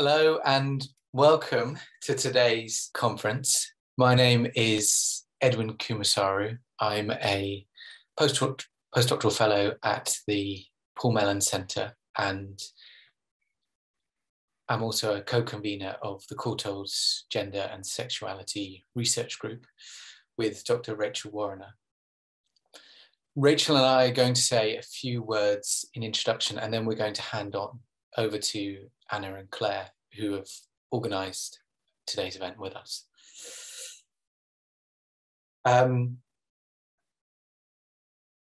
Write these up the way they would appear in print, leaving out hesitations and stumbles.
Hello and welcome to today's conference. My name is Edwin Kumasaru. I'm a postdoctoral fellow at the Paul Mellon Centre, and I'm also a co-convener of the Courtaulds Gender and Sexuality Research Group with Dr. Rachel Warrener. Rachel and I are going to say a few words in introduction, and then we're going to hand on over to Anna and Claire, who have organised today's event with us.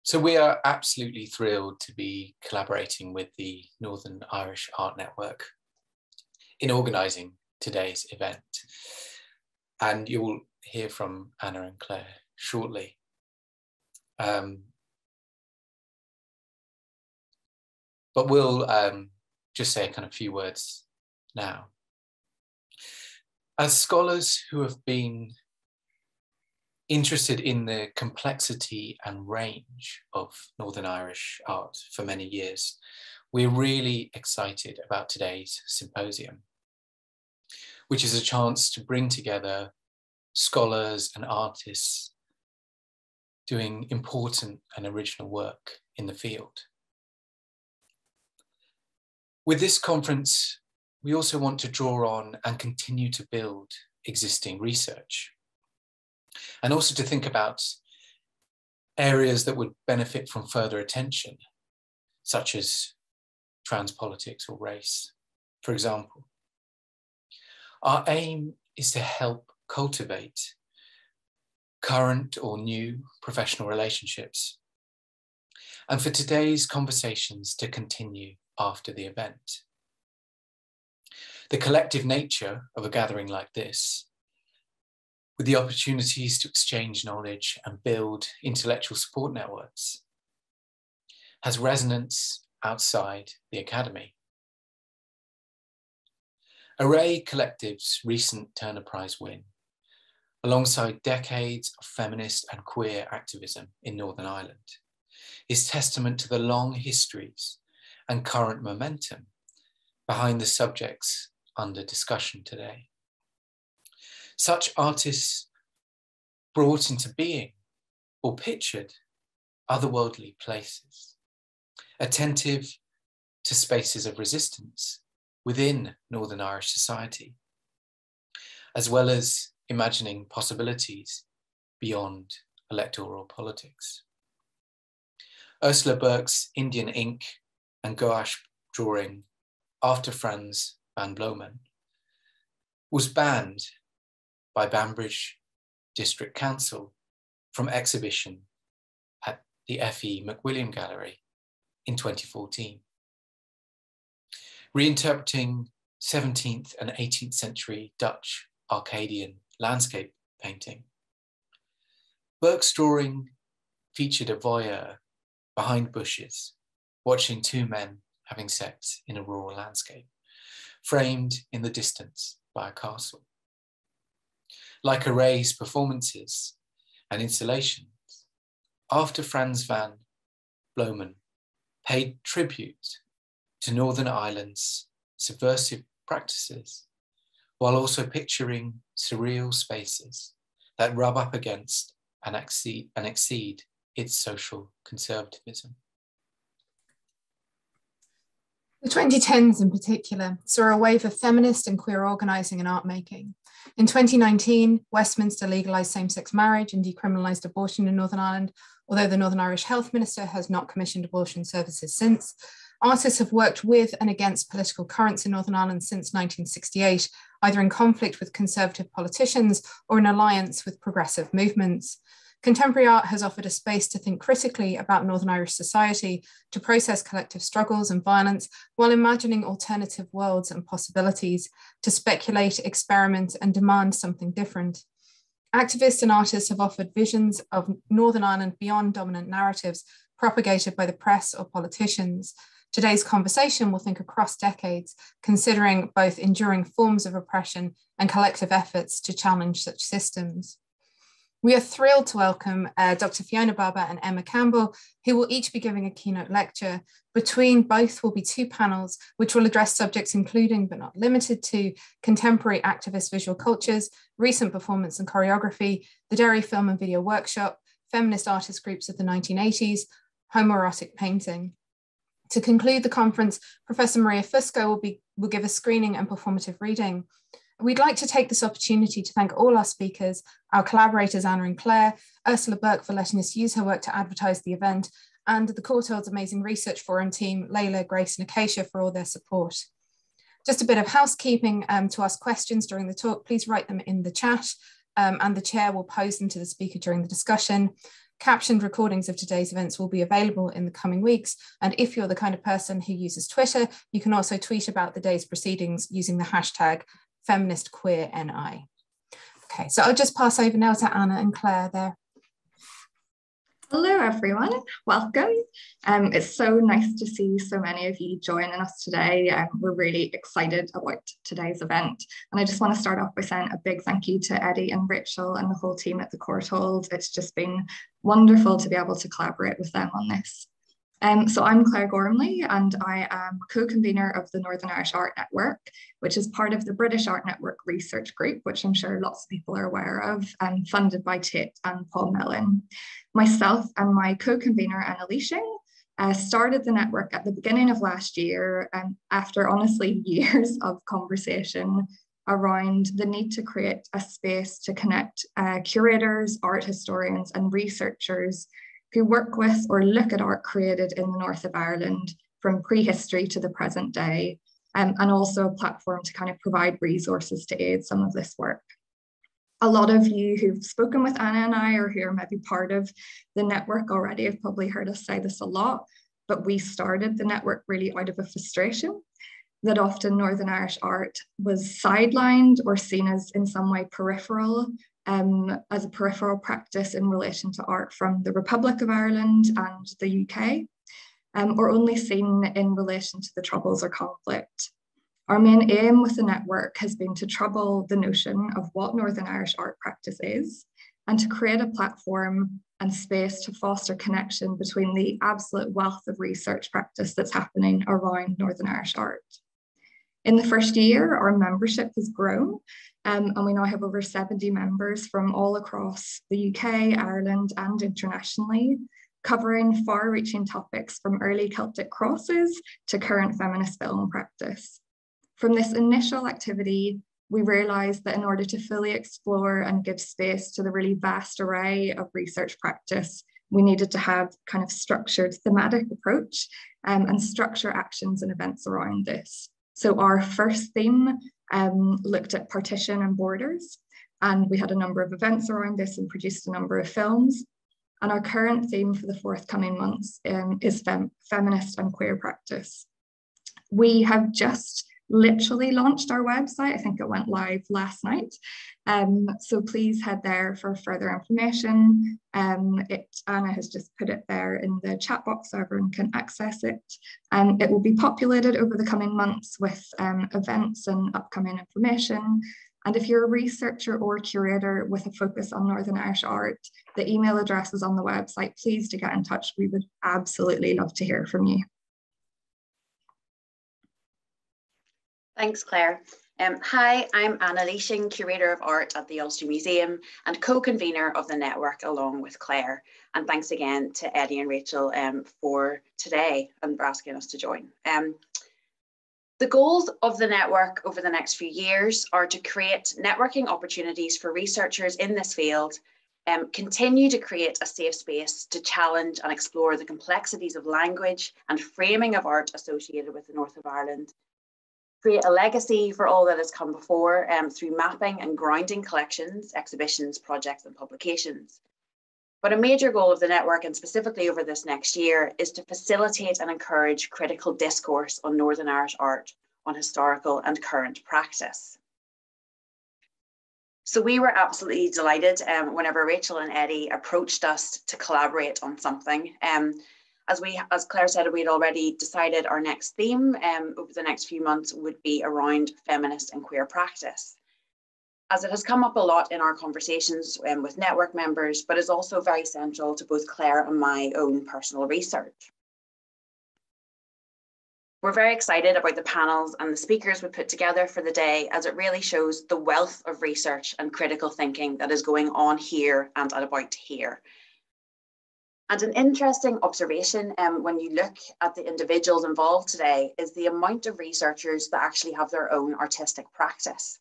So we are absolutely thrilled to be collaborating with the Northern Irish Art Network in organising today's event. And you'll hear from Anna and Claire shortly. But we'll just say a kind of few words now. As scholars who have been interested in the complexity and range of Northern Irish art for many years, we're really excited about today's symposium, which is a chance to bring together scholars and artists doing important and original work in the field. With this conference, we also want to draw on and continue to build existing research, and also to think about areas that would benefit from further attention, such as trans politics or race, for example. Our aim is to help cultivate current or new professional relationships, and for today's conversations to continue after the event. The collective nature of a gathering like this, with the opportunities to exchange knowledge and build intellectual support networks, has resonance outside the academy. Array Collective's recent Turner Prize win, alongside decades of feminist and queer activism in Northern Ireland, is testament to the long histories and current momentum behind the subjects under discussion today. Such artists brought into being or pictured otherworldly places, attentive to spaces of resistance within Northern Irish society, as well as imagining possibilities beyond electoral politics. Ursula Burke's Indian ink and gouache drawing After Franz van Bloemen was banned by Banbridge District Council from exhibition at the F.E. McWilliam Gallery in 2014. Reinterpreting 17th and 18th century Dutch Arcadian landscape painting, Burke's drawing featured a voyeur behind bushes, watching two men having sex in a rural landscape, framed in the distance by a castle. Like Array's performances and installations, After Franz van Bloemen paid tribute to Northern Ireland's subversive practices, while also picturing surreal spaces that rub up against and exceed its social conservatism. The 2010s in particular saw a wave of feminist and queer organising and art making. In 2019, Westminster legalised same-sex marriage and decriminalised abortion in Northern Ireland, although the Northern Irish Health Minister has not commissioned abortion services since. Artists have worked with and against political currents in Northern Ireland since 1968, either in conflict with conservative politicians or in alliance with progressive movements. Contemporary art has offered a space to think critically about Northern Irish society, to process collective struggles and violence, while imagining alternative worlds and possibilities, to speculate, experiment, and demand something different. Activists and artists have offered visions of Northern Ireland beyond dominant narratives propagated by the press or politicians. Today's conversation will think across decades, considering both enduring forms of oppression and collective efforts to challenge such systems. We are thrilled to welcome Dr. Fiona Barber and Emma Campbell, who will each be giving a keynote lecture. Between both will be 2 panels, which will address subjects including, but not limited to, contemporary activist visual cultures, recent performance and choreography, the Derry Film and Video Workshop, feminist artist groups of the 1980s, homoerotic painting. To conclude the conference, Professor Maria Fusco will give a screening and performative reading. We'd like to take this opportunity to thank all our speakers, our collaborators Anna and Claire, Ursula Burke for letting us use her work to advertise the event, and the Courtaulds Amazing Research Forum team, Layla, Grace and Acacia for all their support. Just a bit of housekeeping. To ask questions during the talk, please write them in the chat and the chair will pose them to the speaker during the discussion. Captioned recordings of today's events will be available in the coming weeks. And if you're the kind of person who uses Twitter, you can also tweet about the day's proceedings using the hashtag FeministQueerNI. Okay, so I'll just pass over now to Anna and Claire there. Hello everyone, welcome. It's so nice to see so many of you joining us today. We're really excited about today's event. And I just want to start off by saying a big thank you to Eddie and Rachel and the whole team at the Courtaulds. It's just been wonderful to be able to collaborate with them on this. So I'm Claire Gormley and I am co-convener of the Northern Irish Art Network, which is part of the British Art Network Research Group, which I'm sure lots of people are aware of, and funded by Tate and Paul Mellon. Myself and my co-convener Anna Leaching started the network at the beginning of last year after honestly years of conversation around the need to create a space to connect curators, art historians and researchers who work with or look at art created in the north of Ireland from prehistory to the present day, and also a platform to kind of provide resources to aid some of this work. A lot of you who've spoken with Anna and I or who are maybe part of the network already have probably heard us say this a lot, but we started the network really out of a frustration that often Northern Irish art was sidelined or seen as in some way peripheral, as a peripheral practice in relation to art from the Republic of Ireland and the UK, or only seen in relation to the Troubles or conflict. Our main aim with the network has been to trouble the notion of what Northern Irish art practice is and to create a platform and space to foster connection between the absolute wealth of research practice that's happening around Northern Irish art. In the first year, our membership has grown, and we now have over 70 members from all across the UK, Ireland, and internationally, covering far-reaching topics from early Celtic crosses to current feminist film practice. From this initial activity, we realised that in order to fully explore and give space to the really vast array of research practice, we needed to have kind of structured thematic approach and structure actions and events around this. So our first theme looked at partition and borders, and we had a number of events around this and produced a number of films. And our current theme for the forthcoming months is feminist and queer practice. We have just literally launched our website. I think it went live last night. So please head there for further information. Anna has just put it there in the chat box so everyone can access it. It will be populated over the coming months with events and upcoming information. And if you're a researcher or curator with a focus on Northern Irish art, the email address is on the website. Please do get in touch. We would absolutely love to hear from you. Thanks, Claire. Hi, I'm Anna Leaching, Curator of Art at the Ulster Museum and co-convener of the network along with Claire. And thanks again to Eddie and Rachel for today and for asking us to join. The goals of the network over the next few years are to create networking opportunities for researchers in this field, continue to create a safe space to challenge and explore the complexities of language and framing of art associated with the North of Ireland, create a legacy for all that has come before through mapping and grounding collections, exhibitions, projects and publications. But a major goal of the network, and specifically over this next year, is to facilitate and encourage critical discourse on Northern Irish art, on historical and current practice. So we were absolutely delighted whenever Rachel and Eddie approached us to collaborate on something. As Claire said, we'd already decided our next theme over the next few months would be around feminist and queer practice. as it has come up a lot in our conversations with network members, but is also very central to both Claire and my own personal research. We're very excited about the panels and the speakers we put together for the day, as it really shows the wealth of research and critical thinking that is going on here and at about here. And an interesting observation when you look at the individuals involved today is the amount of researchers that actually have their own artistic practice.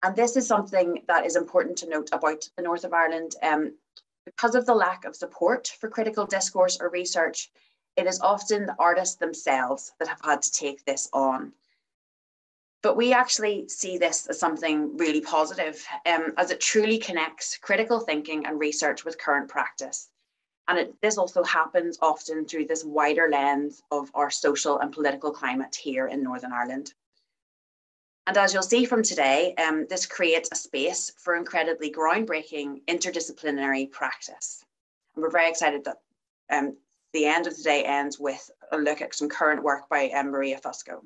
And this is something that is important to note about the North of Ireland. Because of the lack of support for critical discourse or research, it is often the artists themselves that have had to take this on. But we actually see this as something really positive, as it truly connects critical thinking and research with current practice. And this also happens often through this wider lens of our social and political climate here in Northern Ireland. And as you'll see from today, this creates a space for incredibly groundbreaking interdisciplinary practice. And we're very excited that the end of the day ends with a look at some current work by Maria Fusco.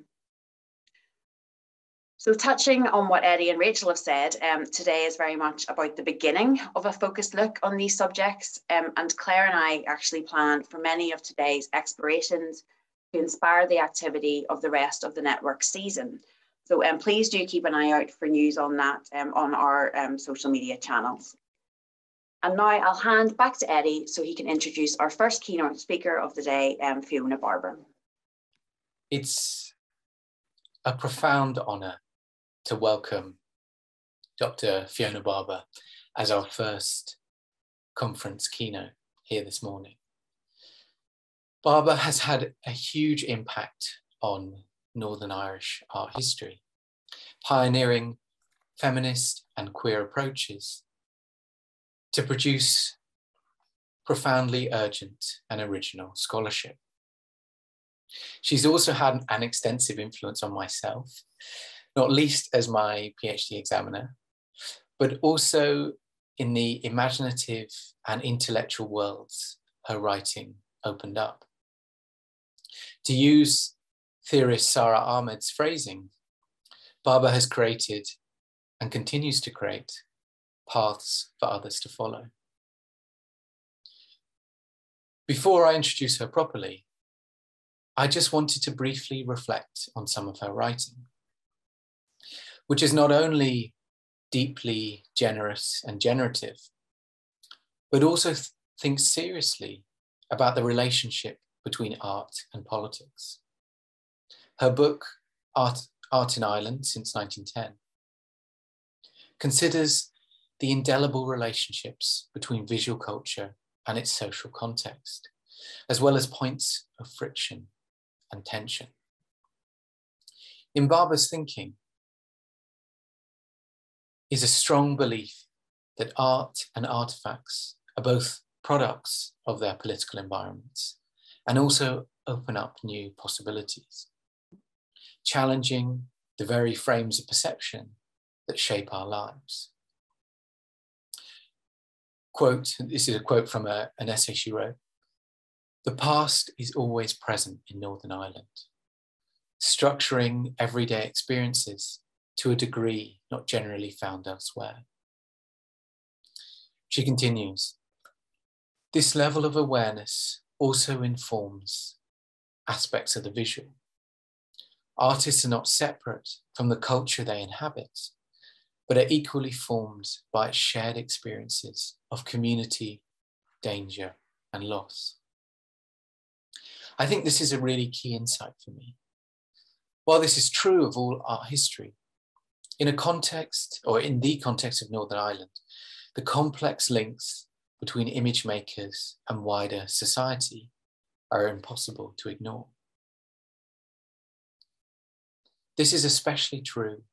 So touching on what Eddie and Rachel have said, today is very much about the beginning of a focused look on these subjects. And Claire and I actually planned for many of today's explorations to inspire the activity of the rest of the network season. So please do keep an eye out for news on that on our social media channels. And now I'll hand back to Eddie so he can introduce our first keynote speaker of the day, Fiona Barber. It's a profound honour to welcome Dr. Fiona Barber as our first conference keynote here this morning. Barber has had a huge impact on Northern Irish art history, pioneering feminist and queer approaches to produce profoundly urgent and original scholarship. She's also had an extensive influence on myself, not least as my PhD examiner, but also in the imaginative and intellectual worlds her writing opened up. To use theorist Sara Ahmed's phrasing, Barber has created and continues to create paths for others to follow. Before I introduce her properly, I just wanted to briefly reflect on some of her writing, which is not only deeply generous and generative, but also thinks seriously about the relationship between art and politics. Her book, Art in Ireland since 1910, considers the indelible relationships between visual culture and its social context, as well as points of friction and tension. In Barber's thinking is a strong belief that art and artifacts are both products of their political environments and also open up new possibilities, challenging the very frames of perception that shape our lives. Quote, this is a quote from an essay she wrote: "The past is always present in Northern Ireland, structuring everyday experiences to a degree not generally found elsewhere." She continues, "This level of awareness also informs aspects of the visual. Artists are not separate from the culture they inhabit, but are equally formed by its shared experiences of community, danger, and loss." I think this is a really key insight for me. While this is true of all art history, in a context, or in the context of Northern Ireland, the complex links between image makers and wider society are impossible to ignore. This is especially true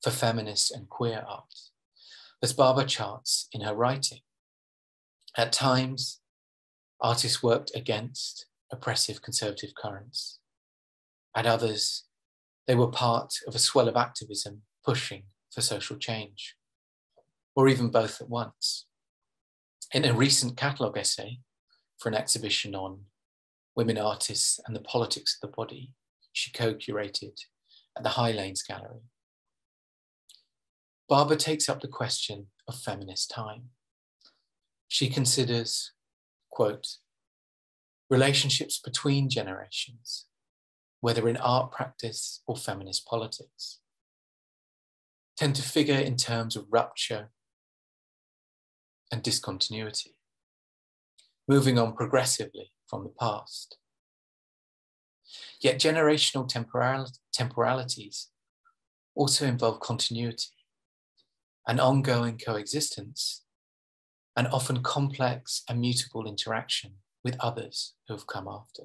for feminist and queer art, as Barber charts in her writing. At times, artists worked against oppressive conservative currents. At others, they were part of a swell of activism pushing for social change, or even both at once. In a recent catalogue essay for an exhibition on women artists and the politics of the body, she co-curated at the High Lanes Gallery, Barber takes up the question of feminist time. She considers, quote, relationships between generations, whether in art practice or feminist politics, tend to figure in terms of rupture and discontinuity, moving on progressively from the past. Yet generational temporalities also involve continuity, an ongoing coexistence, and often complex and mutable interaction with others who have come after.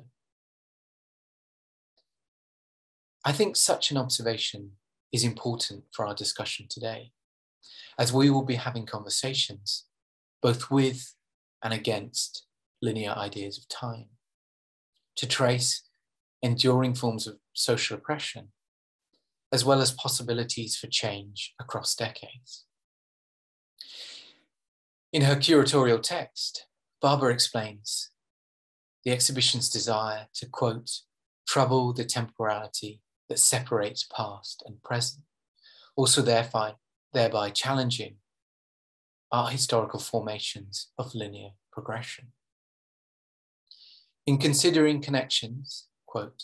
I think such an observation is important for our discussion today, as we will be having conversations both with and against linear ideas of time, to trace enduring forms of social oppression, as well as possibilities for change across decades. In her curatorial text, Barber explains the exhibition's desire to, quote, trouble the temporality that separates past and present, also thereby challenging art historical formations of linear progression. In considering connections, quote,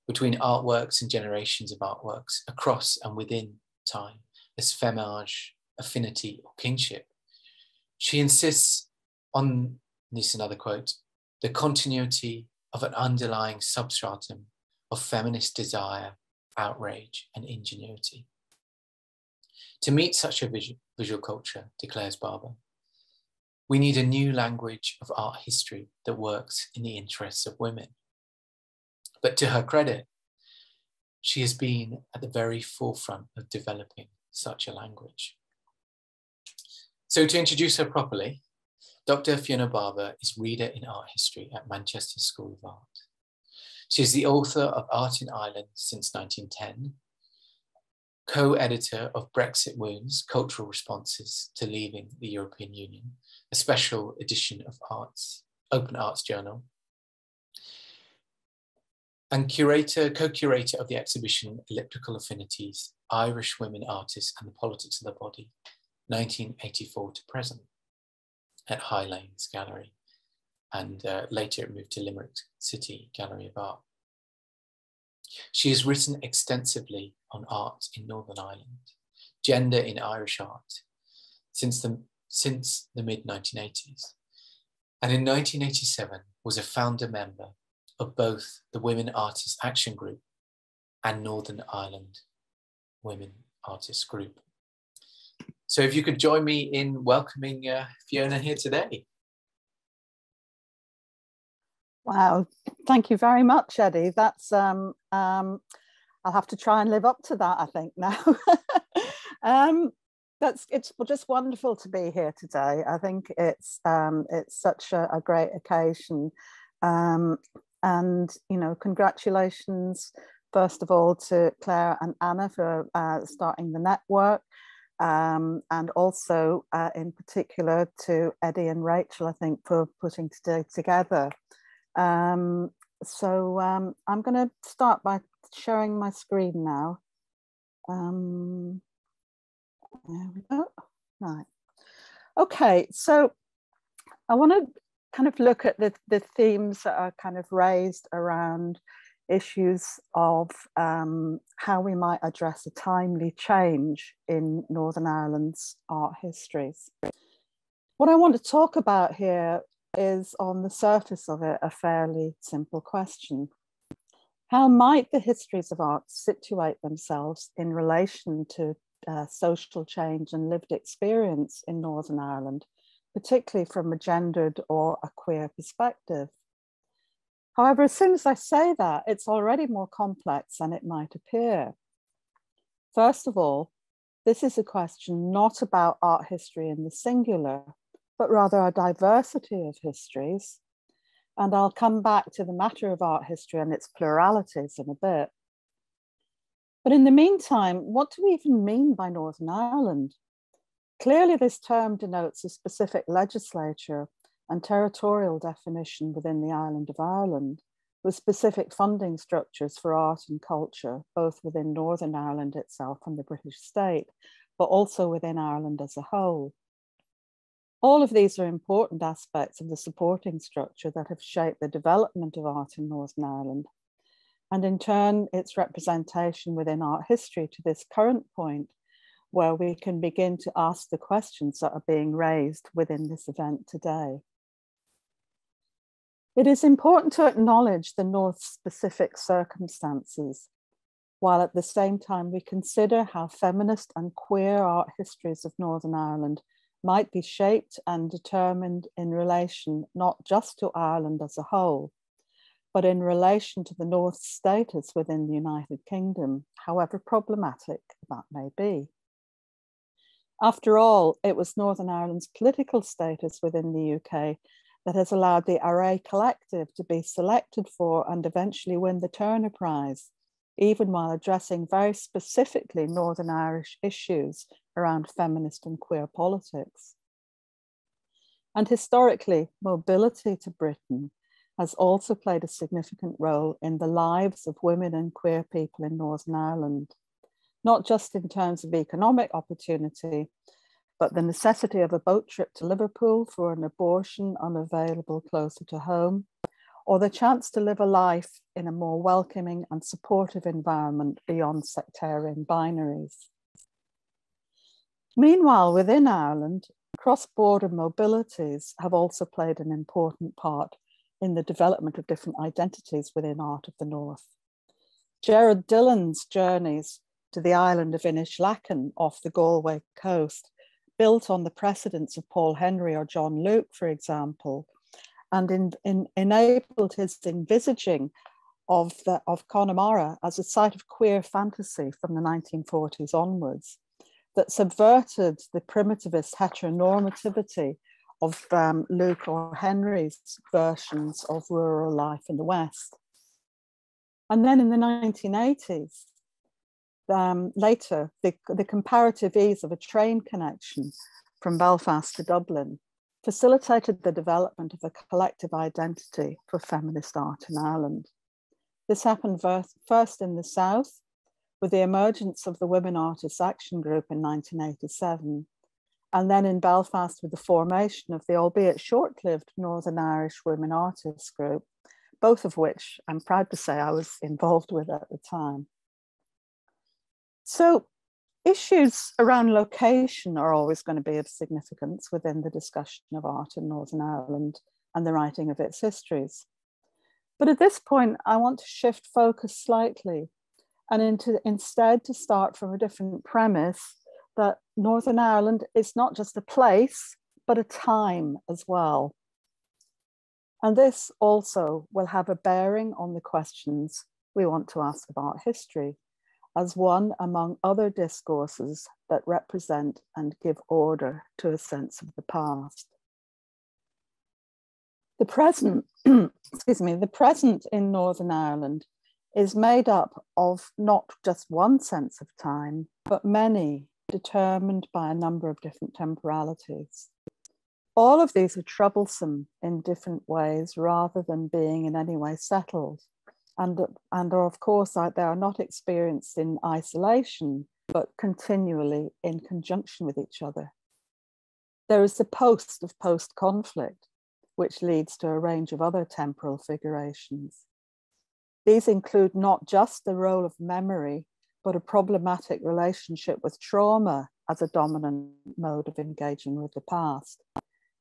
between artworks and generations of artworks across and within time as femage, affinity, or kinship, she insists on, this is another quote, the continuity of an underlying substratum of feminist desire, outrage, and ingenuity. To meet such a visual culture, declares Barber, we need a new language of art history that works in the interests of women. But to her credit, she has been at the very forefront of developing such a language. So to introduce her properly, Dr. Fiona Barber is Reader in Art History at Manchester School of Art. She is the author of Art in Ireland since 1910, co-editor of Brexit Wounds, Cultural Responses to Leaving the European Union, a special edition of Open Arts Journal, and co-curator of the exhibition Elliptical Affinities, Irish Women Artists and the Politics of the Body, 1984 to present, at High Lanes Gallery, and later it moved to Limerick City Gallery of Art. She has written extensively on art in Northern Ireland, gender in Irish art, since the mid-1980s, and in 1987 was a founder member of both the Women Artists Action Group and Northern Ireland Women Artists Group. So if you could join me in welcoming Fiona here today. Wow, thank you very much, Eddie. That's I'll have to try and live up to that, I think, now. It's just wonderful to be here today. I think it's such a great occasion, and congratulations first of all to Claire and Anna for starting the network, and also in particular to Eddie and Rachel, I think, for putting today together. So I'm going to start by sharing my screen now. There we go. Right. Okay, so I want to kind of look at the themes that are kind of raised around issues of how we might address a timely change in Northern Ireland's art histories. What I want to talk about here is, on the surface of it, a fairly simple question. How might the histories of art situate themselves in relation to social change and lived experience in Northern Ireland, particularly from a gendered or a queer perspective? However, as soon as I say that, it's already more complex than it might appear. First of all, this is a question not about art history in the singular, but rather a diversity of histories. And I'll come back to the matter of art history and its pluralities in a bit. But in the meantime, what do we even mean by Northern Ireland? Clearly, this term denotes a specific legislature and territorial definition within the island of Ireland, with specific funding structures for art and culture, both within Northern Ireland itself and the British state. but also within Ireland as a whole. All of these are important aspects of the supporting structure that have shaped the development of art in Northern Ireland, and in turn, its representation within art history to this current point, where we can begin to ask the questions that are being raised within this event today. It is important to acknowledge the North's specific circumstances, while at the same time we consider how feminist and queer art histories of Northern Ireland might be shaped and determined in relation not just to Ireland as a whole, but in relation to the North's status within the United Kingdom, however problematic that may be. After all, it was Northern Ireland's political status within the UK that has allowed the Array Collective to be selected for and eventually win the Turner Prize, even while addressing very specifically Northern Irish issues around feminist and queer politics. And historically, mobility to Britain has also played a significant role in the lives of women and queer people in Northern Ireland, not just in terms of economic opportunity, but the necessity of a boat trip to Liverpool for an abortion unavailable closer to home, or the chance to live a life in a more welcoming and supportive environment beyond sectarian binaries. Meanwhile, within Ireland, cross-border mobilities have also played an important part in the development of different identities within art of the North. Gerard Dillon's journeys to the island of Inishlecan off the Galway coast built on the precedents of Paul Henry or John Luke, for example, and enabled his envisaging of Connemara as a site of queer fantasy from the 1940s onwards, that subverted the primitivist heteronormativity of Luke or Henry's versions of rural life in the West. And then in the 1980s, later, the comparative ease of a train connection from Belfast to Dublin facilitated the development of a collective identity for feminist art in Ireland. This happened first in the South, with the emergence of the Women Artists Action Group in 1987, and then in Belfast with the formation of the albeit short-lived Northern Irish Women Artists Group, both of which I'm proud to say I was involved with at the time. So issues around location are always going to be of significance within the discussion of art in Northern Ireland and the writing of its histories. But at this point, I want to shift focus slightly and instead to start from a different premise that Northern Ireland is not just a place, but a time as well. And this also will have a bearing on the questions we want to ask about history, as one among other discourses that represent and give order to a sense of the past. The present, the present in Northern Ireland is made up of not just one sense of time, but many, determined by a number of different temporalities. All of these are troublesome in different ways rather than being in any way settled. And are of course, they are not experienced in isolation, but continually in conjunction with each other. There is the post of post-conflict, which leads to a range of other temporal figurations. These include not just the role of memory, but a problematic relationship with trauma as a dominant mode of engaging with the past.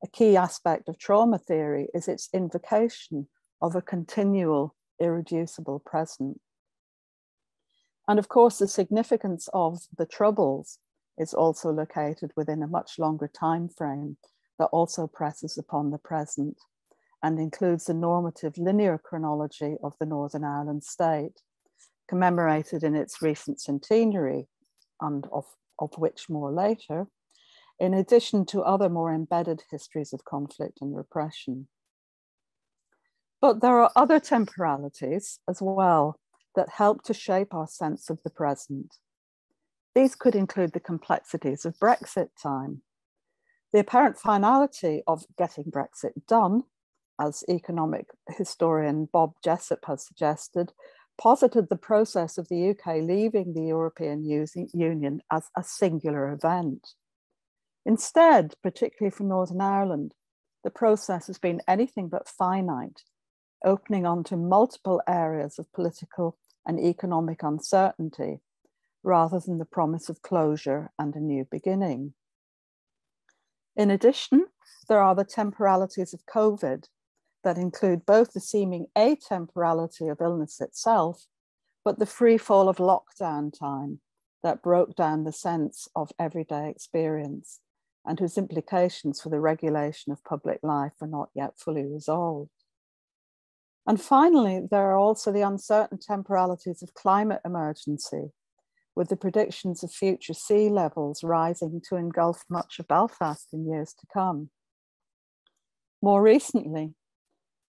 A key aspect of trauma theory is its invocation of a continual, irreducible present. And of course, the significance of the Troubles is also located within a much longer time frame that also presses upon the present and includes the normative linear chronology of the Northern Ireland state, commemorated in its recent centenary, and of which more later, in addition to other more embedded histories of conflict and repression. But there are other temporalities as well that help to shape our sense of the present. These could include the complexities of Brexit time, the apparent finality of getting Brexit done, as economic historian Bob Jessup has suggested, posited the process of the UK leaving the European Union as a singular event. Instead, particularly for Northern Ireland, the process has been anything but finite, opening onto multiple areas of political and economic uncertainty, rather than the promise of closure and a new beginning. In addition, there are the temporalities of COVID that include both the seeming atemporality of illness itself, but the free fall of lockdown time that broke down the sense of everyday experience and whose implications for the regulation of public life are not yet fully resolved. And finally, there are also the uncertain temporalities of climate emergency, with the predictions of future sea levels rising to engulf much of Belfast in years to come. More recently,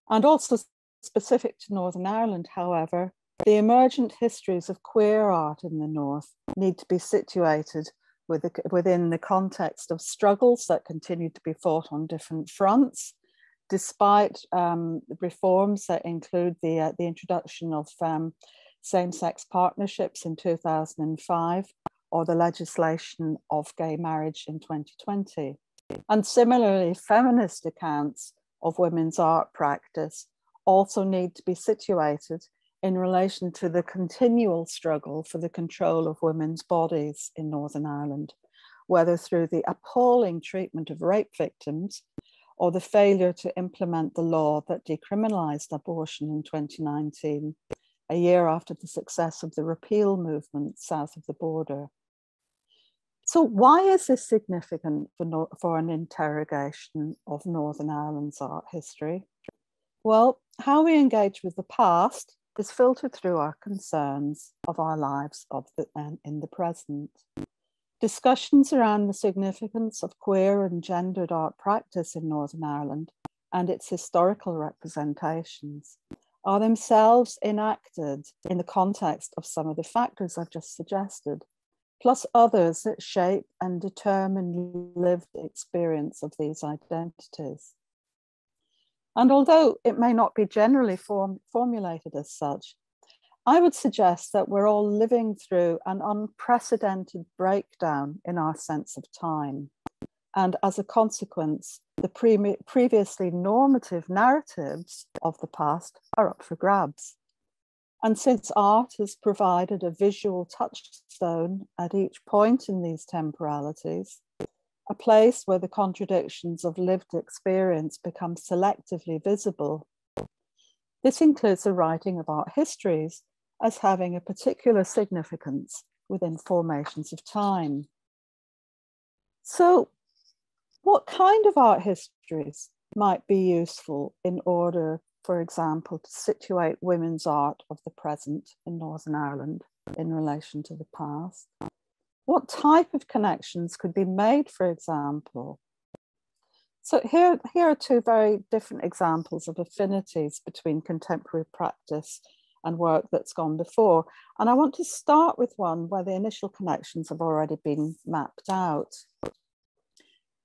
and also specific to Northern Ireland, however, the emergent histories of queer art in the North need to be situated within the context of struggles that continue to be fought on different fronts, despite reforms that include the introduction of same-sex partnerships in 2005, or the legislation of gay marriage in 2020. And similarly, feminist accounts of women's art practice also need to be situated in relation to the continual struggle for the control of women's bodies in Northern Ireland, whether through the appalling treatment of rape victims or the failure to implement the law that decriminalised abortion in 2019, a year after the success of the repeal movement south of the border. So why is this significant for an interrogation of Northern Ireland's art history? Well, how we engage with the past is filtered through our concerns of our lives in the present. Discussions around the significance of queer and gendered art practice in Northern Ireland and its historical representations are themselves enacted in the context of some of the factors I've just suggested, plus others that shape and determine lived experience of these identities. And although it may not be generally formulated as such, I would suggest that we're all living through an unprecedented breakdown in our sense of time. And as a consequence, the previously normative narratives of the past are up for grabs. And since art has provided a visual touchstone at each point in these temporalities, a place where the contradictions of lived experience become selectively visible, this includes the writing of art histories as having a particular significance within formations of time. So, what kind of art histories might be useful in order, for example, to situate women's art of the present in Northern Ireland in relation to the past? What type of connections could be made, for example? So here are two very different examples of affinities between contemporary practice and work that's gone before. And I want to start with one where the initial connections have already been mapped out.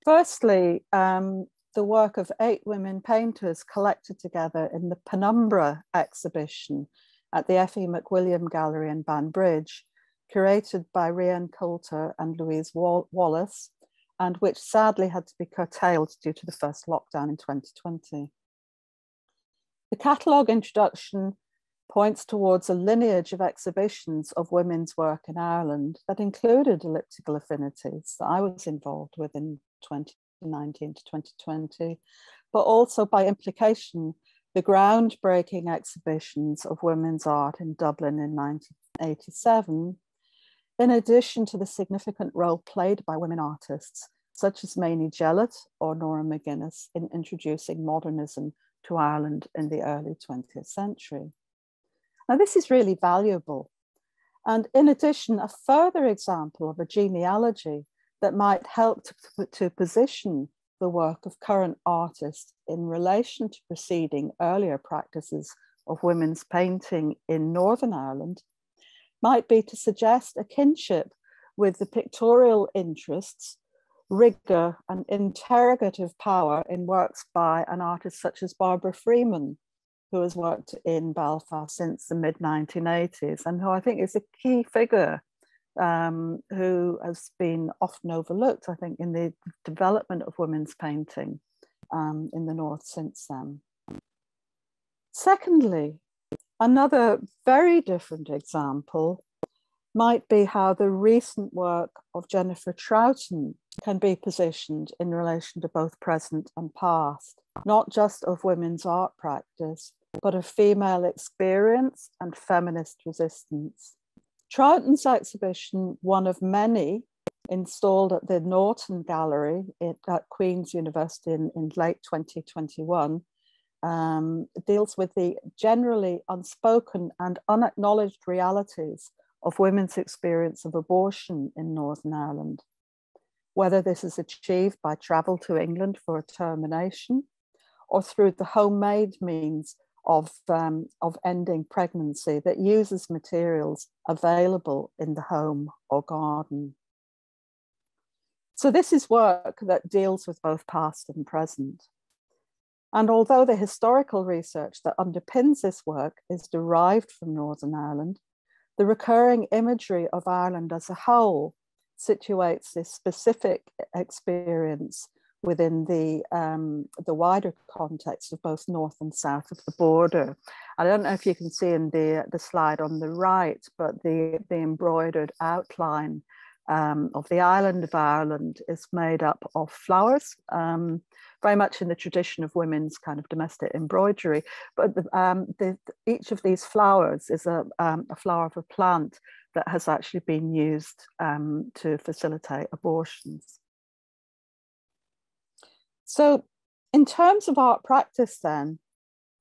Firstly, the work of 8 women painters collected together in the Penumbra exhibition at the F.E. McWilliam Gallery in Banbridge, curated by Rian Coulter and Louise Wallace, and which sadly had to be curtailed due to the first lockdown in 2020. The catalogue introduction points towards a lineage of exhibitions of women's work in Ireland that included elliptical affinities that I was involved with in 2019 to 2020, but also by implication, the groundbreaking exhibitions of women's art in Dublin in 1987, in addition to the significant role played by women artists, such as Mamie Jellett or Nora Mcginnis in introducing modernism to Ireland in the early 20th century. Now, this is really valuable. And in addition, a further example of a genealogy that might help to position the work of current artists in relation to preceding earlier practices of women's painting in Northern Ireland might be to suggest a kinship with the pictorial interests, rigor, and interrogative power in works by an artist such as Barbara Freeman, who has worked in Belfast since the mid-1980s and who I think is a key figure who has been often overlooked, I think, in the development of women's painting in the North since then. Secondly, another very different example might be how the recent work of Jennifer Trouten can be positioned in relation to both present and past, not just of women's art practice, but of female experience and feminist resistance. Trouten's exhibition, one of many installed at the Norton Gallery at Queen's University in late 2021, deals with the generally unspoken and unacknowledged realities of women's experience of abortion in Northern Ireland, whether this is achieved by travel to England for a termination or through the homemade means of ending pregnancy that uses materials available in the home or garden. So this is work that deals with both past and present. And although the historical research that underpins this work is derived from Northern Ireland, the recurring imagery of Ireland as a whole situates this specific experience within the wider context of both north and south of the border. I don't know if you can see in the slide on the right, but the embroidered outline of the island of Ireland is made up of flowers, very much in the tradition of women's kind of domestic embroidery. But each of these flowers is a flower of a plant that has actually been used to facilitate abortions. So in terms of art practice then,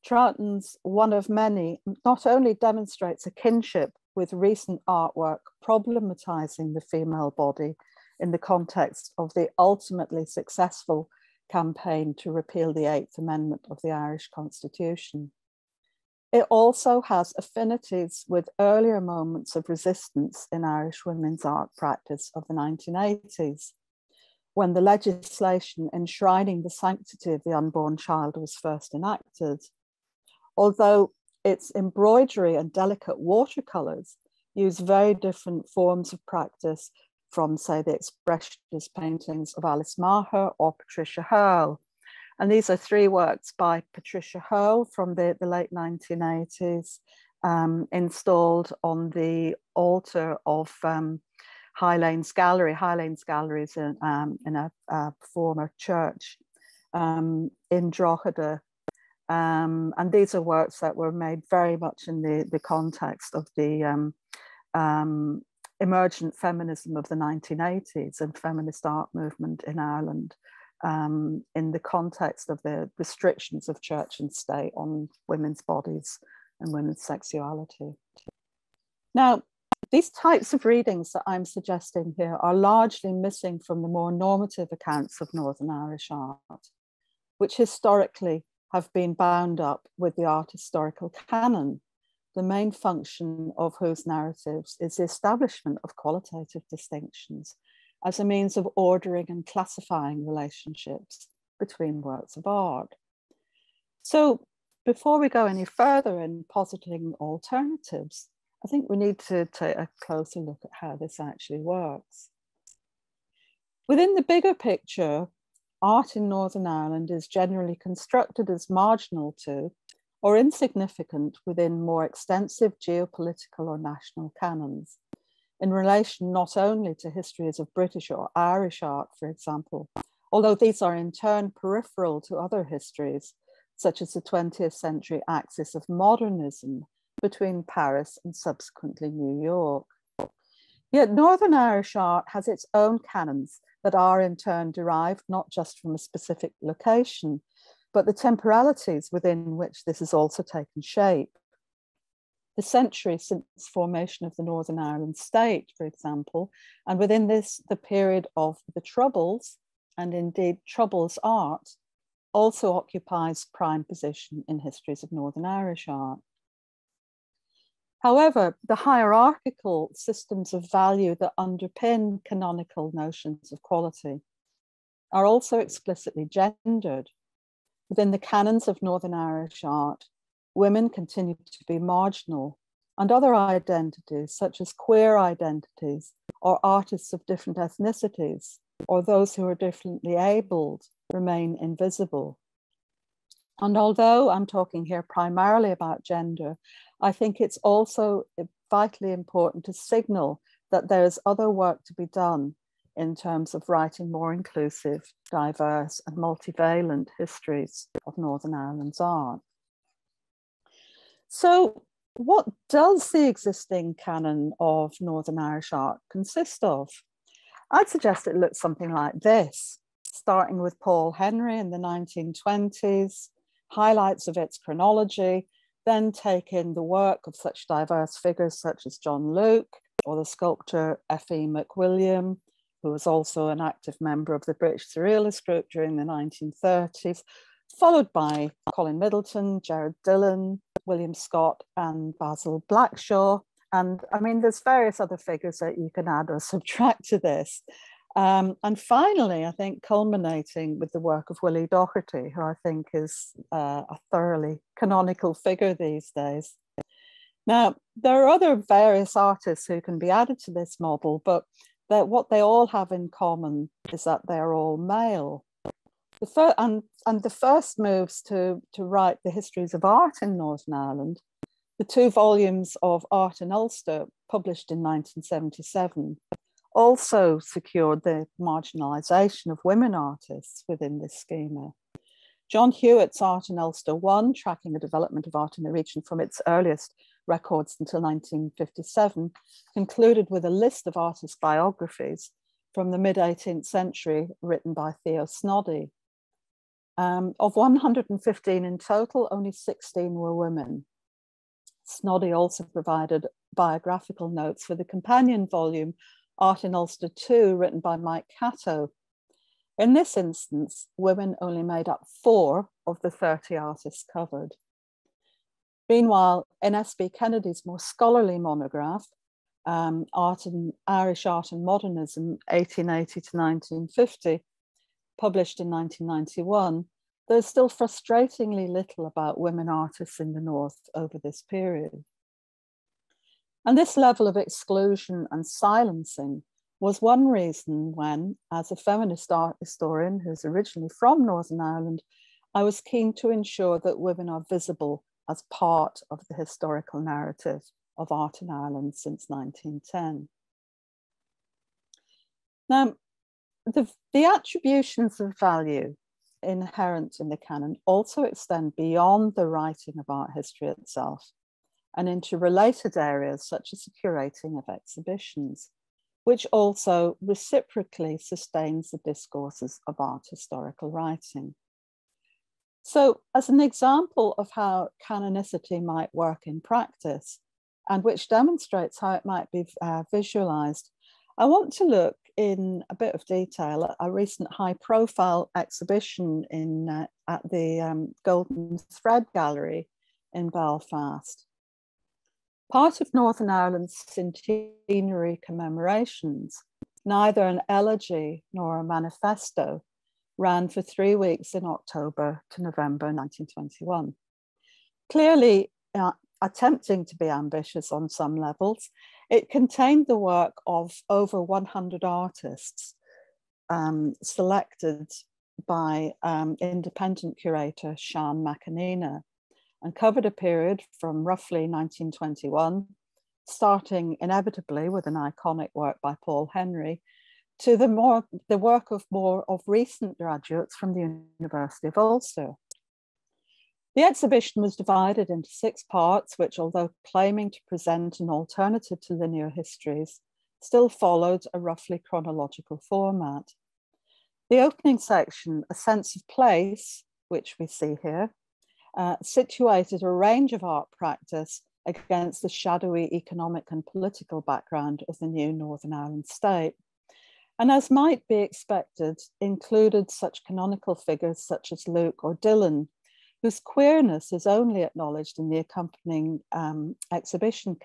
Trouten's one of many not only demonstrates a kinship with recent artwork problematizing the female body in the context of the ultimately successful campaign to repeal the 8th Amendment of the Irish Constitution. It also has affinities with earlier moments of resistance in Irish women's art practice of the 1980s, when the legislation enshrining the sanctity of the unborn child was first enacted. Although its embroidery and delicate watercolors use very different forms of practice from, say, the expressionist paintings of Alice Maher or Patricia Hurl. And these are three works by Patricia Hurl from the late 1980s, installed on the altar of High Lanes Gallery. High Lanes Gallery is in a former church in Drogheda. And these are works that were made very much in the context of the emergent feminism of the 1980s and feminist art movement in Ireland, in the context of the restrictions of church and state on women's bodies and women's sexuality. Now, these types of readings that I'm suggesting here are largely missing from the more normative accounts of Northern Irish art, which historically have been bound up with the art historical canon, the main function of whose narratives is the establishment of qualitative distinctions as a means of ordering and classifying relationships between works of art. So before we go any further in positing alternatives, I think we need to take a closer look at how this actually works. Within the bigger picture, art in Northern Ireland is generally constructed as marginal to or insignificant within more extensive geopolitical or national canons, in relation not only to histories of British or Irish art, for example, although these are in turn peripheral to other histories, such as the 20th century axis of modernism between Paris and subsequently New York. Yet Northern Irish art has its own canons that are in turn derived not just from a specific location, but the temporalities within which this has also taken shape. The century since formation of the Northern Ireland state, for example, and within this, the period of the Troubles, and indeed Troubles art, also occupies prime position in histories of Northern Irish art. However, the hierarchical systems of value that underpin canonical notions of quality are also explicitly gendered. Within the canons of Northern Irish art, women continue to be marginal, and other identities, such as queer identities or artists of different ethnicities, or those who are differently abled, remain invisible. And although I'm talking here primarily about gender, I think it's also vitally important to signal that there is other work to be done in terms of writing more inclusive, diverse, and multivalent histories of Northern Ireland's art. So, what does the existing canon of Northern Irish art consist of? I'd suggest it looks something like this, starting with Paul Henry in the 1920s, highlights of its chronology, then take in the work of such diverse figures such as John Luke or the sculptor F.E. McWilliam, who was also an active member of the British Surrealist group during the 1930s, followed by Colin Middleton, Gerard Dillon, William Scott, and Basil Blackshaw. And I mean, there's various other figures that you can add or subtract to this. And finally, I think culminating with the work of Willie Dougherty, who I think is a thoroughly canonical figure these days. Now, there are other various artists who can be added to this model, but what they all have in common is that they're all male. The first moves to write the histories of art in Northern Ireland, the 2 volumes of Art in Ulster, published in 1977, also secured the marginalisation of women artists within this schema. John Hewitt's Art in Ulster 1, tracking the development of art in the region from its earliest records until 1957, concluded with a list of artist biographies from the mid-18th century written by Theo Snoddy. Of 115 in total, only 16 were women. Snoddy also provided biographical notes for the companion volume, Art in Ulster 2, written by Mike Catto. In this instance, women only made up 4 of the 30 artists covered. Meanwhile, in S.B. Kennedy's more scholarly monograph, Irish Art and Modernism, 1880 to 1950, published in 1991, there's still frustratingly little about women artists in the North over this period. And this level of exclusion and silencing was one reason when, as a feminist art historian who's originally from Northern Ireland, I was keen to ensure that women are visible as part of the historical narrative of art in Ireland since 1910. Now, the attributions of value inherent in the canon also extend beyond the writing of art history itself and into related areas such as the curating of exhibitions, which also reciprocally sustains the discourses of art historical writing. So, as an example of how canonicity might work in practice, and which demonstrates how it might be visualized, I want to look in a bit of detail at a recent high-profile exhibition at the Golden Thread Gallery in Belfast. Part of Northern Ireland's centenary commemorations, neither an elegy nor a manifesto, ran for 3 weeks in October to November 1921. Clearly, attempting to be ambitious on some levels, it contained the work of over 100 artists selected by independent curator Sean McKenna, and covered a period from roughly 1921, starting inevitably with an iconic work by Paul Henry, to the work of more recent graduates from the University of Ulster. The exhibition was divided into 6 parts, which, although claiming to present an alternative to linear histories, still followed a roughly chronological format. The opening section, A Sense of Place, which we see here, situated a range of art practice against the shadowy economic and political background of the new Northern Ireland state. And as might be expected, included such canonical figures such as Luke or Dillon, whose queerness is only acknowledged in the accompanying exhibition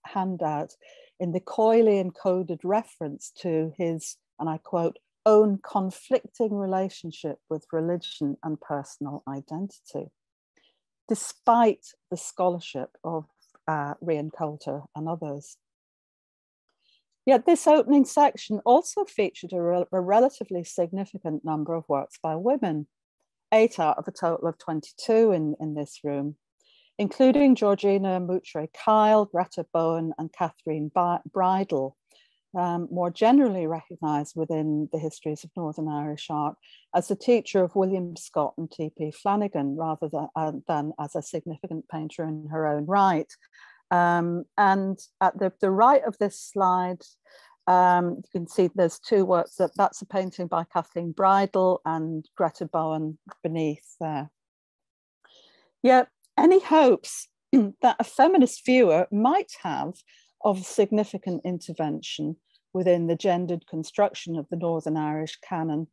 handout in the coyly encoded reference to his, and I quote, own conflicting relationship with religion and personal identity. despite the scholarship of Rian Coulter and others. Yet this opening section also featured a relatively significant number of works by women, 8 out of a total of 22 in this room, including Georgina Moutre-Kyle, Greta Bowen, and Catherine Bridle, more generally recognised within the histories of Northern Irish art as the teacher of William Scott and T.P. Flanagan, rather than as a significant painter in her own right. And at the right of this slide, you can see there's 2 works. That's a painting by Kathleen Bridle and Greta Bowen beneath there. Yet any hopes that a feminist viewer might have of significant intervention within the gendered construction of the Northern Irish canon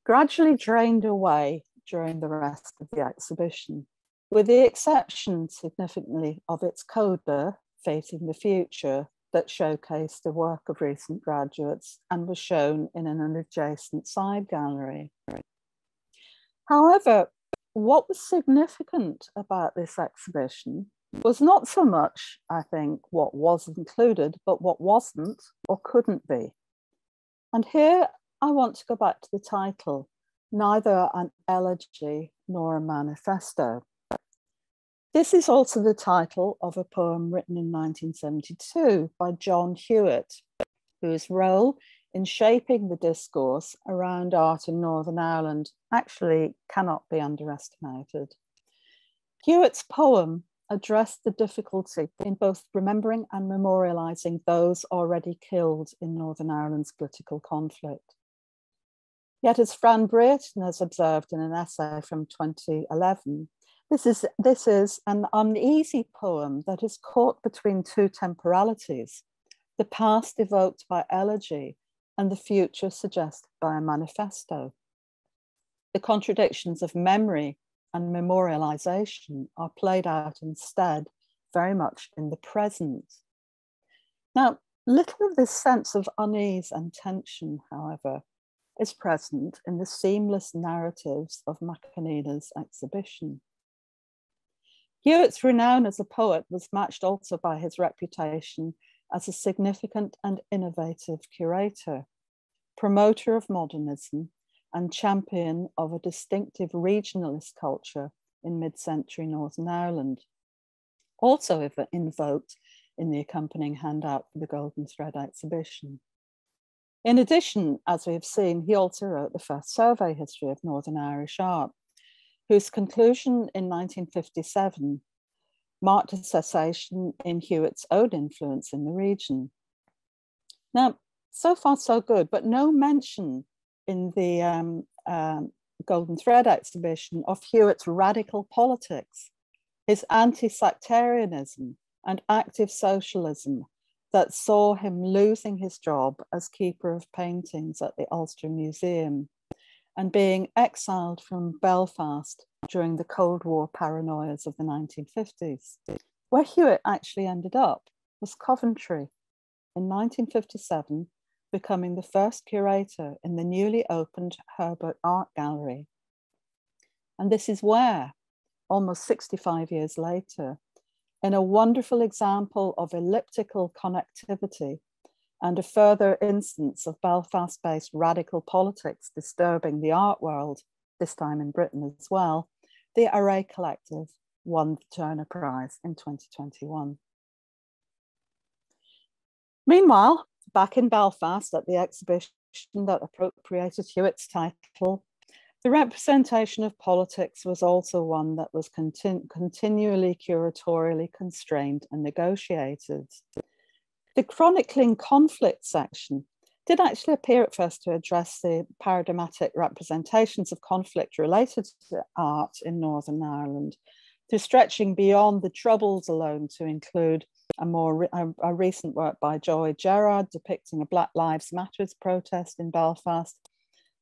gradually drained away during the rest of the exhibition, with the exception significantly of its coda, Facing the Future, that showcased the work of recent graduates and was shown in an adjacent side gallery. However, what was significant about this exhibition was not so much, I think, what was included, but what wasn't or couldn't be. And here I want to go back to the title, Neither an Elegy nor a Manifesto. This is also the title of a poem written in 1972 by John Hewitt, whose role in shaping the discourse around art in Northern Ireland actually cannot be underestimated. Hewitt's poem addressed the difficulty in both remembering and memorialising those already killed in Northern Ireland's political conflict. Yet, as Fran Brayton has observed in an essay from 2011, this is an uneasy poem that is caught between 2 temporalities, the past evoked by elegy and the future suggested by a manifesto. The contradictions of memory and memorialization are played out instead very much in the present. Now, little of this sense of unease and tension, however, is present in the seamless narratives of Mckenna's exhibition. Hewitt's renown as a poet was matched also by his reputation as a significant and innovative curator, promoter of modernism, and champion of a distinctive regionalist culture in mid-century Northern Ireland, also invoked in the accompanying handout for the Golden Thread exhibition. In addition, as we've seen, he also wrote the first survey history of Northern Irish art, whose conclusion in 1957 marked a cessation in Hewitt's own influence in the region. Now, so far so good, but no mention in the Golden Thread exhibition of Hewitt's radical politics, his anti-sectarianism and active socialism that saw him losing his job as keeper of paintings at the Ulster Museum and being exiled from Belfast during the Cold War paranoias of the 1950s. Where Hewitt actually ended up was Coventry in 1957, becoming the first curator in the newly opened Herbert Art Gallery. And this is where, almost 65 years later, in a wonderful example of elliptical connectivity and a further instance of Belfast-based radical politics disturbing the art world, this time in Britain as well, the Array Collective won the Turner Prize in 2021. Meanwhile, back in Belfast at the exhibition that appropriated Hewitt's title, the representation of politics was also one that was continually curatorially constrained and negotiated. The chronicling conflict section did actually appear at first to address the paradigmatic representations of conflict related to art in Northern Ireland, to stretching beyond the Troubles alone to include a recent work by Joy Gerard depicting a Black Lives Matter protest in Belfast,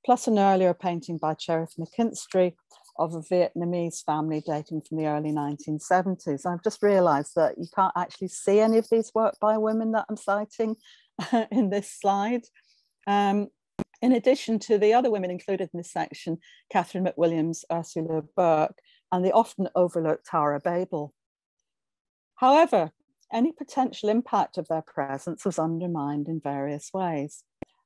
plus an earlier painting by Cherith McKinstry of a Vietnamese family dating from the early 1970s. I've just realized that you can't actually see any of these work by women that I'm citing in this slide. In addition to the other women included in this section, Catherine McWilliams, Ursula Burke, and the often overlooked Tower of Babel. However, any potential impact of their presence was undermined in various ways.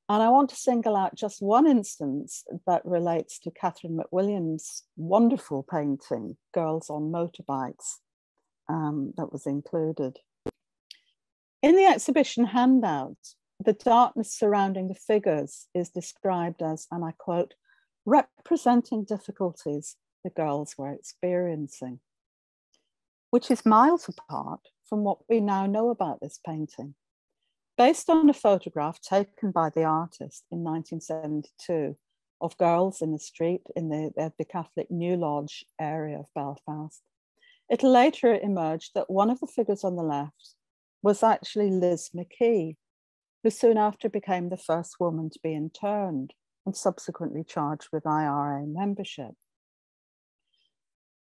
And I want to single out just one instance that relates to Catherine McWilliams' wonderful painting, Girls on Motorbikes, that was included. In the exhibition handout, the darkness surrounding the figures is described as, and I quote, representing difficulties the girls were experiencing, which is miles apart from what we now know about this painting. Based on a photograph taken by the artist in 1972 of girls in the street in the Catholic New Lodge area of Belfast, it later emerged that one of the figures on the left was actually Liz Mckee, who soon after became the first woman to be interned and subsequently charged with IRA membership.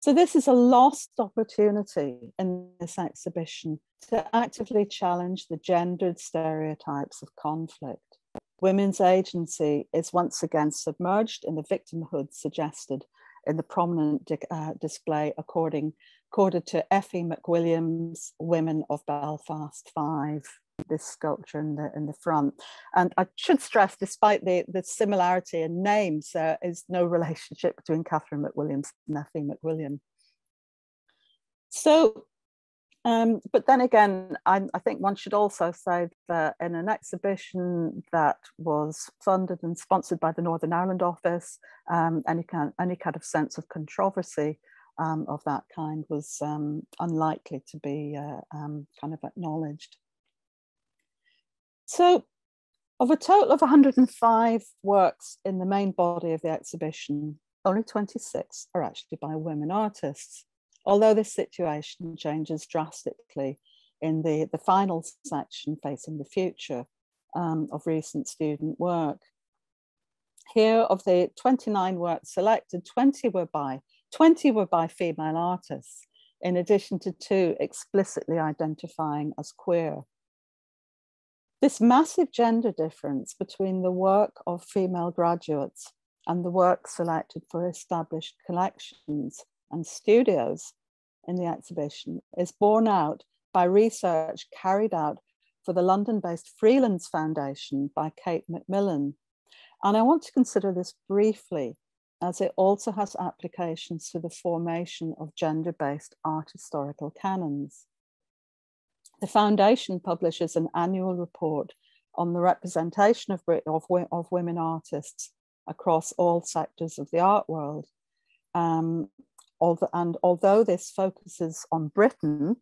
So this is a lost opportunity in this exhibition to actively challenge the gendered stereotypes of conflict. Women's agency is once again submerged in the victimhood suggested in the prominent display accorded to Effie McWilliams' Women of Belfast 5, this sculpture in the front. And I should stress, despite the similarity in names, there is no relationship between Catherine McWilliams and Effie McWilliam. So, but then again, I think one should also say that in an exhibition that was funded and sponsored by the Northern Ireland office, any kind of sense of controversy of that kind was unlikely to be kind of acknowledged. So of a total of 105 works in the main body of the exhibition, only 26 are actually by women artists, although this situation changes drastically in the final section, Facing the Future, of recent student work. Here, of the 29 works selected, 20 were by female artists, in addition to 2 explicitly identifying as queer. This massive gender difference between the work of female graduates and the work selected for established collections and studios in the exhibition is borne out by research carried out for the London-based Freelands Foundation by Kate Macmillan. And I want to consider this briefly, as it also has applications to the formation of gender-based art historical canons. The Foundation publishes an annual report on the representation of women artists across all sectors of the art world. And although this focuses on Britain,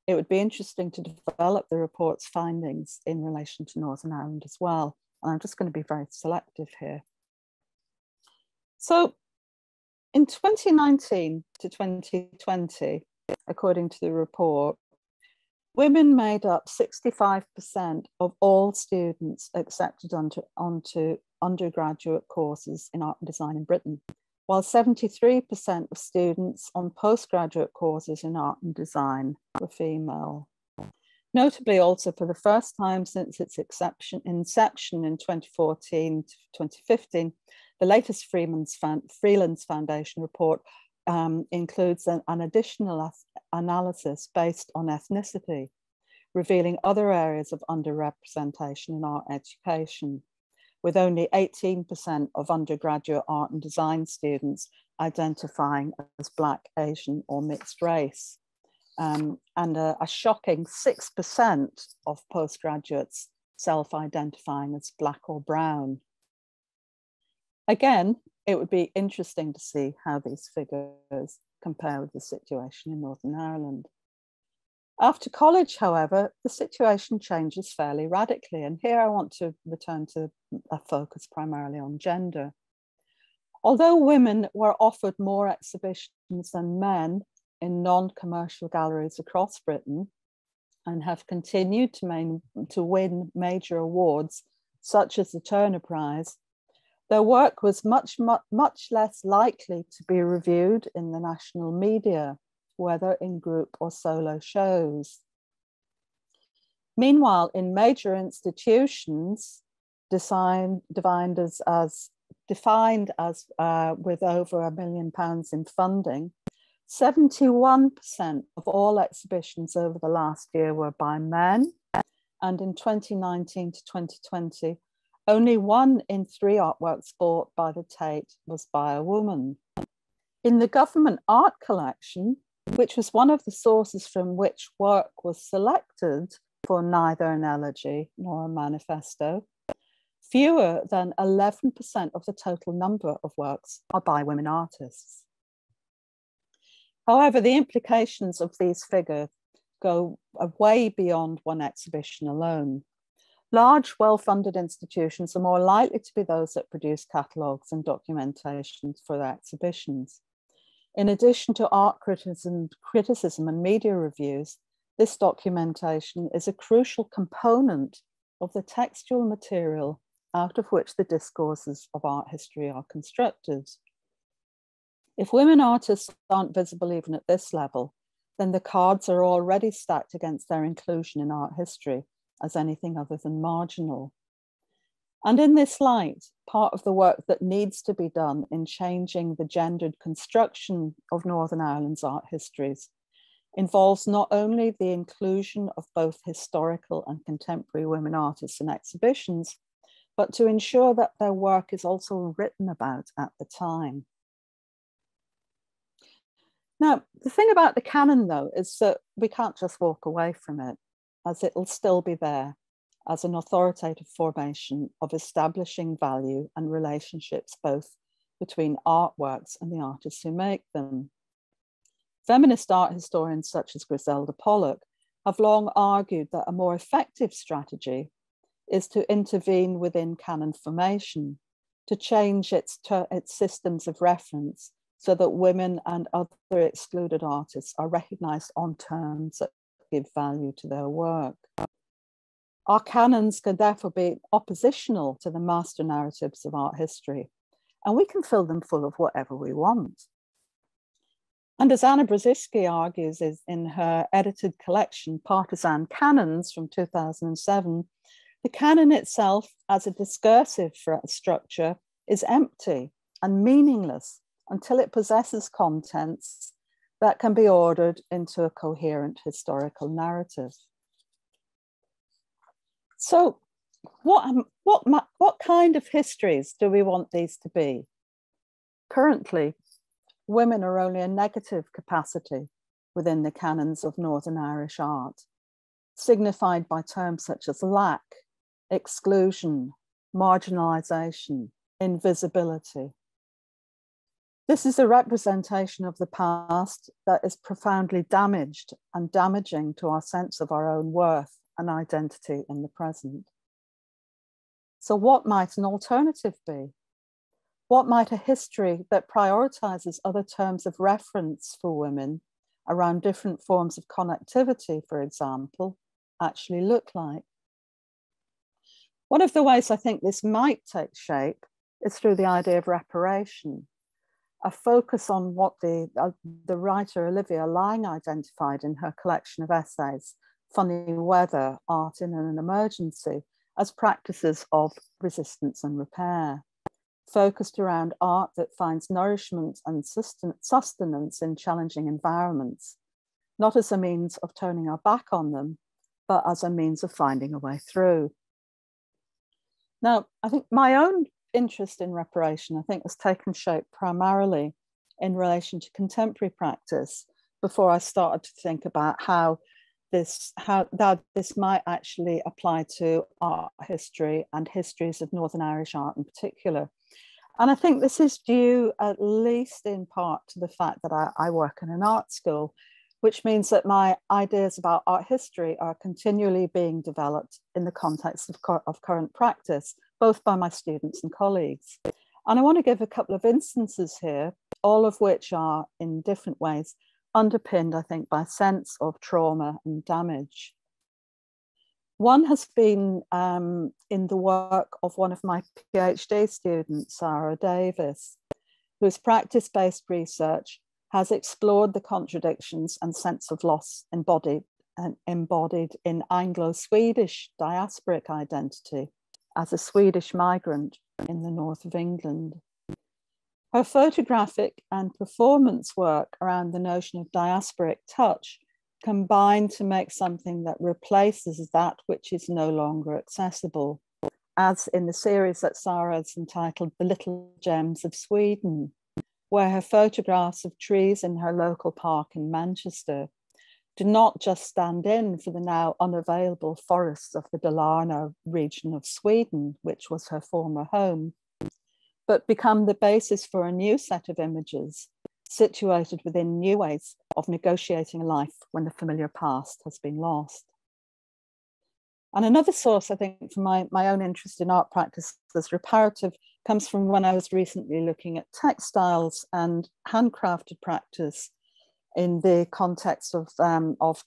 it would be interesting to develop the report's findings in relation to Northern Ireland as well. And I'm just going to be very selective here. So in 2019 to 2020, according to the report, women made up 65% of all students accepted onto undergraduate courses in art and design in Britain, while 73% of students on postgraduate courses in art and design were female. Notably, also for the first time since its inception in 2014 to 2015, the latest Freelands Foundation report includes an additional analysis based on ethnicity, revealing other areas of underrepresentation in art education, with only 18% of undergraduate art and design students identifying as Black, Asian, or mixed race, and a shocking 6% of postgraduates self-identifying as Black or brown. Again, it would be interesting to see how these figures compare with the situation in Northern Ireland. After college, however, the situation changes fairly radically. And here I want to return to a focus primarily on gender. Although women were offered more exhibitions than men in non-commercial galleries across Britain and have continued to win major awards, such as the Turner Prize, their work was much less likely to be reviewed in the national media, whether in group or solo shows. Meanwhile, in major institutions defined as with over £1 million in funding, 71% of all exhibitions over the last year were by men, and in 2019 to 2020, only 1 in 3 artworks bought by the Tate was by a woman. In the government art collection, which was one of the sources from which work was selected for neither an elegy nor a manifesto, fewer than 11% of the total number of works are by women artists. However, the implications of these figures go way beyond one exhibition alone. Large, well-funded institutions are more likely to be those that produce catalogues and documentation for their exhibitions. In addition to art criticism and media reviews, this documentation is a crucial component of the textual material out of which the discourses of art history are constructed. If women artists aren't visible even at this level, then the cards are already stacked against their inclusion in art history as anything other than marginal. And in this light, part of the work that needs to be done in changing the gendered construction of Northern Ireland's art histories involves not only the inclusion of both historical and contemporary women artists in exhibitions, but to ensure that their work is also written about at the time. Now, the thing about the canon, though, is that we can't just walk away from it, as it'll still be there as an authoritative formation of establishing value and relationships both between artworks and the artists who make them. Feminist art historians such as Griselda Pollock have long argued that a more effective strategy is to intervene within canon formation, to change its systems of reference so that women and other excluded artists are recognised on terms that give value to their work. Our canons can therefore be oppositional to the master narratives of art history, and we can fill them full of whatever we want. And as Anna Brzezinski argues in her edited collection, Partisan Canons from 2007, the canon itself as a discursive structure is empty and meaningless until it possesses contents that can be ordered into a coherent historical narrative. So what kind of histories do we want these to be? Currently, women are only a negative capacity within the canons of Northern Irish art, signified by terms such as lack, exclusion, marginalisation, invisibility. This is a representation of the past that is profoundly damaged and damaging to our sense of our own worth and identity in the present. So what might an alternative be? What might a history that prioritises other terms of reference for women around different forms of connectivity, for example, actually look like? One of the ways I think this might take shape is through the idea of reparation, a focus on what the writer Olivia Laing identified in her collection of essays, Funny Weather, Art in an Emergency, as practices of resistance and repair, focused around art that finds nourishment and sustenance in challenging environments, not as a means of turning our back on them, but as a means of finding a way through. Now, I think my own interest in reparation, has taken shape primarily in relation to contemporary practice before I started to think about how this might actually apply to art history and histories of Northern Irish art in particular. And I think this is due at least in part to the fact that I work in an art school, which means that my ideas about art history are continually being developed in the context of current practice, both by my students and colleagues. And I want to give a couple of instances here, all of which are in different ways underpinned, I think, by a sense of trauma and damage. One has been in the work of one of my PhD students, Sarah Davis, whose practice-based research has explored the contradictions and sense of loss embodied in Anglo-Swedish diasporic identity as a Swedish migrant in the north of England. Her photographic and performance work around the notion of diasporic touch combine to make something that replaces that which is no longer accessible, as in the series that Sarah has entitled The Little Gems of Sweden, where her photographs of trees in her local park in Manchester do not just stand in for the now unavailable forests of the Dalarna region of Sweden, which was her former home, but become the basis for a new set of images situated within new ways of negotiating life when the familiar past has been lost. And another source, I think, for my own interest in art practice as reparative comes from when I was recently looking at textiles and handcrafted practice in the context of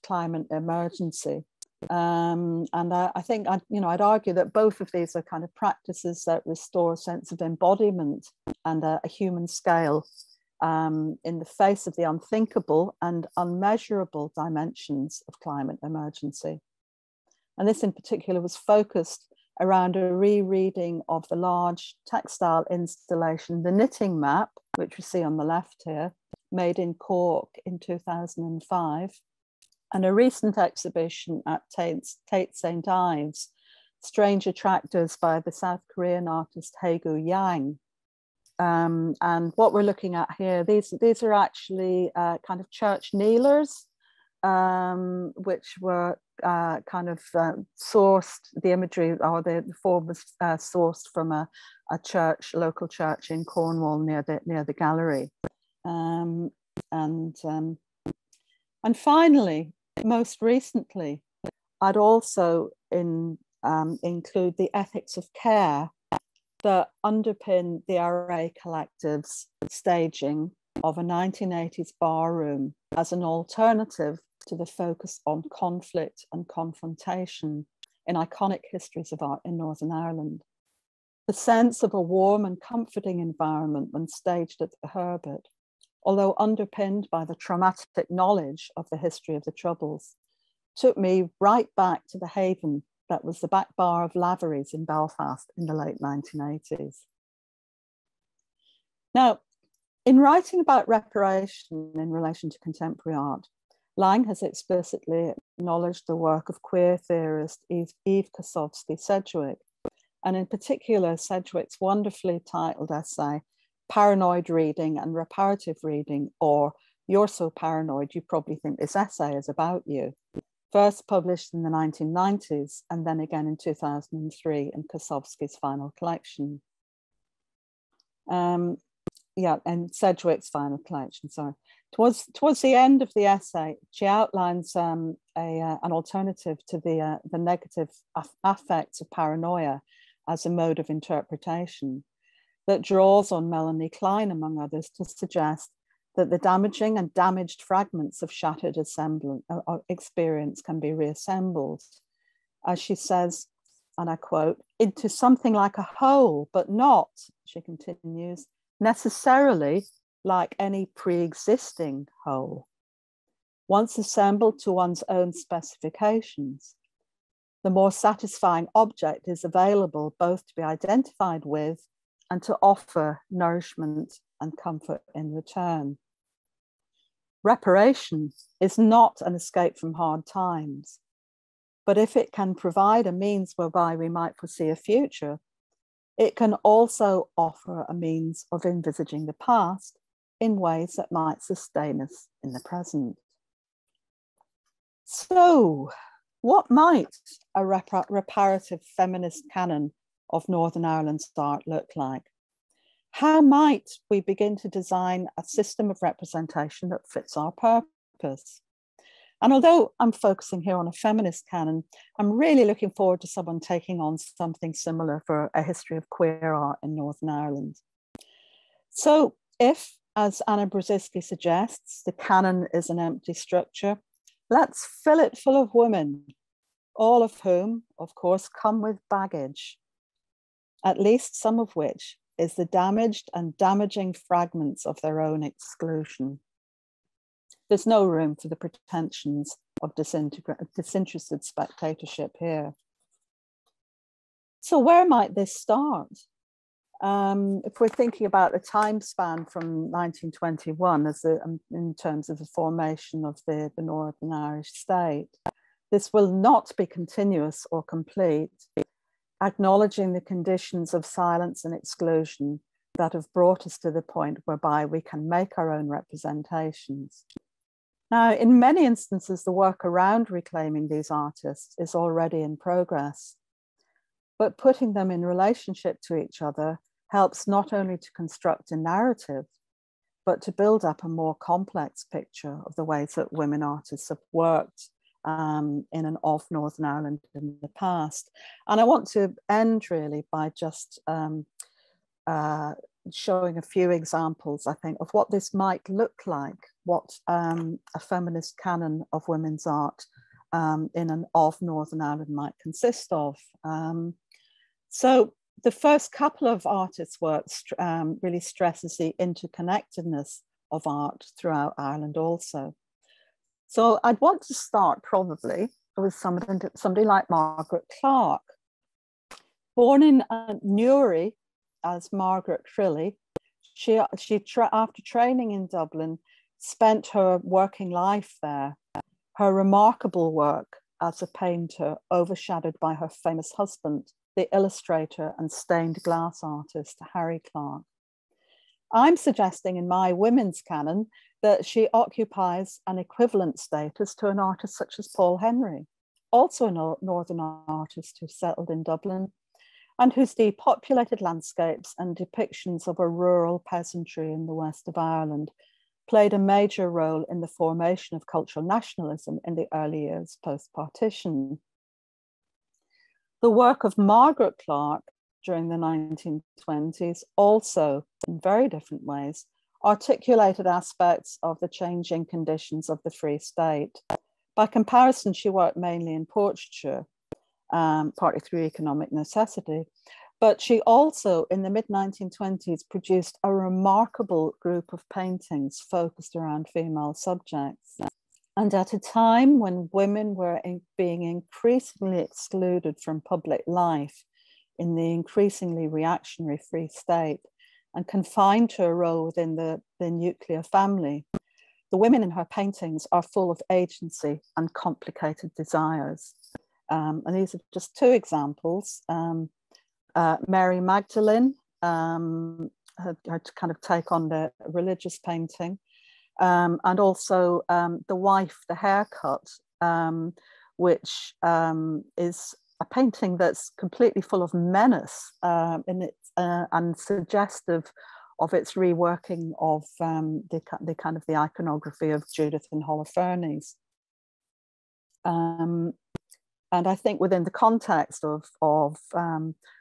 climate emergency. And I think I'd argue that both of these are kind of practices that restore a sense of embodiment and a human scale in the face of the unthinkable and unmeasurable dimensions of climate emergency. And this in particular was focused around a rereading of the large textile installation, The Knitting Map, which we see on the left here, made in Cork in 2005, and a recent exhibition at Tate St. Ives, Strange Attractors by the South Korean artist Haegu Yang. And what we're looking at here, these are actually kind of church kneelers, which were sourced, the imagery or the form was sourced from a local church in Cornwall near the gallery. And finally, most recently, I'd also include the ethics of care that underpin the RA Collective's staging of a 1980s barroom as an alternative to the focus on conflict and confrontation in iconic histories of art in Northern Ireland. The sense of a warm and comforting environment when staged at the Herbert, although underpinned by the traumatic knowledge of the history of the Troubles, took me right back to the haven that was the back bar of Lavery's in Belfast in the late 1980s. Now, in writing about reparation in relation to contemporary art, Lang has explicitly acknowledged the work of queer theorist Eve Kosofsky-Sedgwick, and in particular Sedgwick's wonderfully titled essay, Paranoid Reading and Reparative Reading, or You're So Paranoid You Probably Think This Essay Is About You, first published in the 1990s and then again in 2003 in Kosofsky's final collection. And Sedgwick's final collection, sorry. Towards the end of the essay, she outlines an alternative to the negative affects of paranoia as a mode of interpretation that draws on Melanie Klein, among others, to suggest that the damaging and damaged fragments of shattered experience can be reassembled. As she says, and I quote, into something like a whole, but not, she continues, necessarily like any pre-existing whole. Once assembled to one's own specifications, the more satisfying object is available both to be identified with and to offer nourishment and comfort in return. Reparation is not an escape from hard times, but if it can provide a means whereby we might foresee a future, it can also offer a means of envisaging the past in ways that might sustain us in the present. So, what might a reparative feminist canon of Northern Ireland's art look like? How might we begin to design a system of representation that fits our purpose? And although I'm focusing here on a feminist canon, I'm really looking forward to someone taking on something similar for a history of queer art in Northern Ireland. So if, as Anna Brzezinski suggests, the canon is an empty structure, let's fill it full of women, all of whom, of course, come with baggage, at least some of which is the damaged and damaging fragments of their own exclusion. There's no room for the pretensions of disinterested spectatorship here. So where might this start? If we're thinking about a time span from 1921 as in terms of the formation of the Northern Irish state, this will not be continuous or complete, acknowledging the conditions of silence and exclusion that have brought us to the point whereby we can make our own representations. Now, in many instances, the work around reclaiming these artists is already in progress, but putting them in relationship to each other helps not only to construct a narrative, but to build up a more complex picture of the ways that women artists have worked in and of Northern Ireland in the past. And I want to end really by just showing a few examples, I think, of what this might look like, what a feminist canon of women's art in and of Northern Ireland might consist of. So the first couple of artists' works really stresses the interconnectedness of art throughout Ireland also. So I'd want to start probably with somebody like Margaret Clarke. Born in Newry as Margaret Clarke, she after training in Dublin, spent her working life there. Her remarkable work as a painter overshadowed by her famous husband, the illustrator and stained glass artist, Harry Clarke. I'm suggesting in my women's canon that she occupies an equivalent status to an artist such as Paul Henry, also a Northern artist who settled in Dublin and whose depopulated landscapes and depictions of a rural peasantry in the west of Ireland played a major role in the formation of cultural nationalism in the early years post-partition. The work of Margaret Clarke during the 1920s also, in very different ways, articulated aspects of the changing conditions of the Free State. By comparison, she worked mainly in portraiture, partly through economic necessity, but she also, in the mid-1920s, produced a remarkable group of paintings focused around female subjects. And at a time when women were being increasingly excluded from public life in the increasingly reactionary Free State and confined to a role within the nuclear family, the women in her paintings are full of agency and complicated desires. And these are just two examples. Mary Magdalene, her kind of take on the religious painting, and also The Wife, the Haircut, which is a painting that's completely full of menace in it, and suggestive of its reworking of the kind of the iconography of Judith and Holofernes. And I think within the context of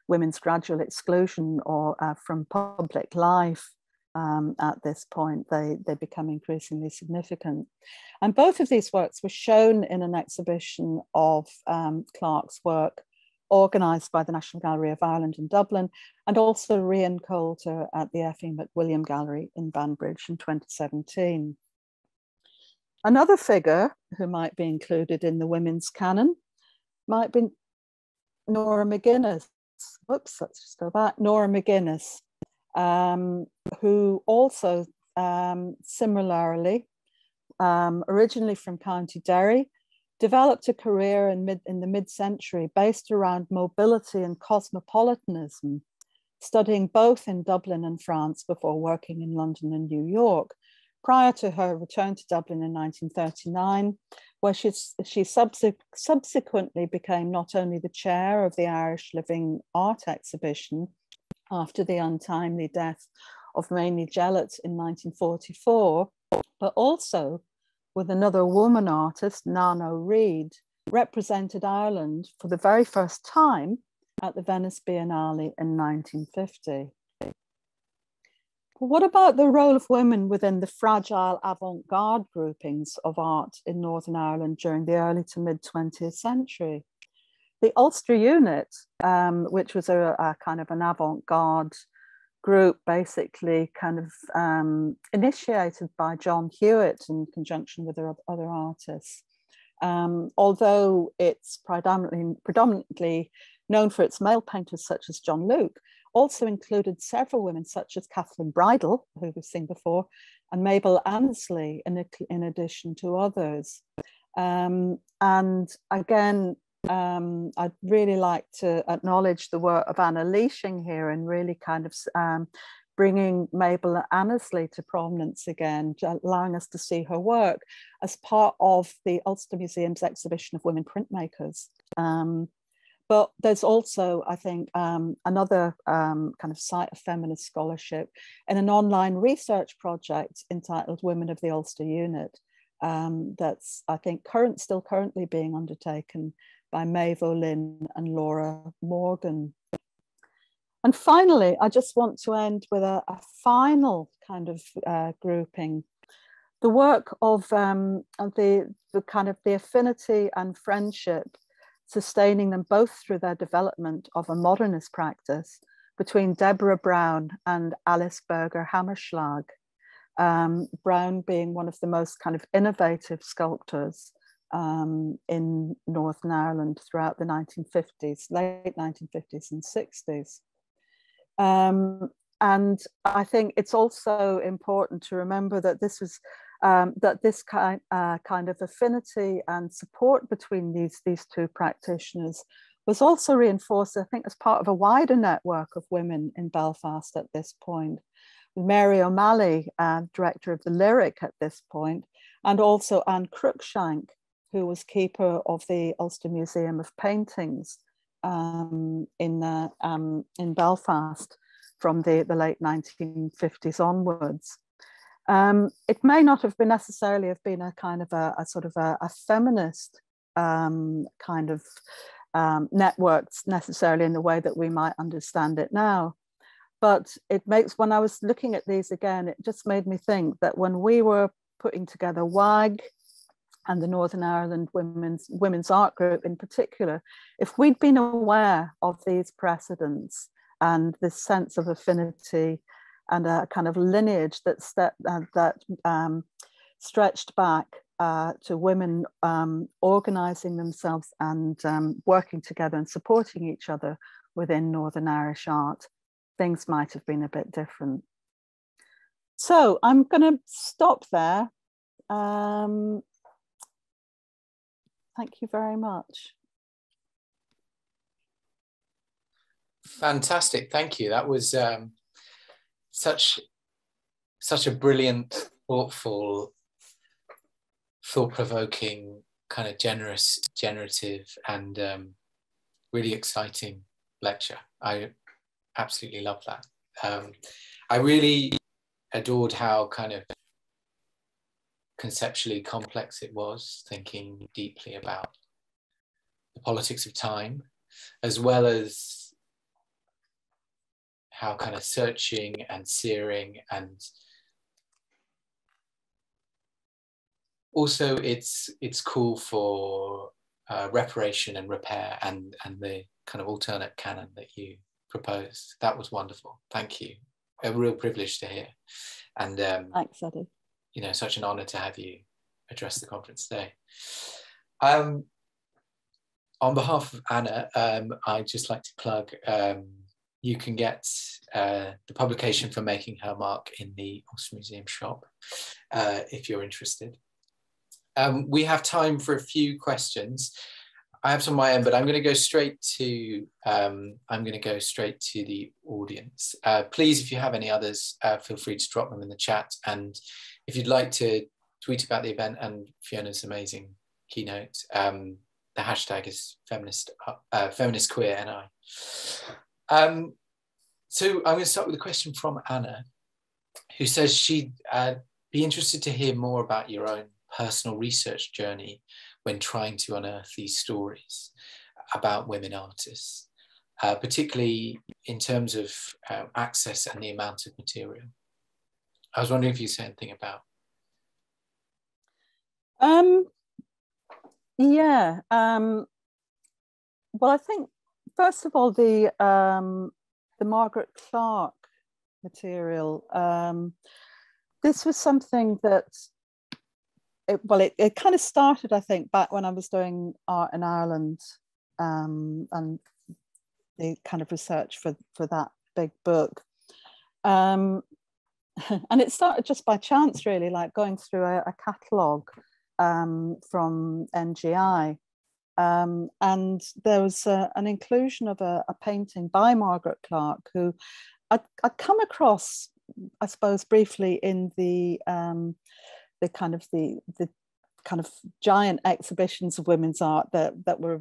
women's gradual exclusion or from public life at this point, they become increasingly significant. And both of these works were shown in an exhibition of Clarke's work organised by the National Gallery of Ireland in Dublin, and also Rian Coulter at the F.E. McWilliam Gallery in Banbridge in 2017. Another figure who might be included in the women's canon might be Nora Mcginnis. Whoops, let's just go back. Nora Mcginnis, who also similarly, originally from County Derry, developed a career in the mid-century based around mobility and cosmopolitanism, studying both in Dublin and France before working in London and New York, prior to her return to Dublin in 1939, where she subsequently became not only the chair of the Irish Living Art Exhibition after the untimely death of Mamie Jellett in 1944, but also with another woman artist, Nana Reid, represented Ireland for the very first time at the Venice Biennale in 1950. What about the role of women within the fragile avant-garde groupings of art in Northern Ireland during the early to mid-20th century? The Ulster Unit, which was a kind of an avant-garde group, basically kind of initiated by John Hewitt in conjunction with other artists. Although it's predominantly known for its male painters such as John Luke, also included several women such as Kathleen Bridle, who we've seen before, and Mabel Annesley, in addition to others. And again, I'd really like to acknowledge the work of Anna Leaching here, and really kind of bringing Mabel Annesley to prominence again, allowing us to see her work as part of the Ulster Museum's exhibition of women printmakers. But there's also, I think, another kind of site of feminist scholarship in an online research project entitled Women of the Ulster Unit, that's, I think, still currently being undertaken by Maeve O'Lynn and Laura Morgan. And finally, I just want to end with a final kind of grouping. The work of the kind of the affinity and friendship, sustaining them both through their development of a modernist practice, between Deborah Brown and Alice Berger Hammerschlag. Brown being one of the most kind of innovative sculptors in Northern Ireland throughout the 1950s, late 1950s and 60s. And I think it's also important to remember that this was that this kind of affinity and support between these two practitioners was also reinforced, I think, as part of a wider network of women in Belfast at this point. Mary O'Malley, director of the Lyric at this point, and also Anne Cruikshank, who was keeper of the Ulster Museum of Paintings in Belfast from the late 1950s onwards. It may not have been necessarily have been a kind of a sort of a feminist kind of networks necessarily in the way that we might understand it now. But it makes, when I was looking at these again, it just made me think that when we were putting together WAG and the Northern Ireland Women's Art Group in particular, if we'd been aware of these precedents and this sense of affinity and a kind of lineage that stretched back to women organising themselves and working together and supporting each other within Northern Irish art, things might have been a bit different. So I'm going to stop there. Thank you very much. Fantastic, thank you. That was such a brilliant, thoughtful, thought-provoking, kind of generative, and really exciting lecture. I absolutely love that. I really adored how kind of conceptually complex it was, thinking deeply about the politics of time, as well as how kind of searching and searing, and also it's call for reparation and repair, and the kind of alternate canon that you proposed. That was wonderful. Thank you. A real privilege to hear. And thanks, Eddie. You know, such an honor to have you address the conference today. On behalf of Anna, I'd just like to plug, you can get the publication for Making Her Mark in the Ulster Museum shop, if you're interested. We have time for a few questions. I have some on my own, but I'm going to go straight to the audience. Please, if you have any others, feel free to drop them in the chat. And if you'd like to tweet about the event and Fiona's amazing keynote, the hashtag is feminist queer NI. So I'm going to start with a question from Anna, who says she'd be interested to hear more about your own personal research journey when trying to unearth these stories about women artists, particularly in terms of access and the amount of material. I was wondering if you said anything about. Well, I think first of all the Margaret Clark material. This was something that it kind of started, I think, back when I was doing art in Ireland and the kind of research for that big book. And it started just by chance, really, like going through a catalogue from NGI. And there was an inclusion of a painting by Margaret Clarke, who I'd come across, I suppose, briefly in the kind of giant exhibitions of women's art that were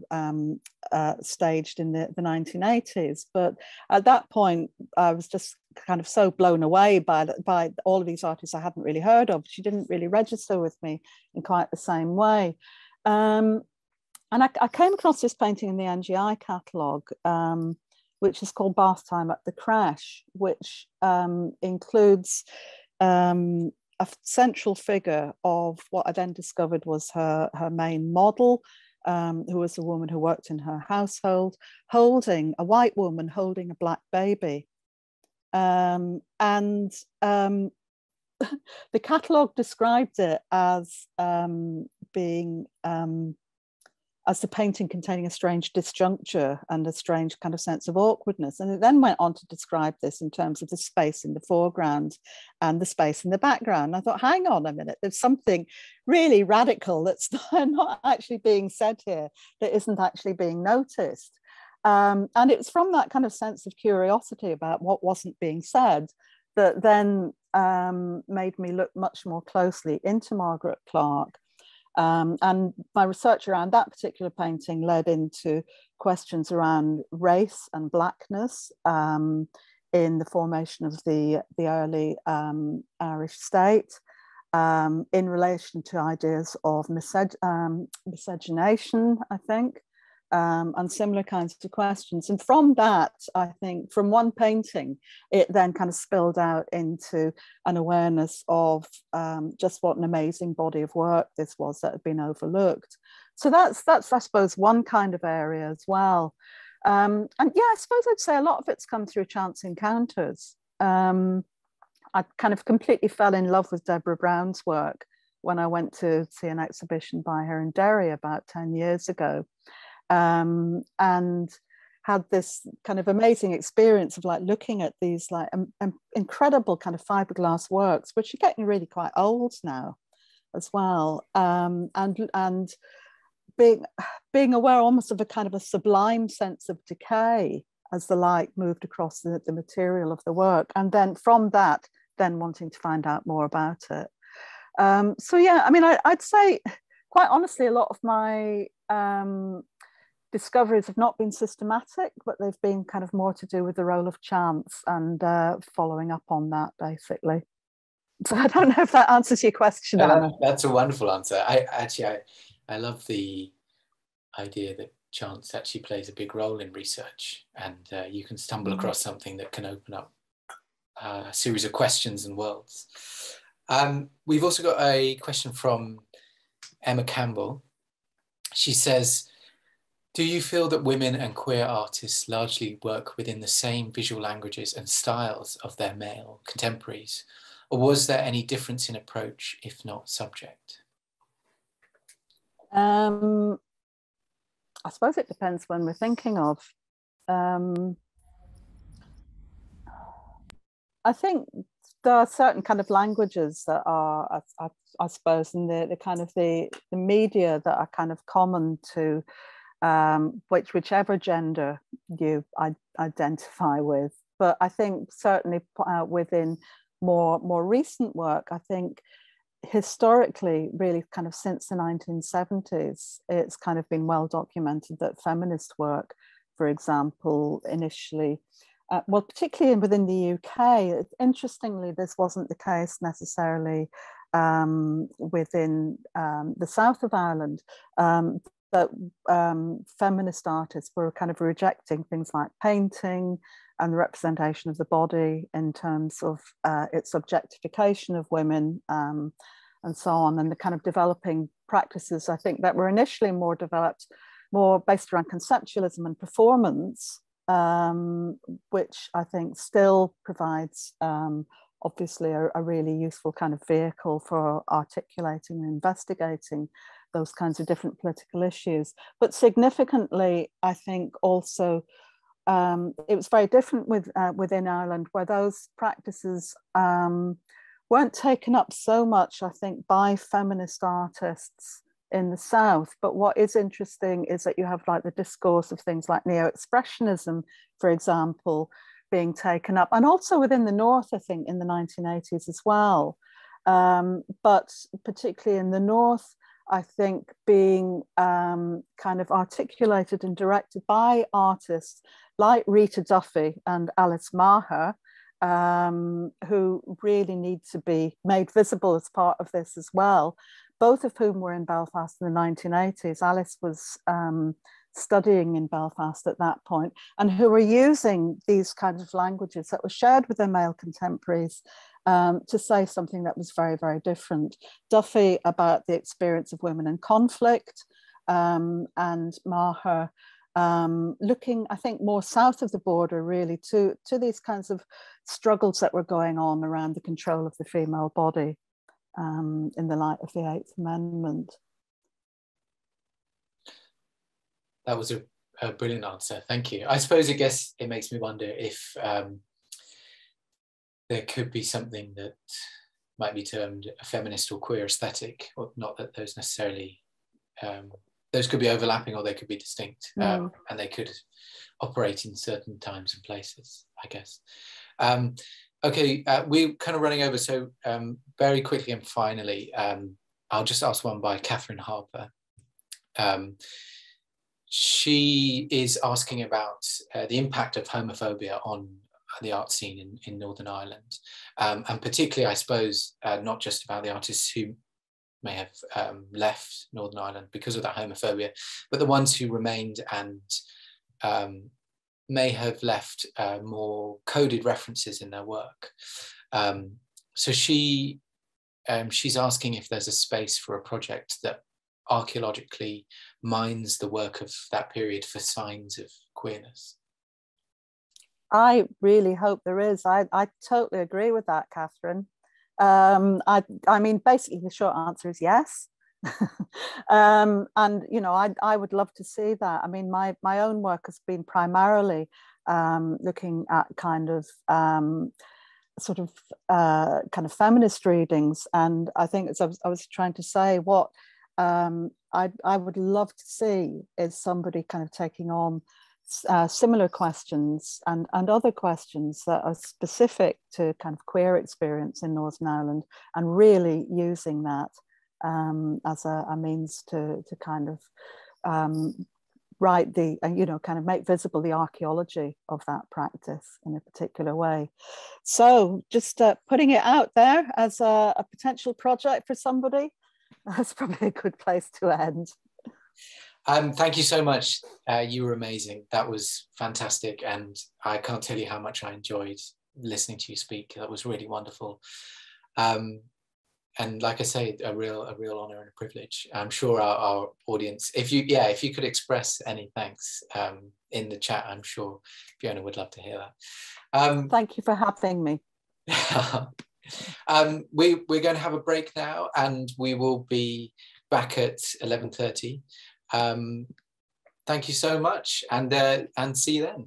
staged in the 1980s. But at that point, I was just kind of so blown away by all of these artists I hadn't really heard of. She didn't really register with me in quite the same way. And I came across this painting in the NGI catalogue, which is called Bath Time at the Crash, which includes a central figure of what I then discovered was her main model, who was a woman who worked in her household, holding a white woman holding a black baby. And the catalogue described it as being as the painting containing a strange disjuncture and a strange kind of sense of awkwardness. And it then went on to describe this in terms of the space in the foreground and the space in the background. I thought, hang on a minute, there's something really radical that's not actually being said here, that isn't actually being noticed. And it was from that kind of sense of curiosity about what wasn't being said that then made me look much more closely into Margaret Clarke. And my research around that particular painting led into questions around race and blackness in the formation of the early Irish state, in relation to ideas of miscegenation, I think, and similar kinds of questions. And from that, I think, from one painting, it then kind of spilled out into an awareness of just what an amazing body of work this was that had been overlooked. So that's I suppose, one kind of area as well. And yeah, I suppose I'd say a lot of it's come through chance encounters. I kind of completely fell in love with Deborah Brown's work when I went to see an exhibition by her in Derry about 10 years ago. And had this kind of amazing experience of like looking at these like incredible kind of fiberglass works, which are getting really quite old now as well, and being aware almost of a kind of a sublime sense of decay as the light moved across the material of the work, and then from that then wanting to find out more about it. So yeah, I mean, I'd say quite honestly a lot of my discoveries have not been systematic, but they've been kind of more to do with the role of chance and following up on that, basically. So I don't know if that answers your question. That's a wonderful answer. I love the idea that chance actually plays a big role in research, and you can stumble across something that can open up a series of questions and worlds. We've also got a question from Emma Campbell. She says, do you feel that women and queer artists largely work within the same visual languages and styles of their male contemporaries, or was there any difference in approach, if not subject? I suppose it depends when we're thinking of. I think there are certain kind of languages that are, I suppose, in the kind of the media that are kind of common to whichever gender you identify with. But I think certainly within more recent work, I think historically, really kind of since the 1970s, it's kind of been well documented that feminist work, for example, initially, well, particularly within the UK, interestingly, this wasn't the case necessarily within the south of Ireland, that feminist artists were kind of rejecting things like painting and the representation of the body in terms of its objectification of women and so on, and the kind of developing practices, I think, that were initially more based around conceptualism and performance, which I think still provides obviously a really useful kind of vehicle for articulating and investigating those kinds of different political issues. But significantly, I think also it was very different within Ireland, where those practices weren't taken up so much, I think, by feminist artists in the South. But what is interesting is that you have like the discourse of things like neo-expressionism, for example, being taken up, and also within the North, I think, in the 1980s as well. But particularly in the North, I think being kind of articulated and directed by artists like Rita Duffy and Alice Maher, who really need to be made visible as part of this as well, both of whom were in Belfast in the 1980s. Alice was studying in Belfast at that point, and who were using these kinds of languages that were shared with their male contemporaries to say something that was very, very different. Duffy about the experience of women in conflict, and Maher looking, I think, more south of the border, really, to these kinds of struggles that were going on around the control of the female body in the light of the Eighth Amendment. That was a brilliant answer. Thank you. I suppose, I guess it makes me wonder if there could be something that might be termed a feminist or queer aesthetic, or not that those necessarily, those could be overlapping or they could be distinct, and they could operate in certain times and places, I guess. Okay, we're kind of running over, so very quickly and finally, I'll just ask one by Catherine Harper. She is asking about the impact of homophobia on the art scene in Northern Ireland, and particularly, I suppose, not just about the artists who may have left Northern Ireland because of that homophobia, but the ones who remained and may have left more coded references in their work. So she's asking if there's a space for a project that archaeologically mines the work of that period for signs of queerness. I really hope there is. I totally agree with that, Catherine. I mean, basically the short answer is yes. And, you know, I would love to see that. I mean, my own work has been primarily looking at kind of feminist readings. And I think, as I was trying to say, what I would love to see is somebody kind of taking on similar questions and other questions that are specific to kind of queer experience in Northern Ireland, and really using that as a means to kind of write the, you know, kind of make visible the archaeology of that practice in a particular way. So just putting it out there as a potential project for somebody, that's probably a good place to end. Thank you so much. You were amazing. That was fantastic. And I can't tell you how much I enjoyed listening to you speak. That was really wonderful. And like I say, a real honor and a privilege. I'm sure our audience, if you could express any thanks in the chat, I'm sure Fiona would love to hear that. Thank you for having me. We're going to have a break now, and we will be back at 11:30. Thank you so much, and see you then.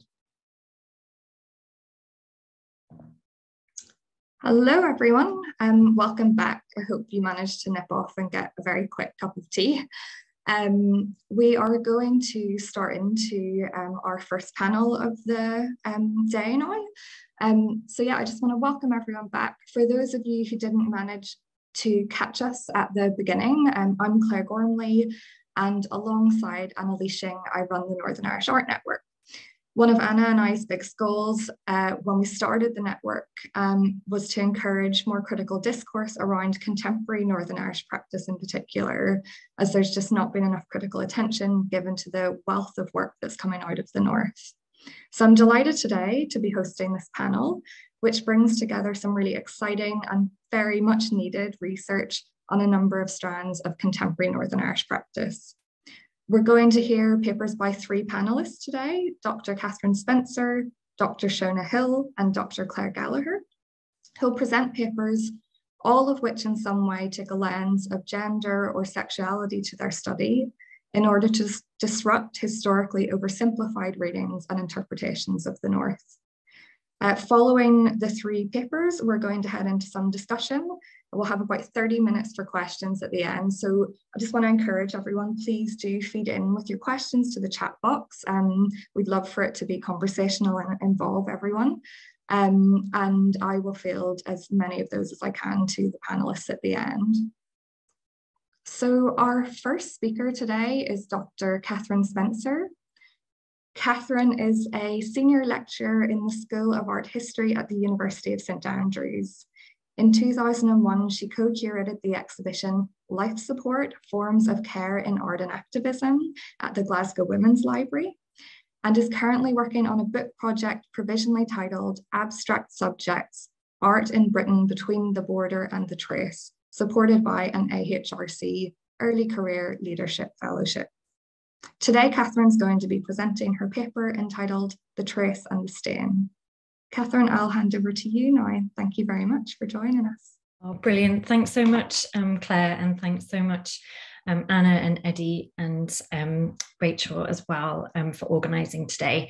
Hello everyone, welcome back. I hope you managed to nip off and get a very quick cup of tea. We are going to start into our first panel of the day now. So yeah, I just want to welcome everyone back. For those of you who didn't manage to catch us at the beginning, I'm Claire Gormley, and alongside Anna Leaching, I run the Northern Irish Art Network. One of Anna and I's big goals when we started the network was to encourage more critical discourse around contemporary Northern Irish practice in particular, as there's just not been enough critical attention given to the wealth of work that's coming out of the North. So I'm delighted today to be hosting this panel, which brings together some really exciting and very much needed research on a number of strands of contemporary Northern Irish practice. We're going to hear papers by three panelists today, Dr. Catherine Spencer, Dr. Shona Hill, and Dr. Claire Gallagher, who'll present papers, all of which in some way take a lens of gender or sexuality to their study in order to disrupt historically oversimplified readings and interpretations of the North. Following the 3 papers, we're going to head into some discussion. We'll have about 30 minutes for questions at the end. So I just want to encourage everyone, please do feed in with your questions to the chat box. We'd love for it to be conversational and involve everyone. And I will field as many of those as I can to the panelists at the end. So our first speaker today is Dr. Catherine Spencer. Catherine is a senior lecturer in the School of Art History at the University of St Andrews. In 2001, she co-curated the exhibition Life Support, Forms of Care in Art and Activism at the Glasgow Women's Library, and is currently working on a book project provisionally titled Abstract Subjects, Art in Britain Between the Border and the Trace, supported by an AHRC Early Career Leadership Fellowship. Today, Catherine's going to be presenting her paper entitled The Trace and the Stain. Catherine, I'll hand over to you now. Thank you very much for joining us. Oh, brilliant. Thanks so much, Claire, and thanks so much, Anna and Eddie and Rachel as well for organising today.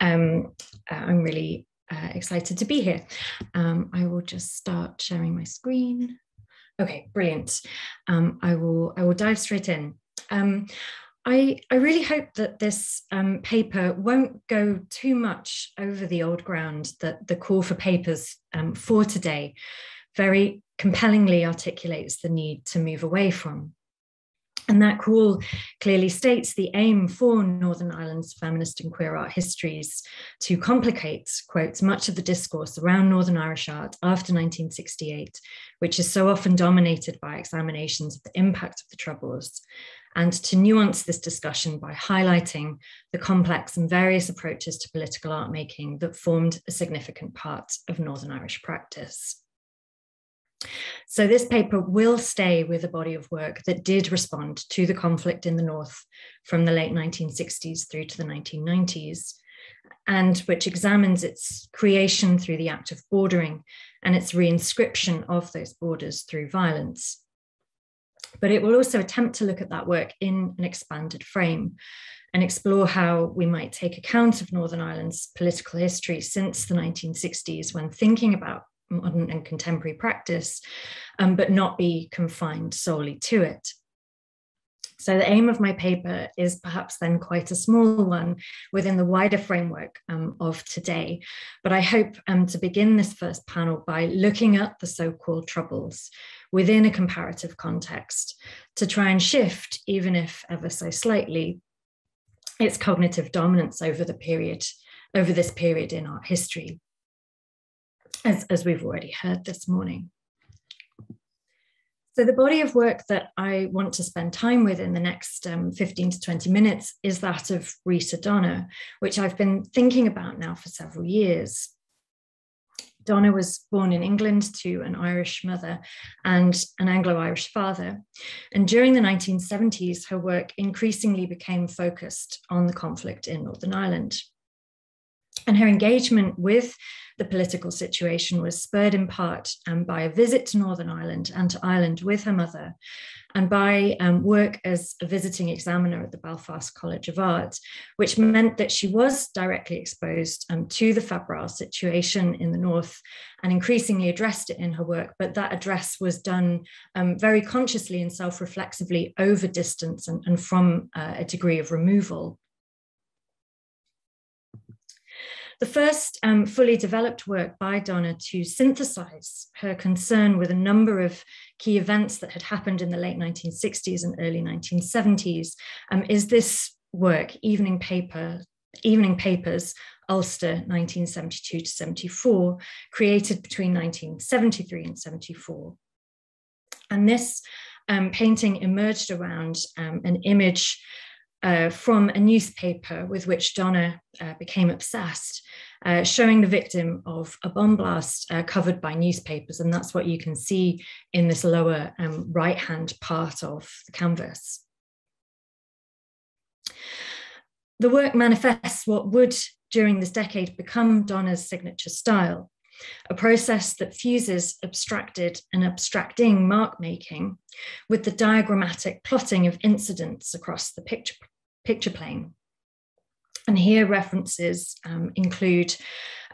I'm really excited to be here. I will just start sharing my screen. Okay, brilliant. I will dive straight in. I really hope that this paper won't go too much over the old ground that the call for papers for today very compellingly articulates the need to move away from. And that call clearly states the aim for Northern Ireland's feminist and queer art histories to complicate, quotes, much of the discourse around Northern Irish art after 1968, which is so often dominated by examinations of the impact of the Troubles, and to nuance this discussion by highlighting the complex and various approaches to political art making that formed a significant part of Northern Irish practice. So this paper will stay with a body of work that did respond to the conflict in the North from the late 1960s through to the 1990s, and which examines its creation through the act of bordering and its reinscription of those borders through violence. But it will also attempt to look at that work in an expanded frame and explore how we might take account of Northern Ireland's political history since the 1960s when thinking about modern and contemporary practice, but not be confined solely to it. So the aim of my paper is perhaps then quite a small one within the wider framework of today. But I hope to begin this first panel by looking at the so-called Troubles within a comparative context to try and shift, even if ever so slightly, its cognitive dominance over this period in art history, as we've already heard this morning. So the body of work that I want to spend time with in the next 15 to 20 minutes is that of Risa Donna, which I've been thinking about now for several years. Donna was born in England to an Irish mother and an Anglo-Irish father. And during the 1970s, her work increasingly became focused on the conflict in Northern Ireland. And her engagement with the political situation was spurred in part by a visit to Northern Ireland and to Ireland with her mother, and by work as a visiting examiner at the Belfast College of Art, which meant that she was directly exposed to the febrile situation in the North and increasingly addressed it in her work. But that address was done very consciously and self-reflexively over distance and from a degree of removal. The first fully developed work by Donna to synthesize her concern with a number of key events that had happened in the late 1960s and early 1970s is this work, Evening Papers, Ulster, 1972 to 74, created between 1973 and 74. And this painting emerged around an image from a newspaper with which Donna became obsessed, showing the victim of a bomb blast covered by newspapers. And that's what you can see in this lower right-hand part of the canvas. The work manifests what would, during this decade, become Donna's signature style, a process that fuses abstracted and abstracting mark making with the diagrammatic plotting of incidents across the picture plane. And here references include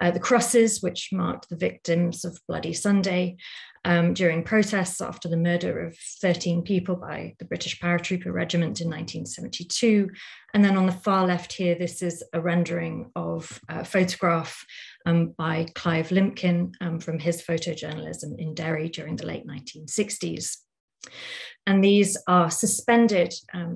the crosses, which marked the victims of Bloody Sunday during protests after the murder of 13 people by the British Paratrooper Regiment in 1972. And then on the far left here, this is a rendering of a photograph by Clive Limpkin from his photojournalism in Derry during the late 1960s. And these are suspended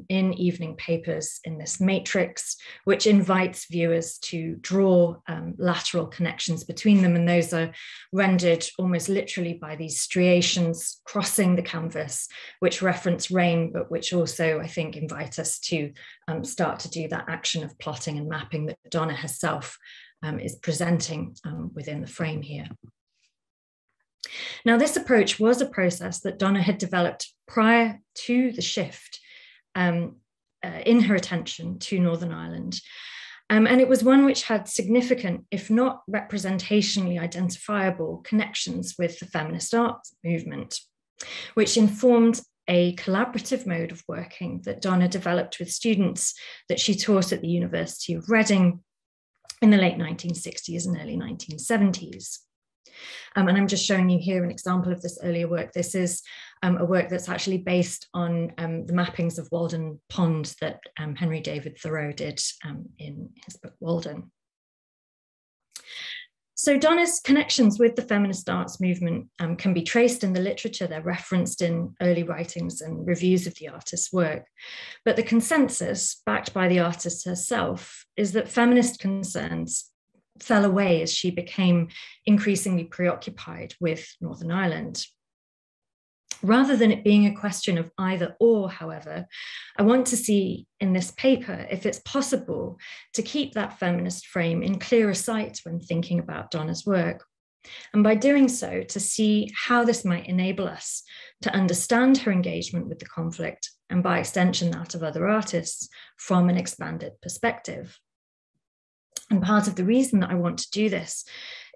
in evening papers in this matrix, which invites viewers to draw lateral connections between them. And those are rendered almost literally by these striations crossing the canvas, which reference rain, but which also, I think, invite us to start to do that action of plotting and mapping that Donna herself is presenting within the frame here. Now, this approach was a process that Donna had developed prior to the shift in her attention to Northern Ireland. And it was one which had significant, if not representationally identifiable, connections with the feminist arts movement, which informed a collaborative mode of working that Donna developed with students that she taught at the University of Reading in the late 1960s and early 1970s. And I'm just showing you here an example of this earlier work. This is a work that's actually based on the mappings of Walden Pond that Henry David Thoreau did in his book Walden. So Donna's connections with the feminist arts movement can be traced in the literature. They're referenced in early writings and reviews of the artist's work. But the consensus, backed by the artist herself, is that feminist concerns fell away as she became increasingly preoccupied with Northern Ireland. Rather than it being a question of either or, however, I want to see in this paper if it's possible to keep that feminist frame in clearer sight when thinking about Donna's work. And by doing so, to see how this might enable us to understand her engagement with the conflict, and by extension that of other artists, from an expanded perspective. And part of the reason that I want to do this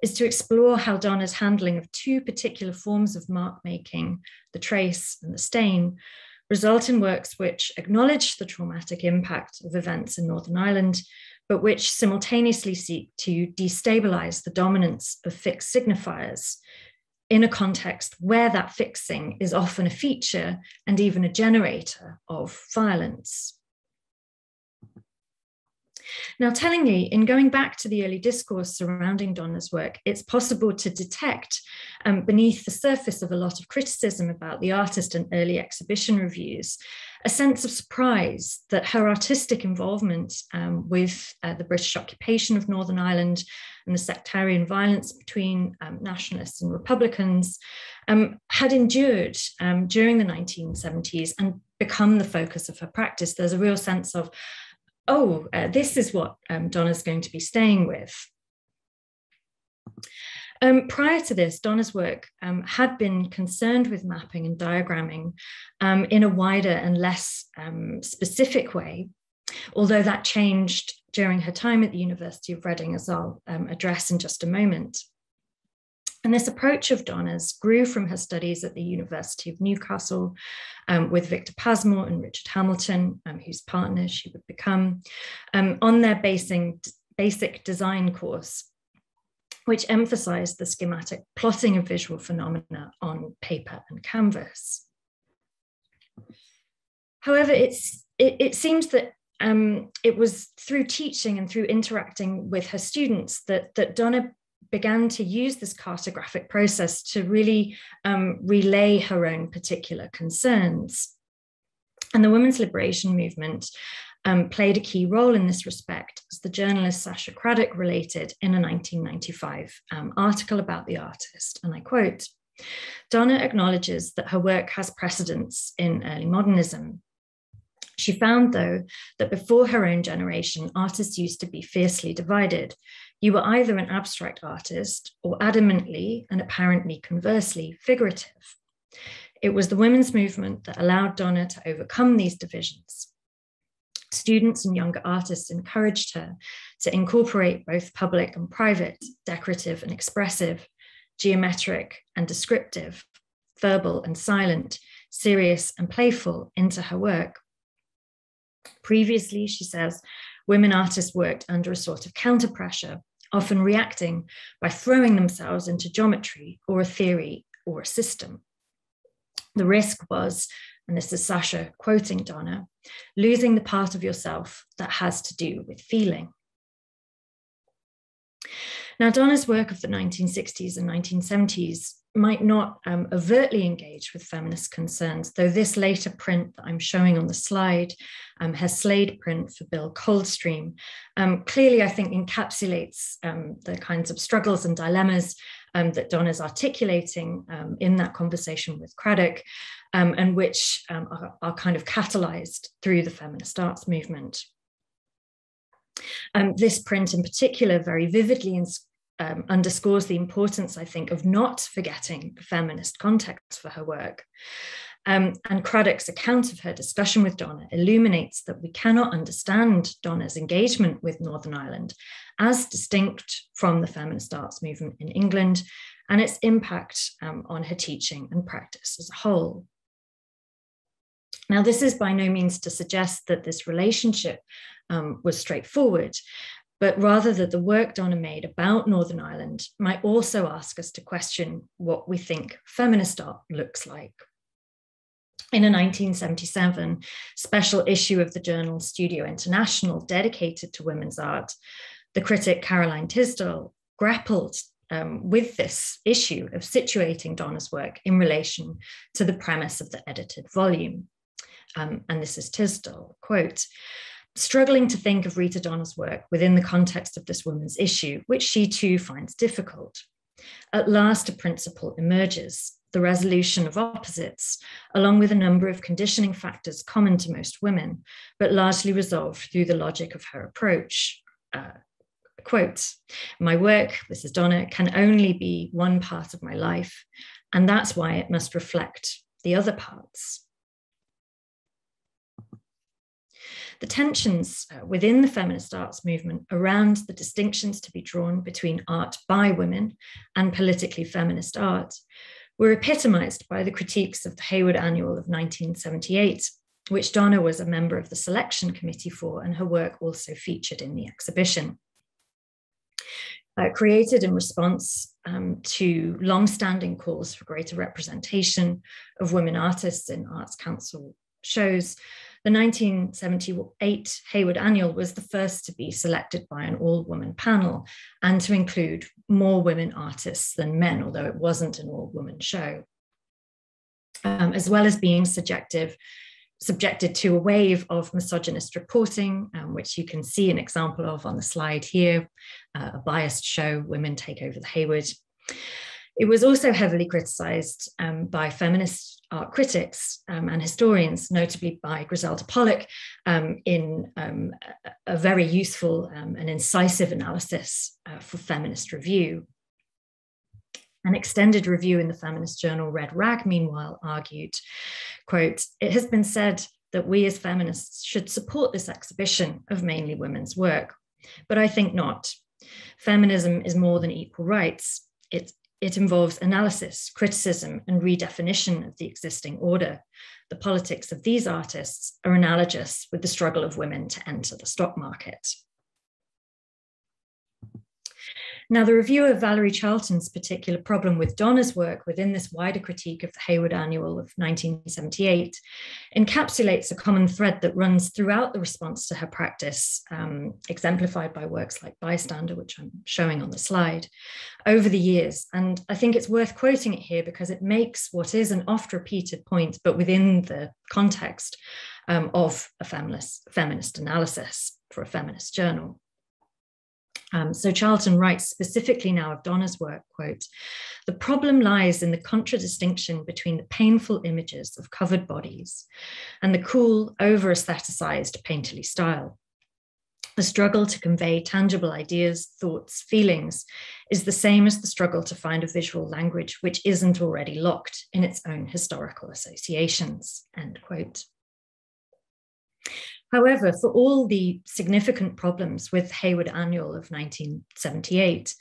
is to explore how Donna's handling of two particular forms of mark making, the trace and the stain, result in works which acknowledge the traumatic impact of events in Northern Ireland, but which simultaneously seek to destabilize the dominance of fixed signifiers in a context where that fixing is often a feature and even a generator of violence. Now, tellingly, in going back to the early discourse surrounding Donna's work, it's possible to detect beneath the surface of a lot of criticism about the artist and early exhibition reviews, a sense of surprise that her artistic involvement with the British occupation of Northern Ireland and the sectarian violence between nationalists and Republicans had endured during the 1970s and become the focus of her practice. There's a real sense of, oh, this is what Donna's going to be staying with. Prior to this, Donna's work had been concerned with mapping and diagramming in a wider and less specific way, although that changed during her time at the University of Reading, as I'll address in just a moment. And this approach of Donna's grew from her studies at the University of Newcastle with Victor Pasmore and Richard Hamilton, whose partner she would become, on their basic design course, which emphasized the schematic plotting of visual phenomena on paper and canvas. However, it seems that it was through teaching and through interacting with her students that Donna began to use this cartographic process to really relay her own particular concerns. And the women's liberation movement played a key role in this respect, as the journalist Sasha Craddock related in a 1995 article about the artist, and I quote, "Donna acknowledges that her work has precedence in early modernism. She found, though, that before her own generation, artists used to be fiercely divided. You were either an abstract artist or adamantly and apparently conversely figurative. It was the women's movement that allowed Donna to overcome these divisions. Students and younger artists encouraged her to incorporate both public and private, decorative and expressive, geometric and descriptive, verbal and silent, serious and playful into her work. Previously, she says, women artists worked under a sort of counter pressure, often reacting by throwing themselves into geometry or a theory or a system. The risk was, and this is Sasha quoting Donna, losing the part of yourself that has to do with feeling. Now, Donna's work of the 1960s and 1970s might not overtly engage with feminist concerns, though this later print that I'm showing on the slide, her Slade print for Bill Coldstream, clearly I think encapsulates the kinds of struggles and dilemmas that Donna's articulating in that conversation with Craddock, and which are kind of catalyzed through the feminist arts movement. This print in particular very vividly underscores the importance, I think, of not forgetting the feminist context for her work. And Craddock's account of her discussion with Donna illuminates that we cannot understand Donna's engagement with Northern Ireland as distinct from the feminist arts movement in England and its impact on her teaching and practice as a whole. Now, this is by no means to suggest that this relationship was straightforward, but rather that the work Donna made about Northern Ireland might also ask us to question what we think feminist art looks like. In a 1977 special issue of the journal Studio International dedicated to women's art, the critic Caroline Tisdall grappled with this issue of situating Donna's work in relation to the premise of the edited volume. And this is Tisdall, quote, struggling to think of Rita Donna's work within the context of this woman's issue, which she too finds difficult. At last, a principle emerges, the resolution of opposites, along with a number of conditioning factors common to most women, but largely resolved through the logic of her approach. Quote, my work, this is Donna, can only be one part of my life, and that's why it must reflect the other parts. The tensions within the feminist arts movement around the distinctions to be drawn between art by women and politically feminist art were epitomized by the critiques of the Hayward Annual of 1978, which Donna was a member of the selection committee for, and her work also featured in the exhibition. Created in response to long-standing calls for greater representation of women artists in Arts Council shows, the 1978 Hayward Annual was the first to be selected by an all-woman panel and to include more women artists than men, although it wasn't an all-woman show, as well as being subjected to a wave of misogynist reporting, which you can see an example of on the slide here, a biased show, Women Take Over the Hayward. It was also heavily criticised by feminist art critics and historians, notably by Griselda Pollock, in a very useful and incisive analysis for Feminist Review. An extended review in the feminist journal Red Rag, meanwhile, argued, quote, it has been said that we as feminists should support this exhibition of mainly women's work, but I think not. Feminism is more than equal rights. It involves analysis, criticism, and redefinition of the existing order. The politics of these artists are analogous with the struggle of women to enter the stock market. Now, the review of Valerie Charlton's particular problem with Donna's work within this wider critique of the Hayward Annual of 1978 encapsulates a common thread that runs throughout the response to her practice, exemplified by works like Bystander, which I'm showing on the slide, over the years. And I think it's worth quoting it here because it makes what is an oft-repeated point, but within the context of a feminist analysis for a feminist journal. So Charlton writes specifically now of Donna's work, quote, the problem lies in the contradistinction between the painful images of covered bodies and the cool, over-aestheticized painterly style. The struggle to convey tangible ideas, thoughts, feelings is the same as the struggle to find a visual language which isn't already locked in its own historical associations, end quote. However, for all the significant problems with Hayward Annual of 1978,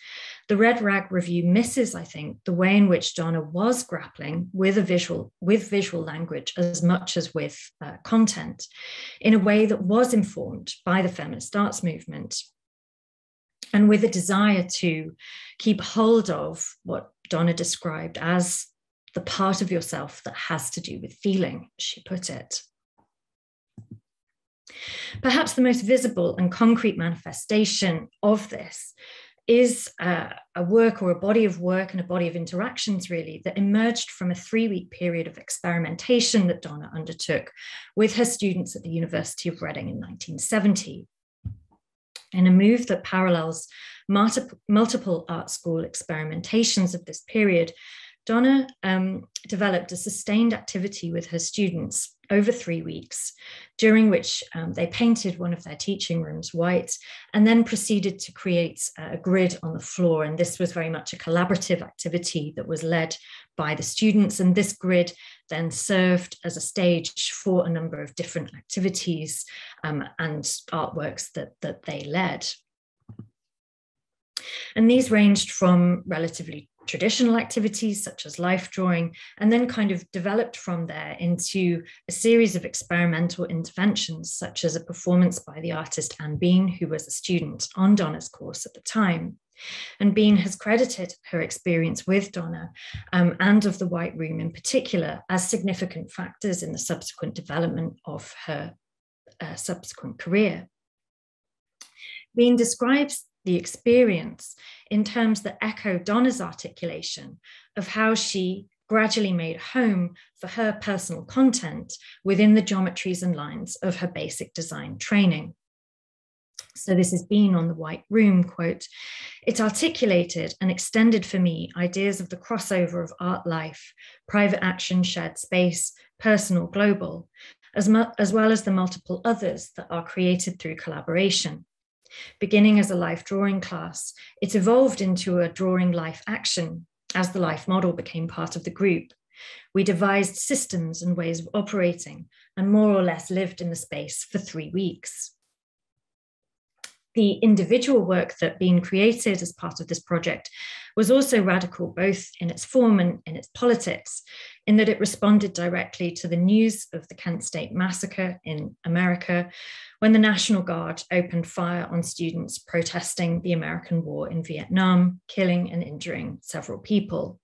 the Red Rag Review misses, I think, the way in which Donna was grappling with visual language as much as with content, in a way that was informed by the feminist arts movement, and with a desire to keep hold of what Donna described as the part of yourself that has to do with feeling, she put it. Perhaps the most visible and concrete manifestation of this is a work, or a body of work and a body of interactions, really, that emerged from a 3-week period of experimentation that Donna undertook with her students at the University of Reading in 1970. In a move that parallels multiple art school experimentations of this period, Donna developed a sustained activity with her students over 3 weeks, during which they painted one of their teaching rooms white and then proceeded to create a grid on the floor. And this was very much a collaborative activity that was led by the students. And this grid then served as a stage for a number of different activities and artworks that they led. And these ranged from relatively traditional activities such as life drawing, and then kind of developed from there into a series of experimental interventions, such as a performance by the artist Anne Bean, who was a student on Donna's course at the time. And Bean has credited her experience with Donna and of the White Room in particular as significant factors in the subsequent development of her subsequent career. Bean describes the experience in terms that echo Donna's articulation of how she gradually made home for her personal content within the geometries and lines of her basic design training. So this has been on the White Room, quote, "It articulated and extended for me ideas of the crossover of art life, private action, shared space, personal, global, as well as the multiple others that are created through collaboration. Beginning as a life drawing class, it evolved into a drawing life action as the life model became part of the group. We devised systems and ways of operating and more or less lived in the space for 3 weeks." The individual work that Bean created as part of this project was also radical, both in its form and in its politics, in that it responded directly to the news of the Kent State Massacre in America, when the National Guard opened fire on students protesting the American war in Vietnam, killing and injuring several people.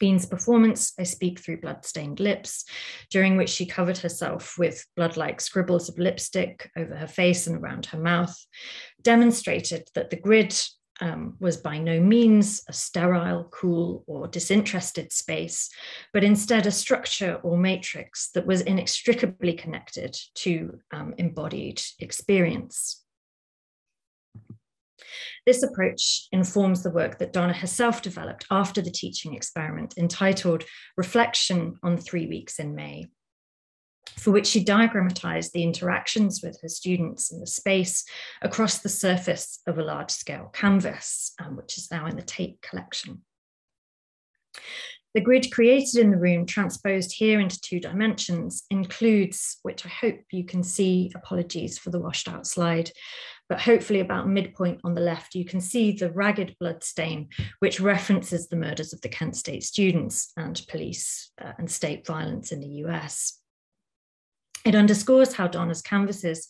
Bean's performance, I Speak Through Blood-Stained Lips, during which she covered herself with blood-like scribbles of lipstick over her face and around her mouth, demonstrated that the grid was by no means a sterile, cool, or disinterested space, but instead a structure or matrix that was inextricably connected to embodied experience. This approach informs the work that Donna herself developed after the teaching experiment, entitled Reflection on 3 Weeks in May, for which she diagrammatized the interactions with her students in the space across the surface of a large-scale canvas, which is now in the Tate collection. The grid created in the room, transposed here into 2 dimensions, includes, which I hope you can see, apologies for the washed out slide, but hopefully about midpoint on the left, you can see the ragged blood stain, which references the murders of the Kent State students and police and state violence in the US. It underscores how Donna's canvases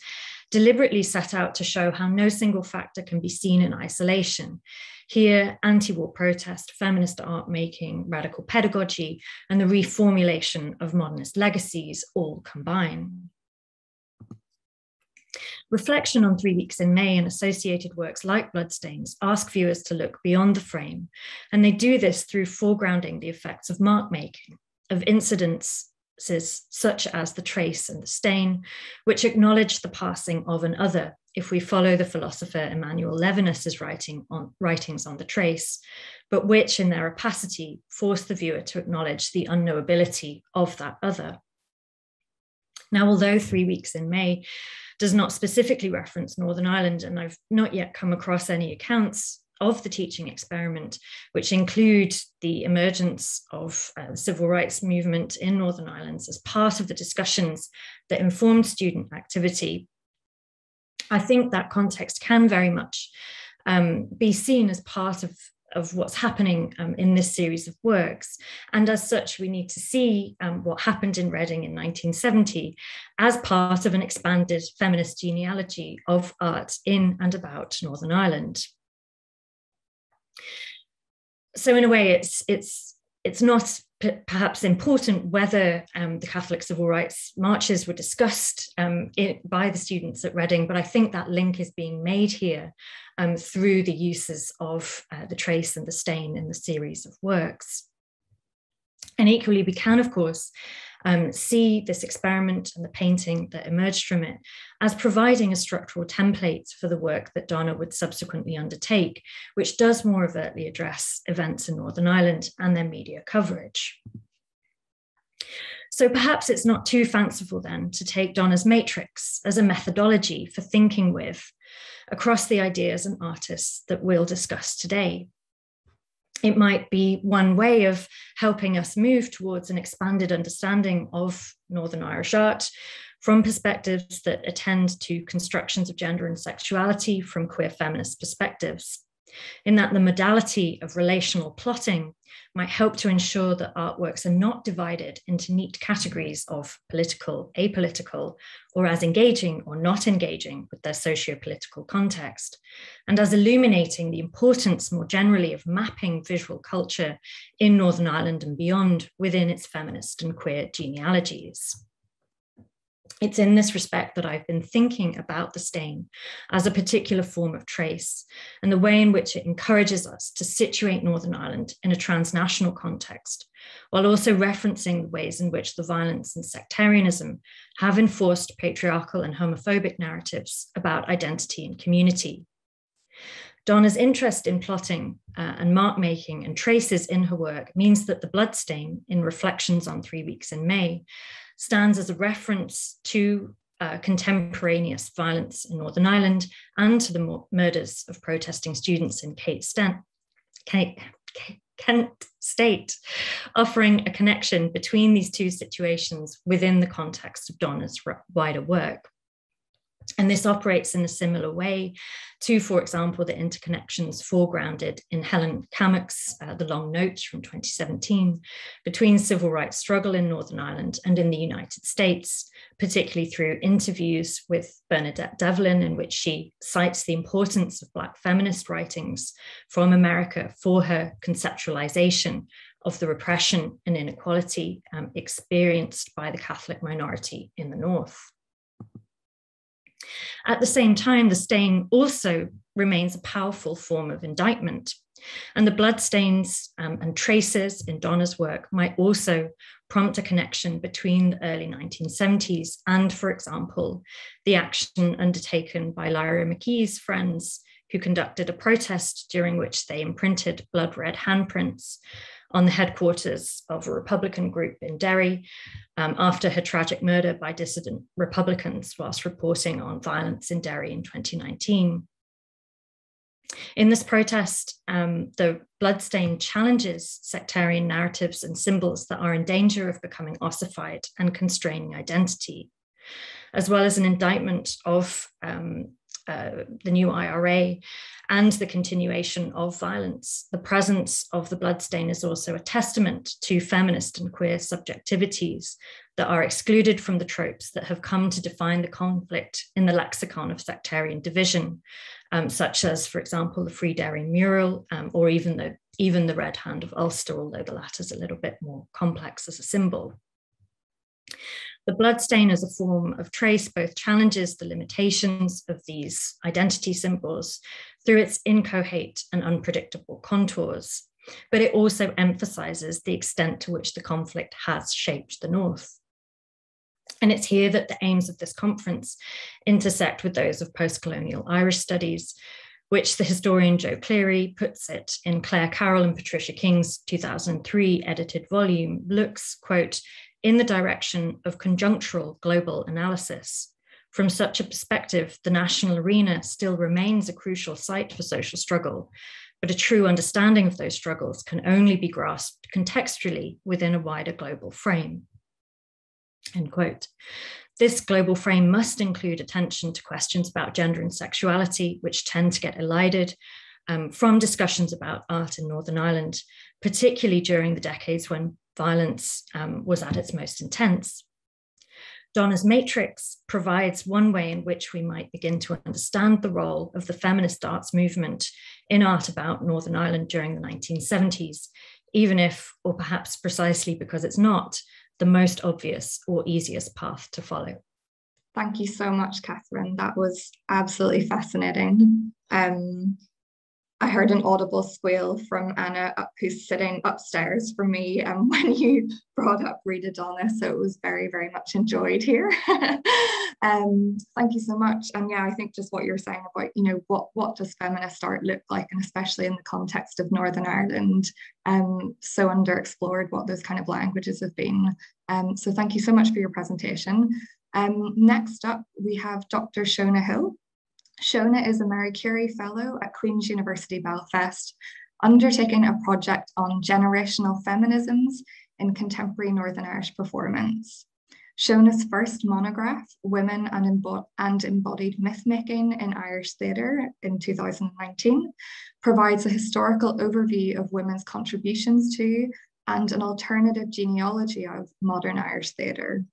deliberately set out to show how no single factor can be seen in isolation. Here, anti-war protest, feminist art making, radical pedagogy, and the reformulation of modernist legacies all combine. Reflection on 3 Weeks in May and associated works like Bloodstains ask viewers to look beyond the frame, and they do this through foregrounding the effects of mark making, of incidences such as the trace and the stain, which acknowledge the passing of an other, if we follow the philosopher Emmanuel Levinas's writings on the trace, but which in their opacity force the viewer to acknowledge the unknowability of that other. Now, although 3 Weeks in May does not specifically reference Northern Ireland, and I've not yet come across any accounts of the teaching experiment, which include the emergence of the civil rights movement in Northern Ireland as part of the discussions that informed student activity, I think that context can very much be seen as part of what's happening in this series of works. And as such, we need to see what happened in Reading in 1970 as part of an expanded feminist genealogy of art in and about Northern Ireland. So in a way, it's not perhaps important whether the Catholic civil rights marches were discussed by the students at Reading, but I think that link is being made here through the uses of the trace and the stain in the series of works. And equally, we can, of course, see this experiment and the painting that emerged from it as providing a structural template for the work that Donna would subsequently undertake, which does more overtly address events in Northern Ireland and their media coverage. So perhaps it's not too fanciful then to take Donna's matrix as a methodology for thinking with across the ideas and artists that we'll discuss today. It might be one way of helping us move towards an expanded understanding of Northern Irish art from perspectives that attend to constructions of gender and sexuality from queer feminist perspectives, in that the modality of relational plotting might help to ensure that artworks are not divided into neat categories of political, apolitical, or as engaging or not engaging with their socio-political context, and as illuminating the importance more generally of mapping visual culture in Northern Ireland and beyond within its feminist and queer genealogies. It's in this respect that I've been thinking about the stain as a particular form of trace and the way in which it encourages us to situate Northern Ireland in a transnational context, while also referencing the ways in which the violence and sectarianism have enforced patriarchal and homophobic narratives about identity and community. Donna's interest in plotting and mark making and traces in her work means that the bloodstain in Reflections on 3 Weeks in May stands as a reference to contemporaneous violence in Northern Ireland and to the murders of protesting students in Kent State, offering a connection between these two situations within the context of Donna's wider work. And this operates in a similar way to, for example, the interconnections foregrounded in Helen Cammack's The Long Note from 2017 between civil rights struggle in Northern Ireland and in the United States, particularly through interviews with Bernadette Devlin, in which she cites the importance of Black feminist writings from America for her conceptualization of the repression and inequality experienced by the Catholic minority in the North. At the same time, the stain also remains a powerful form of indictment, and the bloodstains and traces in Donna's work might also prompt a connection between the early 1970s and, for example, the action undertaken by Lyra Mckee's friends, who conducted a protest during which they imprinted blood red handprints on the headquarters of a Republican group in Derry after her tragic murder by dissident Republicans whilst reporting on violence in Derry in 2019. In this protest, the bloodstain challenges sectarian narratives and symbols that are in danger of becoming ossified and constraining identity, as well as an indictment of the new IRA and the continuation of violence. The presence of the bloodstain is also a testament to feminist and queer subjectivities that are excluded from the tropes that have come to define the conflict in the lexicon of sectarian division, such as, for example, the Free Derry mural, or even the Red Hand of Ulster, although the latter is a little bit more complex as a symbol. The bloodstain as a form of trace both challenges the limitations of these identity symbols through its inchoate and unpredictable contours, but it also emphasizes the extent to which the conflict has shaped the North. And it's here that the aims of this conference intersect with those of post-colonial Irish studies, which the historian Jo Cleary puts it in Claire Carroll and Patricia King's 2003 edited volume, looks, quote, in the direction of conjunctural global analysis. From such a perspective, the national arena still remains a crucial site for social struggle, but a true understanding of those struggles can only be grasped contextually within a wider global frame. End quote. This global frame must include attention to questions about gender and sexuality, which tend to get elided from discussions about art in Northern Ireland, particularly during the decades when violence was at its most intense. Donna's matrix provides one way in which we might begin to understand the role of the feminist arts movement in art about Northern Ireland during the 1970s, even if, or perhaps precisely because it's not, the most obvious or easiest path to follow. Thank you so much, Catherine. That was absolutely fascinating. I heard an audible squeal from Anna, who's sitting upstairs from me when you brought up Risa Donna, so it was very, very much enjoyed here. Thank you so much. And yeah, I think just what you're saying about, you know, what does feminist art look like, and especially in the context of Northern Ireland, so underexplored what those kind of languages have been. So thank you so much for your presentation. Next up, we have Dr. Shona Hill. Shona is a Marie Curie Fellow at Queen's University Belfast, undertaking a project on generational feminisms in contemporary Northern Irish performance. Shona's first monograph, Women and Embodied Myth-Making in Irish Theatre in 2019, provides a historical overview of women's contributions to and an alternative genealogy of modern Irish theatre.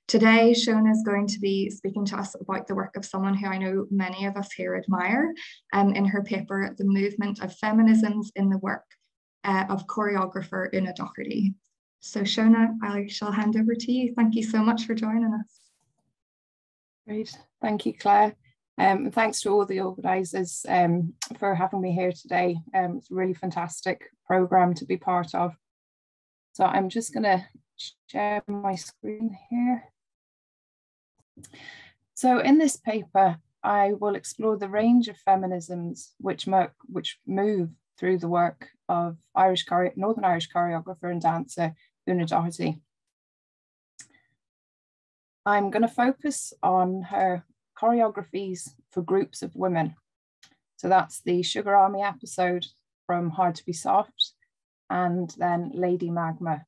Today, Shona is going to be speaking to us about the work of someone who I know many of us here admire, in her paper, The Movement of Feminisms in the Work of choreographer Willie Dougherty. So Shona, I shall hand over to you. Thank you so much for joining us. Great, thank you, Claire. And thanks to all the organisers for having me here today. It's a really fantastic programme to be part of. So I'm just going to share my screen here. So in this paper, I will explore the range of feminisms which move through the work of Northern Irish choreographer and dancer Fiona Dougherty. I'm going to focus on her choreographies for groups of women. So that's the Sugar Army episode from Hard to Be Soft, and then Lady Magma.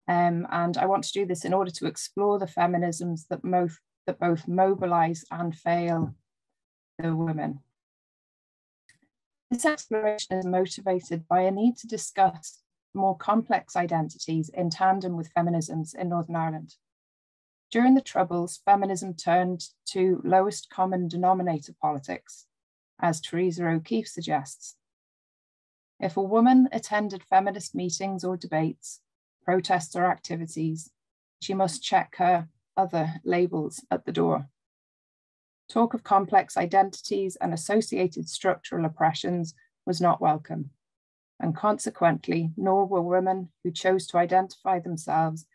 And I want to do this in order to explore the feminisms that both mobilise and fail the women. This exploration is motivated by a need to discuss more complex identities in tandem with feminisms in Northern Ireland. During the Troubles, feminism turned to lowest common denominator politics, as Teresa O'Keeffe suggests. If a woman attended feminist meetings or debates, protests or activities, she must check her other labels at the door. Talk of complex identities and associated structural oppressions was not welcome, and consequently, nor were women who chose to identify themselves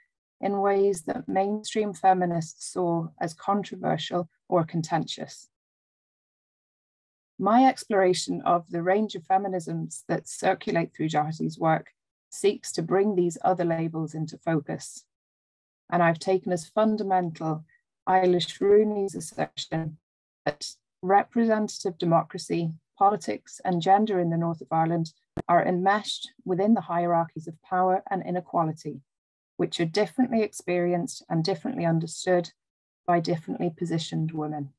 in ways that mainstream feminists saw as controversial or contentious. My exploration of the range of feminisms that circulate through Dougherty's work seeks to bring these other labels into focus. And I've taken as fundamental Eilish Rooney's assertion that representative democracy, politics, and gender in the north of Ireland are enmeshed within the hierarchies of power and inequality, which are differently experienced and differently understood by differently positioned women.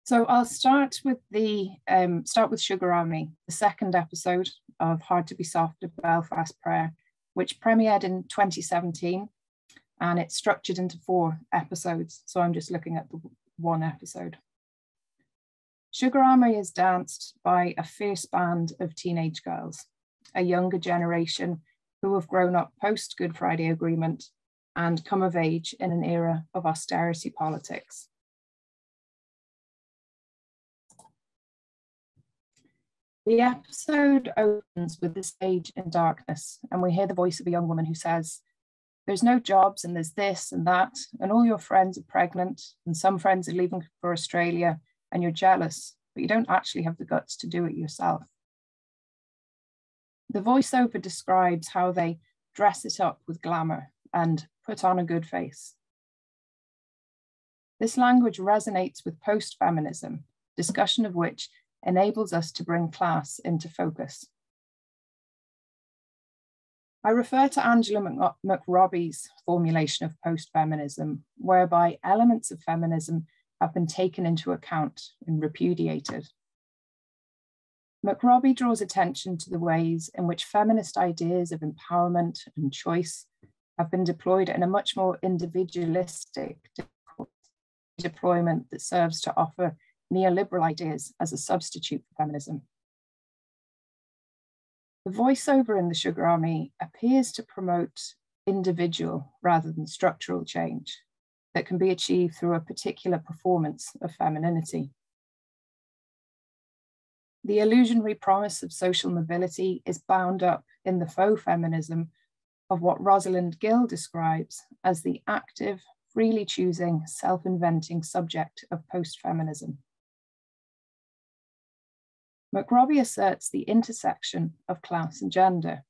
So I'll start with Sugar Army, the second episode of Hard to Be Soft of Belfast Prayer, which premiered in 2017, and it's structured into 4 episodes. So I'm just looking at the one episode. Sugar Army is danced by a fierce band of teenage girls, a younger generation who have grown up post Good Friday Agreement and come of age in an era of austerity politics. The episode opens with the stage in darkness, and we hear the voice of a young woman who says, "There's no jobs, and there's this and that, and all your friends are pregnant, and some friends are leaving for Australia, and you're jealous, but you don't actually have the guts to do it yourself." The voiceover describes how they dress it up with glamour and put on a good face. This language resonates with post-feminism, discussion of which enables us to bring class into focus. I refer to Angela McRobbie's formulation of post-feminism, whereby elements of feminism have been taken into account and repudiated. McRobbie draws attention to the ways in which feminist ideas of empowerment and choice have been deployed in a much more individualistic deployment that serves to offer neoliberal ideas as a substitute for feminism. The voiceover in the Sugar Army appears to promote individual rather than structural change that can be achieved through a particular performance of femininity. The illusionary promise of social mobility is bound up in the faux feminism of what Rosalind Gill describes as the active, freely choosing, self-inventing subject of post-feminism. McRobbie asserts the intersection of class and gender,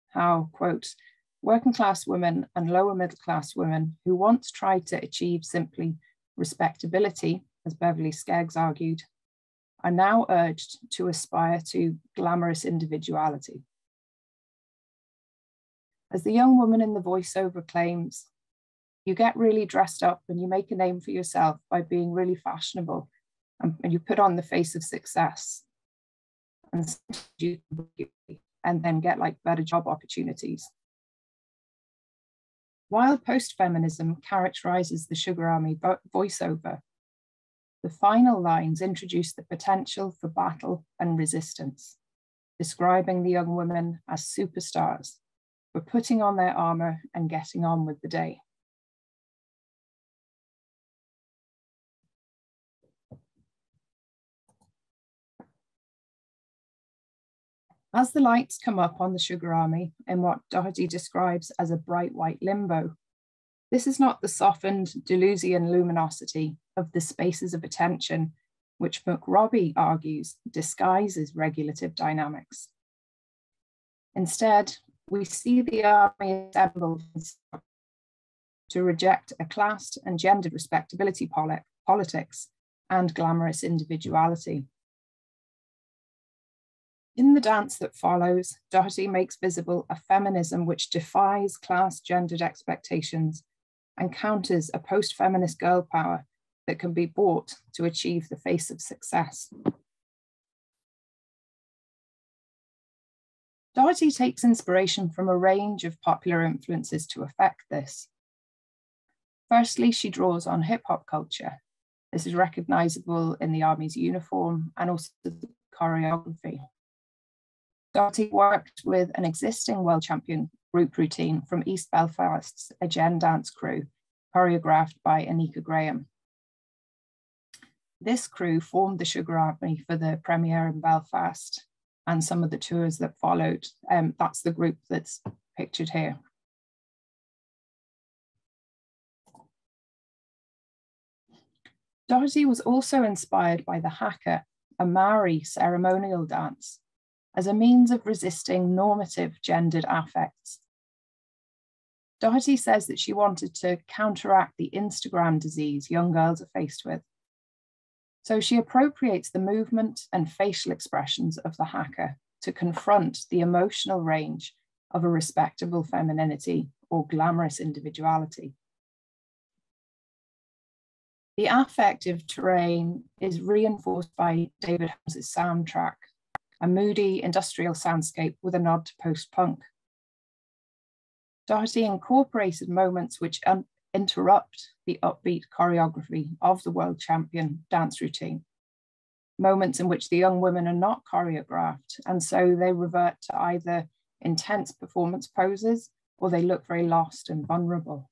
how, quote, working class women and lower middle class women who once tried to achieve simply respectability, as Beverly Skeggs argued, are now urged to aspire to glamorous individuality. As the young woman in the voiceover claims, you get really dressed up and you make a name for yourself by being really fashionable and you put on the face of success and then get like better job opportunities. While post-feminism characterizes the Sugar Army voiceover, the final lines introduce the potential for battle and resistance, describing the young women as superstars for putting on their armor and getting on with the day. As the lights come up on the Sugar Army in what Dougherty describes as a bright white limbo, this is not the softened Deleuzian luminosity of the spaces of attention, which McRobbie argues disguises regulative dynamics. Instead, we see the army assembled to reject a classed and gendered respectability politics and glamorous individuality. In the dance that follows, Dougherty makes visible a feminism which defies class-gendered expectations and counters a post-feminist girl power that can be bought to achieve the face of success. Dougherty takes inspiration from a range of popular influences to effect this. Firstly, she draws on hip-hop culture. This is recognizable in the army's uniform and also the choreography. Dougherty worked with an existing world champion group routine from East Belfast's Agen dance crew, choreographed by Anika Graham. This crew formed the Sugar Army for the premiere in Belfast and some of the tours that followed. That's the group that's pictured here. Dougherty was also inspired by the haka, a Maori ceremonial dance, as a means of resisting normative gendered affects. Dougherty says that she wanted to counteract the Instagram disease young girls are faced with. So she appropriates the movement and facial expressions of the haka to confront the emotional range of a respectable femininity or glamorous individuality. The affective terrain is reinforced by David Holmes's soundtrack, a moody industrial soundscape with a nod to post-punk. Dougherty incorporated moments which interrupt the upbeat choreography of the world champion dance routine, moments in which the young women are not choreographed, and so they revert to either intense performance poses or they look very lost and vulnerable.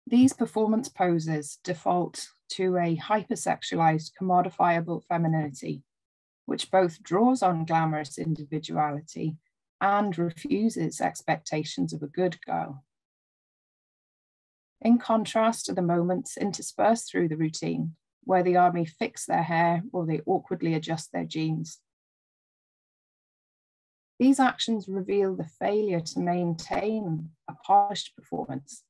These performance poses default to a hypersexualized, commodifiable femininity, which both draws on glamorous individuality and refuses expectations of a good girl. In contrast to the moments interspersed through the routine, where the army fix their hair or they awkwardly adjust their jeans. These actions reveal the failure to maintain a polished performance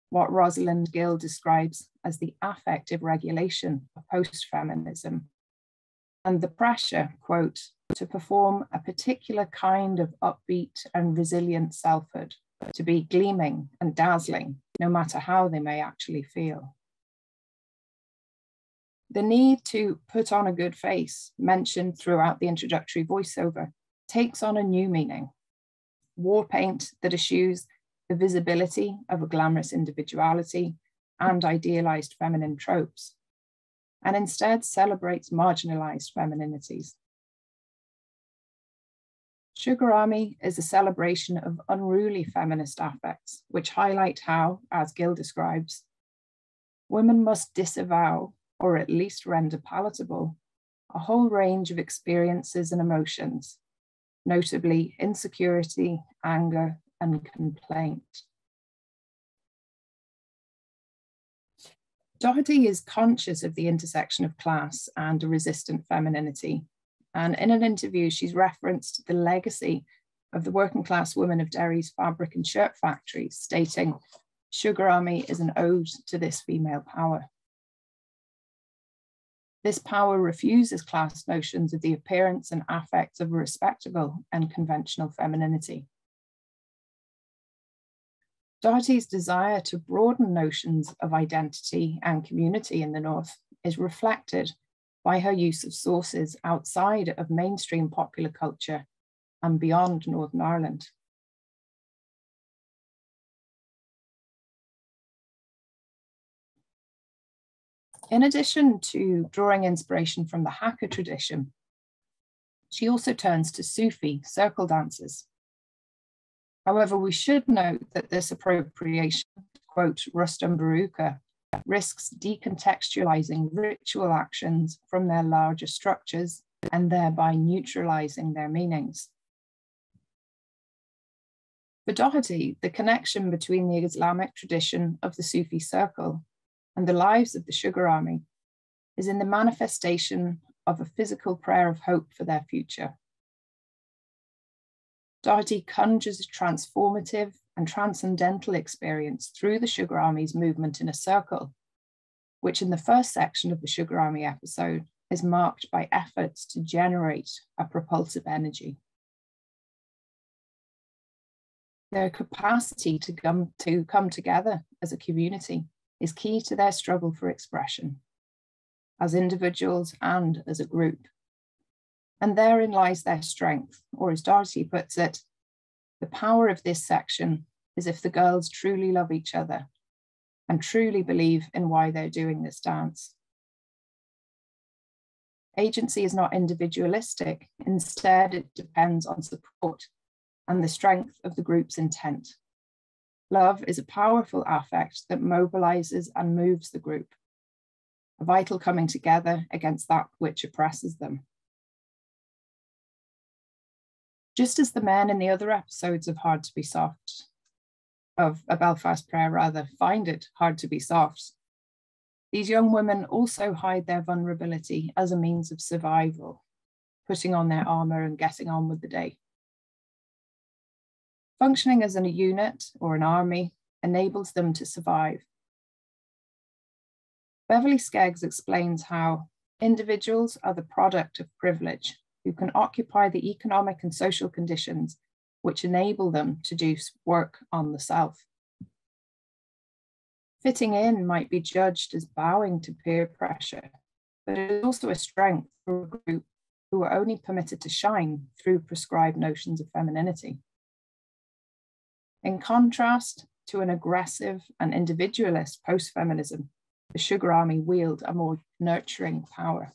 what Rosalind Gill describes as the affective regulation of post-feminism, and the pressure, quote, to perform a particular kind of upbeat and resilient selfhood, to be gleaming and dazzling, no matter how they may actually feel. The need to put on a good face, mentioned throughout the introductory voiceover, takes on a new meaning. War paint that eschews the visibility of a glamorous individuality and idealized feminine tropes, and instead celebrates marginalized femininities. Sugar Army is a celebration of unruly feminist affects, which highlight how, as Gill describes, women must disavow, or at least render palatable, a whole range of experiences and emotions, notably insecurity, anger, and complaint. Dougherty is conscious of the intersection of class and a resistant femininity. And in an interview, she's referenced the legacy of the working class women of Derry's fabric and shirt factories, stating, "Sugar Army is an ode to this female power." This power refuses class notions of the appearance and affects of a respectable and conventional femininity. Dougherty's desire to broaden notions of identity and community in the North is reflected by her use of sources outside of mainstream popular culture and beyond Northern Ireland. In addition to drawing inspiration from the haka tradition, she also turns to Sufi circle dances. However, we should note that this appropriation, quote, Rustam Baruka, risks decontextualizing ritual actions from their larger structures and thereby neutralizing their meanings. For Dougherty, the connection between the Islamic tradition of the Sufi circle and the lives of the Sugar Army is in the manifestation of a physical prayer of hope for their future. Dougherty conjures a transformative and transcendental experience through the Sugar Army's movement in a circle, which in the first section of the Sugar Army episode is marked by efforts to generate a propulsive energy. Their capacity to come together as a community is key to their struggle for expression, as individuals and as a group. And therein lies their strength, or as Dougherty puts it, the power of this section is if the girls truly love each other and truly believe in why they're doing this dance. Agency is not individualistic, instead it depends on support and the strength of the group's intent. Love is a powerful affect that mobilizes and moves the group, a vital coming together against that which oppresses them. Just as the men in the other episodes of Hard to Be Soft, of A Belfast Prayer rather, find it hard to be soft, these young women also hide their vulnerability as a means of survival, putting on their armor and getting on with the day. Functioning as a unit or an army enables them to survive. Beverly Skeggs explains how individuals are the product of privilege who can occupy the economic and social conditions which enable them to do work on the self. Fitting in might be judged as bowing to peer pressure, but it is also a strength for a group who are only permitted to shine through prescribed notions of femininity. In contrast to an aggressive and individualist post-feminism, the Sugar Army wield a more nurturing power.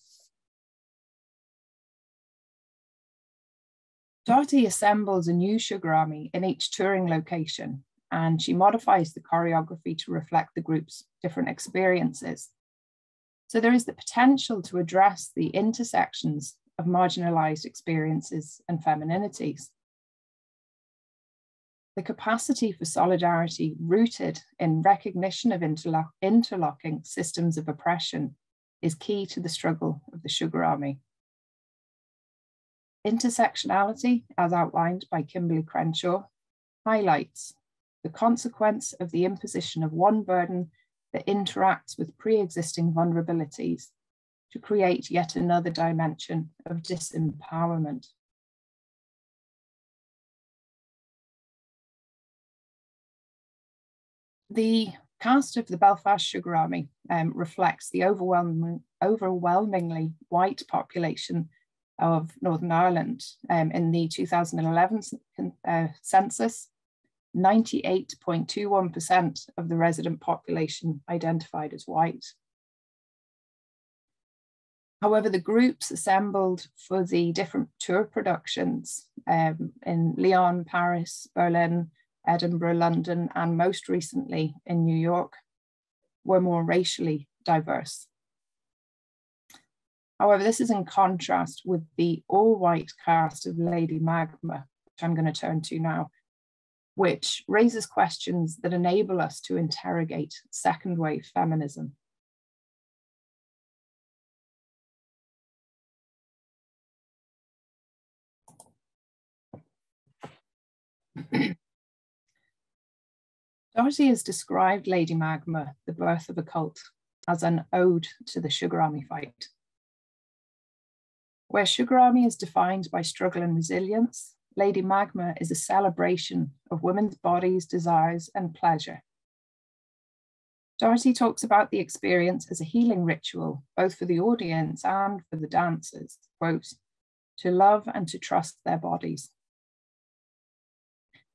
Dougherty assembles a new Sugar Army in each touring location, and she modifies the choreography to reflect the group's different experiences. So there is the potential to address the intersections of marginalized experiences and femininities. The capacity for solidarity rooted in recognition of interlocking systems of oppression is key to the struggle of the Sugar Army. Intersectionality, as outlined by Kimberly Crenshaw, highlights the consequence of the imposition of one burden that interacts with pre-existing vulnerabilities to create yet another dimension of disempowerment. The cast of the Belfast Sugar Army reflects the overwhelmingly white population of Northern Ireland. In the 2011 census, 98.21% of the resident population identified as white. However, the groups assembled for the different tour productions in Lyon, Paris, Berlin, Edinburgh, London, and most recently in New York, were more racially diverse. However, this is in contrast with the all-white cast of Lady Magma, which I'm going to turn to now, which raises questions that enable us to interrogate second wave feminism. Dougherty has described Lady Magma, The Birth of a Cult, as an ode to the Sugar Army fight. Where Sugar Army is defined by struggle and resilience, Lady Magma is a celebration of women's bodies, desires, and pleasure. Dougherty talks about the experience as a healing ritual, both for the audience and for the dancers, quote, to love and to trust their bodies.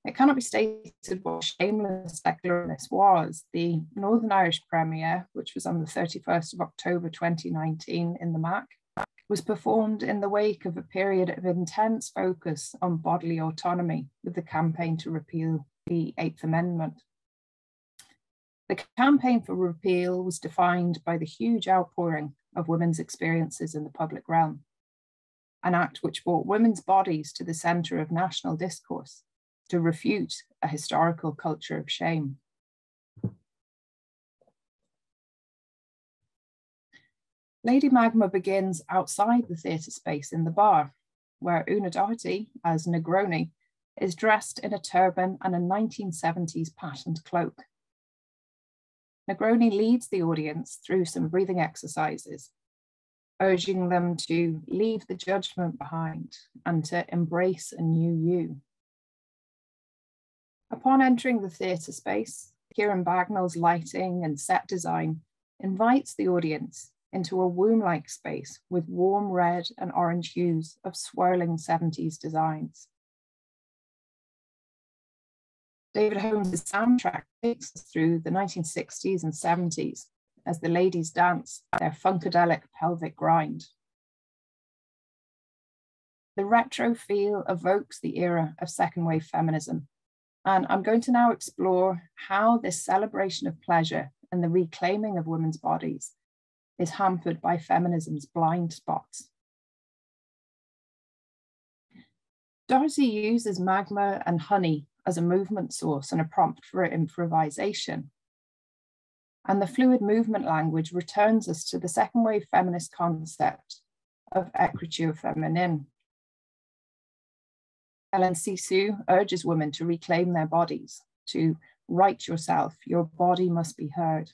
It cannot be stated what shameless secularists was. The Northern Irish premiere, which was on the 31st of October 2019 in the Mckee, was performed in the wake of a period of intense focus on bodily autonomy with the campaign to repeal the Eighth Amendment. The campaign for repeal was defined by the huge outpouring of women's experiences in the public realm, an act which brought women's bodies to the centre of national discourse to refute a historical culture of shame. Lady Magma begins outside the theatre space in the bar, where Una Dougherty, as Negroni, is dressed in a turban and a 1970s patterned cloak. Negroni leads the audience through some breathing exercises, urging them to leave the judgment behind and to embrace a new you. Upon entering the theatre space, Kieran Bagnall's lighting and set design invites the audience into a womb-like space with warm red and orange hues of swirling 70s designs. David Holmes' soundtrack takes us through the 1960s and 70s as the ladies dance their funkadelic pelvic grind. The retro feel evokes the era of second wave feminism, and I'm going to now explore how this celebration of pleasure and the reclaiming of women's bodies is hampered by feminism's blind spots. Dougherty uses magma and honey as a movement source and a prompt for improvisation. And the fluid movement language returns us to the second wave feminist concept of écriture féminine. Helen Sisu urges women to reclaim their bodies, to write yourself, your body must be heard.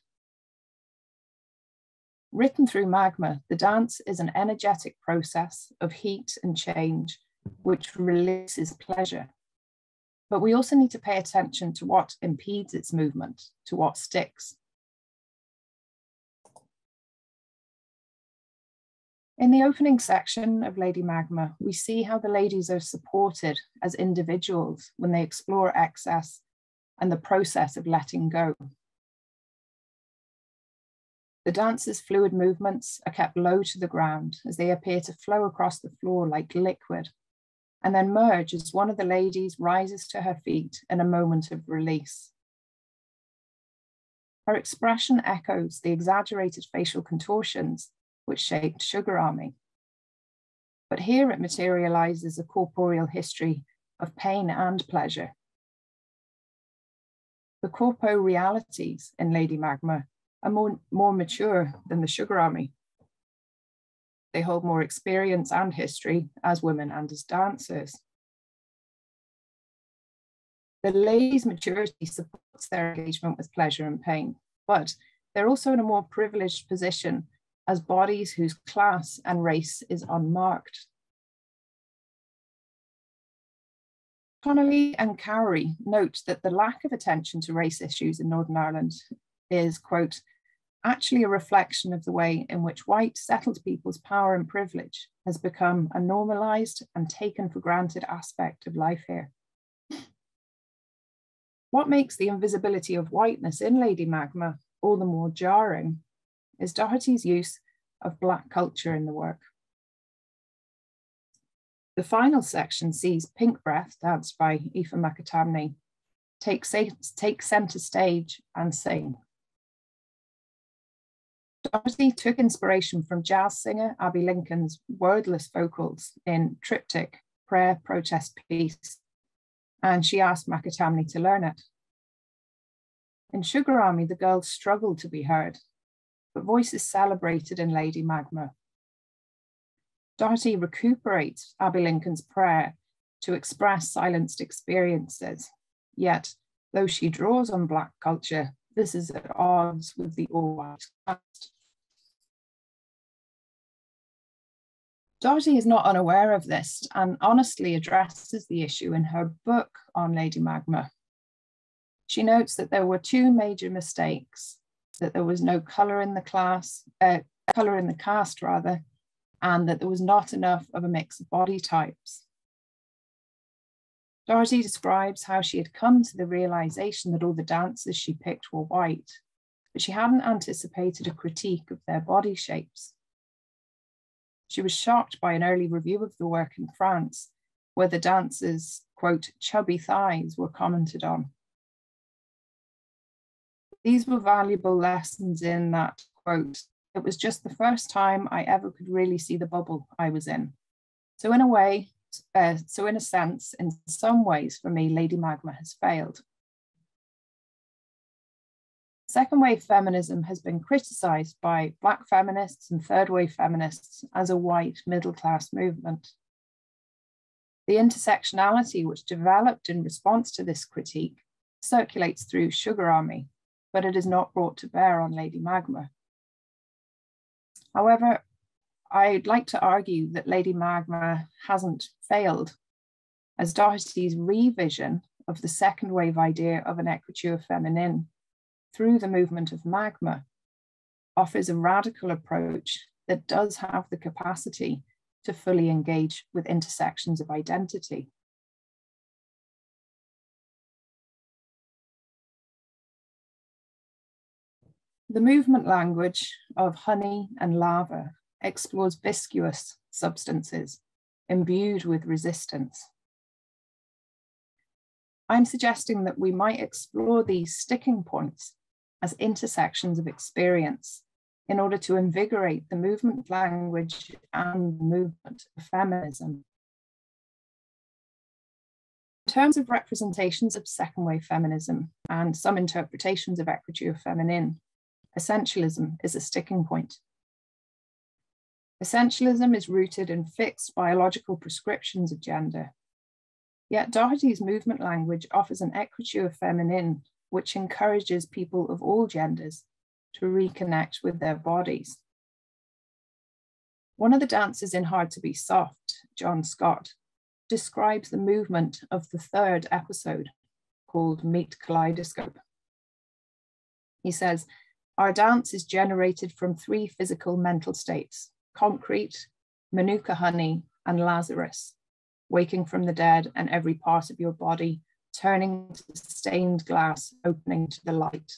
Written through magma, the dance is an energetic process of heat and change, which releases pleasure. But we also need to pay attention to what impedes its movement, to what sticks. In the opening section of Lady Magma, we see how the ladies are supported as individuals when they explore excess and the process of letting go. The dancers' fluid movements are kept low to the ground as they appear to flow across the floor like liquid, and then merge as one of the ladies rises to her feet in a moment of release. Her expression echoes the exaggerated facial contortions which shaped Sugar Army. But here it materializes a corporeal history of pain and pleasure. The corpo realities in Lady Magma are more mature than the Sugar Army. They hold more experience and history as women and as dancers. The ladies' maturity supports their engagement with pleasure and pain, but they're also in a more privileged position as bodies whose class and race is unmarked. Connolly and Cowrie note that the lack of attention to race issues in Northern Ireland is, quote, actually a reflection of the way in which white settled people's power and privilege has become a normalised and taken for granted aspect of life here. What makes the invisibility of whiteness in Lady Magma all the more jarring is Dougherty's use of Black culture in the work. The final section sees Pink Breath, danced by Aoife McAtamney, take centre stage and sing. Dougherty took inspiration from jazz singer Abbey Lincoln's wordless vocals in Triptych, Prayer, Protest, Peace, and she asked McAtamney to learn it. In Sugar Army, the girls struggled to be heard, but voice is celebrated in Lady Magma. Dougherty recuperates Abbey Lincoln's prayer to express silenced experiences, yet, though she draws on Black culture, this is at odds with the all-white cast. Dougherty is not unaware of this and honestly addresses the issue in her book on Lady Magma. She notes that there were two major mistakes, that there was no colour in the cast, and that there was not enough of a mix of body types. Dougherty describes how she had come to the realisation that all the dancers she picked were white, but she hadn't anticipated a critique of their body shapes. She was shocked by an early review of the work in France, where the dancers', quote, chubby thighs were commented on. These were valuable lessons in that, quote, it was just the first time I ever could really see the bubble I was in. So in a sense, in some ways for me, Lady Magma has failed. Second wave feminism has been criticised by Black feminists and third wave feminists as a white middle class movement. The intersectionality which developed in response to this critique circulates through Sugar Army, but it is not brought to bear on Lady Magma. However, I'd like to argue that Lady Magma hasn't failed, as Dougherty's revision of the second wave idea of an écriture féminine through the movement of Magma offers a radical approach that does have the capacity to fully engage with intersections of identity. The movement language of honey and lava explores viscous substances imbued with resistance. I'm suggesting that we might explore these sticking points as intersections of experience in order to invigorate the movement language and movement of feminism. In terms of representations of second wave feminism and some interpretations of écriture féminine, essentialism is a sticking point. Essentialism is rooted in fixed biological prescriptions of gender. Yet Dougherty's movement language offers an écriture féminine which encourages people of all genders to reconnect with their bodies. One of the dancers in Hard to Be Soft, John Scott, describes the movement of the third episode called Meet Kaleidoscope. He says, our dance is generated from three physical mental states, concrete, Manuka honey, and Lazarus, waking from the dead and every part of your body turning to stained glass, opening to the light.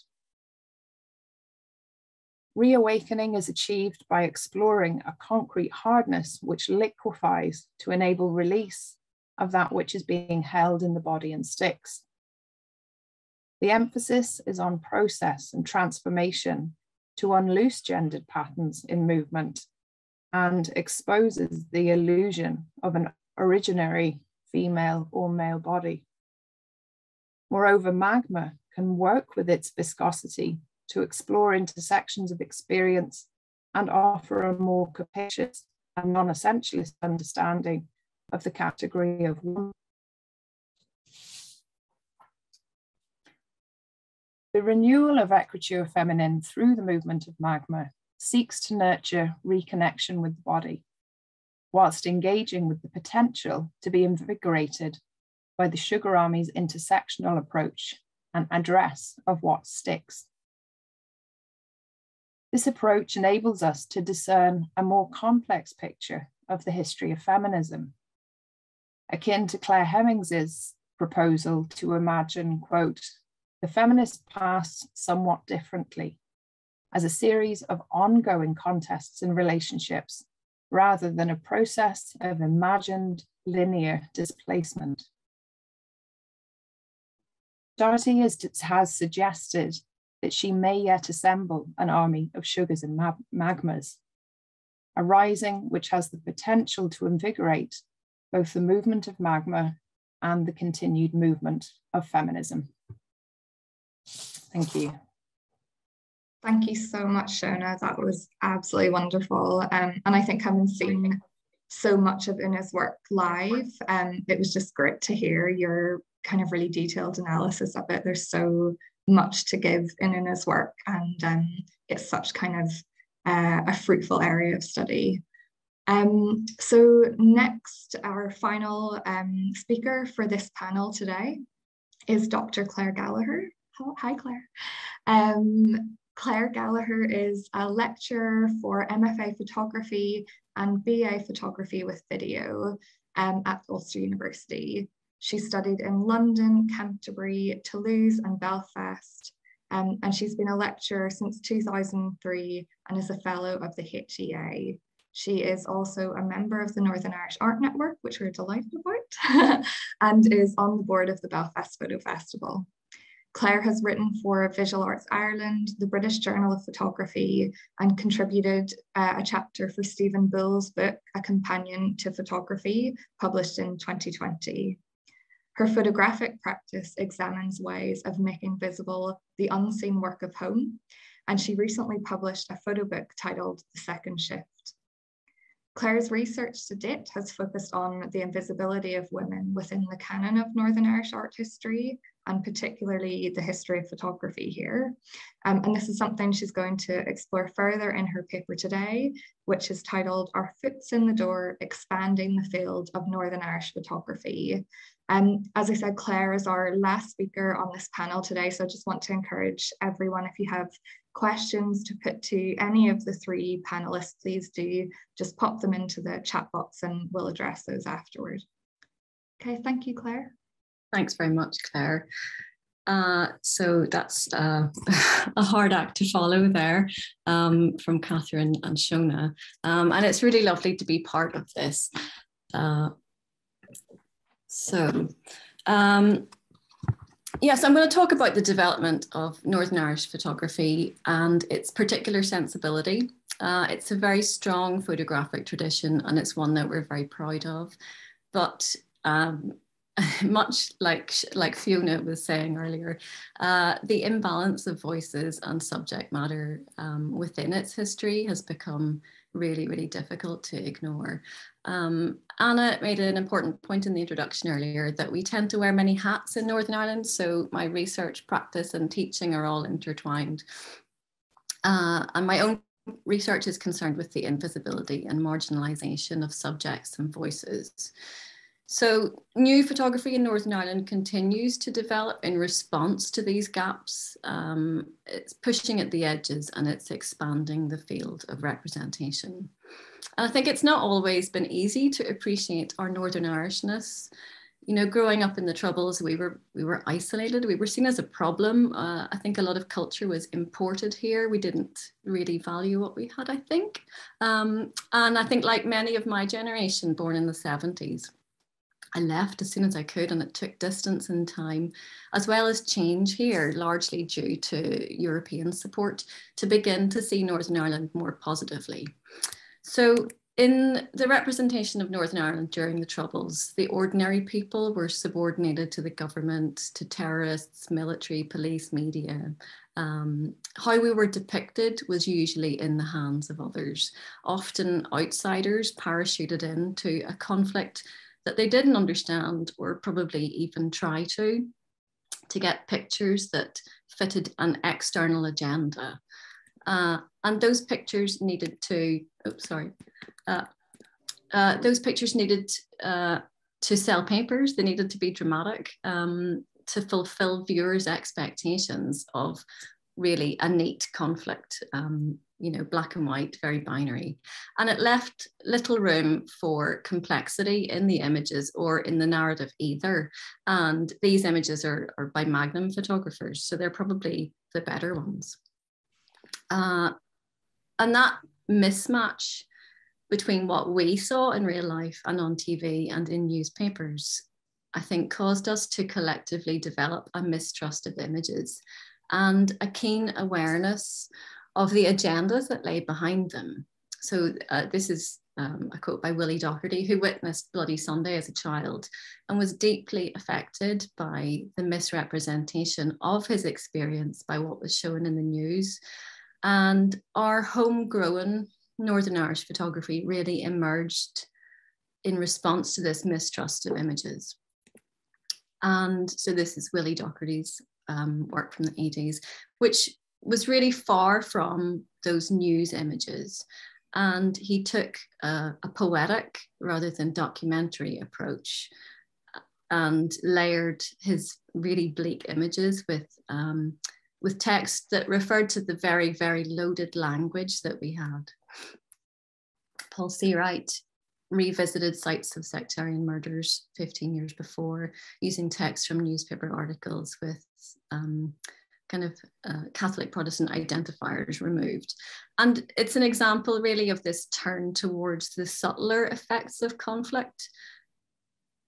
Reawakening is achieved by exploring a concrete hardness which liquefies to enable release of that which is being held in the body and sticks. The emphasis is on process and transformation to unloose gendered patterns in movement and exposes the illusion of an originary female or male body. Moreover, Magma can work with its viscosity to explore intersections of experience and offer a more capacious and non-essentialist understanding of the category of woman. The renewal of écriture féminine through the movement of Magma seeks to nurture reconnection with the body, whilst engaging with the potential to be invigorated by the Sugar Army's intersectional approach and address of what sticks. This approach enables us to discern a more complex picture of the history of feminism, akin to Claire Hemmings's proposal to imagine, quote, the feminist past somewhat differently, as a series of ongoing contests and relationships, rather than a process of imagined linear displacement. Dougherty has suggested that she may yet assemble an army of sugars and magmas, a rising which has the potential to invigorate both the movement of magma and the continued movement of feminism. Thank you. Thank you so much, Shona. That was absolutely wonderful. And I think having seen so much of Una's work live, it was just great to hear your kind of really detailed analysis of it. There's so much to give in Una's work, and it's such kind of a fruitful area of study. So next, our final speaker for this panel today is Dr. Claire Gallagher. Hi, Claire. Claire Gallagher is a lecturer for MFA Photography and BA Photography with Video at Ulster University. She studied in London, Canterbury, Toulouse and Belfast, and she's been a lecturer since 2003 and is a fellow of the HEA. She is also a member of the Northern Irish Art Network, which we're delighted about, and is on the board of the Belfast Photo Festival. Claire has written for Visual Arts Ireland, the British Journal of Photography, and contributed a chapter for Stephen Bull's book, A Companion to Photography, published in 2020. Her photographic practice examines ways of making visible the unseen work of home, and she recently published a photo book titled The Second Shift. Claire's research to date has focused on the invisibility of women within the canon of Northern Irish art history, and particularly the history of photography here. And this is something she's going to explore further in her paper today, which is titled Our Foots in the Door, Expanding the Field of Northern Irish Photography. As I said, Claire is our last speaker on this panel today, so I just want to encourage everyone, if you have questions to put to any of the three panelists, please do just pop them into the chat box and we'll address those afterward. Okay, thank you, Claire. Thanks very much, Claire. So that's a hard act to follow there from Catherine and Shona. And it's really lovely to be part of this. Yes, I'm going to talk about the development of Northern Irish photography and its particular sensibility. It's a very strong photographic tradition, and it's one that we're very proud of. But much like Fiona was saying earlier, the imbalance of voices and subject matter within its history has become really, really difficult to ignore. Anna made an important point in the introduction earlier that we tend to wear many hats in Northern Ireland, so my research, practice and teaching are all intertwined. And my own research is concerned with the invisibility and marginalisation of subjects and voices. So new photography in Northern Ireland continues to develop in response to these gaps. It's pushing at the edges and it's expanding the field of representation. And I think it's not always been easy to appreciate our Northern Irishness. You know, growing up in the Troubles, we were isolated. We were seen as a problem. I think a lot of culture was imported here. We didn't really value what we had, I think. And I think like many of my generation born in the 70s, I left as soon as I could, and it took distance and time, as well as change here, largely due to European support, to begin to see Northern Ireland more positively. So in the representation of Northern Ireland during the Troubles, the ordinary people were subordinated to the government, to terrorists, military, police, media. How we were depicted was usually in the hands of others, often outsiders parachuted into a conflict that they didn't understand or probably even try to. to get pictures that fitted an external agenda. And those pictures needed to, those pictures needed to sell papers. They needed to be dramatic, to fulfill viewers' expectations of really a neat conflict, you know, black and white, very binary. And it left little room for complexity in the images or in the narrative either. And these images are by Magnum photographers, so they're probably the better ones. And that mismatch between what we saw in real life and on TV and in newspapers, I think caused us to collectively develop a mistrust of images and a keen awareness of the agendas that lay behind them. So this is a quote by Willie Dougherty, who witnessed Bloody Sunday as a child and was deeply affected by the misrepresentation of his experience by what was shown in the news. And our homegrown Northern Irish photography really emerged in response to this mistrust of images. And so this is Willie Dougherty's work from the 80s, which was really far from those news images. And he took a poetic rather than documentary approach and layered his really bleak images with text that referred to the very, very loaded language that we had. Paul Seawright revisited sites of sectarian murders 15 years before, using text from newspaper articles with Catholic Protestant identifiers removed. And it's an example really of this turn towards the subtler effects of conflict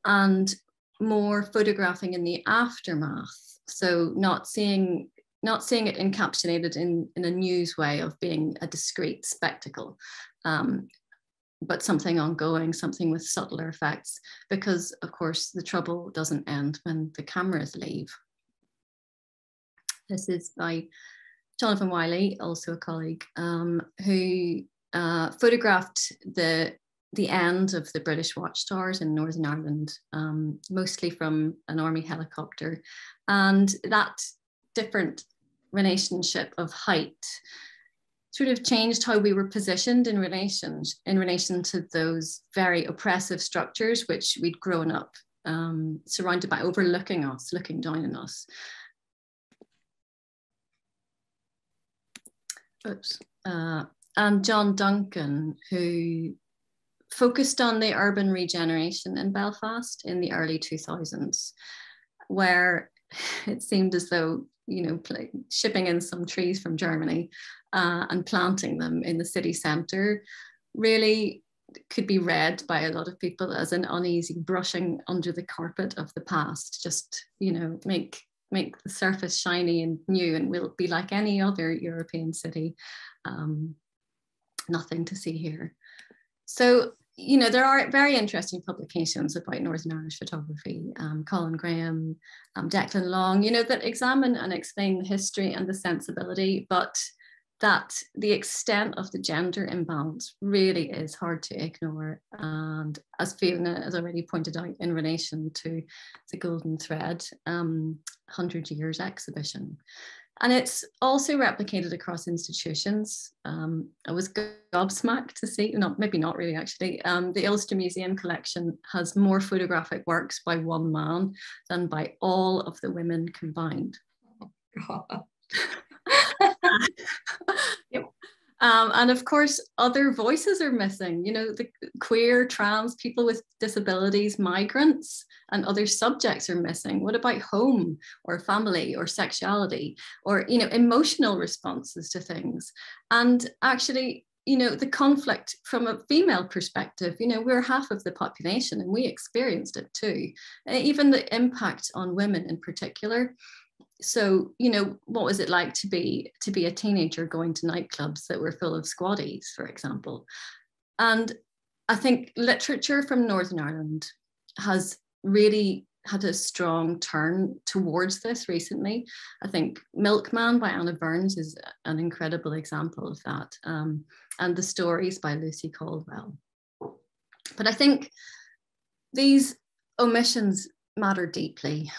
and more photographing in the aftermath. So not seeing it encapsulated in a news way of being a discrete spectacle, but something ongoing, something with subtler effects, because of course the trouble doesn't end when the cameras leave. This is by Jonathan Wiley, also a colleague, who photographed the end of the British watchtowers in Northern Ireland, mostly from an army helicopter. And that different relationship of height sort of changed how we were positioned in relation to those very oppressive structures which we'd grown up surrounded by, overlooking us, looking down on us. And John Duncan, who focused on the urban regeneration in Belfast in the early 2000s, where it seemed as though, you know, shipping in some trees from Germany and planting them in the city centre really could be read by a lot of people as an uneasy brushing under the carpet of the past. Just, you know, make the surface shiny and new, and we'll be like any other European city. Nothing to see here. So, you know, there are very interesting publications about Northern Irish photography, Colin Graham, Declan Long, you know, that examine and explain the history and the sensibility, but that the extent of the gender imbalance really is hard to ignore. And as Fiona has already pointed out in relation to the Golden Thread 100 Years exhibition. And it's also replicated across institutions. I was gobsmacked to see, maybe not really actually, the Ulster Museum collection has more photographic works by one man than by all of the women combined. Oh, God. Yep. And of course, other voices are missing, you know, the queer, trans, people with disabilities, migrants, and other subjects are missing. What about home or family or sexuality or, you know, emotional responses to things? And actually, you know, the conflict from a female perspective, you know, we're half of the population and we experienced it too. Even the impact on women in particular. So, you know, what was it like to be a teenager going to nightclubs that were full of squaddies, for example? And I think literature from Northern Ireland has really had a strong turn towards this recently. I think Milkman by Anna Burns is an incredible example of that, and The Stories by Lucy Caldwell. But I think these omissions matter deeply.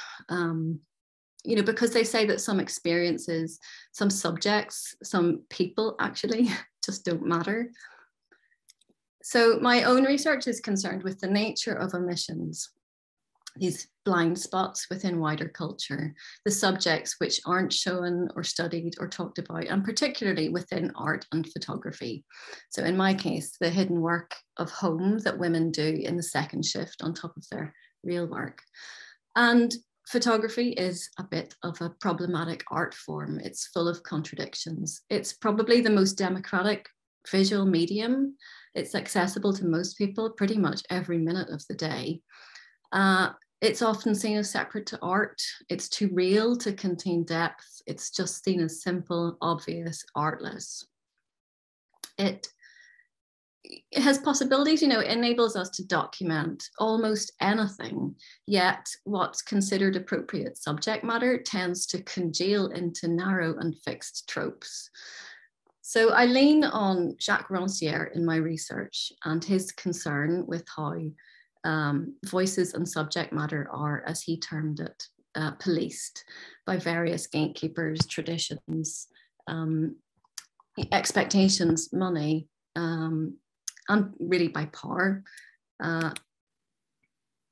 you know, because they say that some experiences, some subjects, some people actually just don't matter. So my own research is concerned with the nature of omissions, these blind spots within wider culture, the subjects which aren't shown or studied or talked about, and particularly within art and photography. So in my case, the hidden work of home that women do in the second shift on top of their real work. And photography is a bit of a problematic art form. It's full of contradictions. It's probably the most democratic visual medium. It's accessible to most people pretty much every minute of the day. It's often seen as separate to art. It's too real to contain depth. It's just seen as simple, obvious, artless. It has possibilities, you know, it enables us to document almost anything, yet what's considered appropriate subject matter tends to congeal into narrow and fixed tropes. So I lean on Jacques Roncierre in my research and his concern with how voices and subject matter are, as he termed it, policed by various gatekeepers, traditions, expectations, money, and really by power.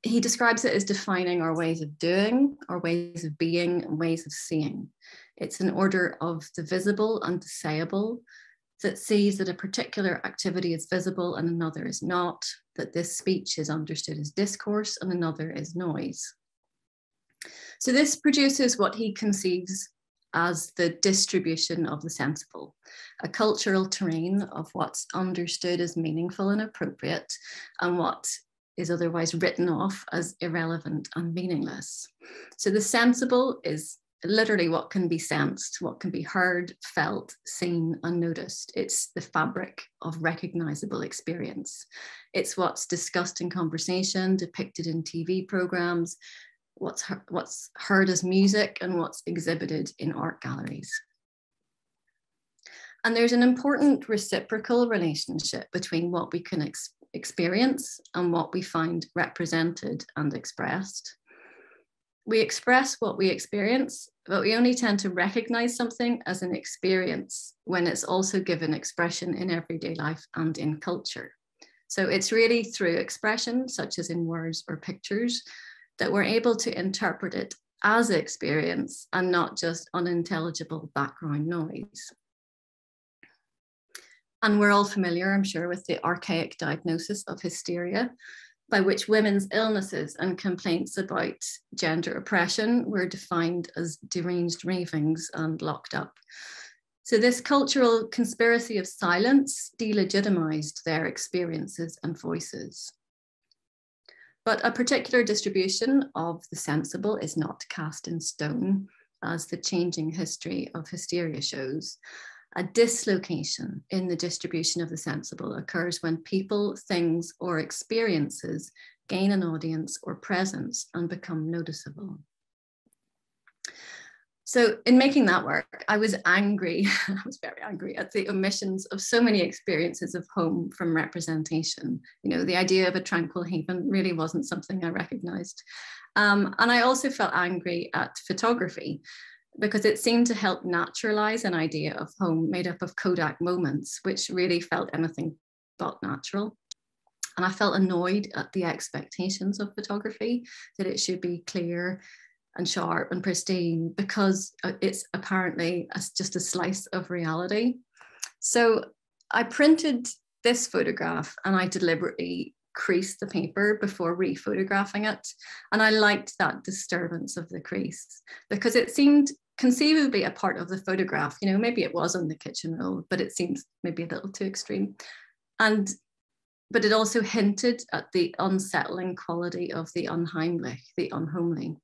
He describes it as defining our ways of doing, our ways of being, and ways of seeing. It's an order of the visible and the sayable that sees that a particular activity is visible and another is not, that this speech is understood as discourse and another is noise. So this produces what he conceives as the distribution of the sensible, a cultural terrain of what's understood as meaningful and appropriate and what is otherwise written off as irrelevant and meaningless. So the sensible is literally what can be sensed, what can be heard, felt, seen, and noticed. It's the fabric of recognizable experience. It's what's discussed in conversation, depicted in TV programs, what's heard as music, and what's exhibited in art galleries. And there's an important reciprocal relationship between what we can experience and what we find represented and expressed. We express what we experience, but we only tend to recognize something as an experience when it's also given expression in everyday life and in culture. So it's really through expression, such as in words or pictures, that we're able to interpret it as experience and not just unintelligible background noise. And we're all familiar, I'm sure, with the archaic diagnosis of hysteria, by which women's illnesses and complaints about gender oppression were defined as deranged ravings and locked up. So this cultural conspiracy of silence delegitimized their experiences and voices. But a particular distribution of the sensible is not cast in stone, as the changing history of hysteria shows. A dislocation in the distribution of the sensible occurs when people, things, or experiences gain an audience or presence and become noticeable. So in making that work, I was angry, I was very angry at the omissions of so many experiences of home from representation. You know, the idea of a tranquil haven really wasn't something I recognized. And I also felt angry at photography, because it seemed to help naturalize an idea of home made up of Kodak moments, which really felt anything but natural. And I felt annoyed at the expectations of photography, that it should be clear and sharp and pristine, because it's apparently just a slice of reality. So I printed this photograph and I deliberately creased the paper before re-photographing it. And I liked that disturbance of the crease, because it seemed conceivably a part of the photograph. You know, maybe it was on the kitchen roll, but it seems maybe a little too extreme. But it also hinted at the unsettling quality of the unheimlich, the unhomely.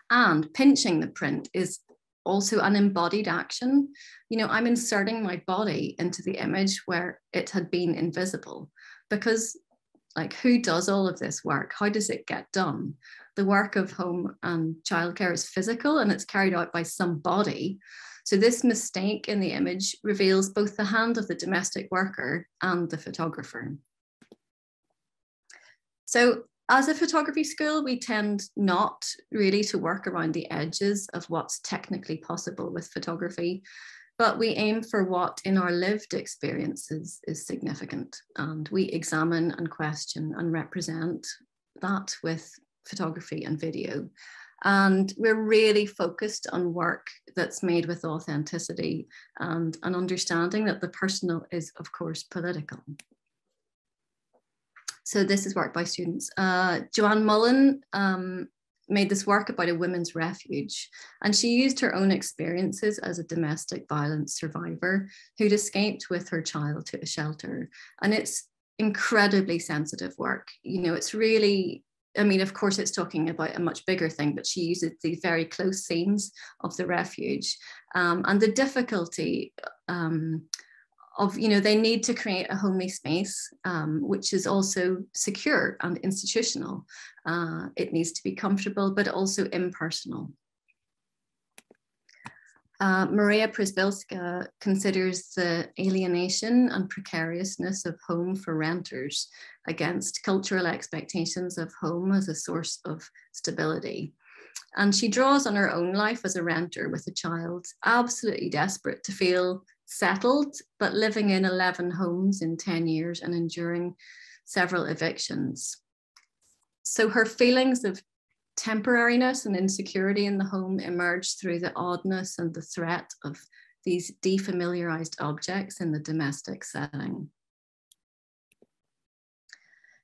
And pinching the print is also an embodied action. You know, I'm inserting my body into the image where it had been invisible, because like, who does all of this work? How does it get done? The work of home and childcare is physical and it's carried out by somebody. So this mistake in the image reveals both the hand of the domestic worker and the photographer. So As a photography school, we tend not really to work around the edges of what's technically possible with photography, but we aim for what in our lived experiences is significant. And we examine and question and represent that with photography and video. And we're really focused on work that's made with authenticity and an understanding that the personal is, of course, political. So this is work by students. Joanne Mullen made this work about a women's refuge, and she used her own experiences as a domestic violence survivor who'd escaped with her child to a shelter. And it's incredibly sensitive work. You know, it's really, I mean, of course, it's talking about a much bigger thing, but she uses these very close scenes of the refuge and the difficulty of, you know, they need to create a homely space, which is also secure and institutional. It needs to be comfortable, but also impersonal. Maria Przybylska considers the alienation and precariousness of home for renters against cultural expectations of home as a source of stability. And she draws on her own life as a renter with a child, absolutely desperate to feel settled, but living in 11 homes in 10 years and enduring several evictions. So her feelings of temporariness and insecurity in the home emerge through the oddness and the threat of these defamiliarized objects in the domestic setting.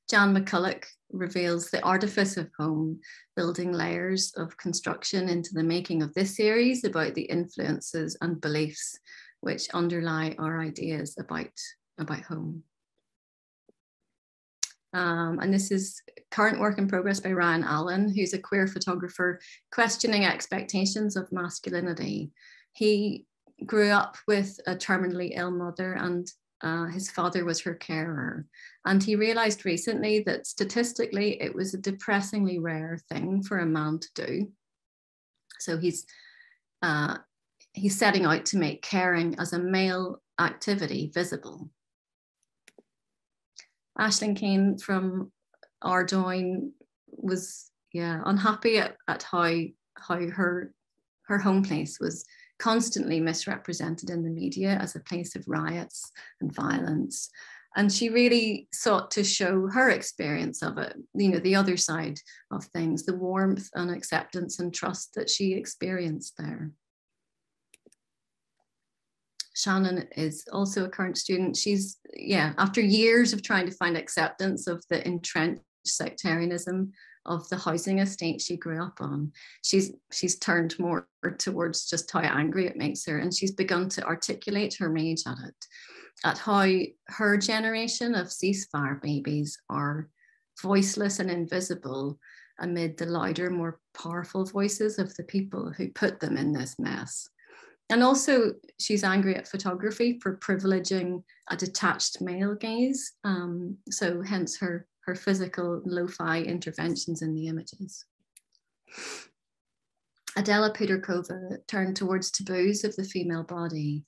Jan McCulloch reveals the artifice of home, building layers of construction into the making of this series about the influences and beliefs which underlie our ideas about home. And this is current work in progress by Ryan Allen, who's a queer photographer questioning expectations of masculinity. He grew up with a terminally ill mother, and his father was her carer. And he realized recently that statistically, it was a depressingly rare thing for a man to do. So he's setting out to make caring as a male activity visible. Aisling Kane from Ardoyne was unhappy at how her home place was constantly misrepresented in the media as a place of riots and violence. And she really sought to show her experience of it, you know, the other side of things, the warmth and acceptance and trust that she experienced there. Shannon is also a current student. She's, after years of trying to find acceptance of the entrenched sectarianism of the housing estate she grew up on, she's turned more towards just how angry it makes her. And she's begun to articulate her rage at it, at how her generation of ceasefire babies are voiceless and invisible amid the louder, more powerful voices of the people who put them in this mess. And also, she's angry at photography for privileging a detached male gaze. So hence her physical lo-fi interventions in the images. Adela Pudorkova turned towards taboos of the female body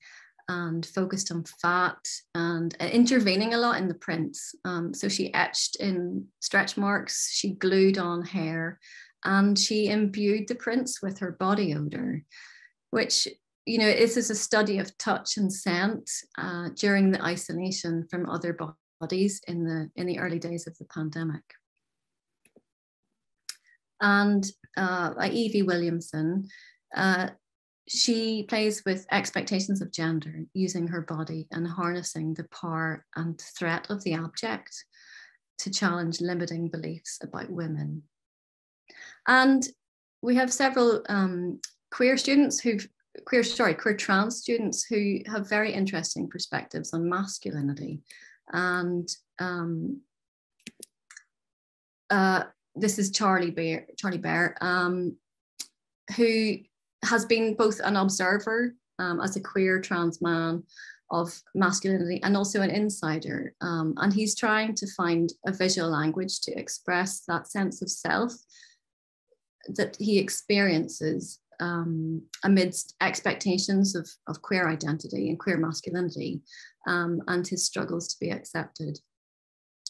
and focused on fat and intervening a lot in the prints. So she etched in stretch marks, she glued on hair, and she imbued the prints with her body odor, which, you know, this is a study of touch and scent during the isolation from other bodies in the early days of the pandemic. And Evie Williamson, she plays with expectations of gender, using her body and harnessing the power and threat of the object to challenge limiting beliefs about women. And we have several queer trans students who have very interesting perspectives on masculinity. And this is Charlie Bear, who has been both an observer as a queer trans man of masculinity and also an insider. And he's trying to find a visual language to express that sense of self that he experiences amidst expectations of queer identity and queer masculinity, and his struggles to be accepted.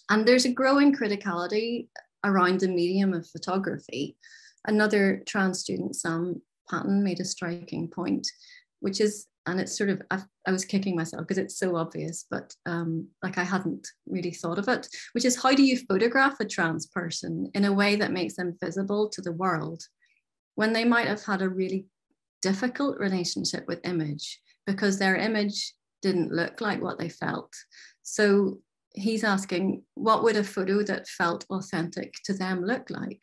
And there's a growing criticality around the medium of photography. Another trans student, Sam Patton, made a striking point, which is, and it's sort of, I was kicking myself because it's so obvious, but like I hadn't really thought of it, which is, how do you photograph a trans person in a way that makes them visible to the world when they might have had a really difficult relationship with image because their image didn't look like what they felt? So he's asking, what would a photo that felt authentic to them look like?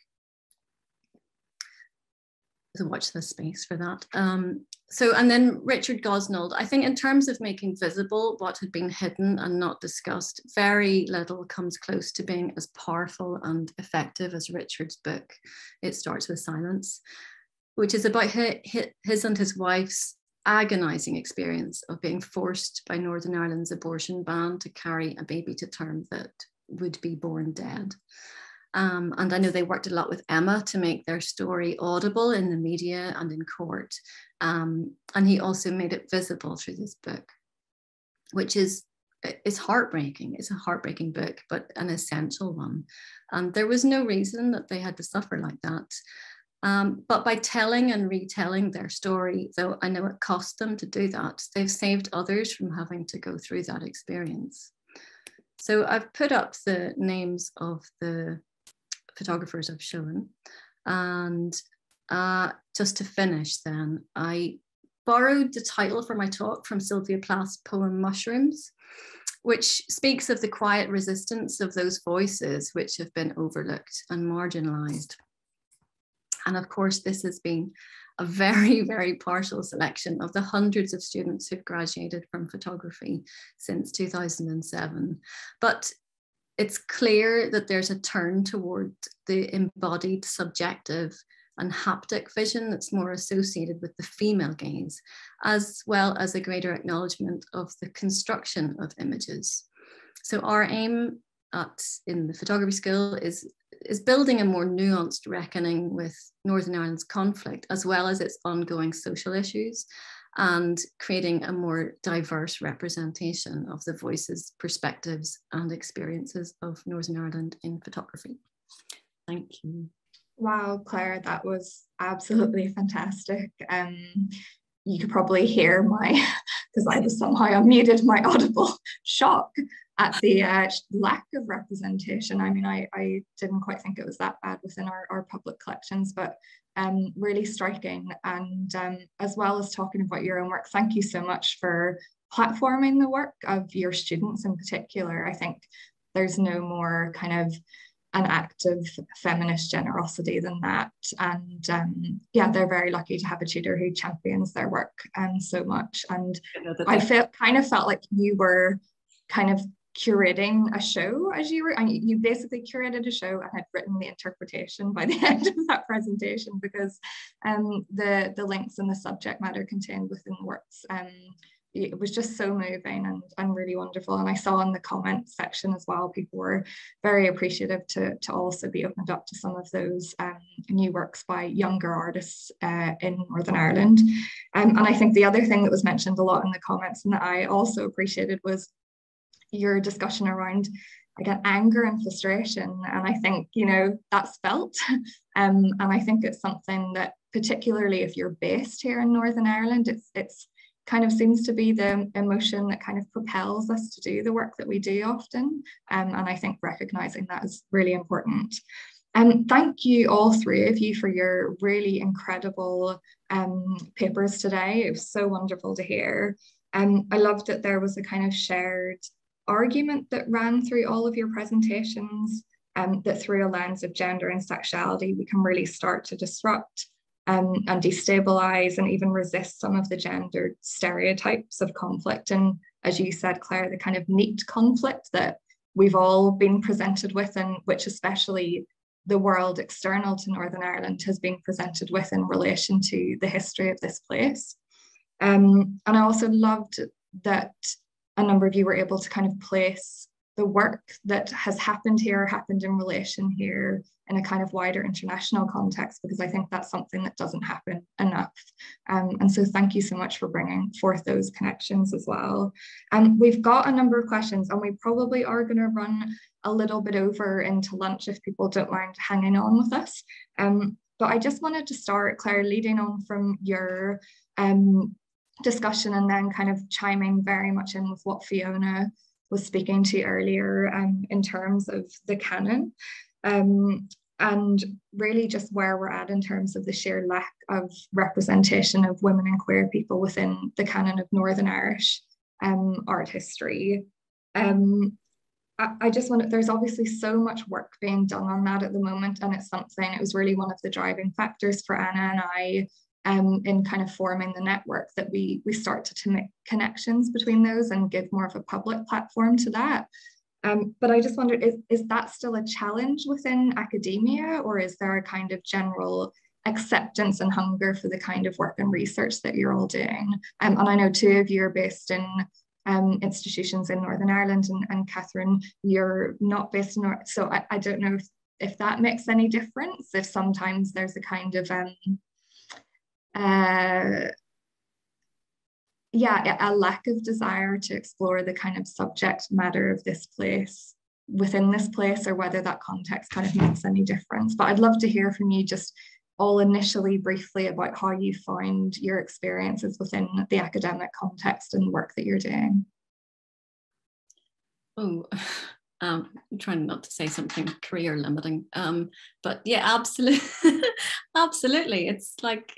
So watch this space for that. And then Richard Gosnold, I think in terms of making visible what had been hidden and not discussed, very little comes close to being as powerful and effective as Richard's book. It Starts with Silence, which is about his and his wife's agonizing experience of being forced by Northern Ireland's abortion ban to carry a baby to term that would be born dead. And I know they worked a lot with Emma to make their story audible in the media and in court. And he also made it visible through this book, which is heartbreaking. It's a heartbreaking book, but an essential one. And there was no reason that they had to suffer like that. But by telling and retelling their story, though I know it cost them to do that, they've saved others from having to go through that experience. So I've put up the names of the photographers I've shown. And just to finish then, I borrowed the title for my talk from Sylvia Plath's poem Mushrooms, which speaks of the quiet resistance of those voices which have been overlooked and marginalized. And of course, this has been a very, very partial selection of the hundreds of students who've graduated from photography since 2007. But it's clear that there's a turn toward the embodied, subjective and haptic vision that's more associated with the female gaze, as well as a greater acknowledgement of the construction of images. So our aim in the photography school is building a more nuanced reckoning with Northern Ireland's conflict, as well as its ongoing social issues, and creating a more diverse representation of the voices, perspectives, and experiences of Northern Ireland in photography. Thank you. Wow, Claire, that was absolutely fantastic. You could probably hear because I was somehow unmuted, my audible shock at the lack of representation. I mean, I didn't quite think it was that bad within our public collections, but really striking. And as well as talking about your own work, thank you so much for platforming the work of your students in particular. I think there's no more kind of an act of feminist generosity than that. And yeah, they're very lucky to have a tutor who champions their work so much. And I kind of felt like you were kind of curating a show as you were, and you basically curated a show and had written the interpretation by the end of that presentation, because the links and the subject matter contained within the works, it was just so moving and really wonderful. And I saw in the comments section as well, people were very appreciative to also be opened up to some of those new works by younger artists in Northern Ireland. And I think the other thing that was mentioned a lot in the comments and that I also appreciated was your discussion around, again, anger and frustration. And I think, you know, that's felt. And I think it's something that, particularly if you're based here in Northern Ireland, it's kind of seems to be the emotion that kind of propels us to do the work that we do often. And I think recognizing that is really important. And thank you, all three of you, for your really incredible papers today. It was so wonderful to hear. I loved that there was a kind of shared argument that ran through all of your presentations, that through a lens of gender and sexuality, we can really start to disrupt and destabilize and even resist some of the gendered stereotypes of conflict. And as you said, Claire, the kind of neat conflict that we've all been presented with, and which especially the world external to Northern Ireland has been presented with in relation to the history of this place. And I also loved that a number of you were able to kind of place the work that has happened in relation here in a kind of wider international context, because I think that's something that doesn't happen enough. And so thank you so much for bringing forth those connections as well. We've got a number of questions, and we probably are going to run a little bit over into lunch if people don't mind hanging on with us. But I just wanted to start, Claire, leading on from your discussion and then kind of chiming very much in with what Fiona was speaking to earlier in terms of the canon. And really just where we're at in terms of the sheer lack of representation of women and queer people within the canon of Northern Irish art history. I just want to, there's obviously so much work being done on that at the moment, and it's something, it was really one of the driving factors for Anna and I in kind of forming the network, that we started to make connections between those and give more of a public platform to that. But I just wondered, is that still a challenge within academia, or is there a kind of general acceptance and hunger for the kind of work and research that you're all doing? And I know two of you are based in institutions in Northern Ireland, and Catherine, you're not based in North, so I don't know if that makes any difference, if sometimes there's a kind of a lack of desire to explore the kind of subject matter of this place within this place, or whether that context kind of makes any difference. But I'd love to hear from you just all initially briefly about how you find your experiences within the academic context and work that you're doing. Oh, I'm trying not to say something career limiting, but yeah, absolutely. Absolutely. It's like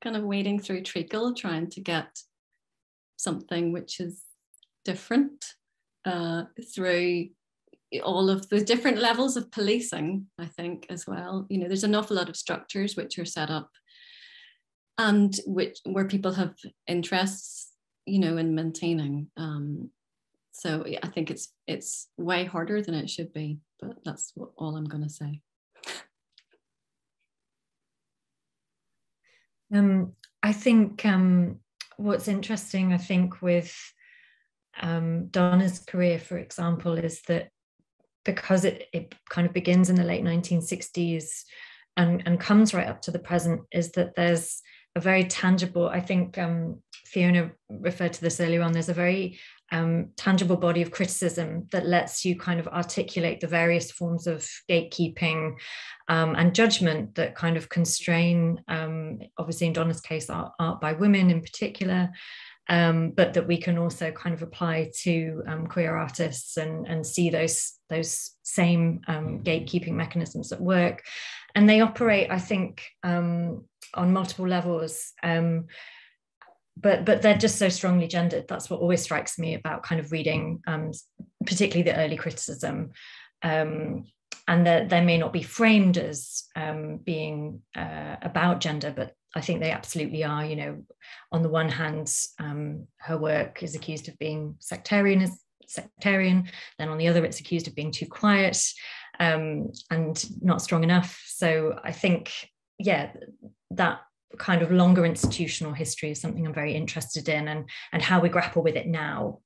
kind of wading through treacle, trying to get something which is different through all of the different levels of policing, I think, as well. You know, there's an awful lot of structures which are set up and where people have interests, you know, in maintaining. So I think it's way harder than it should be, but that's all I'm going to say. I think what's interesting, I think, with Donna's career, for example, is that because it kind of begins in the late 1960s and comes right up to the present, is that there's a very tangible, I think Fiona referred to this earlier on, there's a very tangible body of criticism that lets you kind of articulate the various forms of gatekeeping and judgment that kind of constrain, obviously in Donna's case, art by women in particular, but that we can also kind of apply to queer artists and see those same gatekeeping mechanisms at work. And they operate, I think, on multiple levels. But they're just so strongly gendered. That's what always strikes me about kind of reading, particularly the early criticism. And that they may not be framed as being about gender, but I think they absolutely are. You know, on the one hand, her work is accused of being sectarian, then on the other it's accused of being too quiet and not strong enough. So I think, yeah, that kind of longer institutional history is something I'm very interested in, and how we grapple with it now.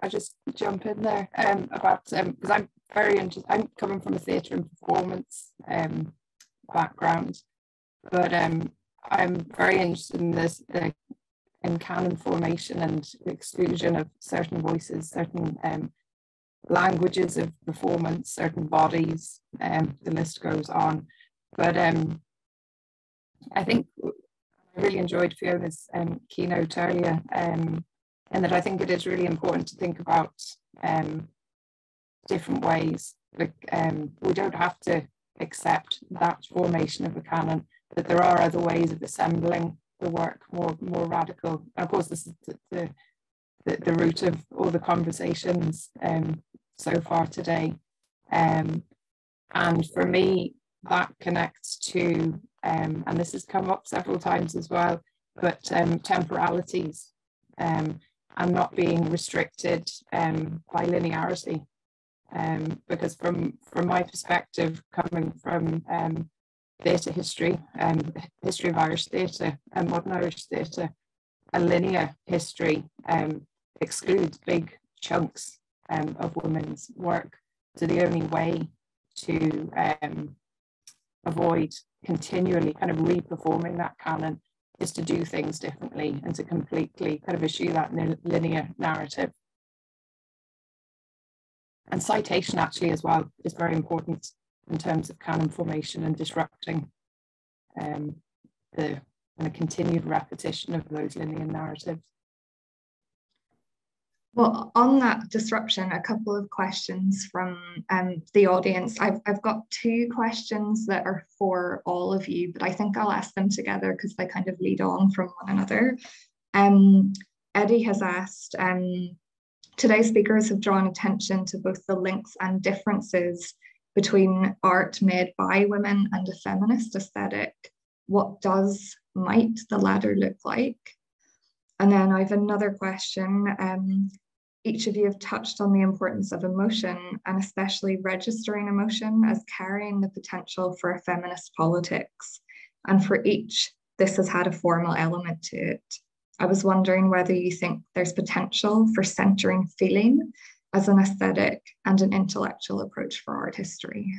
I just jump in there about because I'm very interested. I'm coming from a theatre and performance background, but I'm very interested in this in canon formation and exclusion of certain voices, certain languages of performance, certain bodies. The list goes on. But I think I really enjoyed Fiona's keynote earlier. And that I think it is really important to think about different ways. Like we don't have to accept that formation of a canon, but there are other ways of assembling the work, more radical. And of course, this is the root of all the conversations so far today. And for me, that connects to, and this has come up several times as well, but temporalities. And not being restricted by linearity, because from my perspective, coming from theatre history, history of Irish theatre and modern Irish theatre, a linear history excludes big chunks of women's work. So the only way to avoid continually kind of reperforming that canon is to do things differently and to completely kind of eschew that linear narrative. And citation actually as well is very important in terms of canon formation and disrupting the kind of continued repetition of those linear narratives. Well, on that disruption, a couple of questions from the audience. I've got two questions that are for all of you, but I think I'll ask them together because they kind of lead on from one another. Eddie has asked, today's speakers have drawn attention to both the links and differences between art made by women and a feminist aesthetic. What might the latter look like? And then I have another question. Each of you have touched on the importance of emotion, and especially registering emotion as carrying the potential for a feminist politics. And for each, this has had a formal element to it. I was wondering whether you think there's potential for centering feeling as an aesthetic and an intellectual approach for art history.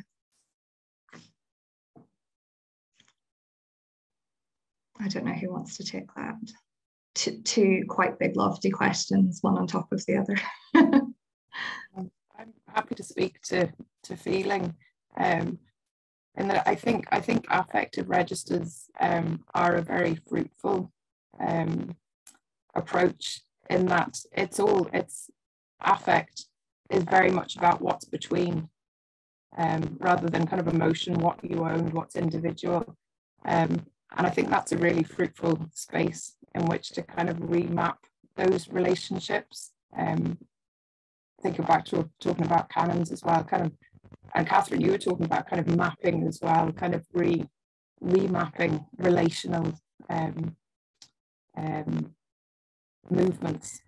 I don't know who wants to take that. Two quite big, lofty questions, one on top of the other. I'm happy to speak to feeling, and that I think affective registers are a very fruitful approach, in that it's affect is very much about what's between, rather than kind of emotion, what you own, what's individual. And I think that's a really fruitful space in which to kind of remap those relationships. Thinking back to talking about canons as well, kind of, and Catherine, you were talking about kind of mapping as well, kind of remapping relational movements.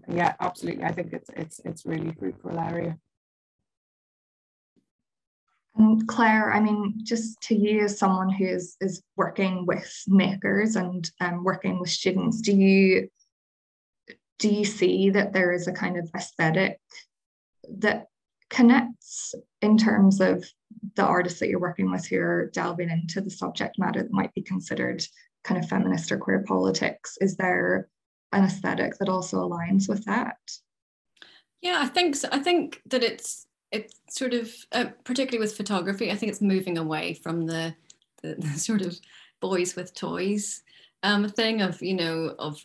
Yeah, absolutely. I think it's really fruitful area. And Claire, I mean, just to you as someone who is working with makers and working with students, do you see that there is a kind of aesthetic that connects in terms of the artists that you're working with who are delving into the subject matter that might be considered kind of feminist or queer politics? Is there an aesthetic that also aligns with that? Yeah, I think so. I think that it's sort of, particularly with photography, I think it's moving away from the sort of boys with toys thing of, you know, of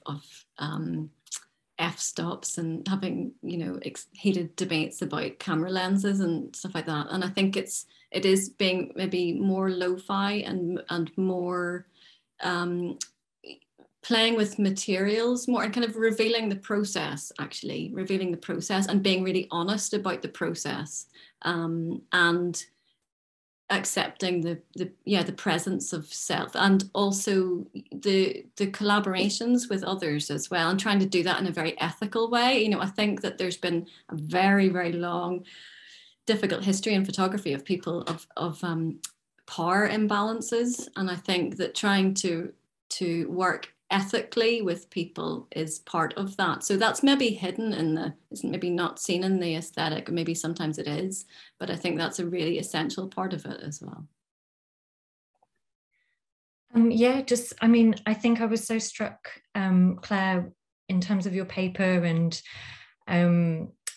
f-stops and having, you know, heated debates about camera lenses and stuff like that. And I think it is being maybe more lo-fi and more playing with materials more, and kind of revealing the process and being really honest about the process, and accepting the presence of self, and also the collaborations with others as well, and trying to do that in a very ethical way. You know, I think that there's been a very, very long, difficult history in photography of people of power imbalances, and I think that trying to work ethically with people is part of that. So that's maybe hidden in it's maybe not seen in the aesthetic, or maybe sometimes it is, but I think that's a really essential part of it as well. Yeah, just, I mean, I think I was so struck, Claire, in terms of your paper and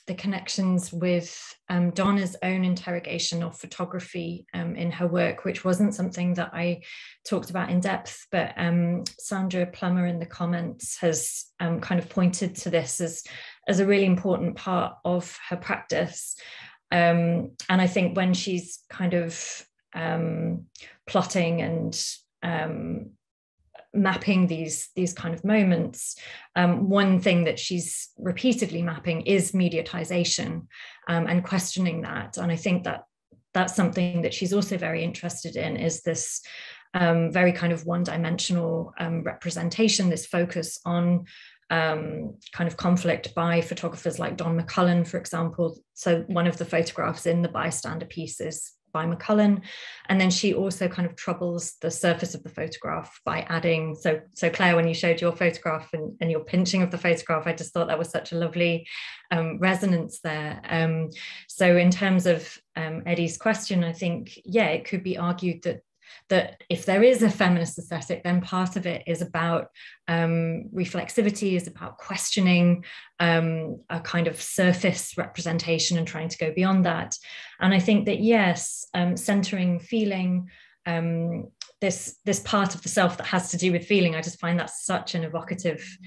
the connections with Donna's own interrogation of photography in her work, which wasn't something that I talked about in depth, but Sandra Plummer in the comments has kind of pointed to this as a really important part of her practice. And I think when she's kind of plotting and mapping these kind of moments, one thing that she's repeatedly mapping is mediatization, and questioning that. And I think that that's something that she's also very interested in, is this very kind of one-dimensional representation, this focus on kind of conflict by photographers like Don McCullin, for example. So one of the photographs in the bystander piece is by McCullin, and then she also kind of troubles the surface of the photograph by adding, so Claire, when you showed your photograph and your pinching of the photograph, I just thought that was such a lovely resonance there. So in terms of Eddie's question, I think, yeah, it could be argued that that if there is a feminist aesthetic, then part of it is about reflexivity, is about questioning a kind of surface representation and trying to go beyond that. And I think that, yes, centering feeling, this part of the self that has to do with feeling, I just find that such an evocative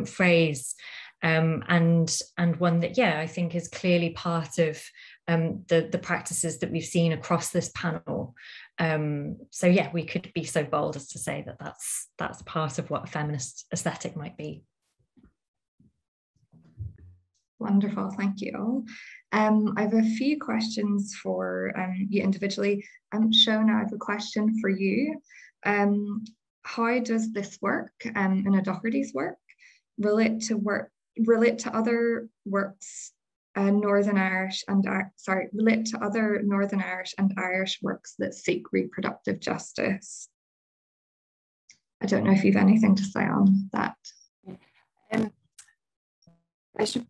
phrase, and one that, yeah, I think is clearly part of the practices that we've seen across this panel. So yeah, we could be so bold as to say that that's part of what a feminist aesthetic might be. Wonderful, thank you all. I have a few questions for you individually. Shona, I have a question for you. How does this work in Dougherty's work relate to other works, Northern Irish and relate to other Northern Irish and Irish works that seek reproductive justice? I don't know if you've anything to say on that. I should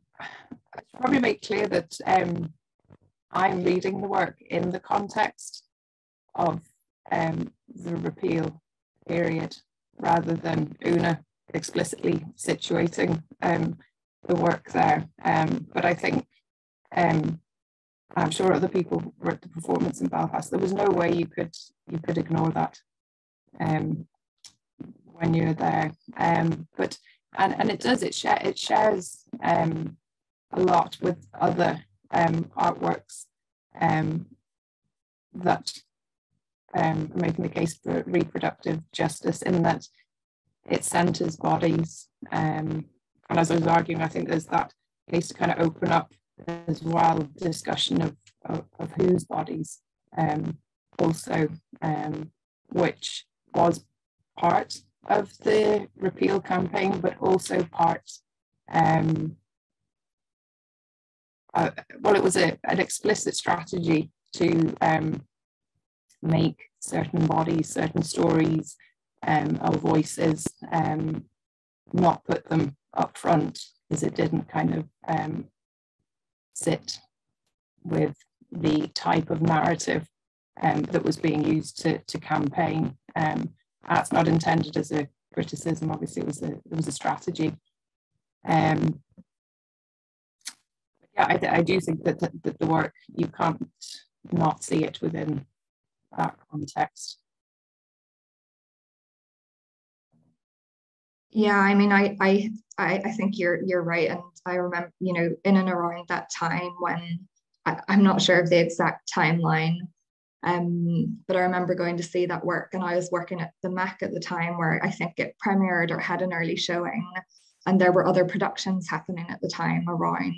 probably make clear that I'm reading the work in the context of the repeal period, rather than Una explicitly situating the work there. But I think, I'm sure other people were at the performance in Belfast. There was no way you could ignore that when you're there. But it shares a lot with other artworks that are making the case for reproductive justice, in that it centres bodies. And as I was arguing, I think there's that case to kind of open up as well discussion of whose bodies, also, which was part of the repeal campaign, but also part, well, it was an explicit strategy to make certain bodies, certain stories, or voices, not put them up front, because it didn't kind of sit with the type of narrative that was being used to campaign. That's not intended as a criticism. Obviously, it was a strategy. Yeah, I do think that the work, you can't not see it within that context. Yeah, I mean, I think you're right, and I remember, you know, in and around that time when I'm not sure of the exact timeline, but I remember going to see that work, and I was working at the Mckee at the time, where I think it premiered or had an early showing, and there were other productions happening at the time around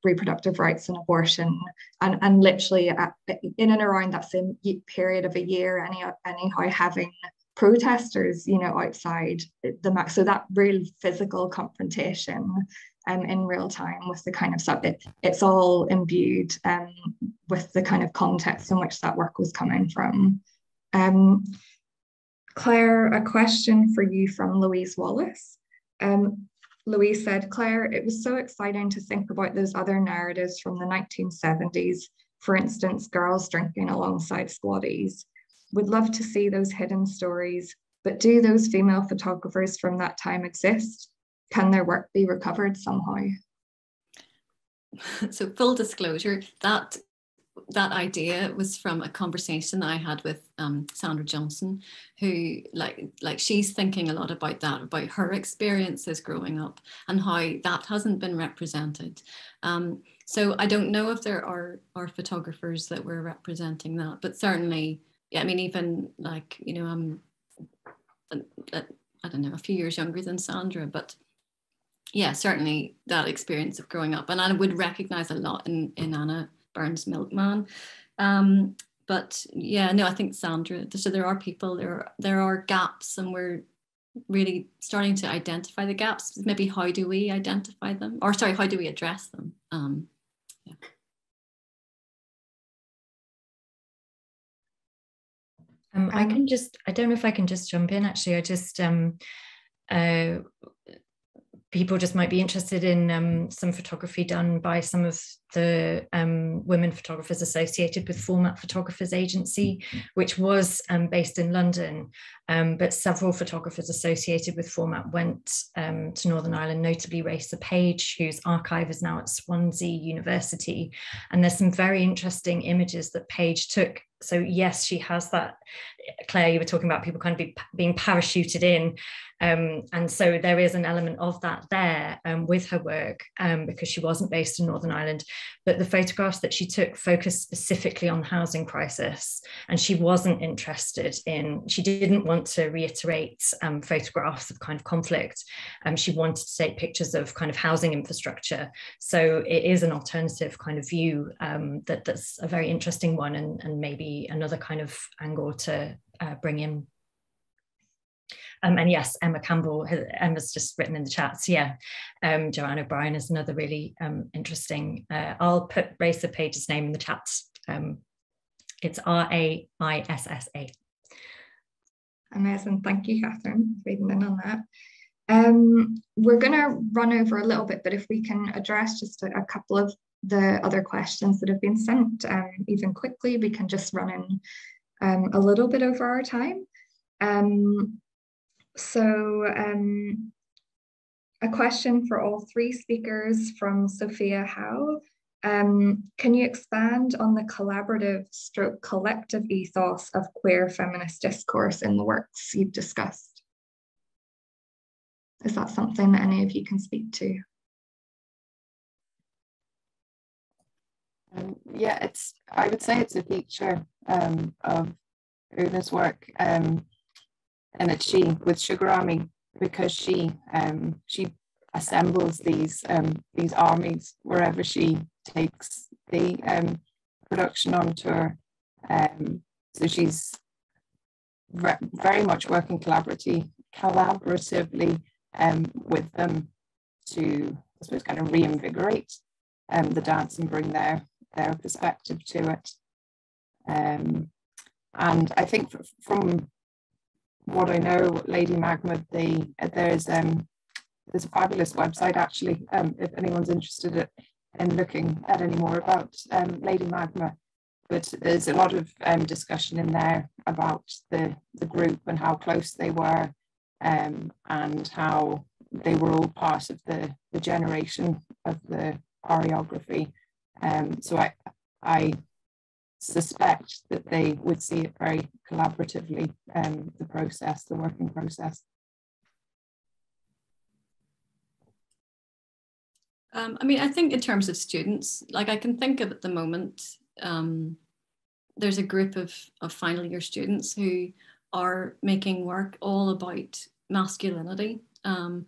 reproductive rights and abortion, and literally in and around that same period of a year, anyhow, having protesters, you know, outside the Mckee. So that real physical confrontation in real time with the kind of stuff, it's all imbued with the kind of context in which that work was coming from. Claire, a question for you from Louise Wallace. Louise said, Claire, it was so exciting to think about those other narratives from the 1970s, for instance, girls drinking alongside squaddies. Would love to see those hidden stories, but do those female photographers from that time exist? Can their work be recovered somehow? So full disclosure, that idea was from a conversation I had with Sandra Johnson, who like she's thinking a lot about that, about her experiences growing up and how that hasn't been represented. So I don't know if there are photographers that were representing that, but certainly, yeah, I mean, even like, you know, I'm, I don't know, a few years younger than Sandra, but yeah, certainly that experience of growing up. And I would recognize a lot in Anna Burns' Milkman. But yeah, no, I think Sandra, so there are people, there are gaps, and we're really starting to identify the gaps. Maybe how do we identify them? Or sorry, how do we address them? Yeah. I don't know if I can just jump in, actually. I just, people just might be interested in some photography done by some of the women photographers associated with Format Photographers Agency, which was based in London, but several photographers associated with Format went to Northern Ireland, notably Risa Page, whose archive is now at Swansea University. And there's some very interesting images that Page took. So yes, she has that, Claire, you were talking about people kind of being parachuted in. And so there is an element of that there with her work, because she wasn't based in Northern Ireland, but the photographs that she took focused specifically on the housing crisis. And she wasn't interested in, she didn't want to reiterate photographs of kind of conflict. She wanted to take pictures of kind of housing infrastructure. So it is an alternative kind of view that's a very interesting one, and maybe another kind of angle to bring in. And yes, Emma's just written in the chat. So yeah, Joanne O'Brien is another really interesting. I'll put Risa Page's name in the chat. It's Raissa. Amazing, thank you, Catherine, for reading in on that. We're going to run over a little bit, but if we can address just a couple of the other questions that have been sent even quickly, we can just run in a little bit over our time. So a question for all three speakers from Sophia Howe. Can you expand on the collaborative stroke collective ethos of queer feminist discourse in the works you've discussed? Is that something that any of you can speak to? Yeah, I would say it's a feature of Una's work, and it's she with Sugar Army, because she assembles these armies wherever she takes the production on tour. So she's very much working collaboratively with them to, I suppose, kind of reinvigorate the dance and bring their perspective to it. And I think from what I know, Lady Magma, there's a fabulous website actually, if anyone's interested in looking at any more about Lady Magma. But there's a lot of discussion in there about the group and how close they were, and how they were all part of the generation of the choreography. So I suspect that they would see it very collaboratively, the working process. I mean, I think in terms of students, like I can think of at the moment, there's a group of final year students who are making work all about masculinity. And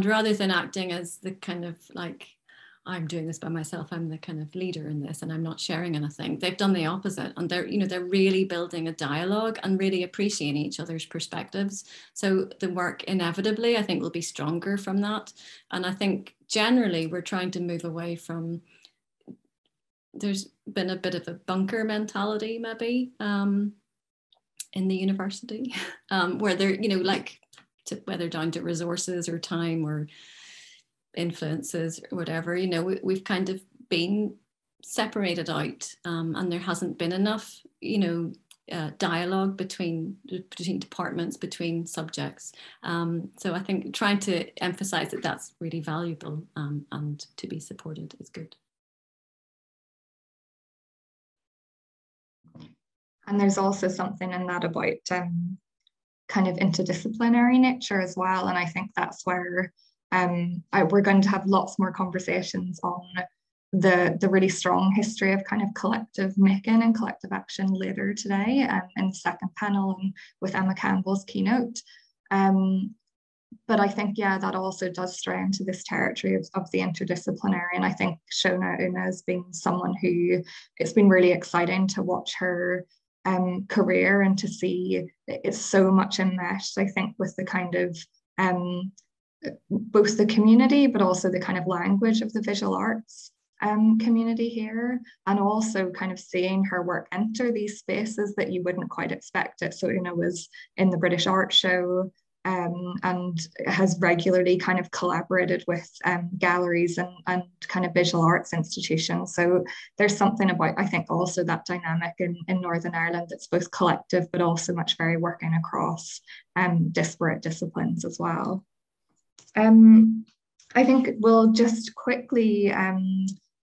rather than acting as the kind of like, I'm doing this by myself, I'm the kind of leader in this and I'm not sharing anything, they've done the opposite, and they're really building a dialogue and really appreciating each other's perspectives. So the work inevitably, I think, will be stronger from that. And I think generally we're trying to move away from, there's been a bit of a bunker mentality maybe in the university, where they're, like, whether down to resources or time or influences or whatever, we've kind of been separated out, and there hasn't been enough, dialogue between departments, between subjects. So I think trying to emphasize that that's really valuable, and to be supported is good. And there's also something in that about kind of interdisciplinary nature as well. And I think that's where we're going to have lots more conversations on the really strong history of kind of collective making and collective action later today, in the second panel and with Emma Campbell's keynote. But I think, yeah, that also does stray into this territory of the interdisciplinary. And I think Una has been someone who, it's been really exciting to watch her career and to see it's so much enmeshed, I think, with the kind of both the community, but also the kind of language of the visual arts community here, and also kind of seeing her work enter these spaces that you wouldn't quite expect it. So Una was in the British Art Show and has regularly kind of collaborated with galleries and kind of visual arts institutions. So there's something about, I think, also that dynamic in Northern Ireland that's both collective, but also much very working across disparate disciplines as well. I think we'll just quickly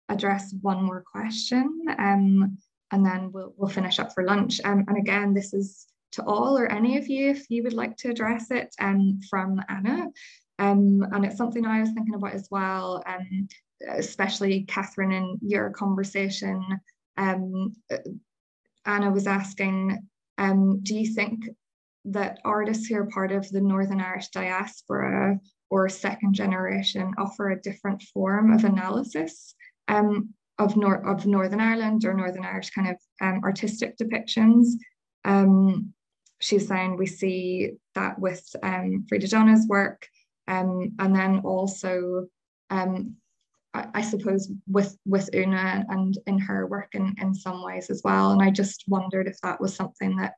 address one more question, and then we'll finish up for lunch. And again, this is to all or any of you, if you would like to address it, from Anna. And it's something I was thinking about as well, especially Catherine, in your conversation. Anna was asking, do you think that artists who are part of the Northern Irish diaspora or second generation offer a different form of analysis of Northern Ireland or Northern Irish kind of artistic depictions? She's saying we see that with Risa Donna's work, and then also I suppose with Una and in her work in some ways as well. And I just wondered if that was something that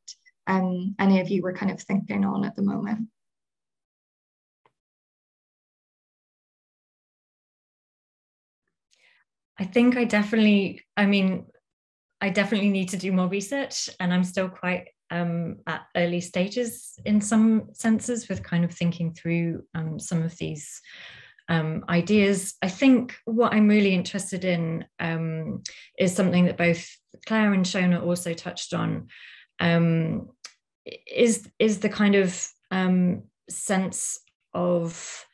any of you were kind of thinking on at the moment. I think I definitely need to do more research, and I'm still quite at early stages in some senses with kind of thinking through some of these ideas. I think what I'm really interested in is something that both Claire and Shona also touched on, is the kind of sense of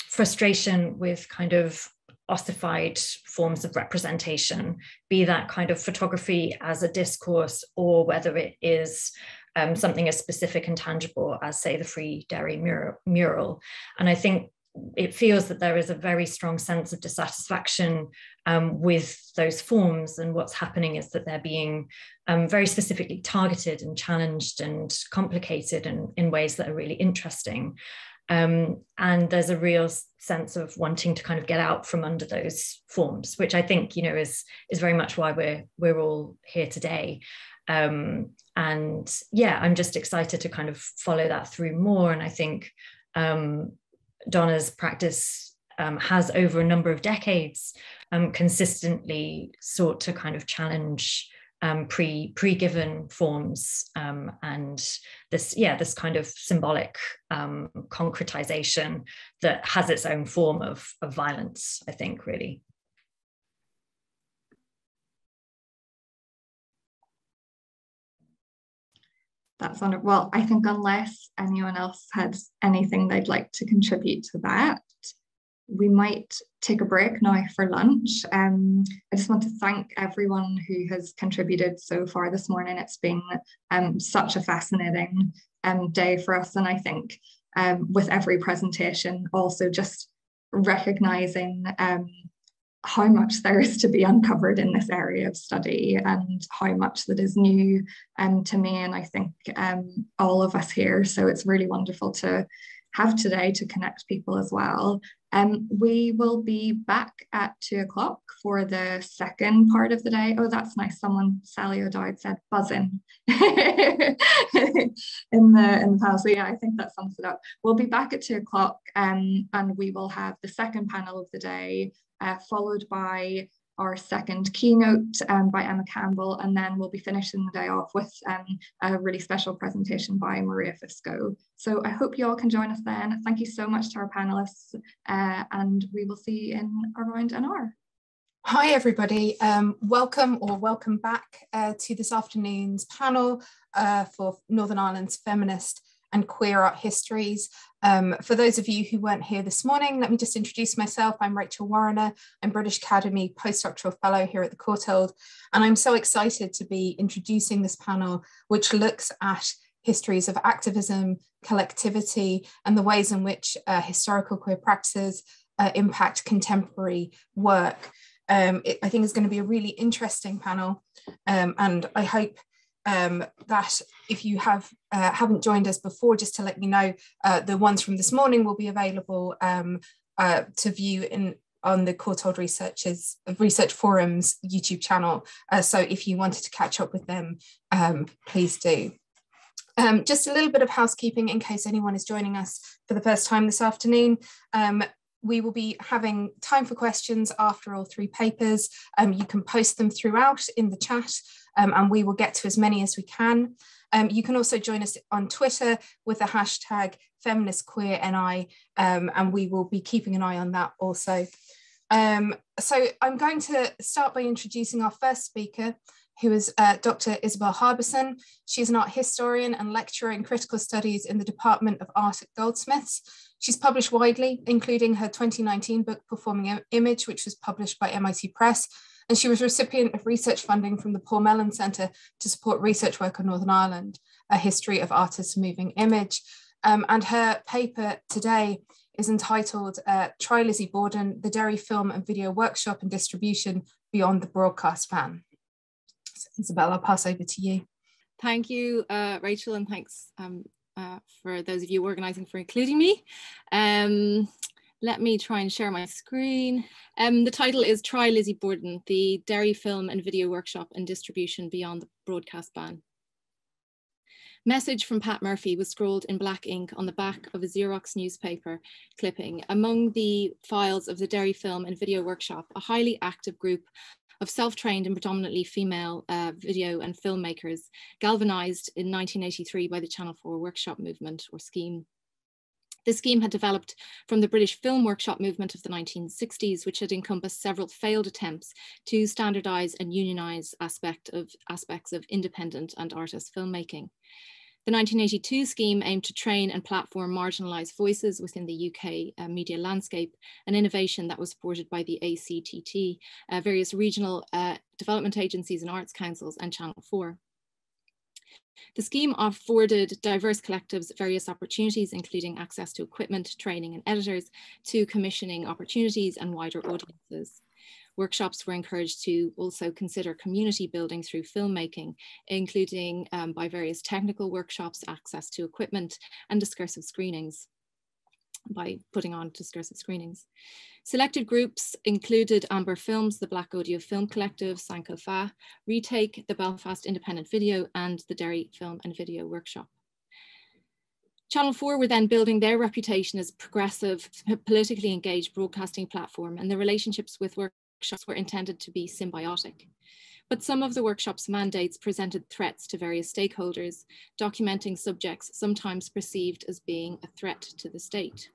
frustration with kind of ossified forms of representation, be that kind of photography as a discourse, or whether it is something as specific and tangible as, say, the Free Derry mural. And I think it feels that there is a very strong sense of dissatisfaction with those forms, and what's happening is that they're being very specifically targeted and challenged and complicated in ways that are really interesting. And there's a real sense of wanting to kind of get out from under those forms, which I think, you know, is very much why we're all here today. And yeah, I'm just excited to kind of follow that through more. And I think Donna's practice has, over a number of decades, consistently sought to kind of challenge pre-given forms, and this kind of symbolic concretization that has its own form of violence, I think, really. That's wonderful. Well, I think unless anyone else had anything they'd like to contribute to that, we might take a break now for lunch. I just want to thank everyone who has contributed so far this morning. It's been such a fascinating day for us. And I think with every presentation, also just recognising how much there is to be uncovered in this area of study, and how much that is new to me, and I think all of us here. So it's really wonderful to have today to connect people as well. We will be back at 2 o'clock for the second part of the day. Oh, that's nice. Someone, Sally O'Dowd, said buzzing in the panel. So yeah, I think that sums it up. We'll be back at 2 o'clock, and we will have the second panel of the day, followed by our second keynote by Emma Campbell, and then we'll be finishing the day off with a really special presentation by Maria Fisco. So I hope you all can join us then. Thank you so much to our panelists, and we will see you in around an hour. Hi everybody, welcome back to this afternoon's panel for Northern Ireland's Feminist and Queer Art Histories. For those of you who weren't here this morning, let me just introduce myself. I'm Rachel Warrener. I'm British Academy Postdoctoral Fellow here at the Courtauld, and I'm so excited to be introducing this panel, which looks at histories of activism, collectivity, and the ways in which historical queer practices impact contemporary work. I think it's going to be a really interesting panel, and I hope that if you haven't joined us before, just to let you know, the ones from this morning will be available to view on the Courtauld Research Forum's YouTube channel. So if you wanted to catch up with them, please do. Just a little bit of housekeeping in case anyone is joining us for the first time this afternoon. We will be having time for questions after all 3 papers. You can post them throughout in the chat, and we will get to as many as we can. You can also join us on Twitter with the hashtag FeministQueerNI, and we will be keeping an eye on that also. So I'm going to start by introducing our first speaker, who is Dr. Isabel Harbison. She's an art historian and lecturer in critical studies in the Department of Art at Goldsmiths. She's published widely, including her 2019 book, Performing Image, which was published by MIT Press. And she was recipient of research funding from the Paul Mellon Centre to support research work on Northern Ireland, a history of artists' moving image. And her paper today is entitled Try Lizzie Borden, the Derry Film and Video Workshop and Distribution Beyond the Broadcast Ban. So, Isabel, I'll pass over to you. Thank you, Rachel, and thanks for those of you organising for including me. Let me try and share my screen. The title is Try Lizzie Borden, the Derry Film and Video Workshop and Distribution Beyond the Broadcast Ban. Message from Pat Murphy was scrawled in black ink on the back of a Xerox newspaper clipping. Among the files of the Derry Film and Video Workshop, a highly active group of self-trained and predominantly female video and filmmakers, galvanised in 1983 by the Channel 4 Workshop Movement, or scheme. The scheme had developed from the British film workshop movement of the 1960s, which had encompassed several failed attempts to standardise and unionise aspects of independent and artist filmmaking. The 1982 scheme aimed to train and platform marginalised voices within the UK media landscape, an innovation that was supported by the ACTT, various regional development agencies and arts councils, and Channel 4. The scheme afforded diverse collectives various opportunities, including access to equipment, training and editors, to commissioning opportunities and wider audiences. Workshops were encouraged to also consider community building through filmmaking, including by various technical workshops, access to equipment and discursive screenings. By putting on discursive screenings. Selected groups included Amber Films, the Black Audio Film Collective, Sankofa, Retake, the Belfast Independent Video, and the Derry Film and Video Workshop. Channel 4 were then building their reputation as progressive, politically engaged broadcasting platform, and the relationships with workshops were intended to be symbiotic. But some of the workshop's mandates presented threats to various stakeholders, documenting subjects sometimes perceived as being a threat to the state.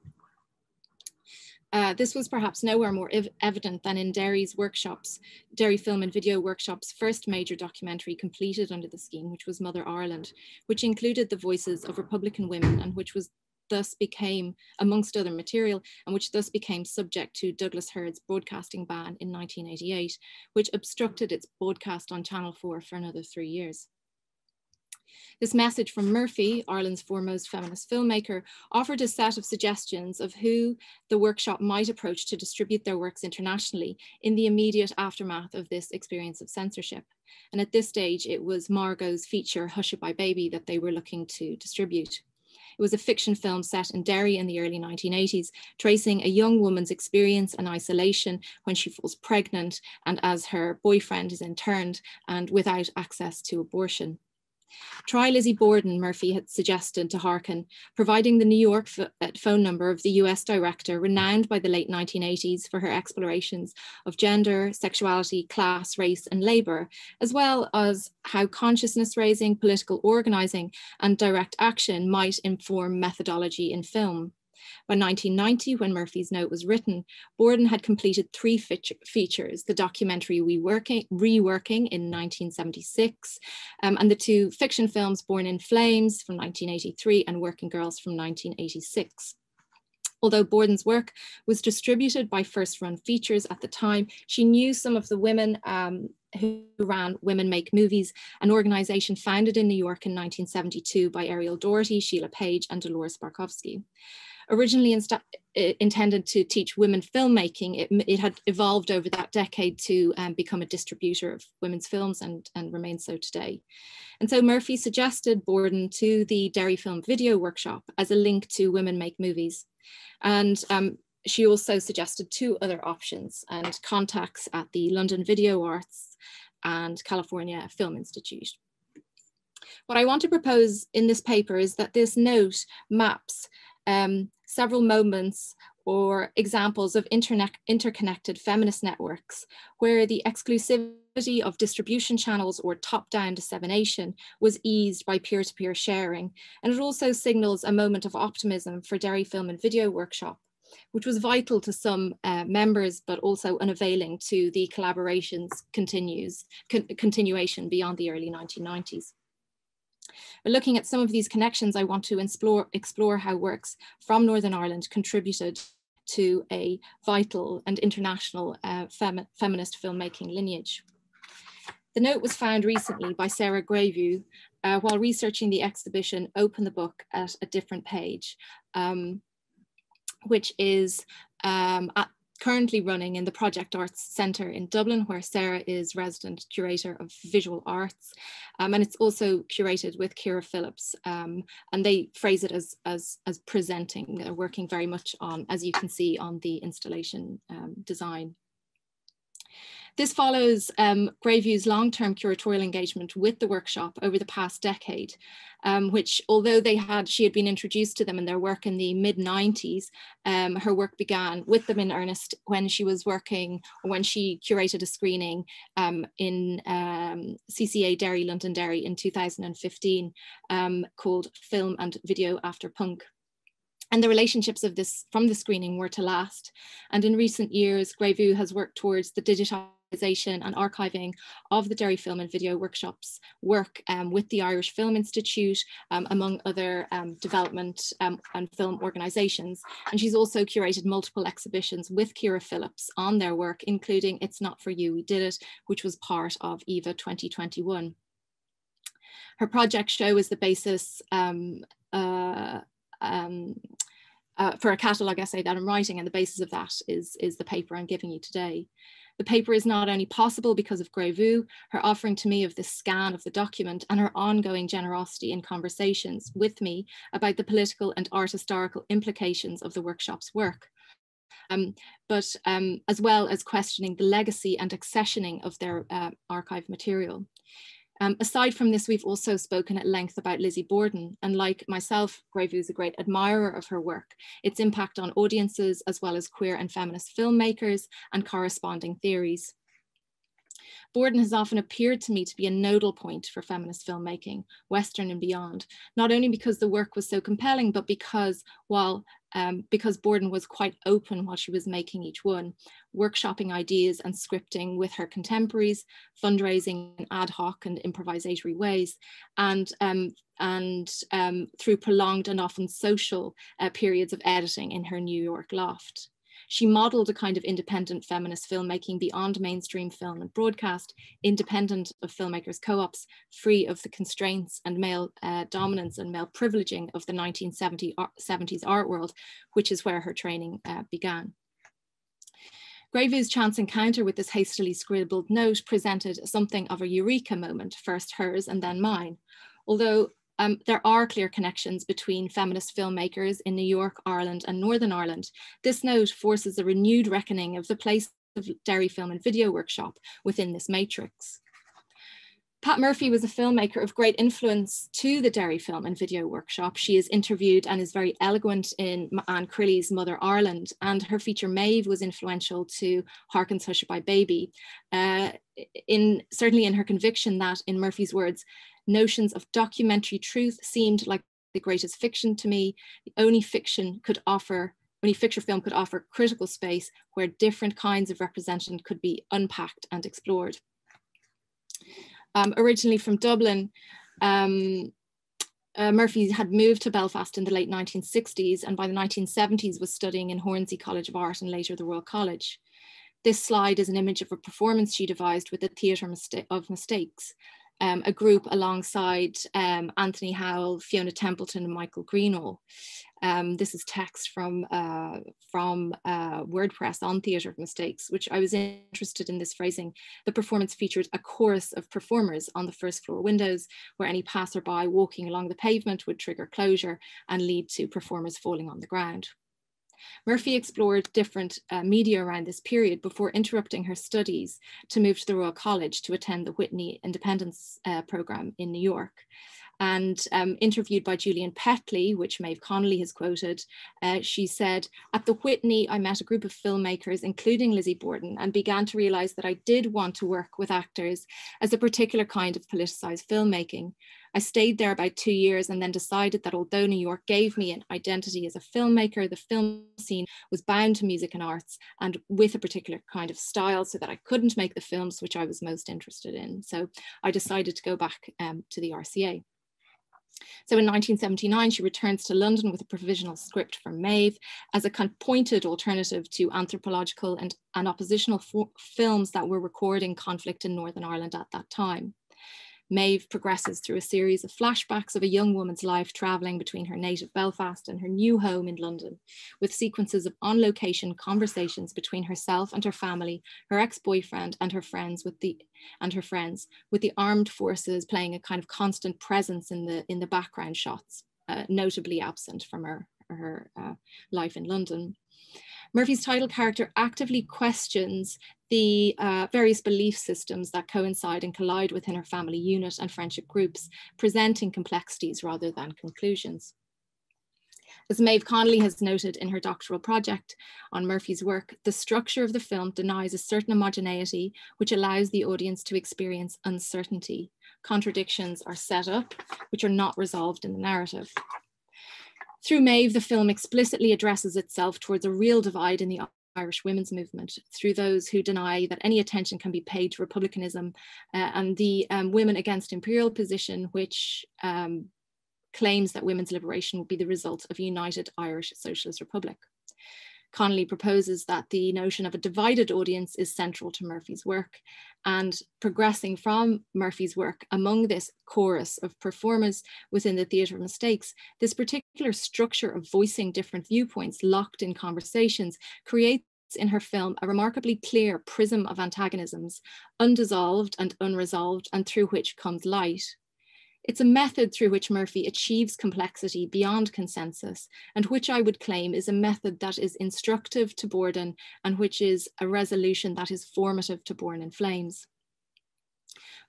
This was perhaps nowhere more evident than in Derry's workshops, Derry Film and Video Workshop's first major documentary completed under the scheme, which was Mother Ireland, which included the voices of Republican women and which was thus became, amongst other material, and which thus became subject to Douglas Hurd's broadcasting ban in 1988, which obstructed its broadcast on Channel 4 for another 3 years. This message from Murphy, Ireland's foremost feminist filmmaker, offered a set of suggestions of who the workshop might approach to distribute their works internationally in the immediate aftermath of this experience of censorship. And at this stage, it was Margot's feature, Hushabye Baby, that they were looking to distribute. It was a fiction film set in Derry in the early 1980s, tracing a young woman's experience and isolation when she falls pregnant and as her boyfriend is interned and without access to abortion. Try Lizzie Borden, Murphy had suggested to hearken, providing the New York phone number of the US director renowned by the late 1980s for her explorations of gender, sexuality, class, race and labour, as well as how consciousness raising, political organising and direct action might inform methodology in film. By 1990, when Murphy's note was written, Borden had completed 3 features, the documentary Reworking in 1976, and the 2 fiction films Born in Flames from 1983 and Working Girls from 1986. Although Borden's work was distributed by First Run Features at the time, she knew some of the women who ran Women Make Movies, an organisation founded in New York in 1972 by Ariel Doherty, Sheila Page and Dolores Barkowski. Originally intended to teach women filmmaking, it had evolved over that decade to become a distributor of women's films and remains so today. And so Murphy suggested Borden to the Derry Film Video Workshop as a link to Women Make Movies. And she also suggested 2 other options and contacts at the London Video Arts and California Film Institute. What I want to propose in this paper is that this note maps several moments or examples of interconnected feminist networks where the exclusivity of distribution channels or top-down dissemination was eased by peer-to-peer sharing. And it also signals a moment of optimism for Derry Film and Video Workshop, which was vital to some members, but also unavailing to the collaboration's continuation beyond the early 1990s. But looking at some of these connections, I want to explore how works from Northern Ireland contributed to a vital and international feminist filmmaking lineage. The note was found recently by Sarah Grayview while researching the exhibition Open the Book at a Different Page, which is currently running in the Project Arts Centre in Dublin, where Sarah is resident curator of visual arts. And it's also curated with Ciara Phillips. And they phrase it as presenting. They're working very much on, as you can see, on the installation design. This follows Grayview's long-term curatorial engagement with the workshop over the past decade, which, although she had been introduced to them in their work in the mid-90s, her work began with them in earnest when she was working, or when she curated a screening in CCA Derry, Londonderry in 2015, called Film and Video After Punk. And the relationships of this from the screening were to last. And in recent years, Grayview has worked towards the digitization and archiving of the Derry Film and Video Workshop's work with the Irish Film Institute, among other development and film organisations. And she's also curated multiple exhibitions with Ciara Phillips on their work, including It's Not For You, We Did It, which was part of EVA 2021. Her project show is the basis for a catalogue essay that I'm writing, and the basis of that is the paper I'm giving you today. The paper is not only possible because of Grayview, her offering to me of this scan of the document, and her ongoing generosity in conversations with me about the political and art historical implications of the workshop's work. But as well as questioning the legacy and accessioning of their archive material. Aside from this, we've also spoken at length about Lizzie Borden, and like myself, Grayview is a great admirer of her work, its impact on audiences, as well as queer and feminist filmmakers and corresponding theories. Borden has often appeared to me to be a nodal point for feminist filmmaking, Western and beyond, not only because the work was so compelling, but because because Borden was quite open while she was making each one, workshopping ideas and scripting with her contemporaries, fundraising in ad hoc and improvisatory ways, and through prolonged and often social periods of editing in her New York loft. She modeled a kind of independent feminist filmmaking beyond mainstream film and broadcast, independent of filmmakers' co-ops, free of the constraints and male dominance and male privileging of the 1970s art world, which is where her training began. Grayview's chance encounter with this hastily scribbled note presented something of a eureka moment, first hers and then mine. Although there are clear connections between feminist filmmakers in New York, Ireland, and Northern Ireland, this note forces a renewed reckoning of the place of Derry Film and Video Workshop within this matrix. Pat Murphy was a filmmaker of great influence to the Derry Film and Video Workshop. She is interviewed and is very eloquent in Anne Crilly's Mother Ireland, and her feature Maeve was influential to Harkins Hushabye Baby, certainly in her conviction that, in Murphy's words, notions of documentary truth seemed like the greatest fiction to me. The only fiction film could offer critical space where different kinds of representation could be unpacked and explored. Originally from Dublin, Murphy had moved to Belfast in the late 1960s, and by the 1970s was studying in Hornsey College of Art and later the Royal College. This slide is an image of a performance she devised with the Theatre of Mistakes, a group alongside Anthony Howell, Fiona Templeton, and Michael Greenall. This is text from WordPress on Theatre of Mistakes, which I was interested in this phrasing. The performance featured a chorus of performers on the first floor windows, where any passerby walking along the pavement would trigger closure and lead to performers falling on the ground. Murphy explored different media around this period before interrupting her studies to move to the Royal College to attend the Whitney Independence Programme in New York. And interviewed by Julian Petley, which Maeve Connolly has quoted, she said, "At the Whitney, I met a group of filmmakers, including Lizzie Borden, and began to realize that I did want to work with actors as a particular kind of politicized filmmaking. I stayed there about 2 years and then decided that although New York gave me an identity as a filmmaker, the film scene was bound to music and arts and with a particular kind of style, so that I couldn't make the films which I was most interested in. So I decided to go back to the RCA." So in 1979, she returns to London with a provisional script from Maeve as a kind of pointed alternative to anthropological and oppositional films that were recording conflict in Northern Ireland at that time. Maeve progresses through a series of flashbacks of a young woman's life traveling between her native Belfast and her new home in London, with sequences of on-location conversations between herself and her family, her ex-boyfriend and her friends, with the armed forces playing a kind of constant presence in the background shots, notably absent from her life in London. Murphy's title character actively questions the various belief systems that coincide and collide within her family unit and friendship groups, presenting complexities rather than conclusions. As Maeve Connolly has noted in her doctoral project on Murphy's work, the structure of the film denies a certain homogeneity which allows the audience to experience uncertainty. Contradictions are set up which are not resolved in the narrative. Through Maeve, the film explicitly addresses itself towards a real divide in the Irish women's movement, through those who deny that any attention can be paid to republicanism and the women against imperial position, which claims that women's liberation will be the result of a united Irish Socialist Republic. Connolly proposes that the notion of a divided audience is central to Murphy's work, and progressing from Murphy's work among this chorus of performers within the theatre of mistakes, this particular structure of voicing different viewpoints locked in conversations creates in her film a remarkably clear prism of antagonisms, undissolved and unresolved, and through which comes light. It's a method through which Murphy achieves complexity beyond consensus, and which I would claim is a method that is instructive to Borden and which is a resolution that is formative to Born in Flames.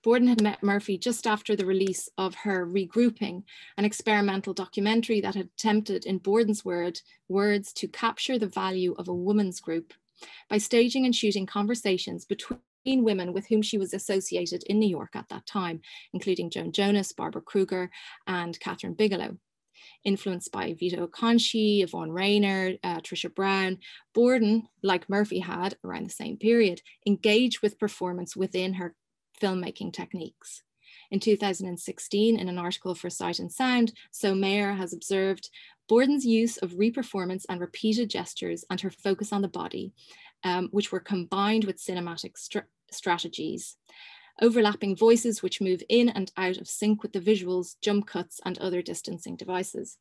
Borden had met Murphy just after the release of her Regrouping, an experimental documentary that had attempted, in Borden's words, to capture the value of a woman's group by staging and shooting conversations between women with whom she was associated in New York at that time, including Joan Jonas, Barbara Kruger, and Catherine Bigelow. Influenced by Vita Okonchi, Yvonne Rainer, Trisha Brown, Borden, like Murphy had around the same period, engaged with performance within her filmmaking techniques. In 2016, in an article for Sight and Sound, So Mayer has observed Borden's use of reperformance and repeated gestures and her focus on the body, which were combined with cinematic strategies, overlapping voices which move in and out of sync with the visuals, jump cuts, and other distancing devices.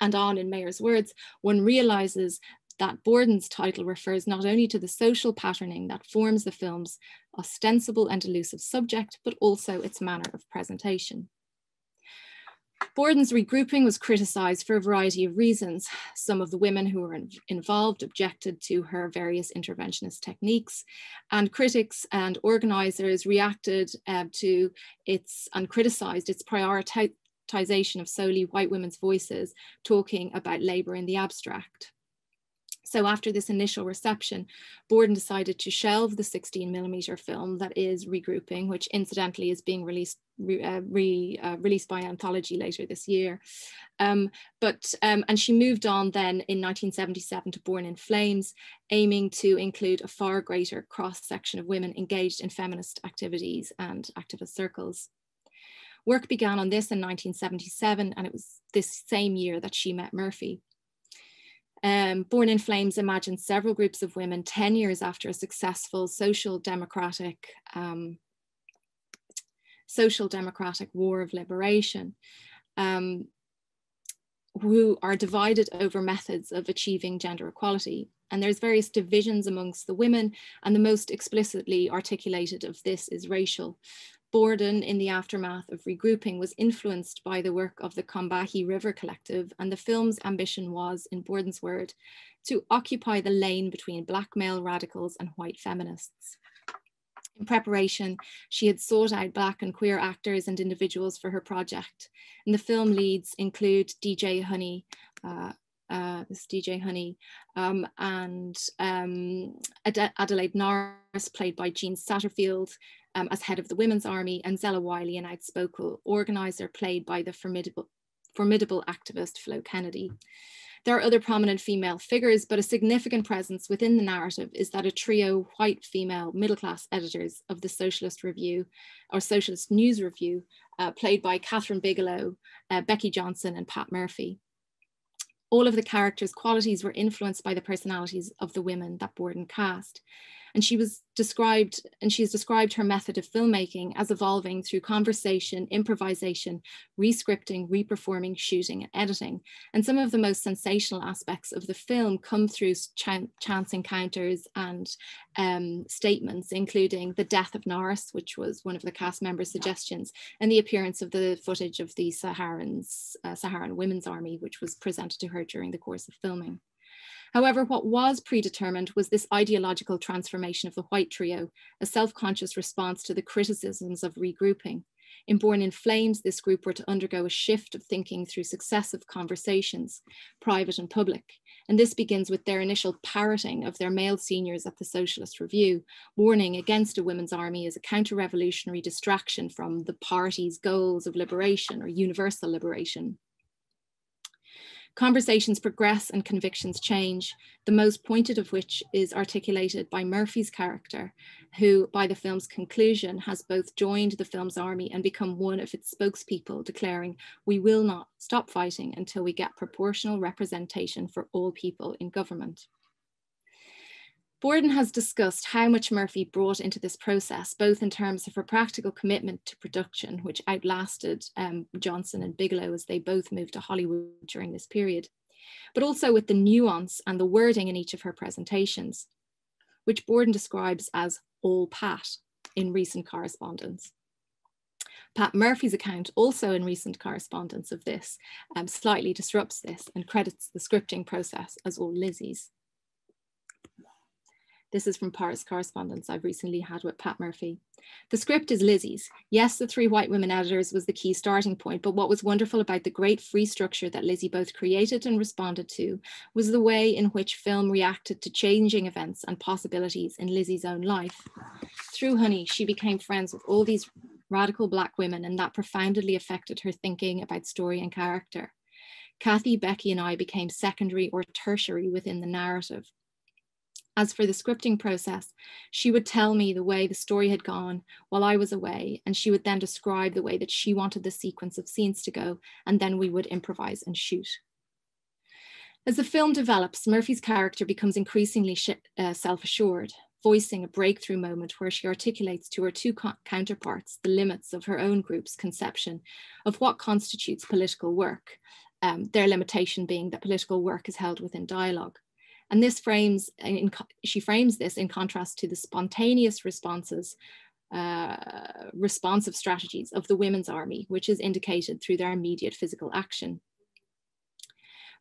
And on, in Mayer's words, one realizes that Borden's title refers not only to the social patterning that forms the film's ostensible and elusive subject, but also its manner of presentation. Borden's Regrouping was criticised for a variety of reasons. Some of the women who were involved objected to her various interventionist techniques, and critics and organisers reacted to its and criticised its prioritisation of solely white women's voices talking about labour in the abstract. So after this initial reception, Borden decided to shelve the 16mm film that is Regrouping, which incidentally is being released by Anthology later this year. And she moved on then in 1977 to Born in Flames, aiming to include a far greater cross-section of women engaged in feminist activities and activist circles. Work began on this in 1977, and it was this same year that she met Murphy. Born in Flames imagined several groups of women 10 years after a successful social democratic war of liberation, who are divided over methods of achieving gender equality. And there's various divisions amongst the women, and the most explicitly articulated of this is racial. Borden, in the aftermath of regrouping, was influenced by the work of the Combahee River Collective, and the film's ambition was, in Borden's word, to occupy the lane between Black male radicals and white feminists. In preparation, she had sought out Black and queer actors and individuals for her project. And the film leads include DJ Honey, this DJ Honey, and Adelaide Norris, played by Jean Satterfield, as head of the Women's Army, and Zella Wiley, an outspoken organizer, played by the formidable activist Flo Kennedy. There are other prominent female figures, but a significant presence within the narrative is that a trio white female middle-class editors of the Socialist Review, or Socialist News Review, played by Catherine Bigelow, Becky Johnson, and Pat Murphy. All of the characters' qualities were influenced by the personalities of the women that Borden cast. And she has described her method of filmmaking as evolving through conversation, improvisation, rescripting, reperforming, shooting, and editing. And some of the most sensational aspects of the film come through chance encounters and statements, including the death of Norris, which was one of the cast members' suggestions, and the appearance of the footage of the Saharan Women's Army, which was presented to her during the course of filming. However, what was predetermined was this ideological transformation of the white trio, a self-conscious response to the criticisms of regrouping. In Born in Flames, this group were to undergo a shift of thinking through successive conversations, private and public. And this begins with their initial parroting of their male seniors at the Socialist Review, warning against a women's army as a counter-revolutionary distraction from the party's goals of liberation or universal liberation. Conversations progress and convictions change, the most pointed of which is articulated by Murphy's character, who by the film's conclusion has both joined the film's army and become one of its spokespeople, declaring, "We will not stop fighting until we get proportional representation for all people in government." Borden has discussed how much Murphy brought into this process, both in terms of her practical commitment to production, which outlasted Johnson and Bigelow as they both moved to Hollywood during this period, but also with the nuance and the wording in each of her presentations, which Borden describes as all Pat in recent correspondence. Pat Murphy's account, also in recent correspondence of this, slightly disrupts this and credits the scripting process as all Lizzie's. This is from correspondence I've recently had with Pat Murphy. The script is Lizzie's. Yes, the 3 white women editors was the key starting point, but what was wonderful about the great free structure that Lizzie both created and responded to was the way in which film reacted to changing events and possibilities in Lizzie's own life. Through Honey, she became friends with all these radical Black women, and that profoundly affected her thinking about story and character. Kathy, Becky, and I became secondary or tertiary within the narrative. As for the scripting process, she would tell me the way the story had gone while I was away, and she would then describe the way that she wanted the sequence of scenes to go, and then we would improvise and shoot. As the film develops, Murphy's character becomes increasingly self-assured, voicing a breakthrough moment where she articulates to her 2 counterparts the limits of her own group's conception of what constitutes political work, their limitation being that political work is held within dialogue. And this she frames this in contrast to the spontaneous responsive strategies of the Women's Army, which is indicated through their immediate physical action.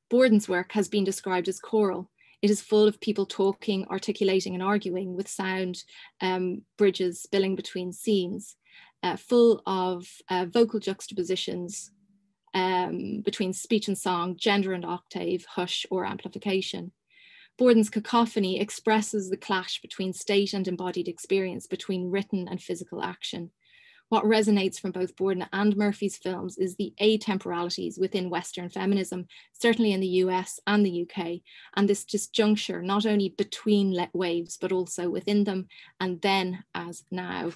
Borden's work has been described as choral. It is full of people talking, articulating, and arguing with sound bridges spilling between scenes, full of vocal juxtapositions between speech and song, gender and octave, hush, or amplification. Borden's cacophony expresses the clash between state and embodied experience, between written and physical action. What resonates from both Borden and Murphy's films is the atemporalities within Western feminism, certainly in the US and the UK, and this disjuncture not only between waves, but also within them, and then as now.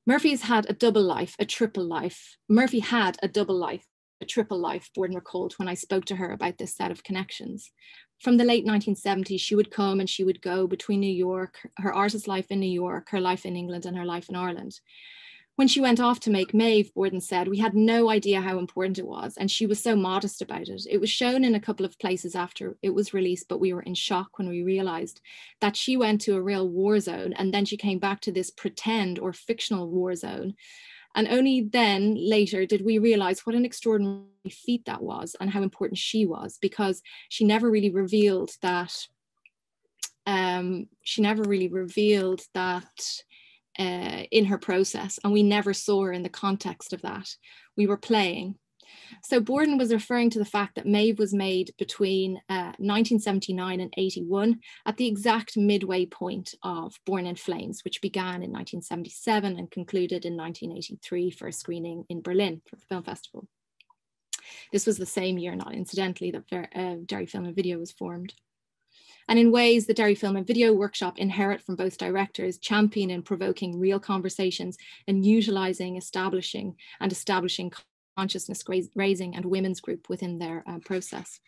Murphy's had a double life, a triple life. Murphy had a double life, a triple life, Borden recalled when I spoke to her about this set of connections. From the late 1970s, she would come and she would go between New York, her artist life in New York, her life in England, and her life in Ireland. When she went off to make Maeve, Borden said, we had no idea how important it was, and she was so modest about it. It was shown in a couple of places after it was released, but we were in shock when we realized that she went to a real war zone, and then she came back to this pretend or fictional war zone. And only then, later, did we realize what an extraordinary feat that was and how important she was, because she never really revealed that. In her process, and we never saw her in the context of that. We were playing. So Borden was referring to the fact that Maeve was made between 1979 and 81 at the exact midway point of Born in Flames, which began in 1977 and concluded in 1983 for a screening in Berlin for the film festival. This was the same year, not incidentally, that Derry Film and Video was formed. And in ways, the Derry Film and Video Workshop inherit from both directors, champion in provoking real conversations and utilizing, establishing consciousness raising and women's group within their process.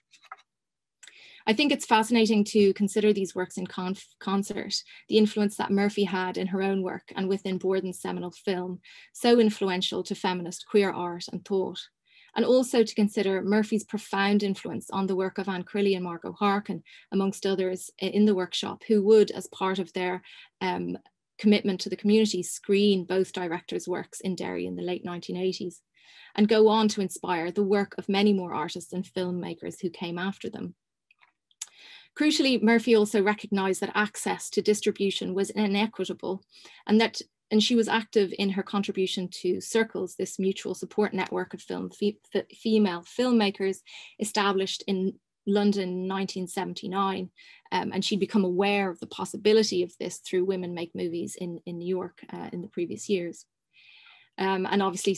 I think it's fascinating to consider these works in concert, the influence that Murphy had in her own work and within Borden's seminal film, so influential to feminist queer art and thought. And also to consider Murphy's profound influence on the work of Anne Crilly and Margot Harkin, amongst others in the workshop, who would, as part of their commitment to the community, screen both directors' works in Derry in the late 1980s, and go on to inspire the work of many more artists and filmmakers who came after them. Crucially, Murphy also recognised that access to distribution was inequitable, and she was active in her contribution to Circles, this mutual support network of female filmmakers established in London in 1979. And she'd become aware of the possibility of this through Women Make Movies in New York in the previous years. And obviously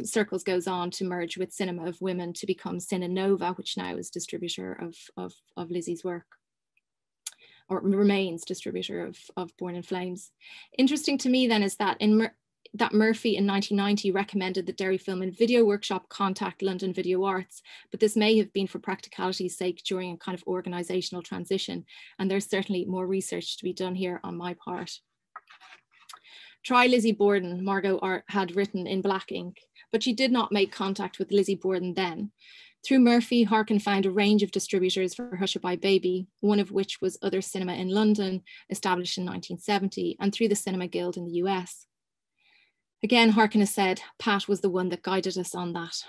Circles goes on to merge with Cinema of Women to become Cine Nova, which now is distributor of Lizzie's work, or remains distributor of Born in Flames. Interesting to me then is that that Murphy in 1990 recommended the Derry Film and Video Workshop contact London Video Arts, but this may have been for practicality's sake during a kind of organisational transition, and there's certainly more research to be done here on my part. Try Lizzie Borden, Margot had written in black ink, but she did not make contact with Lizzie Borden then. Through Murphy, Harkin found a range of distributors for Hushabye Baby, one of which was Other Cinema in London, established in 1970, and through the Cinema Guild in the US. Again, Harkin has said, Pat was the one that guided us on that.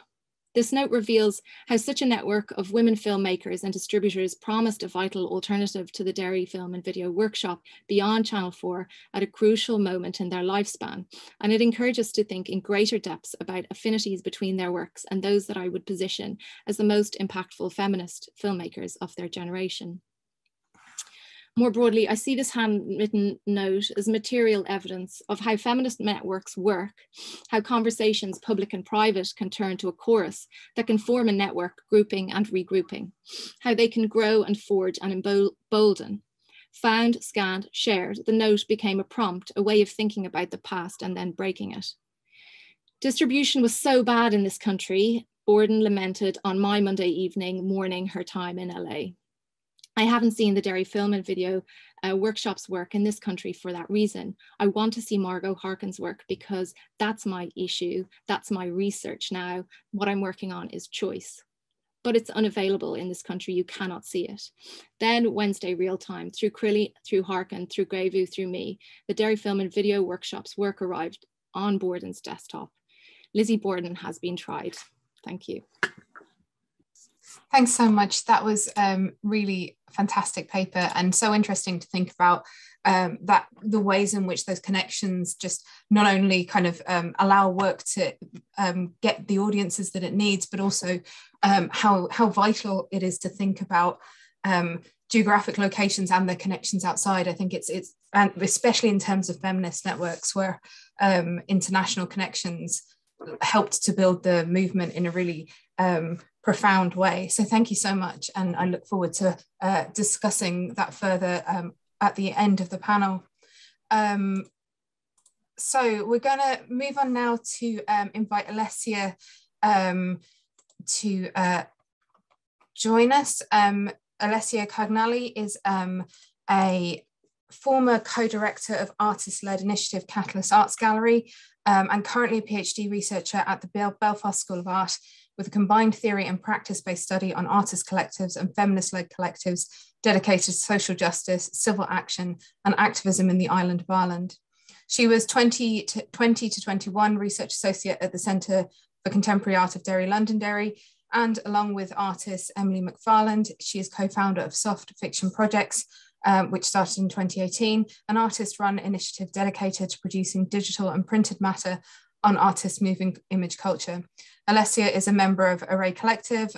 This note reveals how such a network of women filmmakers and distributors promised a vital alternative to the Derry Film and Video Workshop beyond Channel 4 at a crucial moment in their lifespan. And it encourages us to think in greater depths about affinities between their works and those that I would position as the most impactful feminist filmmakers of their generation. More broadly, I see this handwritten note as material evidence of how feminist networks work, how conversations, public and private, can turn to a chorus that can form a network, grouping and regrouping, how they can grow and forge and embolden. Found, scanned, shared, the note became a prompt, a way of thinking about the past and then breaking it. Distribution was so bad in this country, Borden lamented on my Monday evening, mourning her time in LA. I haven't seen the Derry Film and Video Workshop's work in this country for that reason. I want to see Margot Harkin's work because that's my issue, that's my research now. What I'm working on is choice, but it's unavailable in this country. You cannot see it. Then Wednesday real time, through Crilly, through Harkin, through Greyview, through me, the Derry Film and Video Workshop's work arrived on Borden's desktop. Lizzie Borden has been tried. Thank you. Thanks so much. That was really fantastic paper and so interesting to think about that the ways in which those connections just not only kind of allow work to get the audiences that it needs, but also how vital it is to think about geographic locations and their connections outside. I think it's and especially in terms of feminist networks where international connections helped to build the movement in a really profound way. So thank you so much. And I look forward to discussing that further at the end of the panel. So we're going to move on now to invite Alessia to join us. Alessia Cognali is a former co-director of artist-led initiative Catalyst Arts Gallery, and currently a PhD researcher at the Belfast School of Art, with a combined theory and practice-based study on artist collectives and feminist-led collectives dedicated to social justice, civil action, and activism in the island of Ireland. She was 20 to 21 research associate at the Centre for Contemporary Art of Derry, Londonderry, and along with artist Emily McFarland, she is co-founder of Soft Fiction Projects, which started in 2018, an artist-run initiative dedicated to producing digital and printed matter on artist moving image culture. Alessia is a member of Array Collective,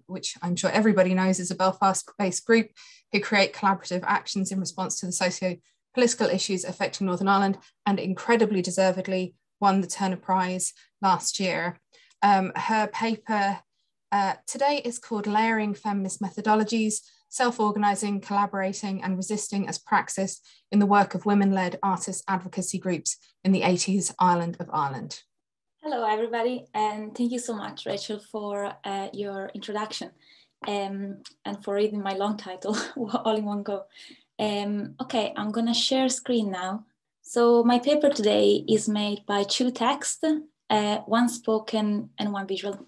which I'm sure everybody knows is a Belfast-based group who create collaborative actions in response to the socio-political issues affecting Northern Ireland, and incredibly deservedly won the Turner Prize last year. Her paper today is called Layering Feminist Methodologies, Self-Organising, Collaborating and Resisting as Praxis in the Work of Women-Led Artist Advocacy Groups in the 80s Island of Ireland. Hello, everybody, and thank you so much, Rachel, for your introduction and for reading my long title all in one go. Okay, I'm gonna share screen now. So my paper today is made by two texts, one spoken and one visual.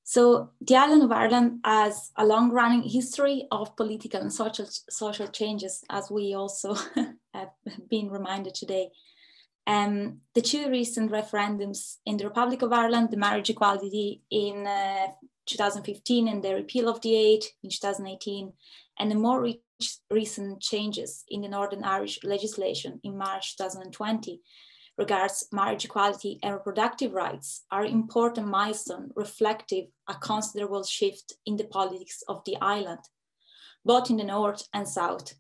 So the island of Ireland has a long-running history of political and social changes, as we also have been reminded today. The two recent referendums in the Republic of Ireland, the marriage equality in 2015 and the repeal of the Aid in 2018, and the more recent changes in the Northern Irish legislation in March 2020 regards marriage equality and reproductive rights are important milestones reflective a considerable shift in the politics of the island, both in the north and south.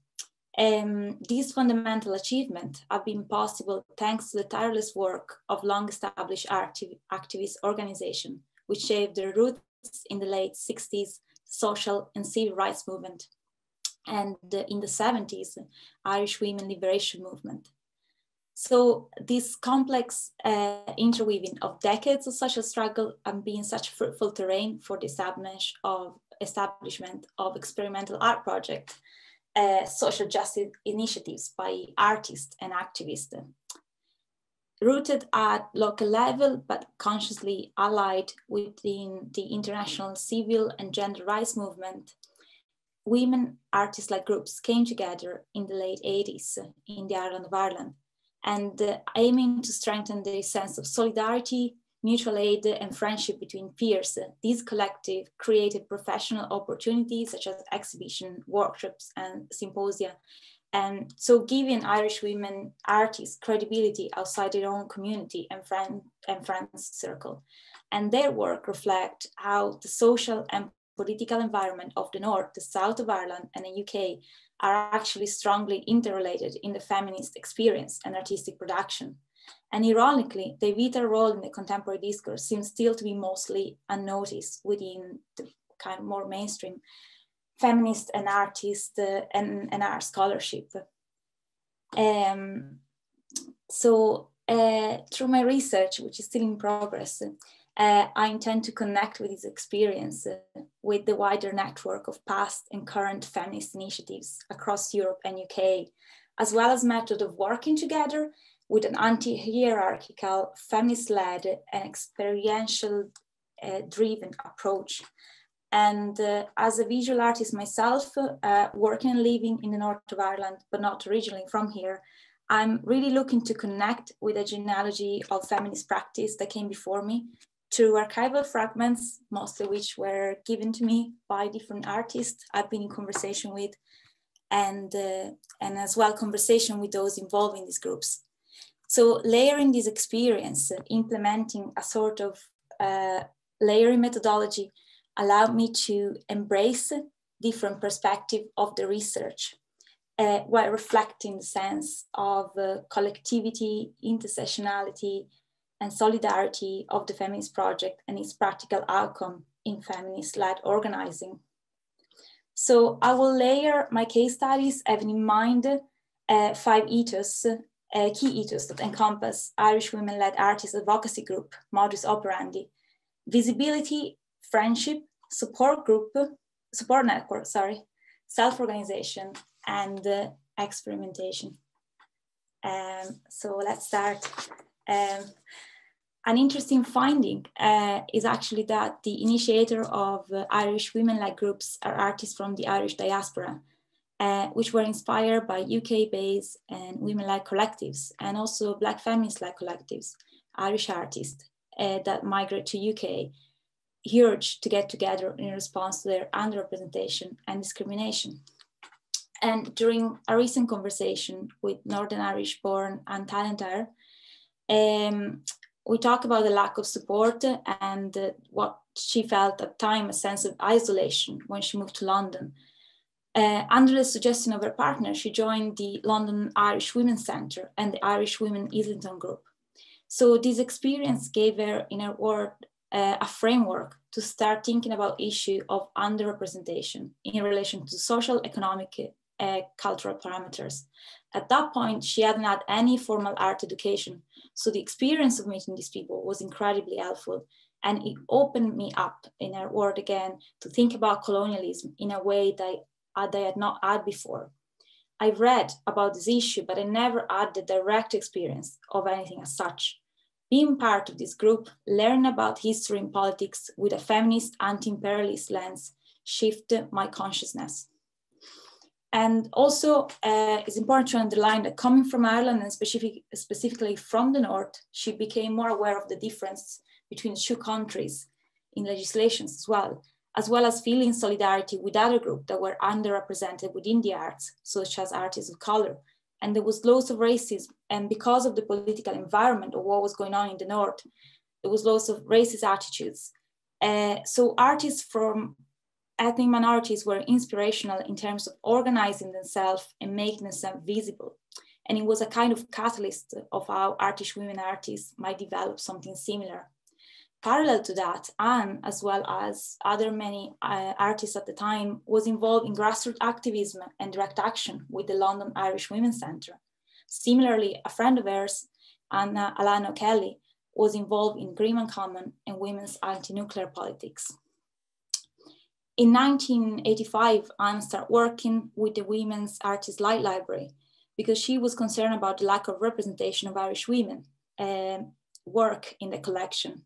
These fundamental achievements have been possible thanks to the tireless work of long-established activist organizations, which shaped their roots in the late 60s social and civil rights movement, and in the 70s, Irish Women Liberation Movement. So this complex interweaving of decades of social struggle and being such fruitful terrain for the establishment of experimental art projects, social justice initiatives by artists and activists. Rooted at local level, but consciously allied within the international civil and gender rights movement, women artist-led groups came together in the late 80s in the island of Ireland, and aiming to strengthen the sense of solidarity, mutual aid, and friendship between peers. These collective created professional opportunities such as exhibition, workshops, and symposia, and so giving Irish women artists credibility outside their own community and friends circle. And their work reflect how the social and political environment of the North, the South of Ireland, and the UK are actually strongly interrelated in the feminist experience and artistic production. And ironically, their vital role in the contemporary discourse seems still to be mostly unnoticed within the kind of more mainstream feminist and artist and art scholarship. Through my research, which is still in progress, I intend to connect with this experience with the wider network of past and current feminist initiatives across Europe and UK, as well as method of working together with an anti-hierarchical, feminist-led and experiential driven approach. And as a visual artist myself, working and living in the north of Ireland, but not originally from here, I'm really looking to connect with a genealogy of feminist practice that came before me through archival fragments, most of which were given to me by different artists I've been in conversation with, and as well conversation with those involved in these groups. So layering this experience, implementing a sort of layering methodology allowed me to embrace different perspectives of the research while reflecting the sense of collectivity, intersectionality, and solidarity of the feminist project and its practical outcome in feminist-led organizing. So I will layer my case studies having in mind 5 ethos, key ethos that encompass Irish women-led artist advocacy group, modus operandi, visibility, friendship, support network, self-organization, and experimentation. So let's start. An interesting finding is actually that the initiator of Irish women-led groups are artists from the Irish diaspora, which were inspired by UK-based and women-led collectives, and also Black feminist-led collectives, Irish artists that migrate to UK, urged to get together in response to their underrepresentation and discrimination. And during a recent conversation with Northern Irish-born Anne Talentair, we talk about the lack of support and what she felt at the time, a sense of isolation when she moved to London. Under the suggestion of her partner, she joined the London Irish Women's Centre and the Irish Women Islington Group. So this experience gave her, in her word, a framework to start thinking about issue of underrepresentation in relation to social, economic, cultural parameters. At that point, she hadn't had any formal art education, so the experience of meeting these people was incredibly helpful, and it opened me up, in her word again, to think about colonialism in a way that I had not had before. I've read about this issue, but I never had the direct experience of anything as such. Being part of this group, learning about history and politics with a feminist, anti-imperialist lens shifted my consciousness. And also, it's important to underline that coming from Ireland and specifically from the North, she became more aware of the difference between the two countries in legislations as well as feeling solidarity with other groups that were underrepresented within the arts, such as artists of color. And there was loads of racism, and because of the political environment of what was going on in the North, there was loads of racist attitudes. So artists from ethnic minorities were inspirational in terms of organizing themselves and making themselves visible. And it was a kind of catalyst of how Irish women artists might develop something similar. Parallel to that, Anne, as well as other many artists at the time, was involved in grassroots activism and direct action with the London Irish Women's Centre. Similarly, a friend of hers, Anna Alana O'Kelly, was involved in Green Common and women's anti-nuclear politics. In 1985, Anne started working with the Women's Artist Light Library because she was concerned about the lack of representation of Irish women work in the collection.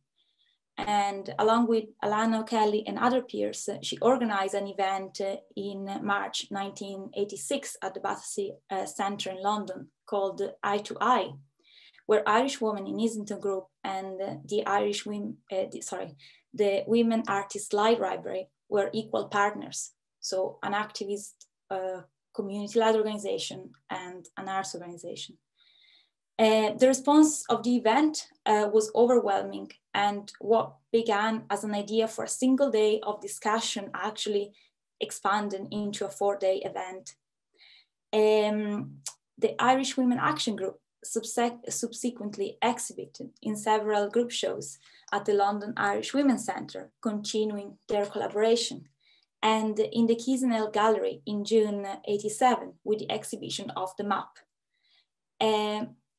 And along with Alana O'Kelly and other peers, she organized an event in March 1986 at the Battersea Centre in London called Eye to Eye, where Irish Women in Islington Group and the Women Artists Light Library were equal partners. So an activist, community-led organization and an arts organization. The response of the event was overwhelming, and what began as an idea for a single day of discussion actually expanded into a 4-day event. The Irish Women Action Group subsequently exhibited in several group shows at the London Irish Women's Centre, continuing their collaboration, and in the Keys&Ale Gallery in June '87 with the exhibition of The Map.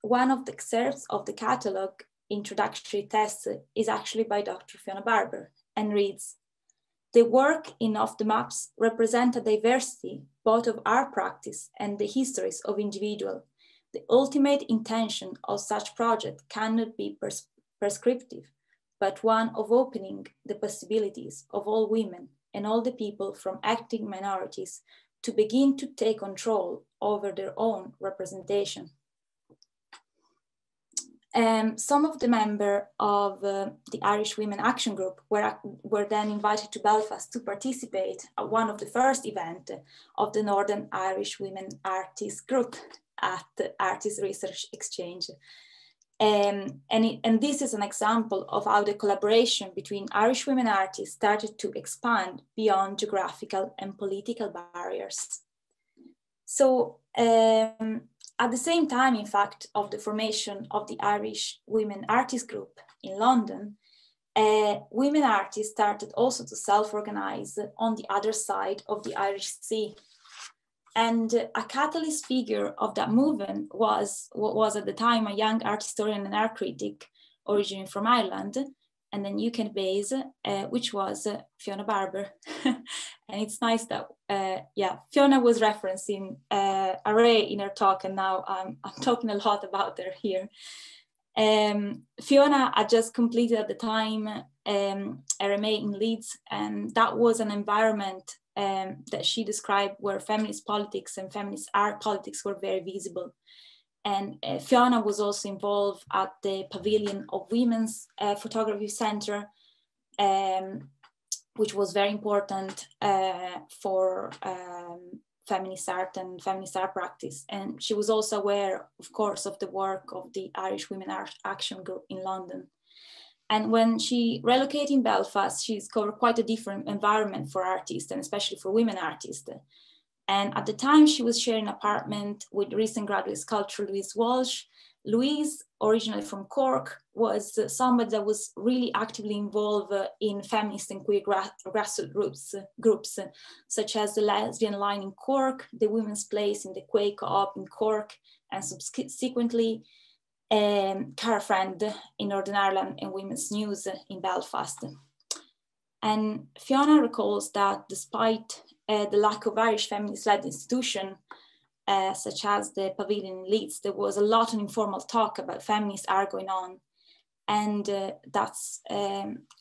One of the excerpts of the catalogue introductory text is actually by Dr. Fiona Barber and reads, "The work in Of the Maps represent a diversity both of our practice and the histories of individuals. The ultimate intention of such project cannot be prescriptive, but one of opening the possibilities of all women and all the people from ethnic minorities to begin to take control over their own representation." Some of the members of the Irish Women Action Group were then invited to Belfast to participate at one of the first events of the Northern Irish Women Artists Group at the Artist Research Exchange. And this is an example of how the collaboration between Irish women artists started to expand beyond geographical and political barriers. So at the same time, in fact, of the formation of the Irish Women Artists Group in London, women artists started also to self-organize on the other side of the Irish Sea. And a catalyst figure of that movement was what was at the time a young art historian and art critic originating from Ireland and then UK based, which was Fiona Barber. And it's nice that, Fiona was referencing Array in her talk, and now I'm talking a lot about her here. Fiona had just completed at the time RMA in Leeds, and that was an environment that she described where feminist politics and feminist art politics were very visible. And Fiona was also involved at the Pavilion of Women's Photography Centre, which was very important for feminist art and feminist art practice. And she was also aware, of course, of the work of the Irish Women Art Action Group in London. And when she relocated in Belfast, she discovered quite a different environment for artists, and especially for women artists. And at the time, she was sharing an apartment with recent graduate sculptor Louise Walsh. Louise, originally from Cork, was somebody that was really actively involved in feminist and queer grassroots groups, such as the Lesbian Line in Cork, the Women's Place in the Quake Co-op in Cork, and subsequently Cara Friend in Northern Ireland and Women's News in Belfast. And Fiona recalls that despite the lack of Irish feminist-led institution, such as the Pavilion in Leeds, there was a lot of informal talk about feminist art going on. And that's,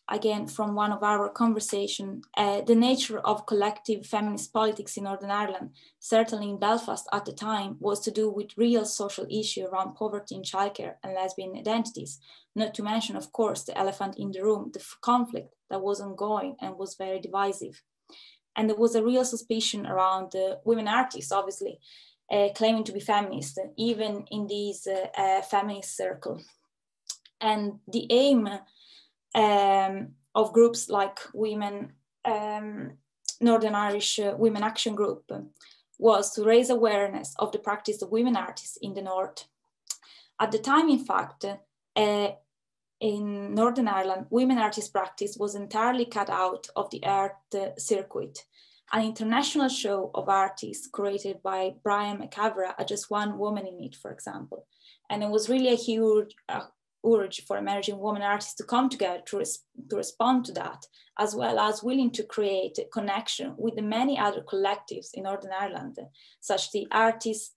again, from one of our conversations, the nature of collective feminist politics in Northern Ireland, certainly in Belfast at the time, was to do with real social issues around poverty and childcare and lesbian identities, not to mention, of course, the elephant in the room, the conflict that was ongoing and was very divisive. And there was a real suspicion around women artists, obviously, claiming to be feminist, even in these feminist circles. And the aim of groups like Northern Irish Women Action Group was to raise awareness of the practice of women artists in the North. At the time, in fact, in Northern Ireland, women artist practice was entirely cut out of the art circuit. An international show of artists curated by Brian McCavra had just one woman in it, for example. And it was really a huge urge for emerging women artists to come together to respond to that, as well as willing to create a connection with the many other collectives in Northern Ireland, such as the Artist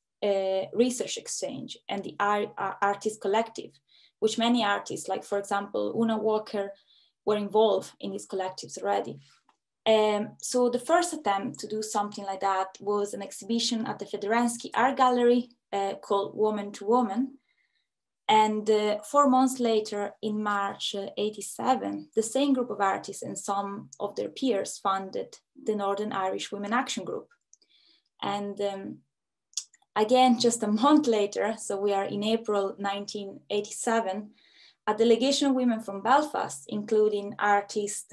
Research Exchange and the Artist Collective, which many artists, like for example, Una Walker, were involved in these collectives already. So the first attempt to do something like that was an exhibition at the Federansky Art Gallery called Woman to Woman. And 4 months later, in March '87, the same group of artists and some of their peers founded the Northern Irish Women Action Group. And again, just a month later, so we are in April 1987, a delegation of women from Belfast, including artists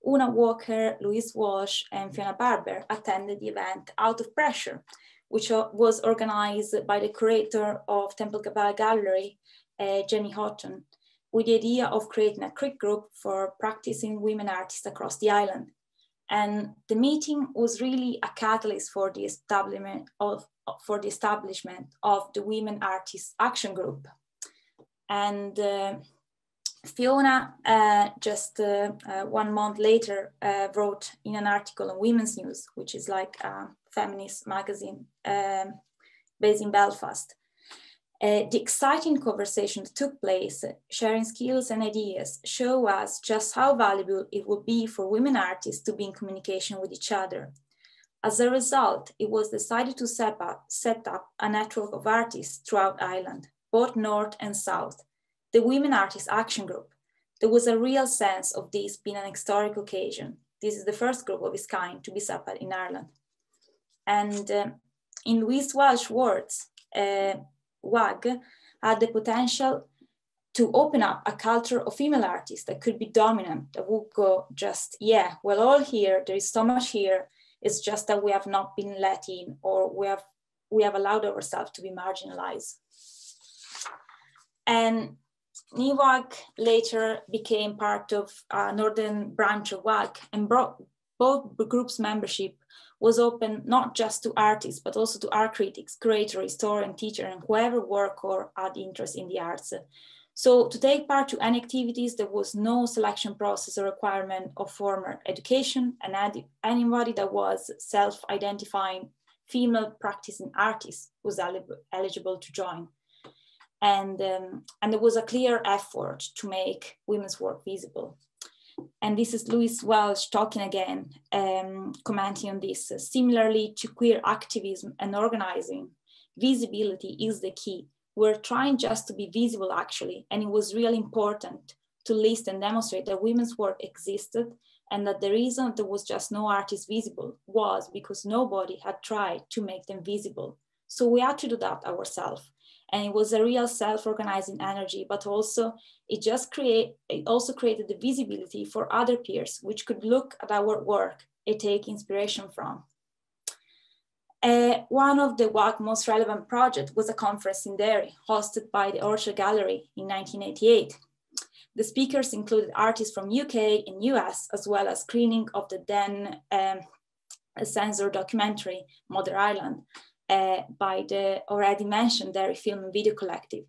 Una Walker, Louise Walsh, and Fiona Barber, attended the event Out of Pressure, which was organized by the curator of Temple Bar Gallery, Jenny Houghton, with the idea of creating a quick group for practicing women artists across the island. And the meeting was really a catalyst for the establishment of the Women Artists Action Group. And Fiona, just 1 month later, wrote in an article on Women's News, which is like a feminist magazine based in Belfast. The exciting conversation that took place, sharing skills and ideas, show us just how valuable it would be for women artists to be in communication with each other. As a result, it was decided to set up a network of artists throughout Ireland, both North and South, the Women Artists Action Group. There was a real sense of this being an historic occasion. This is the first group of its kind to be set up in Ireland. And in Louise Walsh's words, WAG had the potential to open up a culture of female artists that could be dominant, that would go just, yeah, we're all here, there is so much here, it's just that we have not been let in, or we have allowed ourselves to be marginalized. And NIWAG later became part of a northern branch of WAG, and both groups' membership was open not just to artists, but also to art critics, curator, historian, teacher, and whoever work or had interest in the arts. So to take part to any activities, there was no selection process or requirement of formal education, and anybody that was self-identifying female practicing artist was eligible to join. And there was a clear effort to make women's work visible. And this is Louise Welch talking again, commenting on this. Similarly to queer activism and organizing, visibility is the key. We're trying just to be visible actually, and it was really important to list and demonstrate that women's work existed, and that the reason there was just no artist visible was because nobody had tried to make them visible. So we had to do that ourselves. And it was a real self-organizing energy, but also it also created the visibility for other peers, which could look at our work and take inspiration from. One of the WAG most relevant projects was a conference in Derry, hosted by the Ulster Gallery in 1988. The speakers included artists from UK and US, as well as screening of the then censored documentary, Mother Ireland, by the already mentioned Derry Film and Video Collective.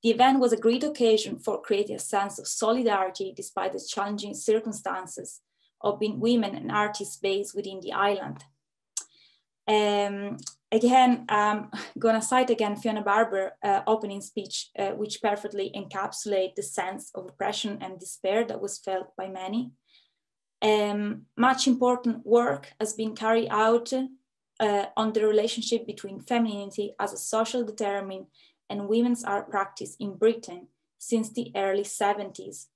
The event was a great occasion for creating a sense of solidarity despite the challenging circumstances of being women and artists based within the island. Again, I'm gonna cite again Fiona Barber opening speech, which perfectly encapsulates the sense of oppression and despair that was felt by many. Much important work has been carried out on the relationship between femininity as a social determinant and women's art practice in Britain since the early 70s.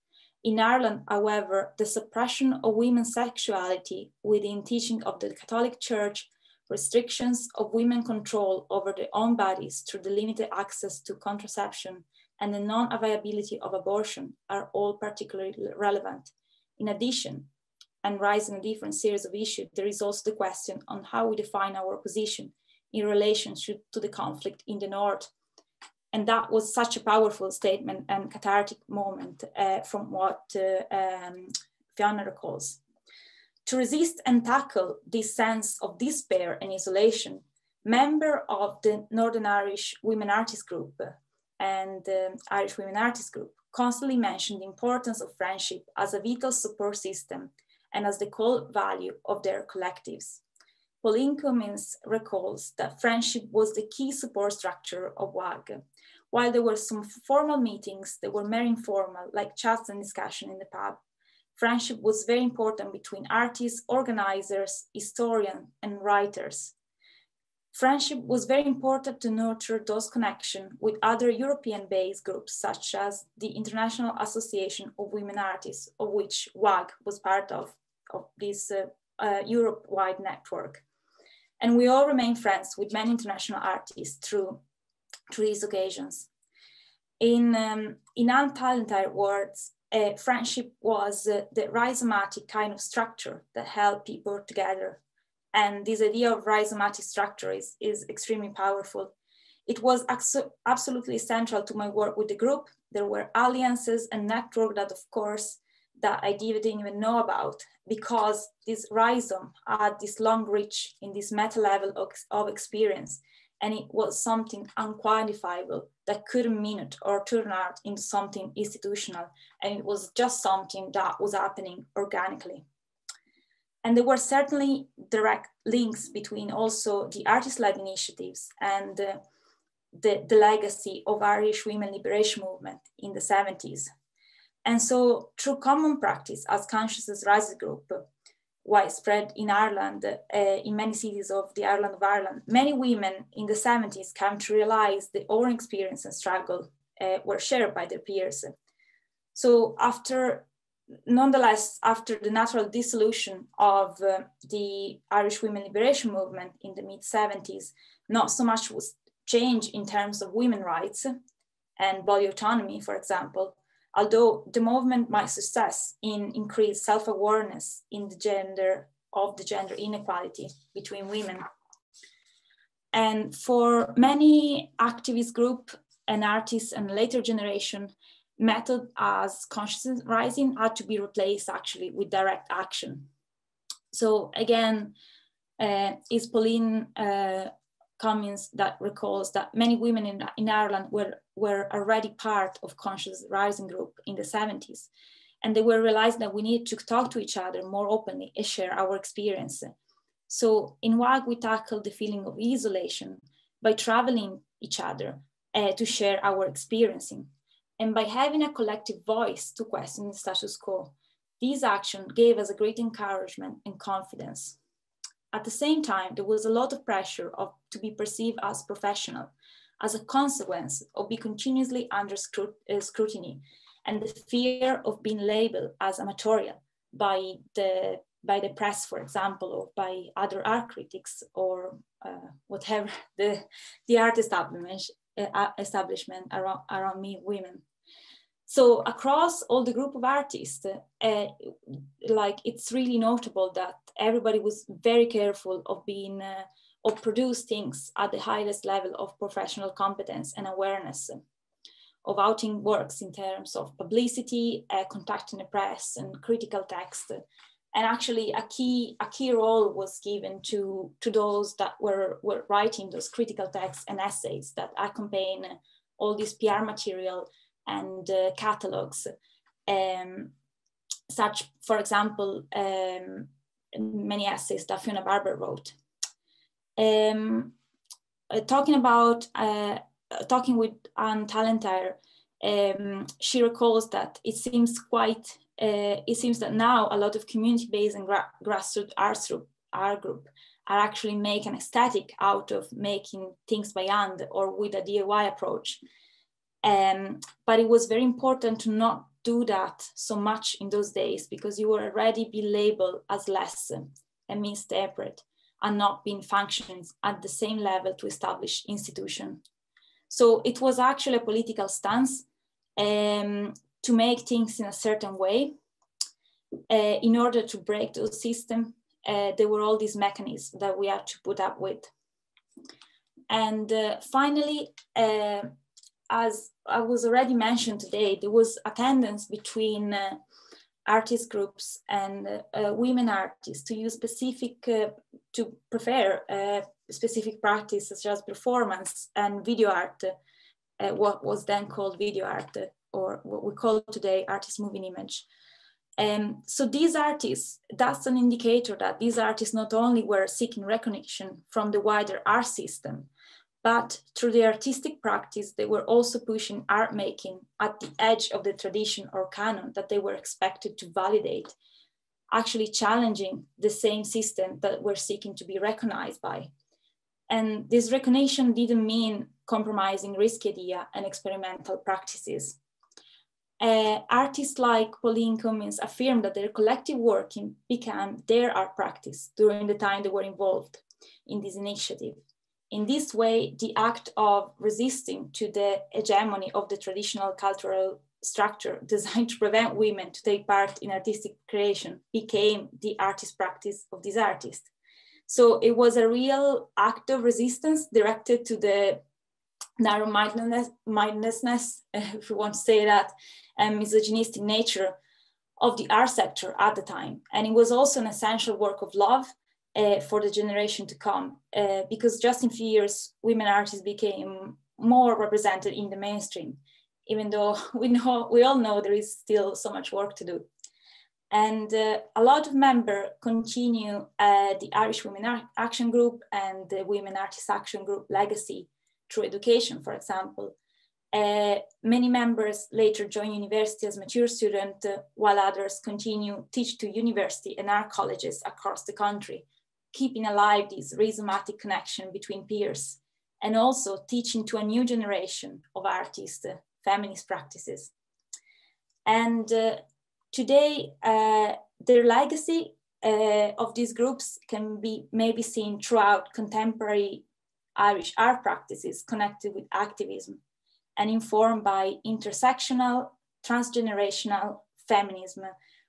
In Ireland, however, the suppression of women's sexuality within teaching of the Catholic Church, restrictions of women's control over their own bodies through the limited access to contraception, and the non-availability of abortion are all particularly relevant. In addition, and raising a different series of issues, there is also the question on how we define our position in relationship to the conflict in the North. And that was such a powerful statement and cathartic moment from what Fiona recalls. To resist and tackle this sense of despair and isolation, member of the Northern Irish Women Artists Group and the Irish Women Artists Group constantly mentioned the importance of friendship as a vital support system and as the core value of their collectives. Pauline Cummins recalls that friendship was the key support structure of WAG. While there were some formal meetings, they were more informal, like chats and discussion in the pub. Friendship was very important between artists, organizers, historians, and writers. Friendship was very important to nurture those connections with other European-based groups, such as the International Association of Women Artists, of which WAG was part of this Europe-wide network. And we all remain friends with many international artists through these occasions. In Untitled words, friendship was the rhizomatic kind of structure that held people together. And this idea of rhizomatic structure is extremely powerful. It was absolutely central to my work with the group. There were alliances and networks that, of course, that I didn't even know about, because this rhizome had this long reach in this meta level of experience. And it was something unquantifiable that couldn't minute or turn out into something institutional. And it was just something that was happening organically. And there were certainly direct links between also the artist-led initiatives and the legacy of Irish women liberation movement in the 70s. And so through common practice as Consciousness Rises group, widespread in Ireland, in many cities of the island of Ireland, many women in the 70s came to realize their own experience and struggle were shared by their peers. So nonetheless, after the natural dissolution of the Irish women liberation movement in the mid-70s, not so much was changed in terms of women's rights and body autonomy, for example, although the movement made success in increased self-awareness in the gender inequality between women. And for many activist groups and artists and later generation, method as consciousness rising had to be replaced actually with direct action. So again, is Pauline Cummins that recalls that many women in Ireland were already part of conscious rising group in the 70s. And they were realizing that we need to talk to each other more openly and share our experience. So in WAG, we tackled the feeling of isolation by traveling each other to share our experiencing. And by having a collective voice to question the status quo, this action gave us a great encouragement and confidence. At the same time, there was a lot of pressure to be perceived as professional, as a consequence of being continuously under scrutiny, and the fear of being labeled as amatorial by the press, for example, or by other art critics, or whatever the art establishment around me, women. So across all the group of artists, it's really notable that everybody was very careful of being, of produce things at the highest level of professional competence and awareness, of outing works in terms of publicity, contacting the press and critical text. And actually a key role was given to those that were writing those critical texts and essays that accompany all this PR material and catalogs, such, for example, many essays that Fiona Barber wrote. Talking with Anne Talentire, she recalls that it seems that now a lot of community-based and grassroots art group are actually making aesthetic out of making things by hand or with a DIY approach. But it was very important to not do that so much in those days, because you were already be labeled as less and misinterpreted and not being functioning at the same level to establish institution. So it was actually a political stance to make things in a certain way. In order to break those systems, there were all these mechanisms that we had to put up with. And finally, as I was already mentioned today, there was a tendency between artist groups and women artists to use to prefer specific practice such as performance and video art, what was then called video art, or what we call today artist moving image. So these artists, that's an indicator that these artists not only were seeking recognition from the wider art system, but through the artistic practice, they were also pushing art making at the edge of the tradition or canon that they were expected to validate, actually challenging the same system that we're seeking to be recognized by. And this recognition didn't mean compromising risky idea and experimental practices. Artists like Pauline Cummins affirmed that their collective working became their art practice during the time they were involved in this initiative. In this way, the act of resisting to the hegemony of the traditional cultural structure designed to prevent women to take part in artistic creation became the artist practice of these artists. So it was a real act of resistance directed to the narrow-mindedness, if you want to say that, and misogynistic nature of the art sector at the time. And it was also an essential work of love for the generation to come, because just in a few years, women artists became more represented in the mainstream, even though we all know there is still so much work to do. And a lot of members continue the Irish Women Action Group and the Women Artists Action Group legacy through education, for example. Many members later join university as mature students, while others continue teach to university and art colleges across the country, keeping alive this rhizomatic connection between peers, and also teaching to a new generation of artists, feminist practices. And today, their legacy of these groups can be maybe seen throughout contemporary Irish art practices connected with activism and informed by intersectional, transgenerational feminism,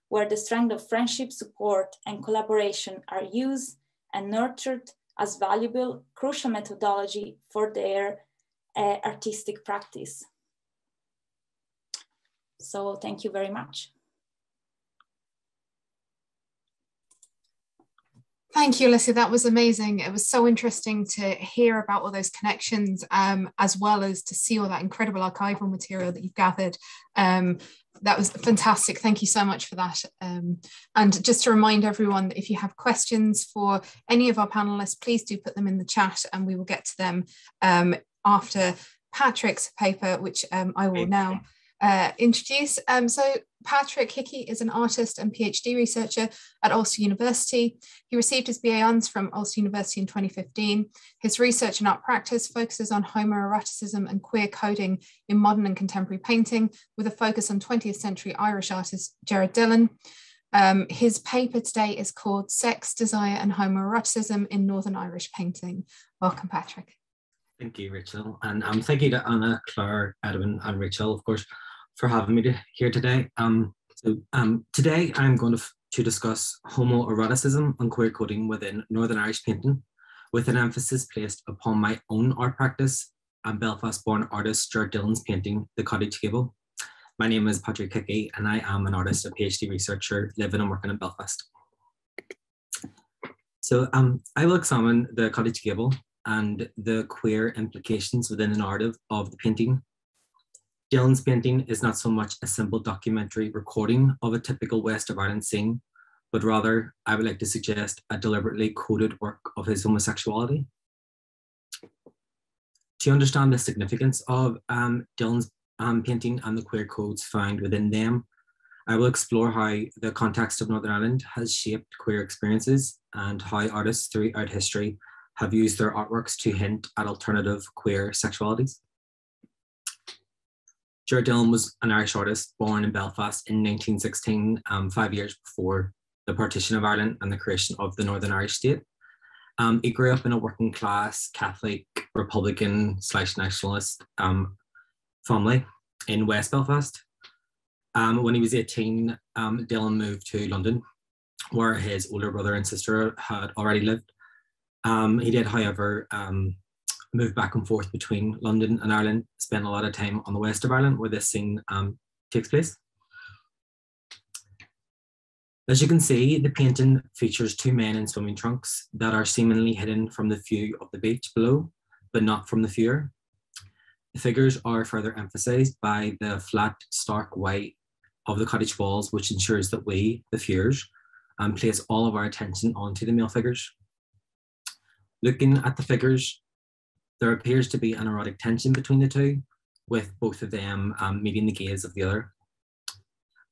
where the strength of friendship, support, and collaboration are used and nurtured as valuable, crucial methodology for their artistic practice. So thank you very much. Thank you, Alyssa. That was amazing. It was so interesting to hear about all those connections, as well as to see all that incredible archival material that you've gathered. That was fantastic. Thank you so much for that. And just to remind everyone that if you have questions for any of our panelists, please do put them in the chat and we will get to them after Patrick's paper, which I will now introduce. So Patrick Hickey is an artist and PhD researcher at Ulster University. He received his BA Hons from Ulster University in 2015. His research and art practice focuses on homoeroticism and queer coding in modern and contemporary painting, with a focus on 20th century Irish artist Gerard Dillon. His paper today is called Sex, Desire and Homoeroticism in Northern Irish Painting. Welcome, Patrick. Thank you, Rachel. And thank you to Anna, Claire, Edwin and Rachel, of course, for having me here today. Today I'm going to discuss homoeroticism and queer coding within Northern Irish painting, with an emphasis placed upon my own art practice and Belfast-born artist Gerard Dillon's painting, The Cottage Gable. My name is Patrick Hickey and I am an artist, a PhD researcher living and working in Belfast. So I will examine The Cottage Gable and the queer implications within the narrative of the painting. Dillon's painting is not so much a simple documentary recording of a typical West of Ireland scene, but rather, I would like to suggest, a deliberately coded work of his homosexuality. To understand the significance of Dillon's painting and the queer codes found within them, I will explore how the context of Northern Ireland has shaped queer experiences and how artists throughout history have used their artworks to hint at alternative queer sexualities. Gerard Dillon was an Irish artist born in Belfast in 1916, 5 years before the partition of Ireland and the creation of the Northern Irish state. He grew up in a working class, Catholic, Republican / nationalist family in West Belfast. When he was 18, Dillon moved to London, where his older brother and sister had already lived. He did, however, move back and forth between London and Ireland, spent a lot of time on the west of Ireland where this scene takes place. As you can see, the painting features two men in swimming trunks that are seemingly hidden from the view of the beach below, but not from the viewer. The figures are further emphasized by the flat, stark white of the cottage walls, which ensures that we, the viewers, place all of our attention onto the male figures. Looking at the figures, there appears to be an erotic tension between the two, with both of them meeting the gaze of the other.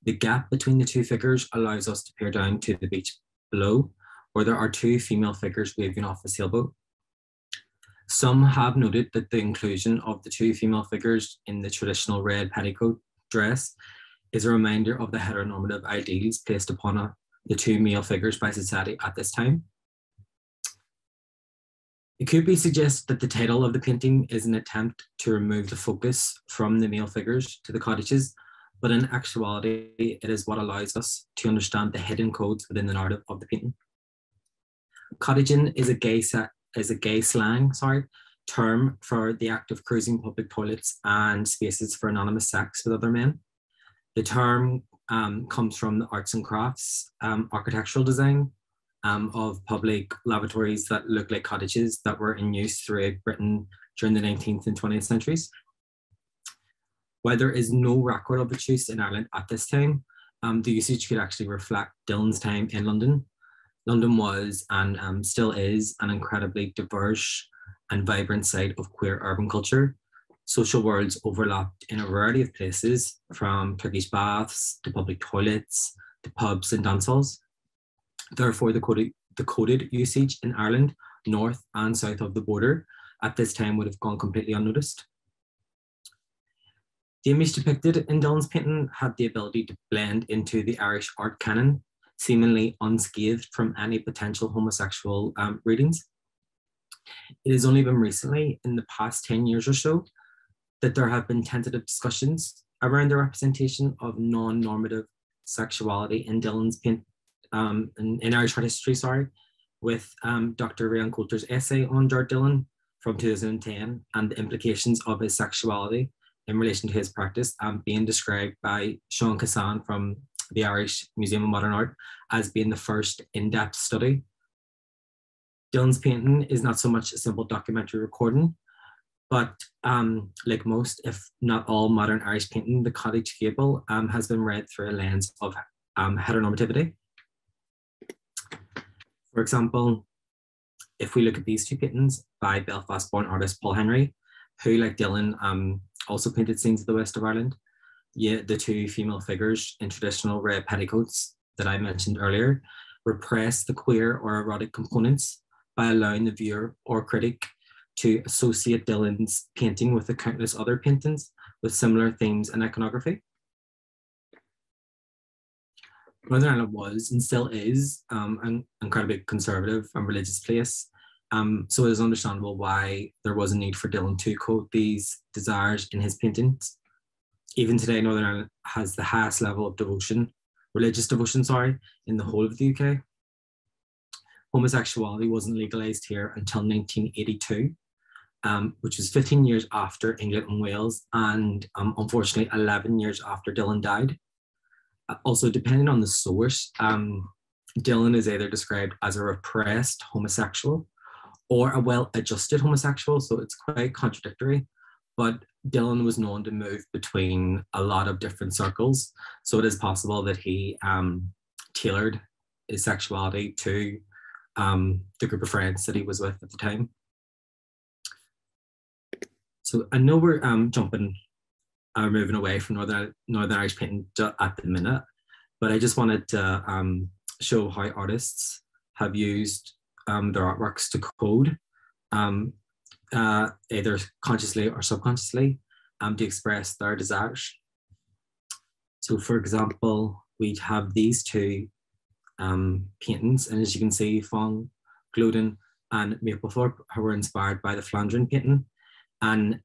The gap between the two figures allows us to peer down to the beach below, where there are two female figures waving off a sailboat. Some have noted that the inclusion of the two female figures in the traditional red petticoat dress is a reminder of the heteronormative ideals placed upon the two male figures by society at this time. It could be suggested that the title of the painting is an attempt to remove the focus from the male figures to the cottages, but in actuality, it is what allows us to understand the hidden codes within the narrative of the painting. Cottaging is a gay slang term for the act of cruising public toilets and spaces for anonymous sex with other men. The term comes from the arts and crafts, architectural design, of public lavatories that look like cottages that were in use throughout Britain during the 19th and 20th centuries. While there is no record of its use in Ireland at this time, the usage could actually reflect Dillon's time in London. London was and still is an incredibly diverse and vibrant site of queer urban culture. Social worlds overlapped in a variety of places, from Turkish baths to public toilets to pubs and dance halls. Therefore, the coded usage in Ireland, north and south of the border, at this time would have gone completely unnoticed. The image depicted in Dillon's painting had the ability to blend into the Irish art canon, seemingly unscathed from any potential homosexual readings. It has only been recently, in the past 10 years or so, that there have been tentative discussions around the representation of non-normative sexuality in Dillon's paint, in Irish art history, with Dr. Ryan Coulter's essay on Gerard Dillon from 2010 and the implications of his sexuality in relation to his practice being described by Sean Cassan from the Irish Museum of Modern Art as being the first in-depth study Dillon's painting is not so much a simple documentary recording, but like most, if not all modern Irish painting, the cottage gable has been read through a lens of heteronormativity. For example, if we look at these two paintings by Belfast-born artist Paul Henry, who, like Dillon, also painted scenes of the west of Ireland, yet the two female figures in traditional red petticoats that I mentioned earlier repress the queer or erotic components by allowing the viewer or critic to associate Dillon's painting with the countless other paintings with similar themes and iconography. Northern Ireland was and still is an incredibly conservative and religious place. So it is understandable why there was a need for Dillon to quote these desires in his paintings. Even today, Northern Ireland has the highest level of devotion, religious devotion, in the whole of the UK. Homosexuality wasn't legalised here until 1982, which was 15 years after England and Wales, and unfortunately 11 years after Dillon died. Also, depending on the source, Dillon is either described as a repressed homosexual or a well-adjusted homosexual, so it's quite contradictory. But Dillon was known to move between a lot of different circles, so it is possible that he tailored his sexuality to the group of friends that he was with at the time. So I know we're moving away from Northern Irish painting at the minute, but I just wanted to show how artists have used their artworks to code, either consciously or subconsciously, to express their desires. So for example, we have these two paintings, and as you can see, Fong, Gloden and Maplethorpe were inspired by the Flandrian painting. And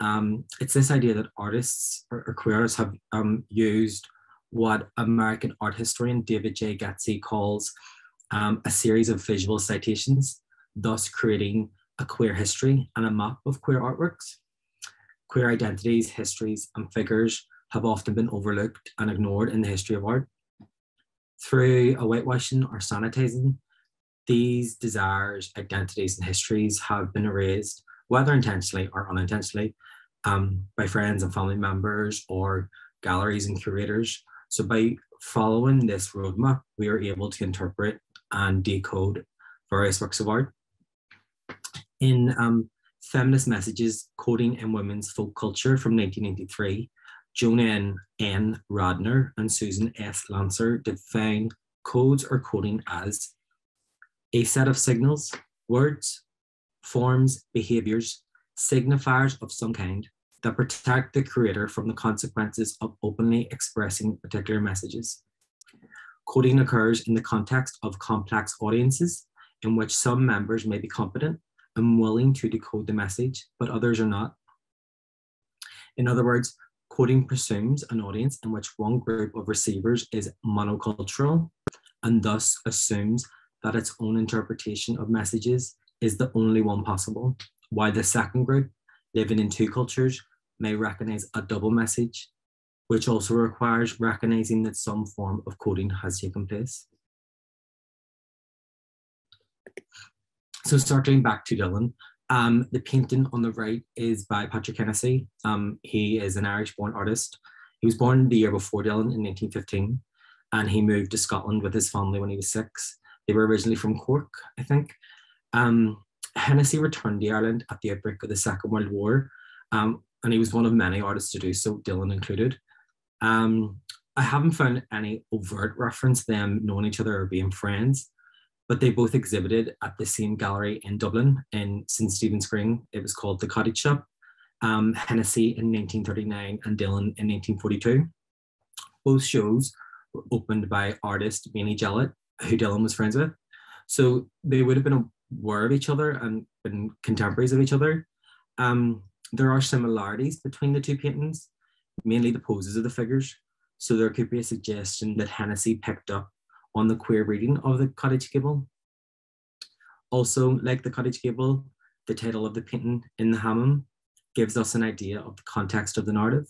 it's this idea that artists or queer artists have used what American art historian David J. Gatsby calls a series of visual citations, thus creating a queer history and a map of queer artworks. Queer identities, histories, and figures have often been overlooked and ignored in the history of art. Through a whitewashing or sanitizing, these desires, identities, and histories have been erased, whether intentionally or unintentionally, by friends and family members or galleries and curators. So by following this roadmap, we are able to interpret and decode various works of art. In Feminist Messages, Coding in Women's Folk Culture from 1983, Joanne N. Radner and Susan S. Lancer define codes or coding as a set of signals, words, forms, behaviors, signifiers of some kind that protect the creator from the consequences of openly expressing particular messages. Coding occurs in the context of complex audiences in which some members may be competent and willing to decode the message, but others are not. In other words, coding presumes an audience in which one group of receivers is monocultural and thus assumes that its own interpretation of messages is the only one possible, while the second group, living in two cultures, may recognize a double message, which also requires recognizing that some form of coding has taken place. So circling back to Dillon, the painting on the right is by Patrick Hennessy. He is an Irish-born artist. He was born the year before Dillon in 1915, and he moved to Scotland with his family when he was 6. They were originally from Cork, I think. Hennessy returned to Ireland at the outbreak of the Second World War, and he was one of many artists to do so, Dillon included. I haven't found any overt reference to them knowing each other or being friends, but they both exhibited at the same gallery in Dublin in St. Stephen's Green. It was called The Cottage Shop. Hennessy in 1939 and Dillon in 1942. Both shows were opened by artist Minnie Jellett, who Dillon was friends with. So they would have been aware of each other and been contemporaries of each other. There are similarities between the two paintings, mainly the poses of the figures. So there could be a suggestion that Hennessy picked up on the queer reading of the cottage gable. Also, like the cottage gable, the title of the painting, In the Hammam, gives us an idea of the context of the narrative.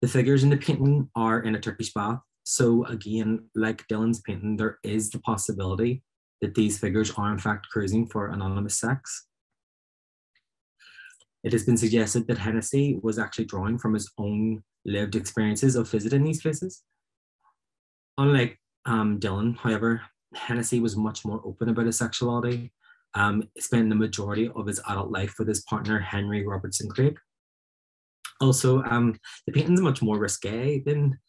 The figures in the painting are in a Turkish bath. So again, like Dillon's painting, there is the possibility that these figures are in fact cruising for anonymous sex. It has been suggested that Hennessy was actually drawing from his own lived experiences of visiting these places. Unlike Dillon, however, Hennessy was much more open about his sexuality, spent the majority of his adult life with his partner, Henry Robertson Craig. Also, the painting's much more risque than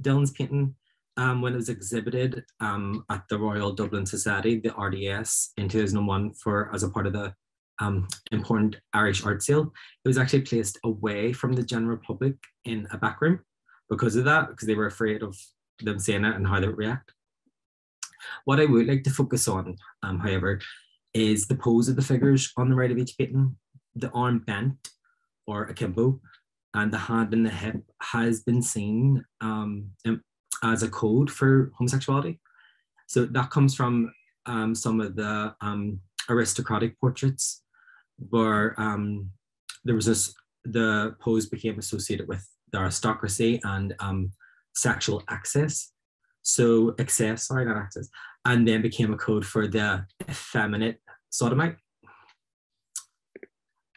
Dillon's painting. When it was exhibited at the Royal Dublin Society, the RDS, in 2001 as a part of the important Irish art sale, it was actually placed away from the general public in a back room because of that, because they were afraid of them seeing it and how they would react. What I would like to focus on, however, is the pose of the figures on the right of each painting. The arm bent or akimbo, and the hand and the hip has been seen as a code for homosexuality. So that comes from some of the aristocratic portraits where the pose became associated with the aristocracy and sexual excess. So excess, sorry, not access, and then became a code for the effeminate sodomite.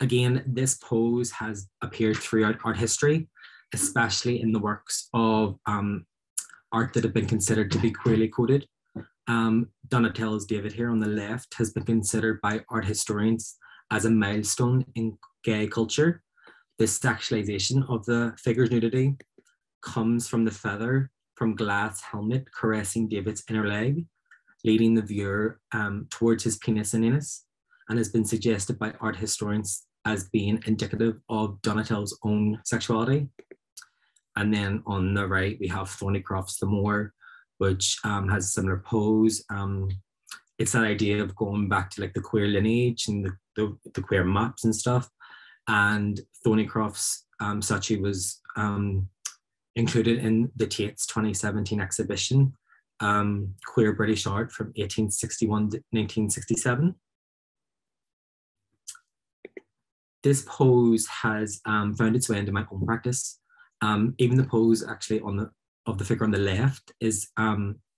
Again, this pose has appeared throughout art history, especially in the works of art that have been considered to be queerly coded. Donatello's David here on the left has been considered by art historians as a milestone in gay culture. This sexualization of the figure's nudity comes from the feather from Glath's helmet caressing David's inner leg, leading the viewer towards his penis and anus, and has been suggested by art historians as being indicative of Donatello's own sexuality. And then on the right, we have Thornycroft's The Moor, which has a similar pose. It's that idea of going back to like the queer lineage and the queer maps and stuff. And Thornycroft's statue was included in the Tate's 2017 exhibition, Queer British Art from 1861 to 1967. This pose has found its way into my own practice. Even the pose actually of the figure on the left is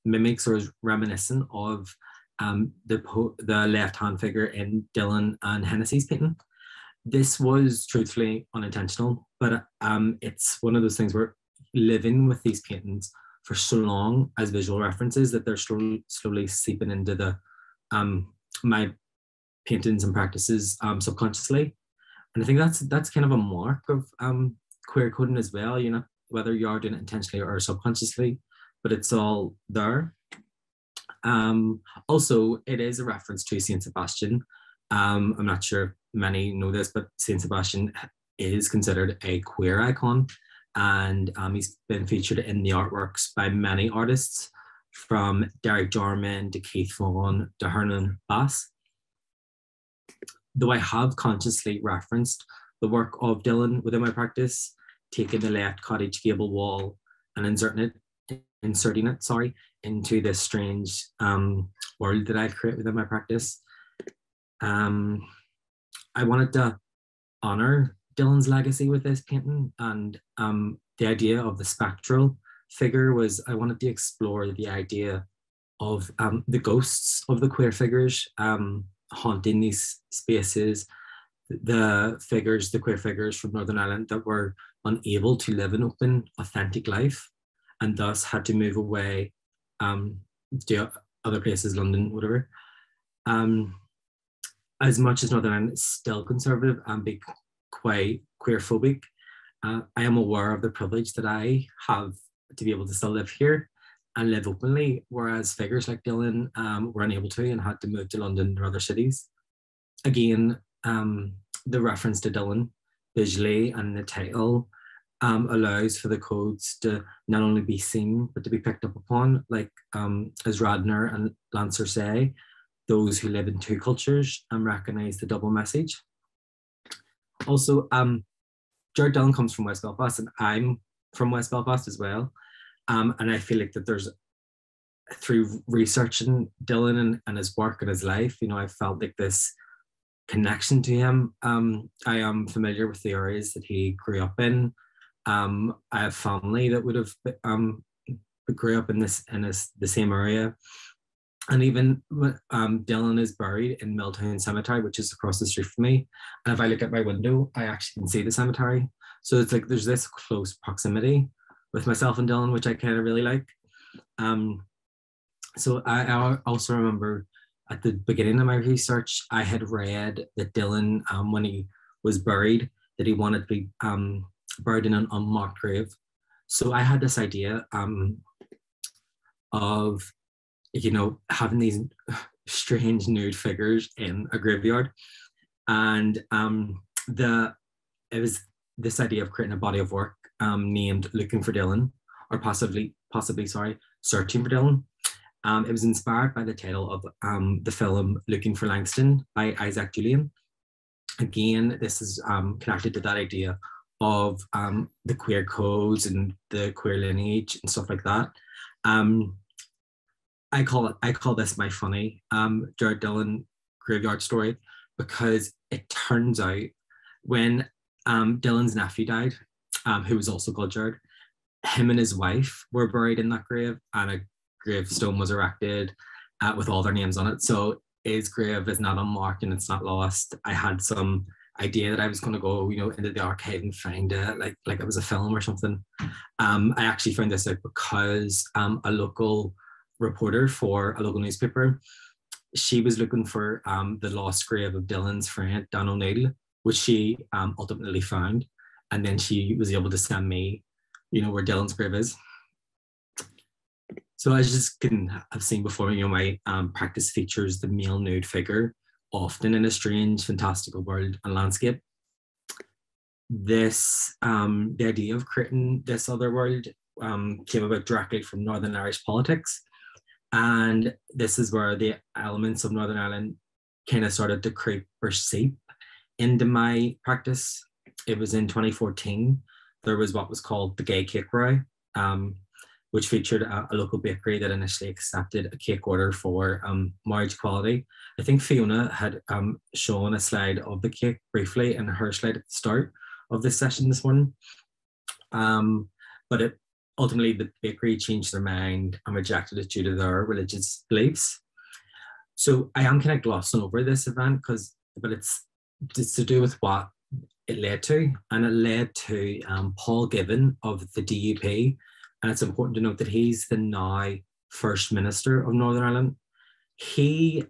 mimics or is reminiscent of the left-hand figure in Dillon and Hennessy's painting. This was truthfully unintentional, but it's one of those things where living with these paintings for so long as visual references that they're slowly seeping into the my paintings and practices subconsciously. And I think that's kind of a mark of queer coding as well, you know, whether you are doing it intentionally or subconsciously, but it's all there. Also, it is a reference to Saint Sebastian. I'm not sure if many know this, but Saint Sebastian is considered a queer icon, and he's been featured in the artworks by many artists, from Derek Jarman to Keith Vaughan to Hernan Bass. Though I have consciously referenced the work of Dillon within my practice, taking the left cottage gable wall and inserting it into this strange world that I create within my practice. I wanted to honor Dillon's legacy with this painting, and the idea of the spectral figure was I wanted to explore the idea of the ghosts of the queer figures haunting these spaces, the queer figures from Northern Ireland that were unable to live an open, authentic life, and thus had to move away to other places, London, whatever. As much as Northern Ireland is still conservative and be quite queer-phobic, I am aware of the privilege that I have to be able to still live here and live openly, whereas figures like Dillon were unable to and had to move to London or other cities. Again, the reference to Dillon visually and the title allows for the codes to not only be seen, but to be picked up upon, like as Radner and Lancer say, those who live in two cultures and recognize the double message. Also, Jared Dillon comes from West Belfast, and I'm from West Belfast as well. And I feel like that there's, through researching Dillon and his work and his life, you know, I felt like this connection to him. I am familiar with the areas that he grew up in. I have family that would have grew up in the same area. And even Dillon is buried in Milltown Cemetery, which is across the street from me. And if I look at my window, I actually can see the cemetery. So it's like there's this close proximity with myself and Dillon, which I kind of really like. So I also remember at the beginning of my research, I had read that Dillon, when he was buried, that he wanted to be buried in an unmarked grave. So I had this idea of, you know, having these strange nude figures in a graveyard. And it was this idea of creating a body of work named Looking for Dillon, or possibly, sorry, Searching for Dillon. It was inspired by the title of the film Looking for Langston by Isaac Julian. Again, this is connected to that idea of the queer codes and the queer lineage and stuff like that. I call this my funny Jared Dillon graveyard story, because it turns out when Dillon's nephew died, who was also called Jared, him and his wife were buried in that grave, and a gravestone was erected with all their names on it. So his grave is not unmarked and it's not lost. I had some idea that I was going to go, you know, into the archive and find it like it was a film or something. I actually found this out because a local reporter for a local newspaper, she was looking for the lost grave of Dillon's friend Dan O'Neill, which she ultimately found, and then she was able to send me, you know, where Dillon's grave is. So I just can have seen before, you know, my practice features the male nude figure, often in a strange, fantastical world and landscape. This, the idea of creating this other world came about directly from Northern Irish politics. And this is where the elements of Northern Ireland kind of started to creep or seep into my practice. It was in 2014, there was what was called the Gay Cake Row, which featured a local bakery that initially accepted a cake order for marriage equality. I think Fiona had shown a slide of the cake briefly in her slide at the start of this session this morning. But ultimately the bakery changed their mind and rejected it due to their religious beliefs. So I am kind of glossing over this event but it's to do with what it led to. And it led to Paul Given of the DUP. And it's important to note that he's the now First Minister of Northern Ireland. He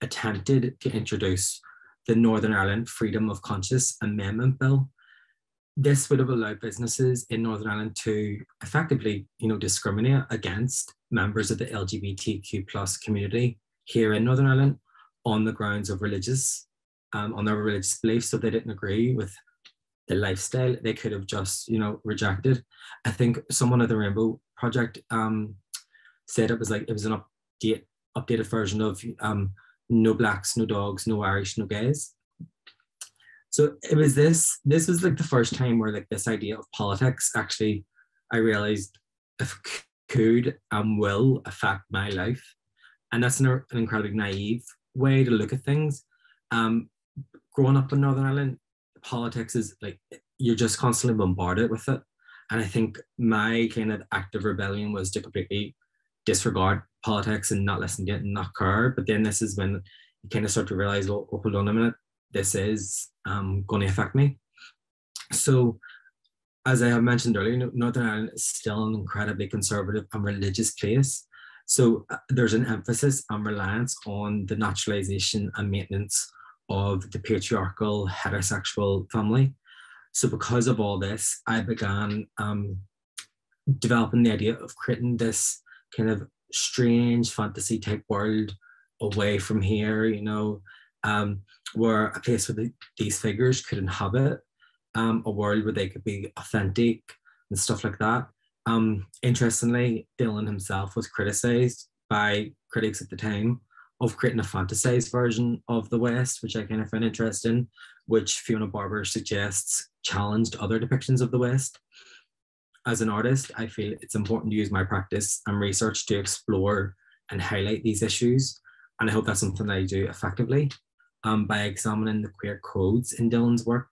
attempted to introduce the Northern Ireland Freedom of Conscience Amendment Bill. This would have allowed businesses in Northern Ireland to effectively, you know, discriminate against members of the LGBTQ plus community here in Northern Ireland on the grounds of on their religious beliefs. So if they didn't agree with the lifestyle, they could have just, you know, rejected. I think someone at the Rainbow Project said it was an updated version of no blacks, no dogs, no Irish, no gays. So it was this was like the first time where like this idea of politics actually, I realized if could and will affect my life. And that's an incredibly naive way to look at things. Growing up in Northern Ireland, politics is like, you're just constantly bombarded with it. And I think my kind of act of rebellion was to completely disregard politics and not listen to it and not care. But then this is when you kind of start to realize, well, hold on a minute, this is going to affect me. So as I have mentioned earlier, Northern Ireland is still an incredibly conservative and religious place. So there's an emphasis and reliance on the naturalization and maintenance of the patriarchal heterosexual family. So because of all this, I began developing the idea of creating this kind of strange fantasy type world away from here, you know, where a place where these figures could inhabit, a world where they could be authentic and stuff like that. Interestingly, Dillon himself was criticized by critics at the time of creating a fantasized version of the West, which I kind of find interesting, which Fiona Barber suggests challenged other depictions of the West. As an artist, I feel it's important to use my practice and research to explore and highlight these issues. And I hope that's something that I do effectively by examining the queer codes in Dillon's work,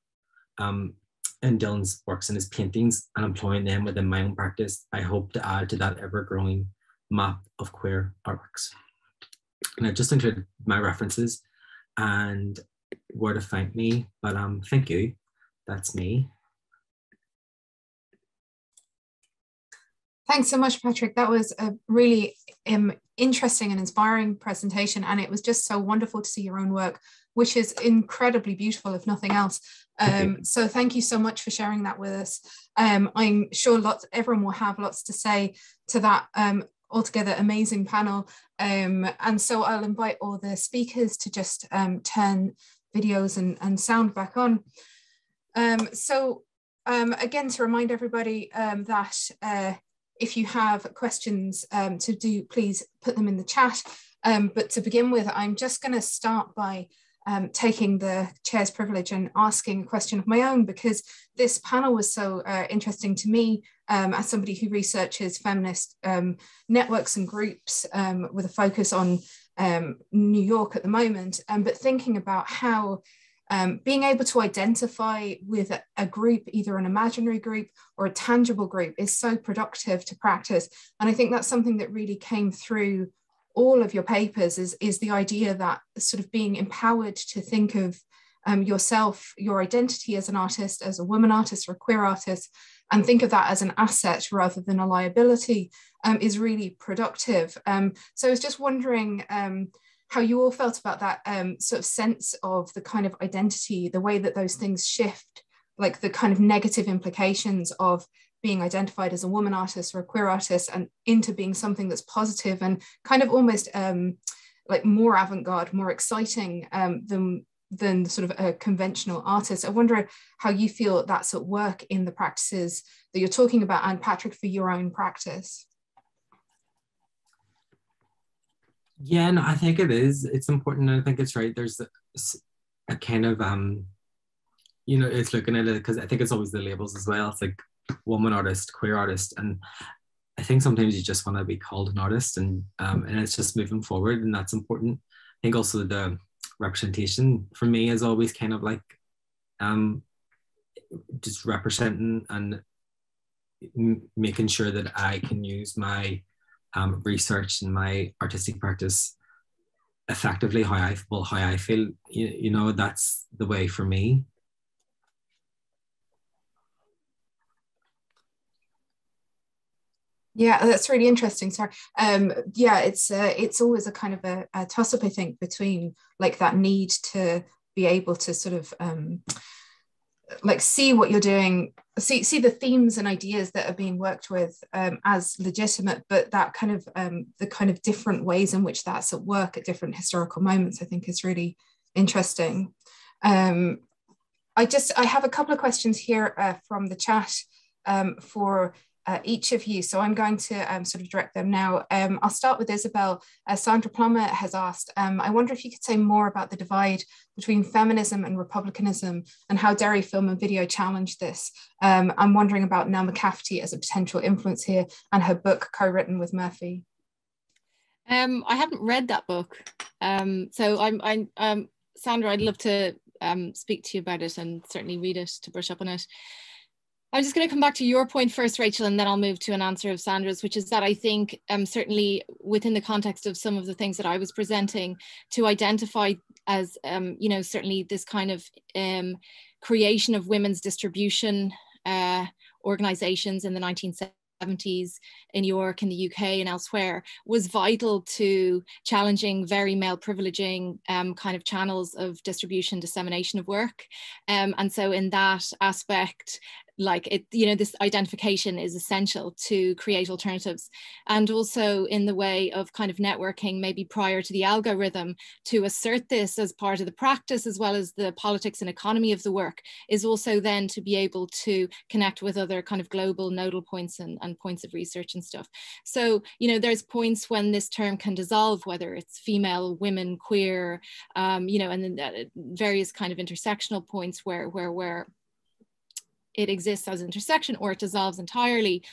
in Dillon's works and his paintings, and employing them within my own practice. I hope to add to that ever-growing map of queer artworks. And I've just included my references and where to find me, but thank you. That's me. Thanks so much, Patrick. That was a really interesting and inspiring presentation, and it was just so wonderful to see your own work, which is incredibly beautiful, if nothing else. So thank you so much for sharing that with us. I'm sure everyone will have lots to say to that altogether amazing panel. And so I'll invite all the speakers to just turn videos and sound back on. Again, to remind everybody that if you have questions please put them in the chat. But to begin with, I'm just going to start by taking the chair's privilege and asking a question of my own, because this panel was so interesting to me as somebody who researches feminist networks and groups with a focus on New York at the moment, but thinking about how being able to identify with a group, either an imaginary group or a tangible group, is so productive to practice. And I think that's something that really came through all of your papers, is the idea that sort of being empowered to think of yourself, your identity as an artist, as a woman artist or a queer artist, and think of that as an asset rather than a liability, is really productive. So I was just wondering how you all felt about that sort of sense of the kind of identity, the way that those things shift, like the kind of negative implications of being identified as a woman artist or a queer artist and into being something that's positive and kind of almost like more avant-garde, more exciting than sort of a conventional artist. I wonder how you feel that's at work in the practices that you're talking about, and Patrick, for your own practice. Yeah, no, I think it is. It's important. And I think it's right. There's a kind of, you know, it's looking at it, because I think it's always the labels as well. It's like woman artist, queer artist. And I think sometimes you just want to be called an artist, and it's just moving forward, and that's important. I think also the representation for me is always kind of like just representing and making sure that I can use my research and my artistic practice effectively how I feel, you know, that's the way for me. Yeah, that's really interesting. Sorry. Yeah, it's always a kind of a toss-up, I think, between like that need to be able to sort of like see what you're doing, see the themes and ideas that are being worked with as legitimate, but that kind of the kind of different ways in which that's at work at different historical moments, I think, is really interesting. I have a couple of questions here from the chat for each of you, so I'm going to sort of direct them now. I'll start with Isabel. Sandra Plummer has asked, I wonder if you could say more about the divide between feminism and republicanism and how Derry film and video challenged this. I'm wondering about Nell McCafferty as a potential influence here, and her book co-written with Murphy. I haven't read that book, so I'm Sandra, I'd love to speak to you about it and certainly read it to brush up on it. I'm just going to come back to your point first, Rachel, and then I'll move to an answer of Sandra's, which is that I think certainly within the context of some of the things that I was presenting, to identify as, you know, certainly this kind of creation of women's distribution organizations in the 1970s in New York, in the UK and elsewhere, was vital to challenging very male privileging kind of channels of distribution, dissemination of work. And so in that aspect, like it, you know, this identification is essential to create alternatives. And also in the way of kind of networking, maybe prior to the algorithm, to assert this as part of the practice, as well as the politics and economy of the work, is also then to be able to connect with other kind of global nodal points and points of research and stuff. So, you know, there's points when this term can dissolve, whether it's female, women, queer, you know, and then various kind of intersectional points where it exists as intersection, or it dissolves entirely.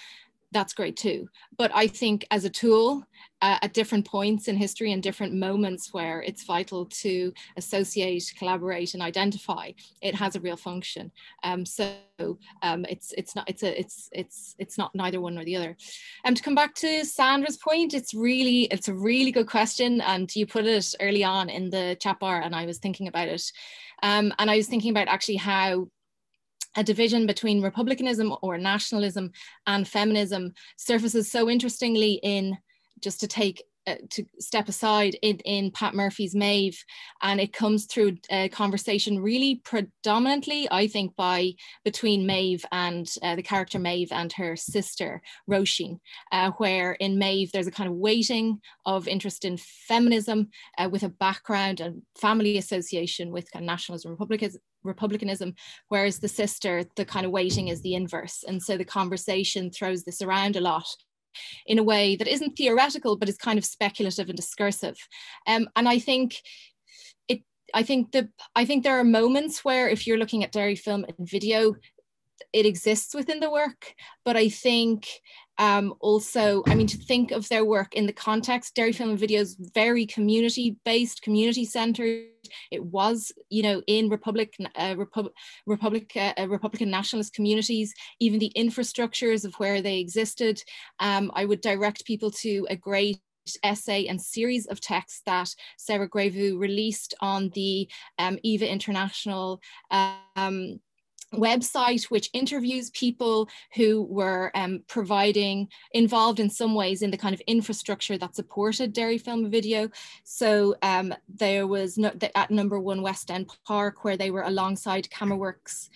that's great too. But I think as a tool at different points in history and different moments where it's vital to associate, collaborate, and identify, it has a real function. It's not neither one nor the other. To come back to Sandra's point, it's a really good question, and you put it early on in the chat bar, and I was thinking about it, and I was thinking about actually how a division between republicanism or nationalism and feminism surfaces so interestingly in, just to take to step aside, in Pat Murphy's Maeve, and it comes through a conversation really predominantly, I think, between Maeve and the character Maeve and her sister Roisin, where in Maeve there's a kind of weighting of interest in feminism with a background and family association with kind of nationalism, republicanism, whereas the sister, the kind of weighting is the inverse. And so the conversation throws this around a lot in a way that isn't theoretical, but is kind of speculative and discursive. And I think there are moments where, if you're looking at Derry film and video, it exists within the work, but I think also, I mean, to think of their work in the context, Derry Film and Video is very community-based, community-centered. It was, you know, in Republican nationalist communities, even the infrastructures of where they existed. I would direct people to a great essay and series of texts that Sarah Greyvaux released on the EVA International website, which interviews people who were involved in some ways in the kind of infrastructure that supported Derry Film and Video. So there was at Number 1 West End Park, where they were alongside Cameraworks,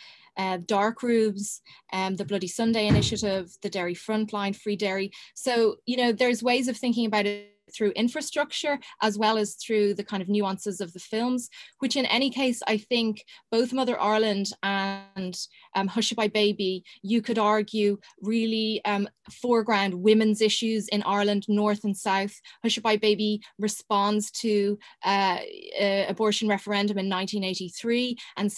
Dark Rooms, the Bloody Sunday Initiative, the Derry Frontline, Free Derry. So, you know, there's ways of thinking about it through infrastructure as well as through the kind of nuances of the films, which in any case, I think both Mother Ireland and Hushabye Baby, you could argue, really foreground women's issues in Ireland, North and South. Hushabye Baby responds to abortion referendum in 1983 and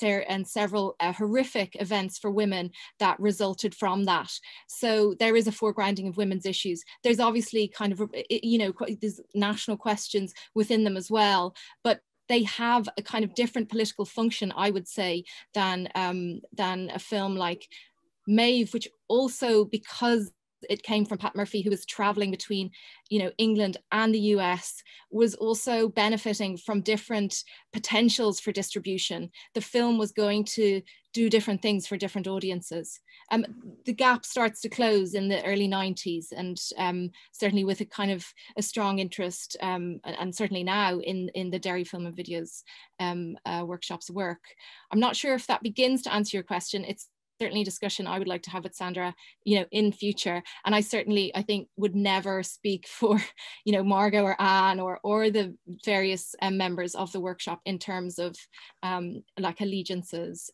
several horrific events for women that resulted from that. So there is a foregrounding of women's issues. There's obviously kind of, you know, these national questions within them as well, but they have a kind of different political function, I would say, than a film like Maeve, which also, because it came from Pat Murphy, who was traveling between, you know, England and the US, was also benefiting from different potentials for distribution. The film was going to do different things for different audiences. The gap starts to close in the early 90s, and certainly with a kind of a strong interest, and certainly now in the Derry Film and Videos workshops work. I'm not sure if that begins to answer your question. It's certainly a discussion I would like to have with Sandra, you know, in future. And I think would never speak for, you know, Margot or Anne or the various members of the workshop in terms of like allegiances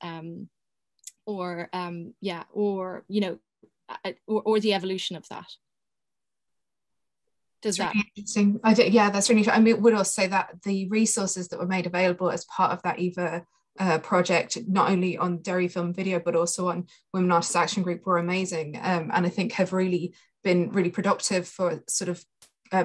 or you know, or the evolution of that. Does that? Really interesting. Yeah, that's really interesting. I mean, would also say that the resources that were made available as part of that EVA project, not only on Derry Film Video, but also on Women Artists Action Group, were amazing, and I think have really been really productive for sort of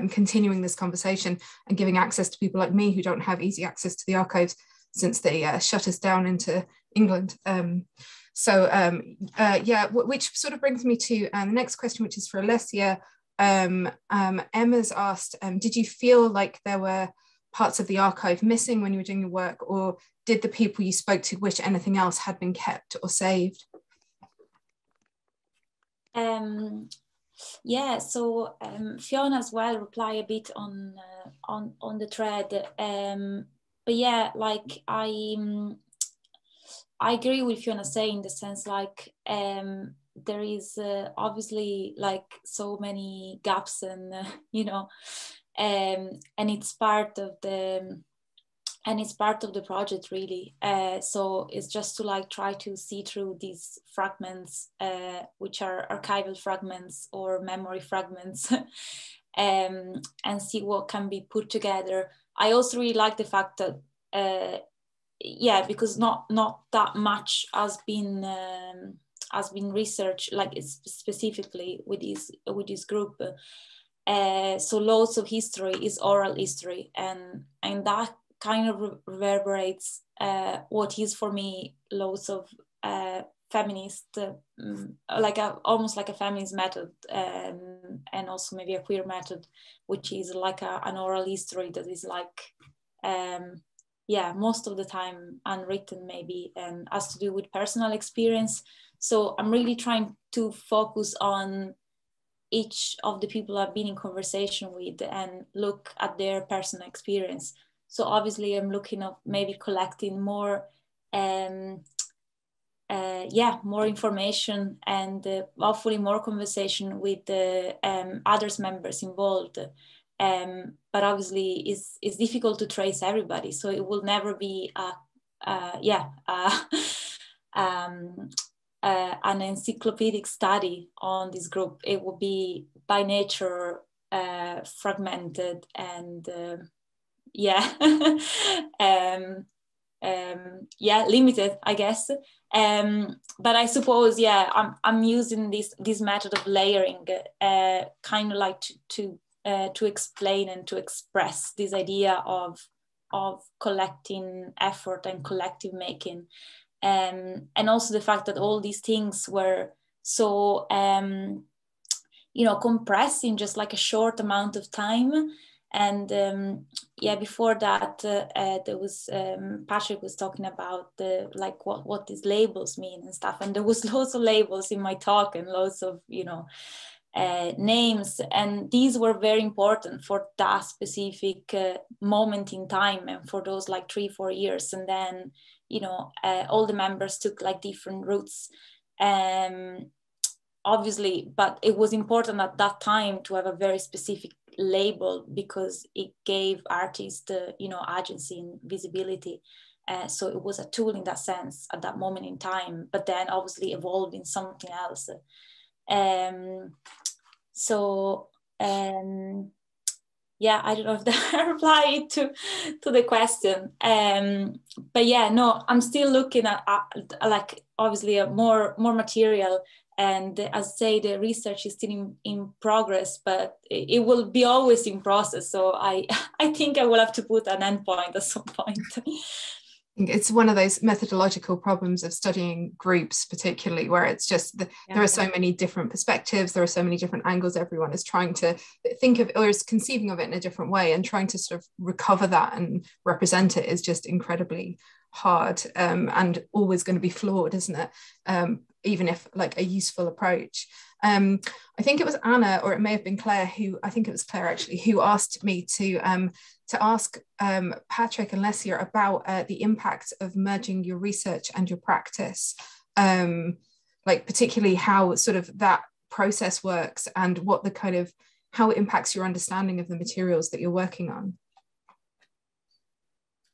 continuing this conversation and giving access to people like me who don't have easy access to the archives since they shut us down into England. Yeah, which sort of brings me to the next question, which is for Alessia. Emma's asked, did you feel like there were parts of the archive missing when you were doing your work, or did the people you spoke to wish anything else had been kept or saved? Yeah, so Fiona as well reply a bit on the thread, but yeah, like I agree with Fiona saying, in the sense like there is obviously like so many gaps, and you know, and it's part of the project really. So it's just to like try to see through these fragments, which are archival fragments or memory fragments, and see what can be put together. I also really like the fact that yeah, because not that much has been has been researched, like specifically with this group. So loads of history is oral history, and that kind of reverberates what is for me loads of feminist, almost like a feminist method, and also maybe a queer method, which is like an oral history that is like, most of the time unwritten maybe, and has to do with personal experience. So I'm really trying to focus on each of the people I've been in conversation with and look at their personal experience. So obviously I'm looking at maybe collecting more, more information, and hopefully more conversation with the others members involved. But obviously it's difficult to trace everybody. So it will never be an encyclopedic study on this group. It will be by nature fragmented and limited, I guess. But I suppose, I'm using this method of layering, kind of like to explain and to express this idea of collecting effort and collective making. And also the fact that all these things were so, compressed in just like a short amount of time. And before that, there was Patrick was talking about what these labels mean and stuff. And there was loads of labels in my talk and loads of names, and these were very important for that specific moment in time and for those like 3-4 years. And then all the members took like different routes, obviously, but it was important at that time to have a very specific label because it gave artists agency and visibility. So it was a tool in that sense at that moment in time, but then obviously evolved in something else. I don't know if that replied to the question. But I'm still looking at like obviously a more material, and as I say, the research is still in progress, but it will be always in process. So I think I will have to put an endpoint at some point. It's one of those methodological problems of studying groups, particularly where it's just there are so many different perspectives, there are so many different angles. Everyone is trying to think of or is conceiving of it in a different way, and trying to sort of recover that and represent it is just incredibly hard, and always going to be flawed, isn't it? Even if like a useful approach. I think it was Anna, or it may have been Claire, who asked me to ask Patrick and Lesia about the impact of merging your research and your practice, like particularly how sort of that process works and what the kind of how it impacts your understanding of the materials that you're working on.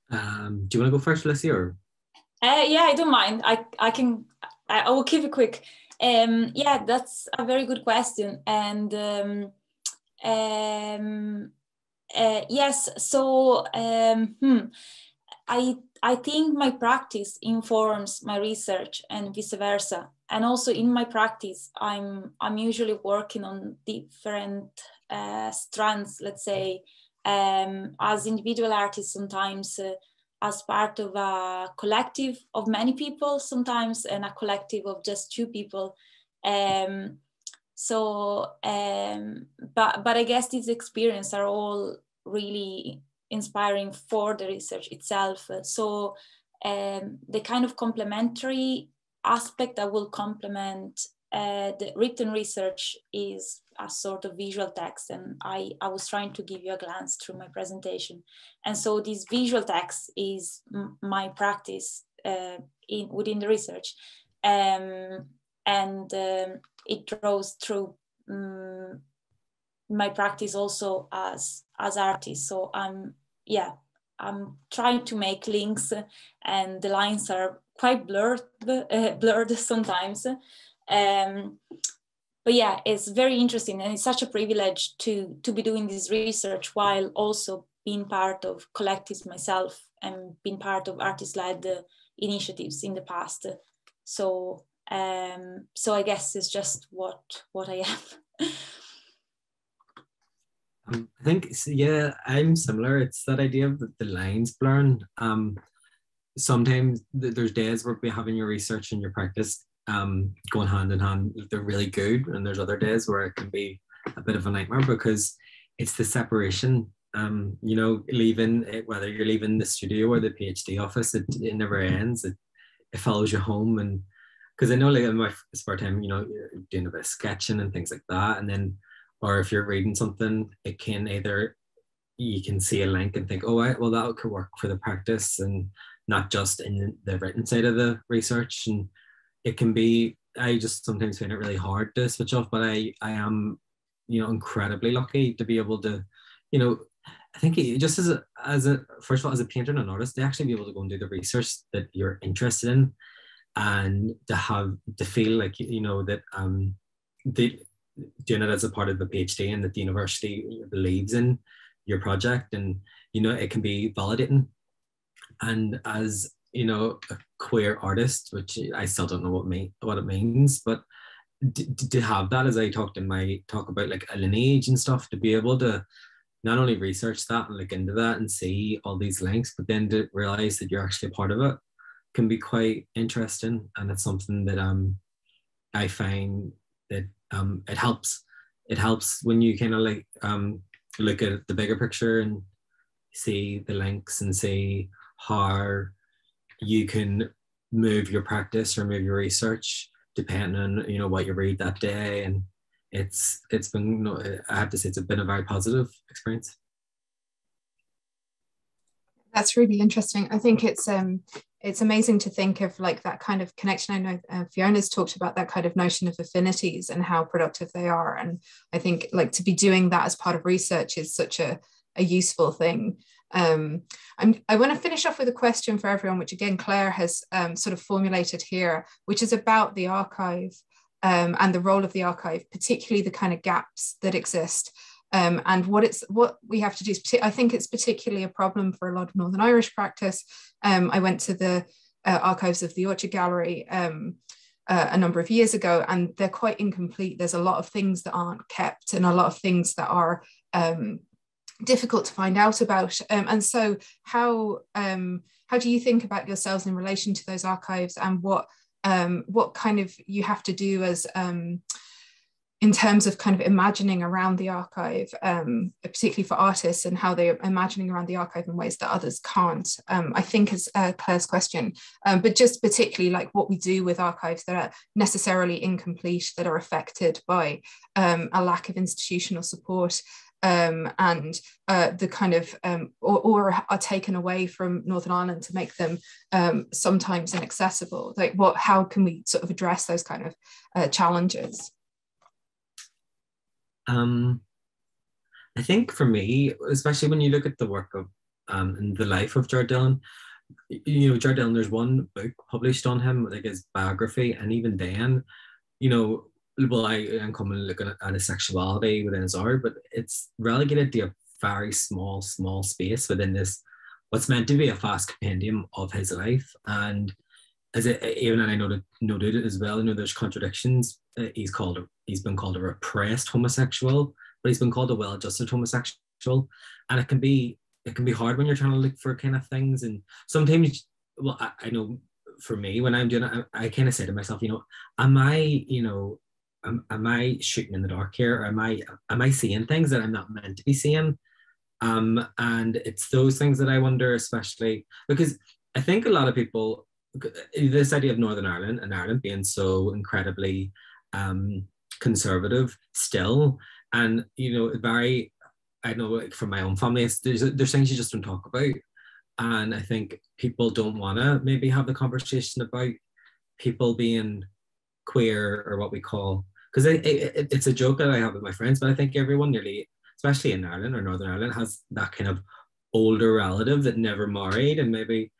Do you want to go first, Lesia? Or? I don't mind. I will keep it quick. That's a very good question. And yes, so I think my practice informs my research and vice versa. And also in my practice, I'm usually working on different strands, let's say, as individual artists sometimes, as part of a collective of many people sometimes, and a collective of just 2 people. But I guess these experiences are all really inspiring for the research itself. So the kind of complementary aspect that will complement the written research is a sort of visual text, and I was trying to give you a glance through my presentation. And so this visual text is my practice within the research, and it draws through my practice also as artist. So I'm trying to make links, and the lines are quite blurred sometimes. But yeah, it's very interesting, and it's such a privilege to be doing this research while also being part of collectives myself and being part of artist-led initiatives in the past. So So I guess it's just what I am. I think, yeah, I'm similar. It's that idea of the lines blurring. Sometimes there's days where having your research and your practice going hand in hand, they're really good. And there's other days where it can be a bit of a nightmare because it's the separation. You know, leaving it, whether you're leaving the studio or the PhD office, it never ends. It follows you home. And because I know, like, in my spare time, you know, you're doing a bit of sketching and things like that. And then, or if you're reading something, it can either, you can see a link and think, oh, well, that could work for the practice and not just in the written side of the research. And it can be, I just sometimes find it really hard to switch off, but I am, you know, incredibly lucky to be able to, you know, I think just as a first of all, as a painter and an artist, to actually be able to go and do the research that you're interested in, and to feel like, you know, that doing it as a part of the PhD and that the university believes in your project, and, you know, it can be validating. And as, you know, a queer artist, which I still don't know what it means, but to have that, as I talked in my talk about like a lineage and stuff, to be able to not only research that and look into that and see all these links, but then to realize that you're actually a part of it can be quite interesting. And it's something that I find that it helps when you kind of like look at the bigger picture and see the links and see how you can move your practice or move your research depending on, you know, what you read that day. And it's been, I have to say, it's been a very positive experience. That's really interesting. I think it's amazing to think of like that kind of connection. I know Fiona's talked about that kind of notion of affinities and how productive they are. And I think like to be doing that as part of research is such a useful thing. I want to finish off with a question for everyone, which again, Claire has sort of formulated here, which is about the archive and the role of the archive, particularly the kind of gaps that exist. And what we have to do is, I think it's particularly a problem for a lot of Northern Irish practice. I went to the archives of the Orchard Gallery a number of years ago, and they're quite incomplete. There's a lot of things that aren't kept and a lot of things that are difficult to find out about. And so how do you think about yourselves in relation to those archives, and what kind of you have to do as in terms of kind of imagining around the archive, particularly for artists, and how they're imagining around the archive in ways that others can't, I think is Claire's question. But just particularly like what we do with archives that are necessarily incomplete, that are affected by a lack of institutional support, and the kind of, or are taken away from Northern Ireland to make them sometimes inaccessible. Like how can we sort of address those kind of challenges? I think for me, especially when you look at the work of and the life of Jacques Dillon, you know, Jacques Dillon, there's one book published on him, like his biography, and even then, you know, well, I'm coming looking at his sexuality within his art, but it's relegated to a very small space within this, what's meant to be a vast compendium of his life. And even I noted it as well, you know, there's contradictions. He's been called a repressed homosexual, but he's been called a well-adjusted homosexual. And it can be hard when you're trying to look for kind of things. And sometimes, well, I know for me, when I'm doing it, I kind of say to myself, you know, am I shooting in the dark here? Or am I seeing things that I'm not meant to be seeing? And it's those things that I wonder, especially because I think a lot of people, this idea of Northern Ireland and Ireland being so incredibly conservative still, and, you know, I know, like, from my own family, there's things you just don't talk about. And I think people don't want to maybe have the conversation about people being queer, or what we call, because it's a joke that I have with my friends, but I think everyone nearly, especially in Ireland or Northern Ireland, has that kind of older relative that never married, and maybe,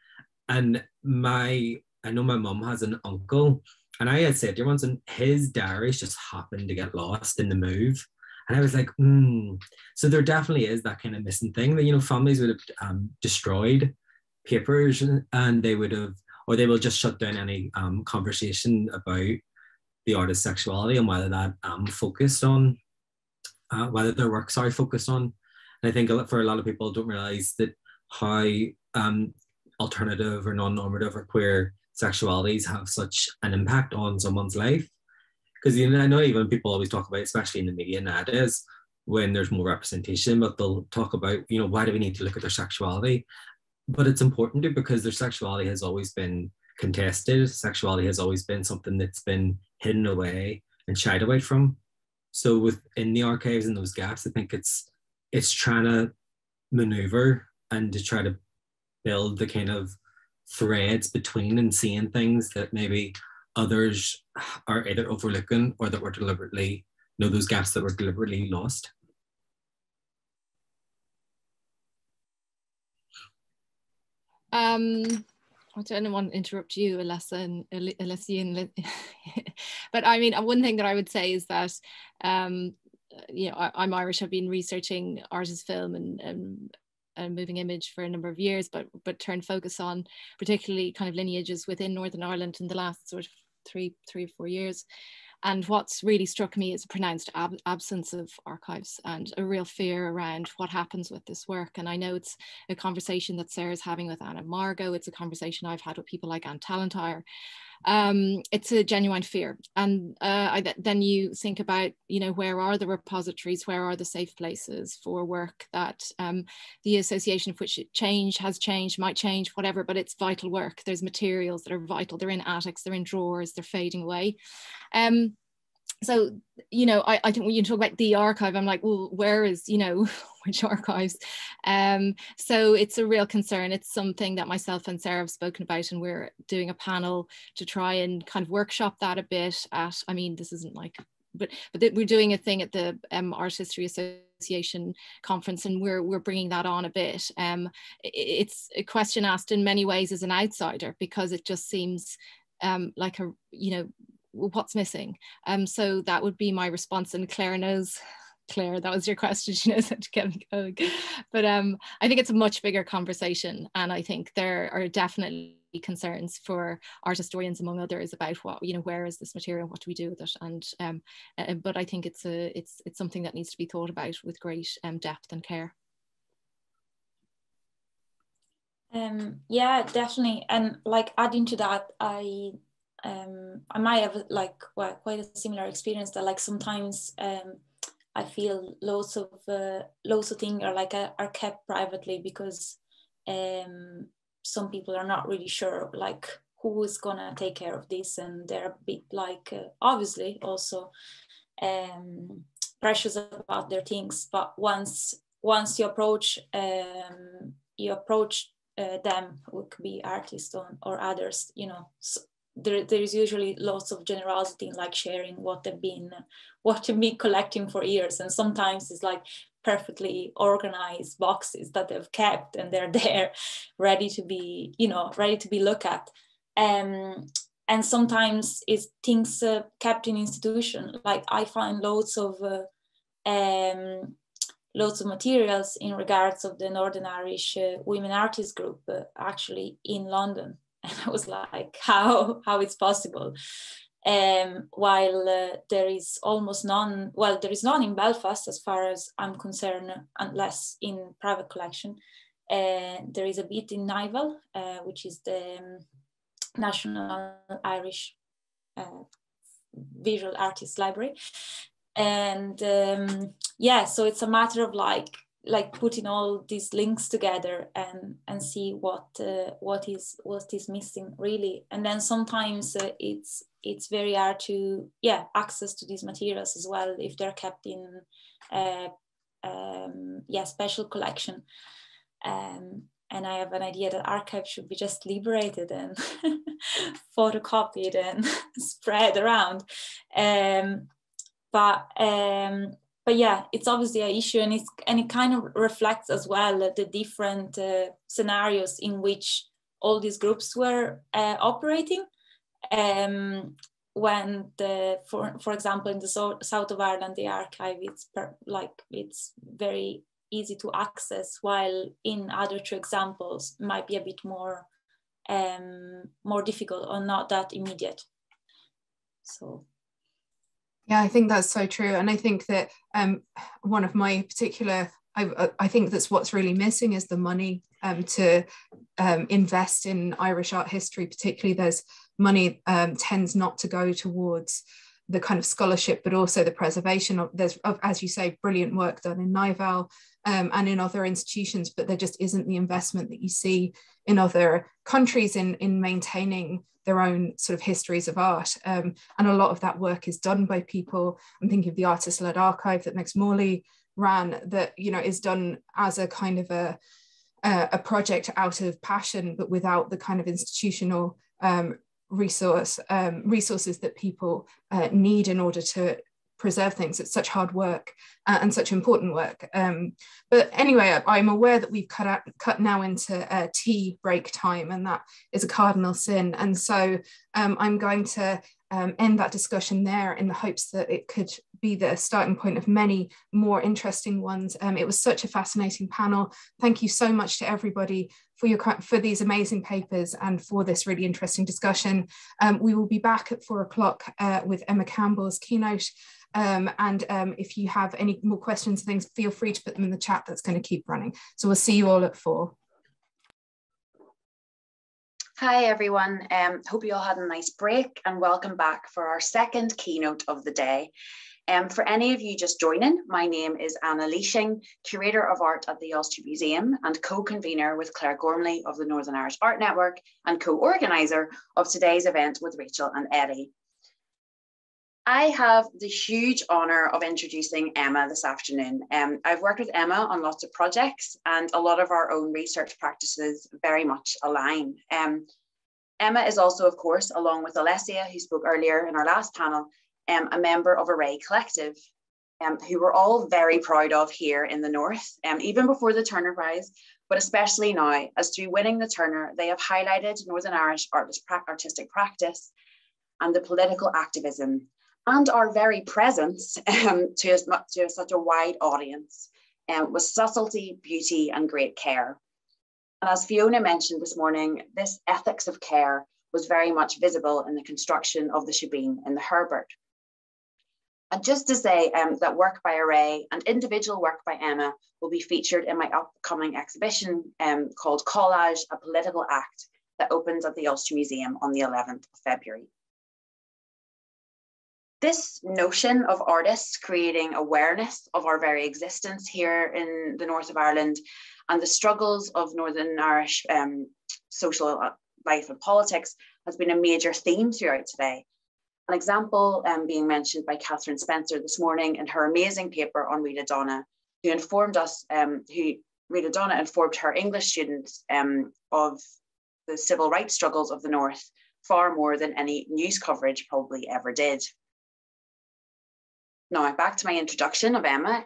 and I know my mum has an uncle, and I had said to her once, and his diaries just happened to get lost in the move. And I was like, So there definitely is that kind of missing thing that, you know, families would have destroyed papers, and they would have, or they will just shut down any conversation about the artist's sexuality and whether that focused on, whether their works are focused on. And I think for a lot of people don't realize that how alternative or non-normative or queer sexualities have such an impact on someone's life. Because I know even people always talk about, especially in the media nowadays, when there's more representation, but they'll talk about, why do we need to look at their sexuality? But it's important to, because their sexuality has always been contested. Sexuality has always been something that's been hidden away and shied away from. So within the archives and those gaps, I think it's trying to maneuver and to try to build the kind of threads between and seeing things that maybe others are either overlooking or that were deliberately, those gaps that were deliberately lost. I don't want to interrupt you, Alessa, but I mean, one thing that I would say is that, I'm Irish. I've been researching artist film and moving image for a number of years, but turned focus on particularly kind of lineages within Northern Ireland in the last sort of three or 4 years. And what's really struck me is a pronounced absence of archives and a real fear around what happens with this work. And I know it's a conversation that Sarah's having with Anna Margot. It's a conversation I've had with people like Anne Talentire. It's a genuine fear. And then you think about, where are the repositories, where are the safe places for work that the association of which has changed, might change, whatever, but it's vital work. There's materials that are vital. They're in attics, they're in drawers, they're fading away. So, I think when you talk about the archive, I'm like, well, where is, which archives? So it's a real concern. It's something that myself and Sarah have spoken about, and we're doing a panel to try and kind of workshop that a bit this isn't like, but we're doing a thing at the Art History Association conference, and we're bringing that on a bit. It's a question asked in many ways as an outsider, because it just seems like what's missing. So that would be my response. And Claire knows, Claire, that was your question. She knows how to get me going. But I think it's a much bigger conversation. And I think there are definitely concerns for art historians, among others, about what, where is this material? What do we do with it? And but I think it's something that needs to be thought about with great depth and care. Yeah, definitely. And like adding to that, I might have quite a similar experience that like sometimes I feel loads of things are kept privately because some people are not really sure like who is gonna take care of this, and they're a bit like obviously also precious about their things. But once you approach them, who could be artists or others, there is usually lots of generosity in like sharing what they've been collecting for years. And sometimes it's like perfectly organized boxes that they've kept, and they're there ready to be looked at. And sometimes it's things kept in institution. Like I find loads of materials in regards of the Northern Irish Women Artists Group actually in London. And I was like, how it's possible? While there is almost none, well, there is none in Belfast as far as I'm concerned, unless in private collection. There is a bit in Nival, which is the National Irish Visual Artists Library. And so it's a matter of like putting all these links together and see what is missing really. And then sometimes it's very hard to access to these materials as well if they're kept in special collection. And I have an idea that archives should be just liberated and photocopied and spread around. But yeah, it's obviously an issue, and it kind of reflects as well the different scenarios in which all these groups were operating. When for example, in the south of Ireland, the archive it's very easy to access, while in other two examples might be a bit more more difficult or not that immediate. So. Yeah, I think that's so true. And I think that one of my particular, I think that's what's really missing is the money to invest in Irish art history, particularly. There's money tends not to go towards the kind of scholarship, but also the preservation of, as you say, brilliant work done in Nival and in other institutions, but there just isn't the investment that you see in other countries in maintaining their own sort of histories of art. And a lot of that work is done by people. I'm thinking of the artist-led archive that Max Morley ran, that, you know, is done as a kind of a project out of passion, but without the kind of institutional resources that people need in order to preserve things. It's such hard work and such important work. But anyway, I'm aware that we've cut now into tea break time, and that is a cardinal sin. And so I'm going to end that discussion there in the hopes that it could be the starting point of many more interesting ones. It was such a fascinating panel. Thank you so much to everybody for these amazing papers and for this really interesting discussion. We will be back at 4 o'clock with Emma Campbell's keynote. If you have any more questions and things, feel free to put them in the chat. That's going to keep running. So we'll see you all at 4. Hi everyone, hope you all had a nice break, and welcome back for our second keynote of the day. For any of you just joining, my name is Anna Leaching, Curator of Art at the Ulster Museum and co-convener with Claire Gormley of the Northern Irish Art Network and co-organiser of today's event with Rachel and Eddie. I have the huge honour of introducing Emma this afternoon. I've worked with Emma on lots of projects, and a lot of our own research practices very much align. Emma is also, of course, along with Alessia, who spoke earlier in our last panel, a member of Array Collective, who we're all very proud of here in the North, even before the Turner Prize, but especially now, as through winning the Turner, they have highlighted Northern Irish artistic practice and the political activism, and our very presence to such a wide audience with subtlety, beauty, and great care. And as Fiona mentioned this morning, this ethics of care was very much visible in the construction of the shebeen in the Herbert. And just to say that work by Array and individual work by Emma will be featured in my upcoming exhibition called Collage, a Political Act, that opens at the Ulster Museum on the 11th of February. This notion of artists creating awareness of our very existence here in the north of Ireland and the struggles of Northern Irish social life and politics has been a major theme throughout today. An example being mentioned by Catherine Spencer this morning in her amazing paper on Risa Donna, who informed us, Risa Donna informed her English students of the civil rights struggles of the North far more than any news coverage probably ever did. Now, back to my introduction of Emma.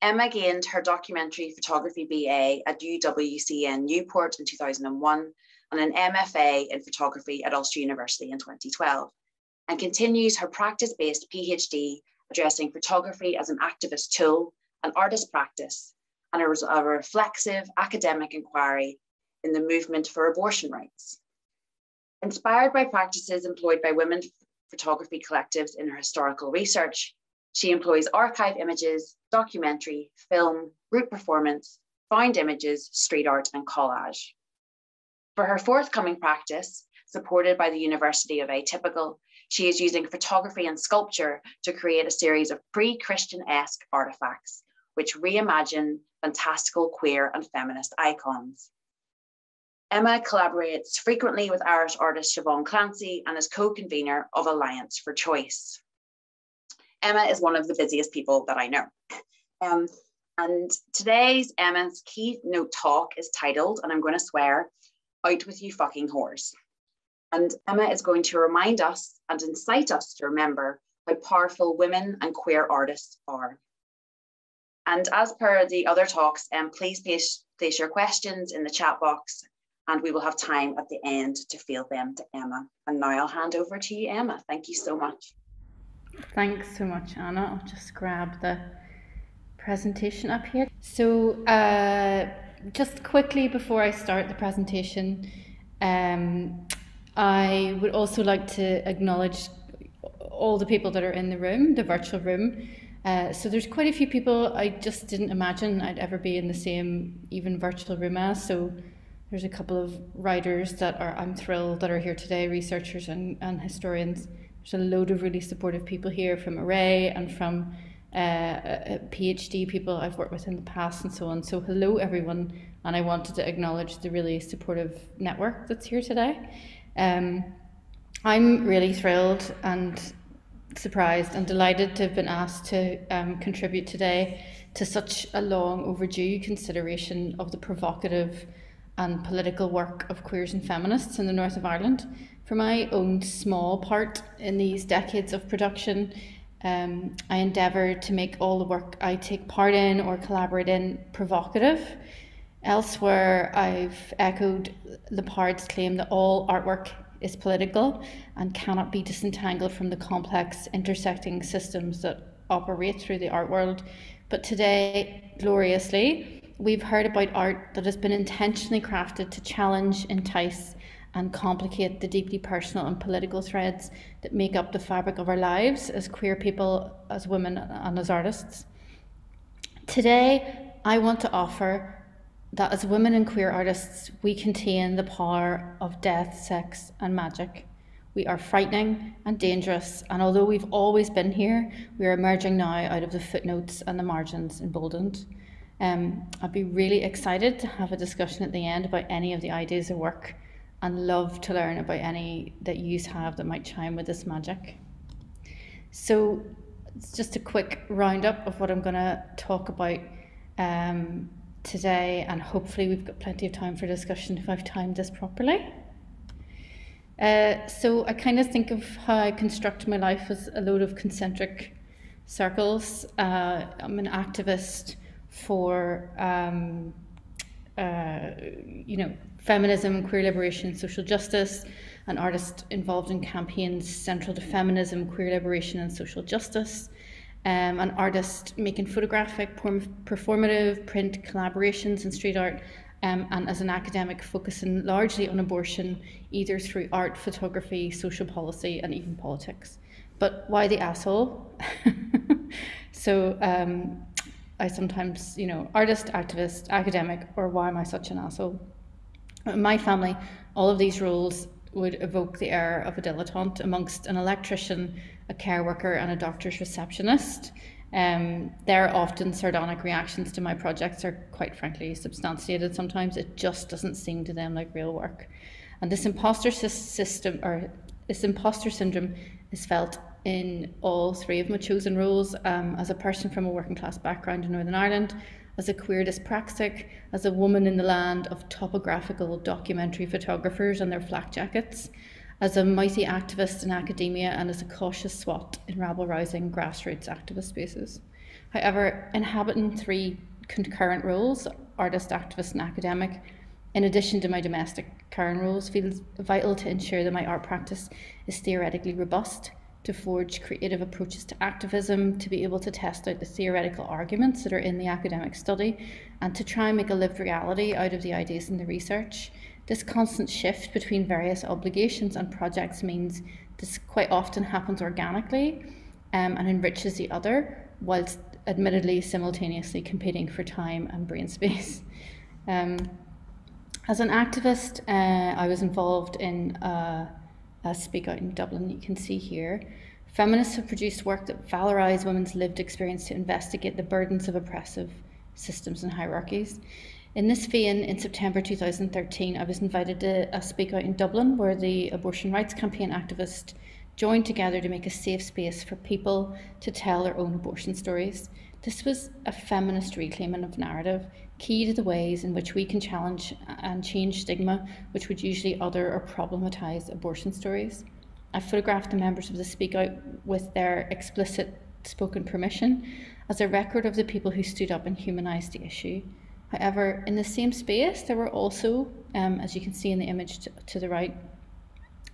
Emma gained her documentary photography BA at UWCN Newport in 2001 and an MFA in photography at Ulster University in 2012, and continues her practice-based PhD addressing photography as an activist tool, an artist practice, and a reflexive academic inquiry in the movement for abortion rights. Inspired by practices employed by women photography collectives in her historical research, she employs archive images, documentary, film, group performance, found images, street art, and collage. For her forthcoming practice, supported by the University of Atypical, she is using photography and sculpture to create a series of pre-Christian-esque artifacts, which reimagine fantastical queer and feminist icons. Emma collaborates frequently with Irish artist Siobhan Clancy and is co-convener of Alliance for Choice. Emma is one of the busiest people that I know. And today's Emma's keynote talk is titled, and I'm going to swear, Out With You Fucking Whores. And Emma is going to remind us and incite us to remember how powerful women and queer artists are. And as per the other talks, please place your questions in the chat box, and we will have time at the end to field them to Emma. And now I'll hand over to you, Emma. Thank you so much. Thanks so much, Anna. I'll just grab the presentation up here. So just quickly before I start the presentation, I would also like to acknowledge all the people that are in the room, the virtual room. So there's quite a few people I just didn't imagine I'd ever be in the same even virtual room as. So there's a couple of writers that I'm thrilled that are here today, researchers and historians. There's a load of really supportive people here from Array and from PhD people I've worked with in the past and so on. So hello everyone, and I wanted to acknowledge the really supportive network that's here today. I'm really thrilled and surprised and delighted to have been asked to contribute today to such a long overdue consideration of the provocative and political work of queers and feminists in the north of Ireland. For my own small part in these decades of production, I endeavour to make all the work I take part in or collaborate in provocative. Elsewhere, I've echoed Lepard's claim that all artwork is political and cannot be disentangled from the complex intersecting systems that operate through the art world. But today, gloriously, we've heard about art that has been intentionally crafted to challenge, entice, and complicate the deeply personal and political threads that make up the fabric of our lives as queer people, as women, and as artists. Today, I want to offer that as women and queer artists, we contain the power of death, sex, and magic. We are frightening and dangerous, and although we've always been here, we are emerging now out of the footnotes and the margins emboldened. I'd be really excited to have a discussion at the end about any of the ideas of work, and love to learn about any that you have that might chime with this magic. So it's just a quick roundup of what I'm going to talk about today, and hopefully we've got plenty of time for discussion if I've timed this properly. So I kind of think of how I construct my life as a load of concentric circles. I'm an activist for feminism, queer liberation, social justice, an artist involved in campaigns central to feminism, queer liberation, and social justice, an artist making photographic, performative, print collaborations and street art, and as an academic focusing largely on abortion, either through art, photography, social policy, and even politics. But why the asshole? So I sometimes, artist, activist, academic, or why am I such an asshole? In my family, all of these roles would evoke the air of a dilettante amongst an electrician, a care worker, and a doctor's receptionist. Their often sardonic reactions to my projects are quite frankly substantiated sometimes. It just doesn't seem to them like real work. And this imposter syndrome is felt in all three of my chosen roles, as a person from a working class background in Northern Ireland, as a queer dyspraxic, as a woman in the land of topographical documentary photographers and their flak jackets, as a mighty activist in academia, and as a cautious SWAT in rabble-rousing grassroots activist spaces. However, inhabiting three concurrent roles, artist, activist, and academic, in addition to my domestic current roles, feels vital to ensure that my art practice is theoretically robust, to forge creative approaches to activism, to be able to test out the theoretical arguments that are in the academic study, and to try and make a lived reality out of the ideas in the research. This constant shift between various obligations and projects means this quite often happens organically and enriches the other, whilst admittedly simultaneously competing for time and brain space. As an activist, I was involved in a Speak Out in Dublin, you can see here. Feminists have produced work that valorise women's lived experience to investigate the burdens of oppressive systems and hierarchies. In this vein, in September 2013, I was invited to a Speak Out in Dublin, where the abortion rights campaign activists joined together to make a safe space for people to tell their own abortion stories. This was a feminist reclaiming of narrative, key to the ways in which we can challenge and change stigma, which would usually other or problematise abortion stories. I photographed the members of the Speak Out with their explicit spoken permission as a record of the people who stood up and humanised the issue. However, in the same space, there were also, as you can see in the image to the right,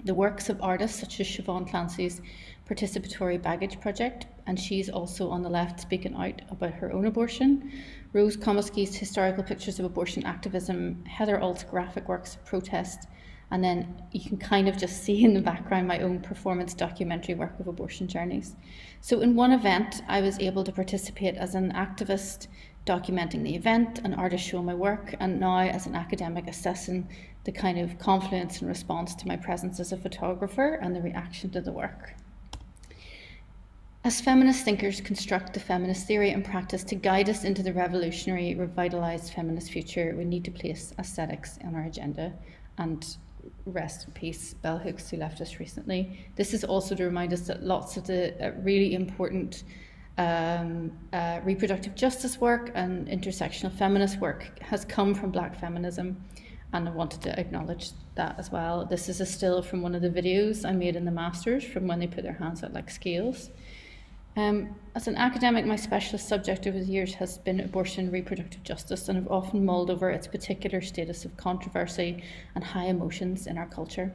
the works of artists such as Siobhan Clancy's participatory baggage project, and she's also on the left speaking out about her own abortion. Rose Comiskey's historical pictures of abortion activism, Heather Alt's graphic works of protest, And then you can kind of just see in the background my own performance documentary work of abortion journeys. So in one event, I was able to participate as an activist documenting the event, an artist showing my work, and now as an academic assessing the kind of confluence and response to my presence as a photographer and the reaction to the work. As feminist thinkers construct the feminist theory and practice to guide us into the revolutionary, revitalised feminist future, we need to place aesthetics on our agenda. And rest in peace, bell hooks, who left us recently. This is also to remind us that lots of the really important reproductive justice work and intersectional feminist work has come from Black feminism, and I wanted to acknowledge that as well. This is a still from one of the videos I made in the Masters from when they put their hands out like scales. As an academic, my specialist subject over the years has been abortion and reproductive justice, and I've often mulled over its particular status of controversy and high emotions in our culture.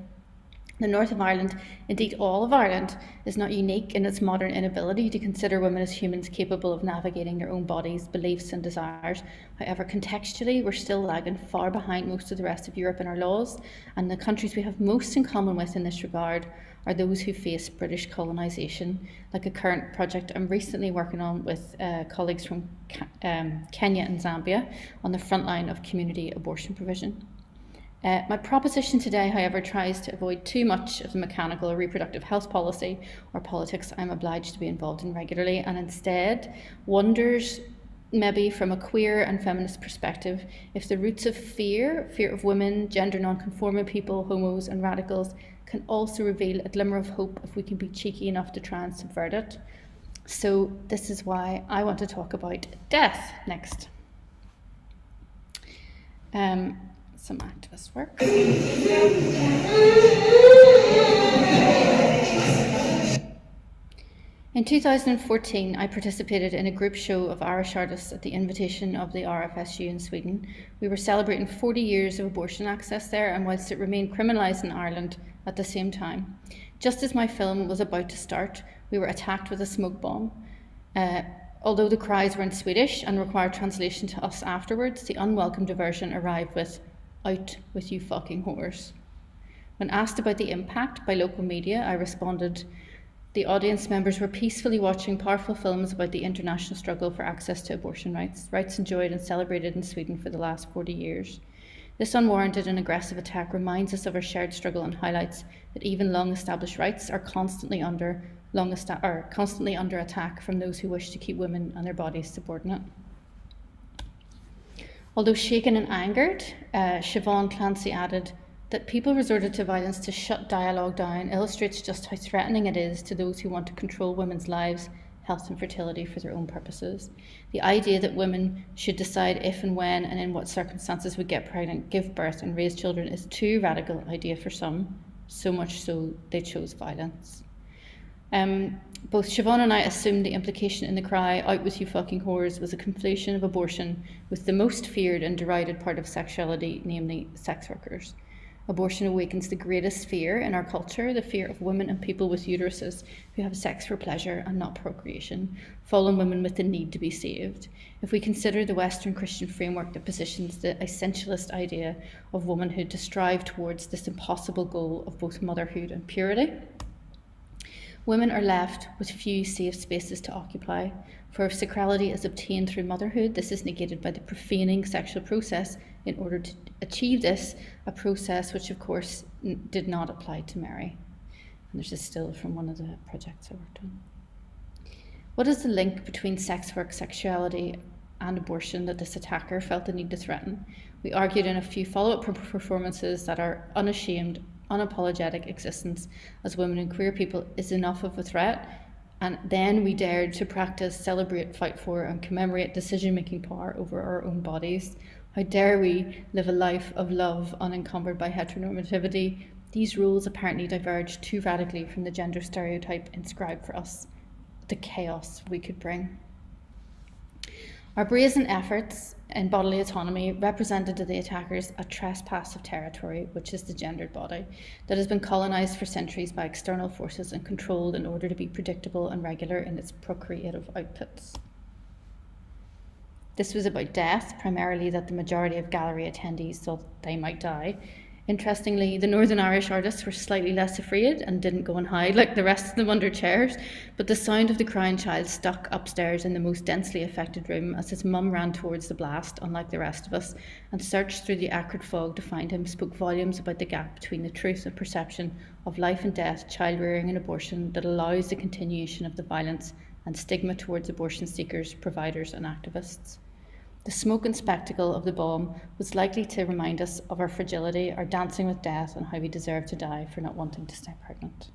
The north of Ireland, indeed all of Ireland, is not unique in its modern inability to consider women as humans capable of navigating their own bodies, beliefs and desires. However, contextually, we're still lagging far behind most of the rest of Europe in our laws, and the countries we have most in common with in this regard are those who face British colonisation, like a current project I'm recently working on with colleagues from Kenya and Zambia on the front line of community abortion provision. My proposition today, however, tries to avoid too much of the mechanical or reproductive health policy or politics I'm obliged to be involved in regularly, and instead wonders, maybe from a queer and feminist perspective, if the roots of fear of women, gender non-conforming people, homos and radicals, can also reveal a glimmer of hope if we can be cheeky enough to try and subvert it. So this is why I want to talk about death next. Some activist work. In 2014, I participated in a group show of Irish artists at the invitation of the RFSU in Sweden. We were celebrating 40 years of abortion access there, and whilst it remained criminalised in Ireland at the same time. Just as my film was about to start, we were attacked with a smoke bomb. Although the cries were in Swedish and required translation to us afterwards, the unwelcome diversion arrived with, "Out with you fucking whores." When asked about the impact by local media, I responded, the audience members were peacefully watching powerful films about the international struggle for access to abortion rights enjoyed and celebrated in Sweden for the last 40 years. This unwarranted and aggressive attack reminds us of our shared struggle and highlights that even long-established rights are constantly under attack from those who wish to keep women and their bodies subordinate. Although shaken and angered, Siobhan Clancy added that people resorted to violence to shut dialogue down illustrates just how threatening it is to those who want to control women's lives, health and fertility for their own purposes. The idea that women should decide if and when and in what circumstances we get pregnant, give birth and raise children is too radical an idea for some, so much so they chose violence. Both Siobhan and I assumed the implication in the cry, "Out with you fucking whores," was a conflation of abortion with the most feared and derided part of sexuality, namely sex workers. Abortion awakens the greatest fear in our culture, the fear of women and people with uteruses who have sex for pleasure and not procreation, fallen women with the need to be saved. If we consider the Western Christian framework that positions the essentialist idea of womanhood to strive towards this impossible goal of both motherhood and purity, women are left with few safe spaces to occupy, for if sacrality is obtained through motherhood, this is negated by the profaning sexual process in order to achieve this, a process which of course did not apply to Mary. And there's a still from one of the projects I worked on. What is the link between sex work, sexuality and abortion that this attacker felt the need to threaten? We argued in a few follow-up performances that our unashamed, unapologetic existence as women and queer people is enough of a threat, and then we dared to practice, celebrate, fight for and commemorate decision-making power over our own bodies. How dare we live a life of love unencumbered by heteronormativity? These rules apparently diverge too radically from the gender stereotype inscribed for us, the chaos we could bring. Our brazen efforts in bodily autonomy represented to the attackers a trespass of territory, which is the gendered body, that has been colonised for centuries by external forces and controlled in order to be predictable and regular in its procreative outputs. This was about death, primarily that the majority of gallery attendees thought they might die. Interestingly, the Northern Irish artists were slightly less afraid and didn't go and hide like the rest of them under chairs, but the sound of the crying child stuck upstairs in the most densely affected room as his mum ran towards the blast, unlike the rest of us, and searched through the acrid fog to find him spoke volumes about the gap between the truth and perception of life and death, child rearing and abortion that allows the continuation of the violence and stigma towards abortion seekers, providers and activists. The smoke and spectacle of the bomb was likely to remind us of our fragility, our dancing with death, and how we deserve to die for not wanting to stay pregnant.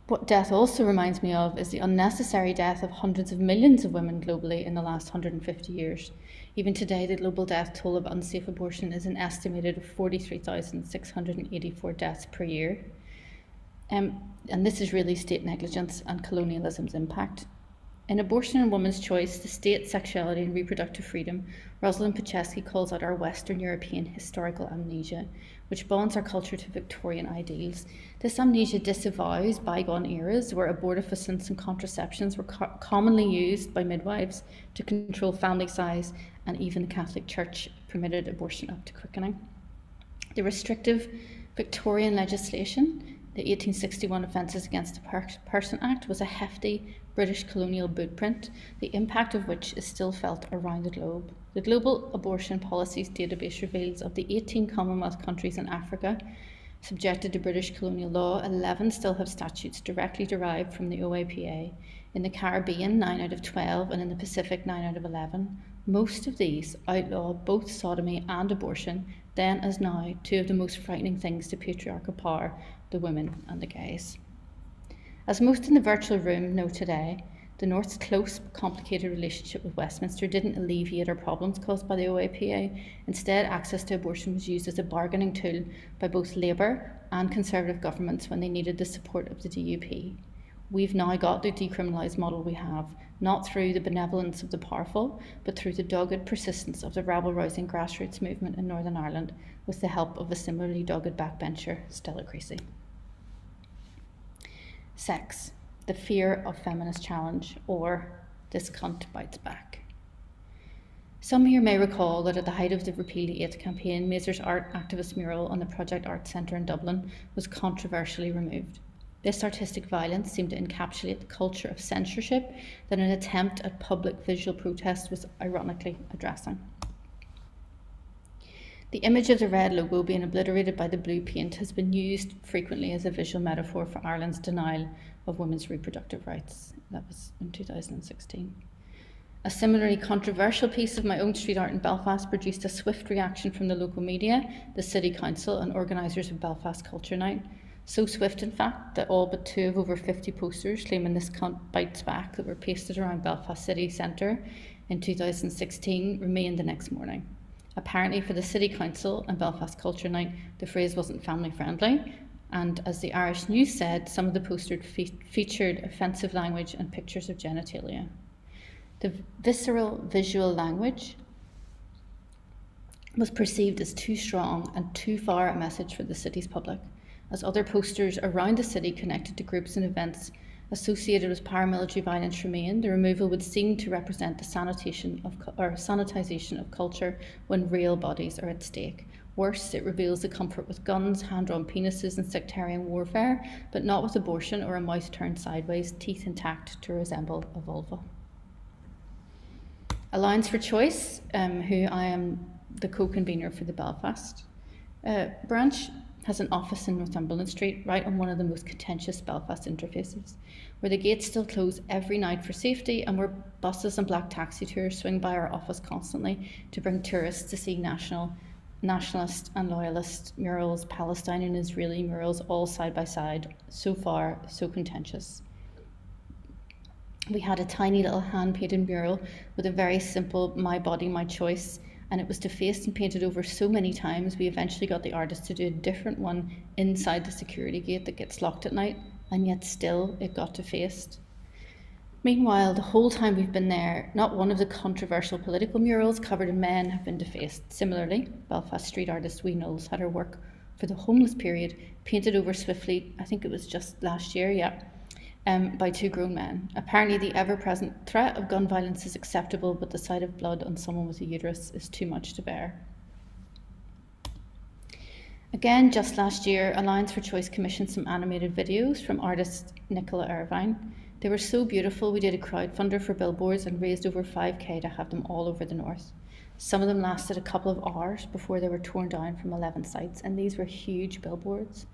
What death also reminds me of is the unnecessary death of hundreds of millions of women globally in the last 150 years. Even today, the global death toll of unsafe abortion is an estimated 43,684 deaths per year. And this is really state negligence and colonialism's impact. In Abortion and Women's Choice, the State, Sexuality and Reproductive Freedom, Rosalind Pachesky calls out our Western European historical amnesia, which bonds our culture to Victorian ideals. This amnesia disavows bygone eras where abortifacients and contraceptions were commonly used by midwives to control family size, and even the Catholic Church permitted abortion up to quickening. The restrictive Victorian legislation, the 1861 Offences Against the Person Act, was a hefty British colonial bootprint, the impact of which is still felt around the globe. The Global Abortion Policies Database reveals of the 18 Commonwealth countries in Africa subjected to British colonial law, 11 still have statutes directly derived from the OAPA. In the Caribbean, 9 out of 12, and in the Pacific, 9 out of 11. Most of these outlaw both sodomy and abortion, then as now, two of the most frightening things to patriarchal power, the women and the gays. As most in the virtual room know today, the North's close but complicated relationship with Westminster didn't alleviate our problems caused by the OAPA. Instead, access to abortion was used as a bargaining tool by both Labour and Conservative governments when they needed the support of the DUP. We've now got the decriminalised model we have, not through the benevolence of the powerful, but through the dogged persistence of the rabble-rousing grassroots movement in Northern Ireland, with the help of a similarly dogged backbencher, Stella Creasy. Sex, the fear of feminist challenge, or This Cunt Bites Back. Some here may recall that at the height of the Repeal the 8th campaign, Mazer's art activist mural on the Project Art Centre in Dublin was controversially removed. This artistic violence seemed to encapsulate the culture of censorship that an attempt at public visual protest was ironically addressing. The image of the red logo being obliterated by the blue paint has been used frequently as a visual metaphor for Ireland's denial of women's reproductive rights. That was in 2016. A similarly controversial piece of my own street art in Belfast produced a swift reaction from the local media, the City Council and organisers of Belfast Culture Night. So swift, in fact, that all but 2 of over 50 posters claiming This Cunt Bites Back that were pasted around Belfast City Centre in 2016 remained the next morning. Apparently for the City Council and Belfast Culture Night, the phrase wasn't family friendly, and as the Irish News said, some of the posters featured offensive language and pictures of genitalia. The visceral visual language was perceived as too strong and too far a message for the city's public, as other posters around the city connected to groups and events associated with paramilitary violence remain. The removal would seem to represent the sanitization of culture when real bodies are at stake. Worse, it reveals the comfort with guns, hand-drawn penises and sectarian warfare, but not with abortion or a mouth turned sideways, teeth intact to resemble a vulva. Alliance for Choice, who I am the co-convener for the Belfast branch, has an office in Northumberland Street, right on one of the most contentious Belfast interfaces, where the gates still close every night for safety and where buses and black taxi tours swing by our office constantly to bring tourists to see nationalist and loyalist murals, Palestine and Israeli murals, all side by side. So far, so contentious. We had a tiny little hand-painted mural with a very simple "My Body, My Choice," and it was defaced and painted over so many times we eventually got the artist to do a different one inside the security gate that gets locked at night, and yet still it got defaced. Meanwhile, the whole time we've been there, not one of the controversial political murals covered in men have been defaced. Similarly, Belfast street artist Wee Knowles had her work for the homeless period painted over swiftly, I think it was just last year, by 2 grown men. Apparently the ever-present threat of gun violence is acceptable, but the sight of blood on someone with a uterus is too much to bear. Again, just last year, Alliance for Choice commissioned some animated videos from artist Nicola Irvine. They were so beautiful, we did a crowdfunder for billboards and raised over 5k to have them all over the north. Some of them lasted a couple of hours before they were torn down from 11 sites, and these were huge billboards.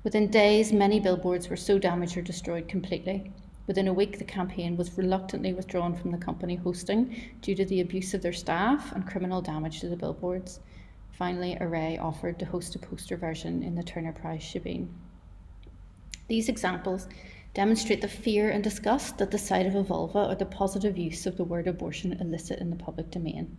Within days, many billboards were so damaged or destroyed completely. Within a week, the campaign was reluctantly withdrawn from the company hosting due to the abuse of their staff and criminal damage to the billboards. Finally, Array offered to host a poster version in the Turner Prize Shebeen. These examples demonstrate the fear and disgust that the sight of a vulva or the positive use of the word abortion elicit in the public domain.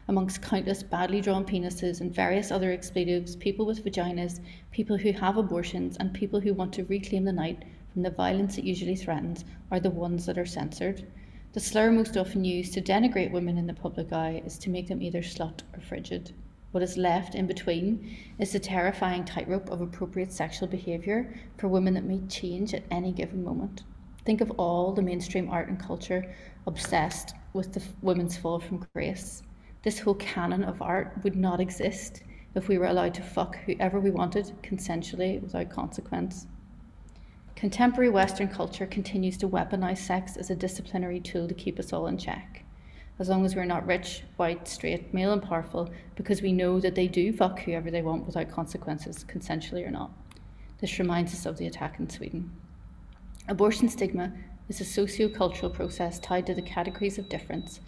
Amongst countless badly drawn penises and various other expletives, people with vaginas, people who have abortions, and people who want to reclaim the night from the violence it usually threatens are the ones that are censored. The slur most often used to denigrate women in the public eye is to make them either slut or frigid. What is left in between is the terrifying tightrope of appropriate sexual behaviour for women that may change at any given moment. Think of all the mainstream art and culture obsessed with the women's fall from grace. This whole canon of art would not exist if we were allowed to fuck whoever we wanted consensually without consequence. Contemporary Western culture continues to weaponize sex as a disciplinary tool to keep us all in check. As long as we're not rich, white, straight, male and powerful, because we know that they do fuck whoever they want without consequences, consensually or not. This reminds us of the attack in Sweden. Abortion stigma is a socio-cultural process tied to the categories of difference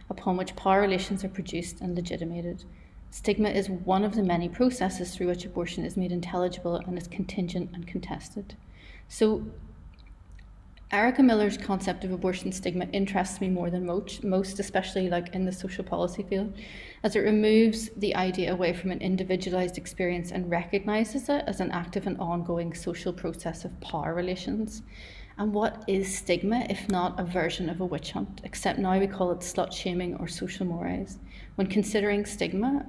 upon which power relations are produced and legitimated. Stigma is one of the many processes through which abortion is made intelligible and is contingent and contested. So Erica Miller's concept of abortion stigma interests me more than most, especially like in the social policy field, as it removes the idea away from an individualized experience and recognizes it as an active and ongoing social process of power relations. And what is stigma if not a version of a witch hunt, except now we call it slut shaming or social mores. When considering stigma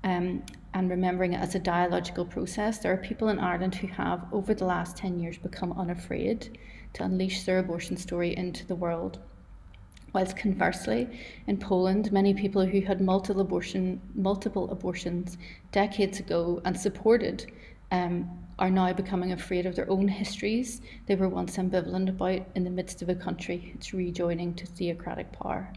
and remembering it as a dialogical process, there are people in Ireland who have, over the last 10 years, become unafraid to unleash their abortion story into the world. Whilst conversely, in Poland, many people who had multiple abortions decades ago and supported are now becoming afraid of their own histories they were once ambivalent about in the midst of a country it's rejoining to theocratic power.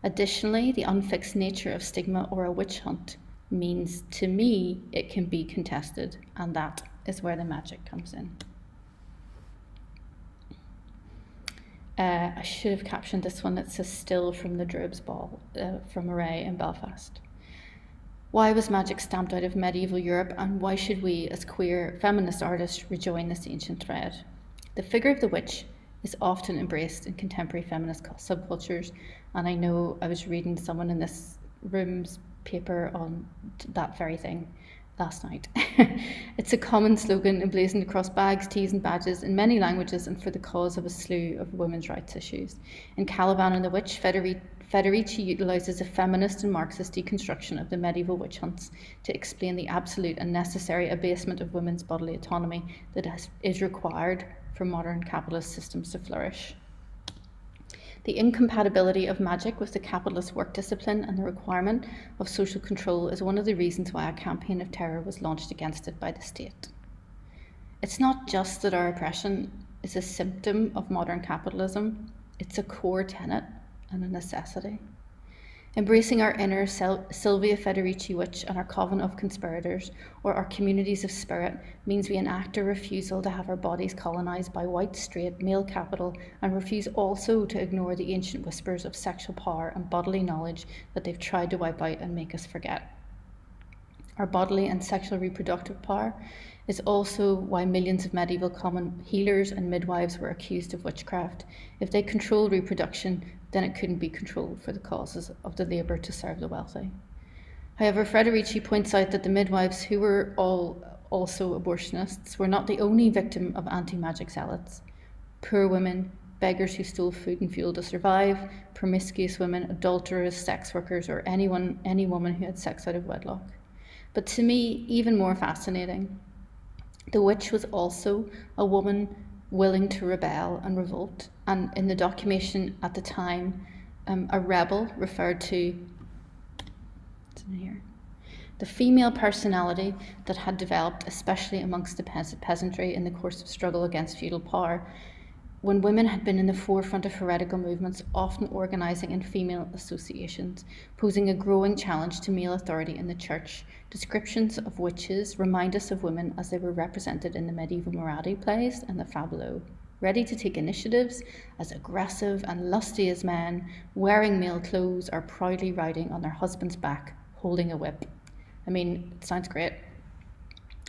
Additionally, the unfixed nature of stigma or a witch hunt means, to me, it can be contested, and that is where the magic comes in. I should have captioned this one. It says "Still from the Drub's Ball" from Array in Belfast. Why was magic stamped out of medieval Europe, and why should we, as queer feminist artists, rejoin this ancient thread? The figure of the witch is often embraced in contemporary feminist subcultures, and I know I was reading someone in this room's paper on that very thing last night. It's a common slogan emblazoned across bags, tees and badges in many languages and for the cause of a slew of women's rights issues. In Caliban and the Witch, Federici utilises a feminist and Marxist deconstruction of the medieval witch hunts to explain the absolute and necessary abasement of women's bodily autonomy that is required for modern capitalist systems to flourish. The incompatibility of magic with the capitalist work discipline and the requirement of social control is one of the reasons why a campaign of terror was launched against it by the state. It's not just that our oppression is a symptom of modern capitalism, it's a core tenet and a necessity. Embracing our inner Silvia Federici witch and our coven of conspirators, or our communities of spirit, means we enact a refusal to have our bodies colonised by white, straight, male capital, and refuse also to ignore the ancient whispers of sexual power and bodily knowledge that they've tried to wipe out and make us forget. Our bodily and sexual reproductive power is also why millions of medieval common healers and midwives were accused of witchcraft. If they controlled reproduction, then it couldn't be controlled for the causes of the labour to serve the wealthy. However, Federici points out that the midwives, who were all also abortionists, were not the only victim of anti-magic zealots. Poor women, beggars who stole food and fuel to survive, promiscuous women, adulterers, sex workers, or any woman who had sex out of wedlock. But to me, even more fascinating, the witch was also a woman willing to rebel and revolt, and in the documentation at the time, a rebel referred to, it's in here, The female personality that had developed, especially amongst the peasantry in the course of struggle against feudal power, when women had been in the forefront of heretical movements, often organising in female associations, posing a growing challenge to male authority in the church. Descriptions of witches remind us of women as they were represented in the medieval morality plays and the fabuleux, ready to take initiatives, as aggressive and lusty as men, wearing male clothes or proudly riding on their husband's back, holding a whip. I mean, it sounds great.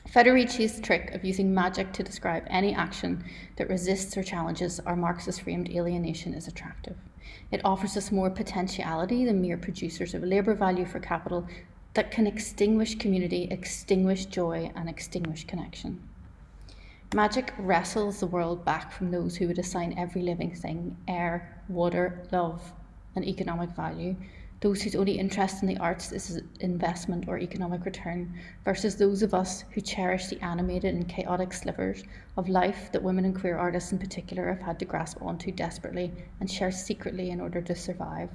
Federici's trick of using magic to describe any action that resists or challenges our Marxist-framed alienation is attractive. It offers us more potentiality than mere producers of labour value for capital that can extinguish community, extinguish joy, and extinguish connection. Magic wrestles the world back from those who would assign every living thing air, water, love, and economic value, those whose only interest in the arts is investment or economic return, versus those of us who cherish the animated and chaotic slivers of life that women and queer artists in particular have had to grasp onto desperately and share secretly in order to survive.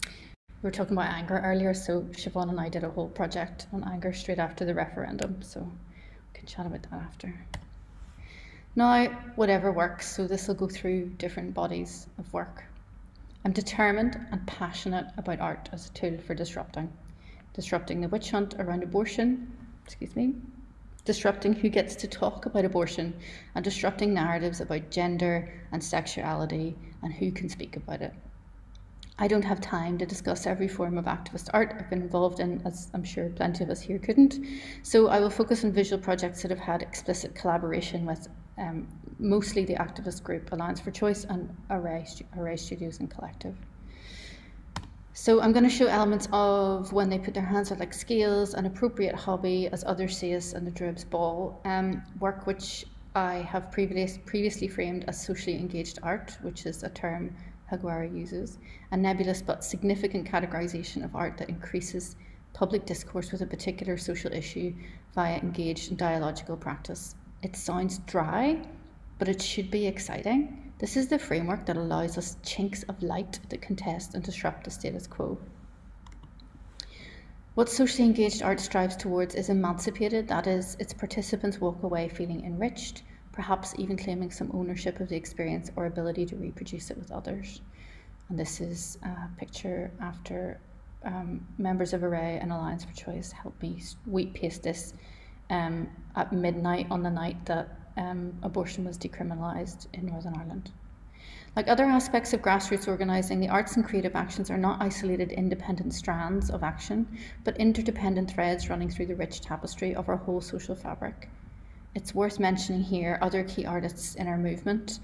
We were talking about anger earlier, so Siobhan and I did a whole project on anger straight after the referendum, so we can chat about that after. Now, whatever works, so this will go through different bodies of work. I'm determined and passionate about art as a tool for disrupting the witch hunt around abortion, disrupting who gets to talk about abortion, and disrupting narratives about gender and sexuality and who can speak about it. I don't have time to discuss every form of activist art I've been involved in, as I'm sure plenty of us here couldn't, so I will focus on visual projects that have had explicit collaboration with mostly the activist group Alliance for Choice and Array Studios and Collective. So I'm going to show elements of when they put their hands out like scales, an appropriate hobby as others see us, and the Dribs Ball, work which I have previously framed as socially engaged art, which is a term Haguara uses, a nebulous but significant categorization of art that increases public discourse with a particular social issue via engaged and dialogical practice. It sounds dry, but it should be exciting. This is the framework that allows us chinks of light that contest and disrupt the status quo. What socially engaged art strives towards is emancipated, that is, its participants walk away feeling enriched, perhaps even claiming some ownership of the experience or ability to reproduce it with others. And this is a picture after members of Array and Alliance for Choice helped me wheat paste this at midnight on the night that abortion was decriminalised in Northern Ireland. Like other aspects of grassroots organising, the arts and creative actions are not isolated independent strands of action, but interdependent threads running through the rich tapestry of our whole social fabric. It's worth mentioning here other key artists in our movement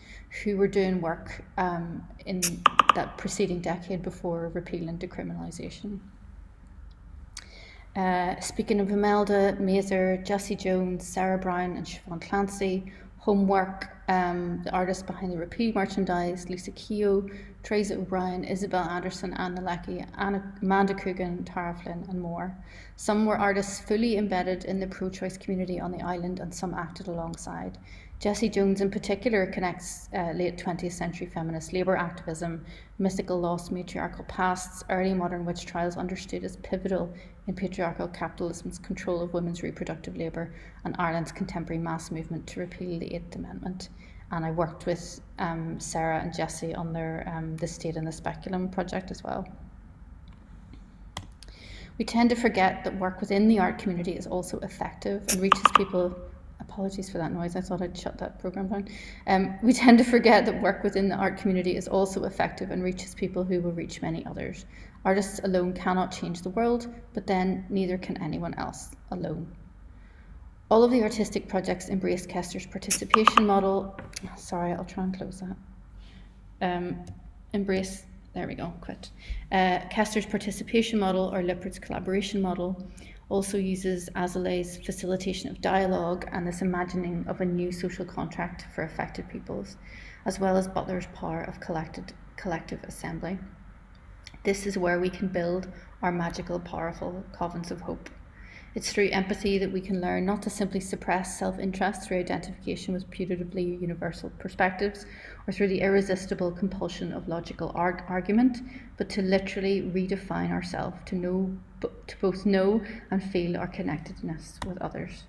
who were doing work in that preceding decade before repeal and decriminalisation. Speaking of Imelda, Mazer, Jessie Jones, Sarah Brown and Siobhan Clancy, Homework, the artist behind the repeal merchandise, Lisa Keogh, Teresa O'Brien, Isabel Anderson, Anna Leckie, Amanda Coogan, Tara Flynn and more. Some were artists fully embedded in the pro-choice community on the island and some acted alongside. Jessie Jones in particular connects late 20th century feminist labour activism, mythical lost matriarchal pasts, early modern witch trials understood as pivotal in patriarchal capitalism's control of women's reproductive labour, and Ireland's contemporary mass movement to repeal the 8th Amendment. And I worked with Sarah and Jessie on their The State and the Speculum project as well. We tend to forget that work within the art community is also effective and reaches people. Apologies for that noise, I thought I'd shut that program down. We tend to forget that work within the art community is also effective and reaches people who will reach many others. Artists alone cannot change the world, but then neither can anyone else alone. All of the artistic projects embrace Kester's participation model. Sorry, I'll try and close that. There we go, quit. Kester's participation model or Lippert's collaboration model also uses Azoulay's facilitation of dialogue and this imagining of a new social contract for affected peoples, as well as Butler's power of collective assembly. This is where we can build our magical, powerful covens of hope. It's through empathy that we can learn not to simply suppress self-interest through identification with putatively universal perspectives, or through the irresistible compulsion of logical argument, but to literally redefine ourselves, to both know and feel our connectedness with others.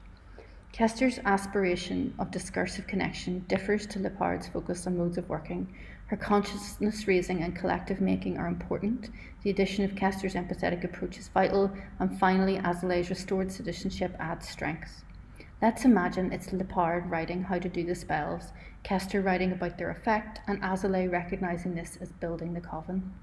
Kester's aspiration of discursive connection differs to Lepard's focus on modes of working. Her consciousness raising and collective making are important. The addition of Kester's empathetic approach is vital, and finally Azoulai's restored citizenship adds strength. Let's imagine it's Lepard writing how to do the spells, Kester writing about their effect, and Azoulay recognising this as building the coven.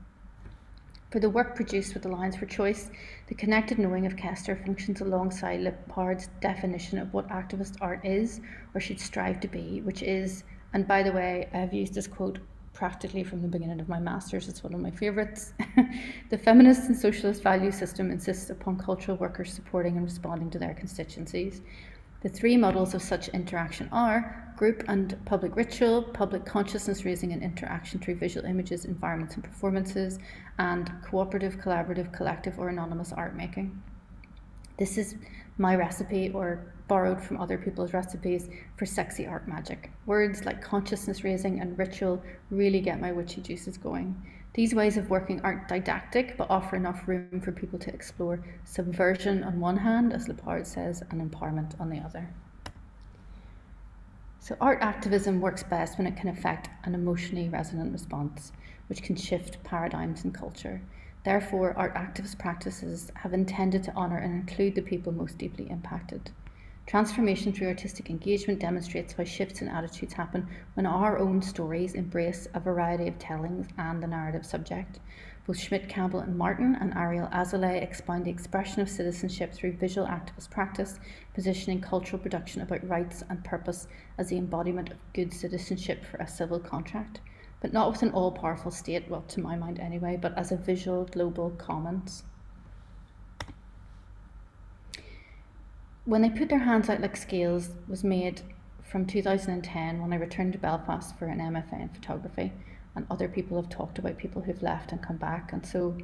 For the work produced with Alliance for Choice, the connected knowing of Kester functions alongside Lepard's definition of what activist art is, or should strive to be, which is, and by the way, I've used this quote practically from the beginning of my master's, it's one of my favourites. The feminist and socialist value system insists upon cultural workers supporting and responding to their constituencies. The three models of such interaction are group and public ritual, public consciousness raising and interaction through visual images, environments and performances, and cooperative, collaborative, collective or anonymous art making. This is my recipe, or borrowed from other people's recipes, for sexy art magic. Words like consciousness raising and ritual really get my witchy juices going. These ways of working aren't didactic, but offer enough room for people to explore subversion on one hand, as Lepard says, and empowerment on the other. So art activism works best when it can effect an emotionally resonant response, which can shift paradigms in culture. Therefore, art activist practices have intended to honour and include the people most deeply impacted. Transformation through artistic engagement demonstrates how shifts in attitudes happen when our own stories embrace a variety of tellings and the narrative subject. Both Schmidt, Campbell and Martin and Ariel Azoulay expound the expression of citizenship through visual activist practice, positioning cultural production about rights and purpose as the embodiment of good citizenship for a civil contract, but not with an all-powerful state, well, to my mind anyway, but as a visual global commons. When They Put Their Hands Out Like Scales was made from 2010 when I returned to Belfast for an MFA in photography, and other people have talked about people who've left and come back, and so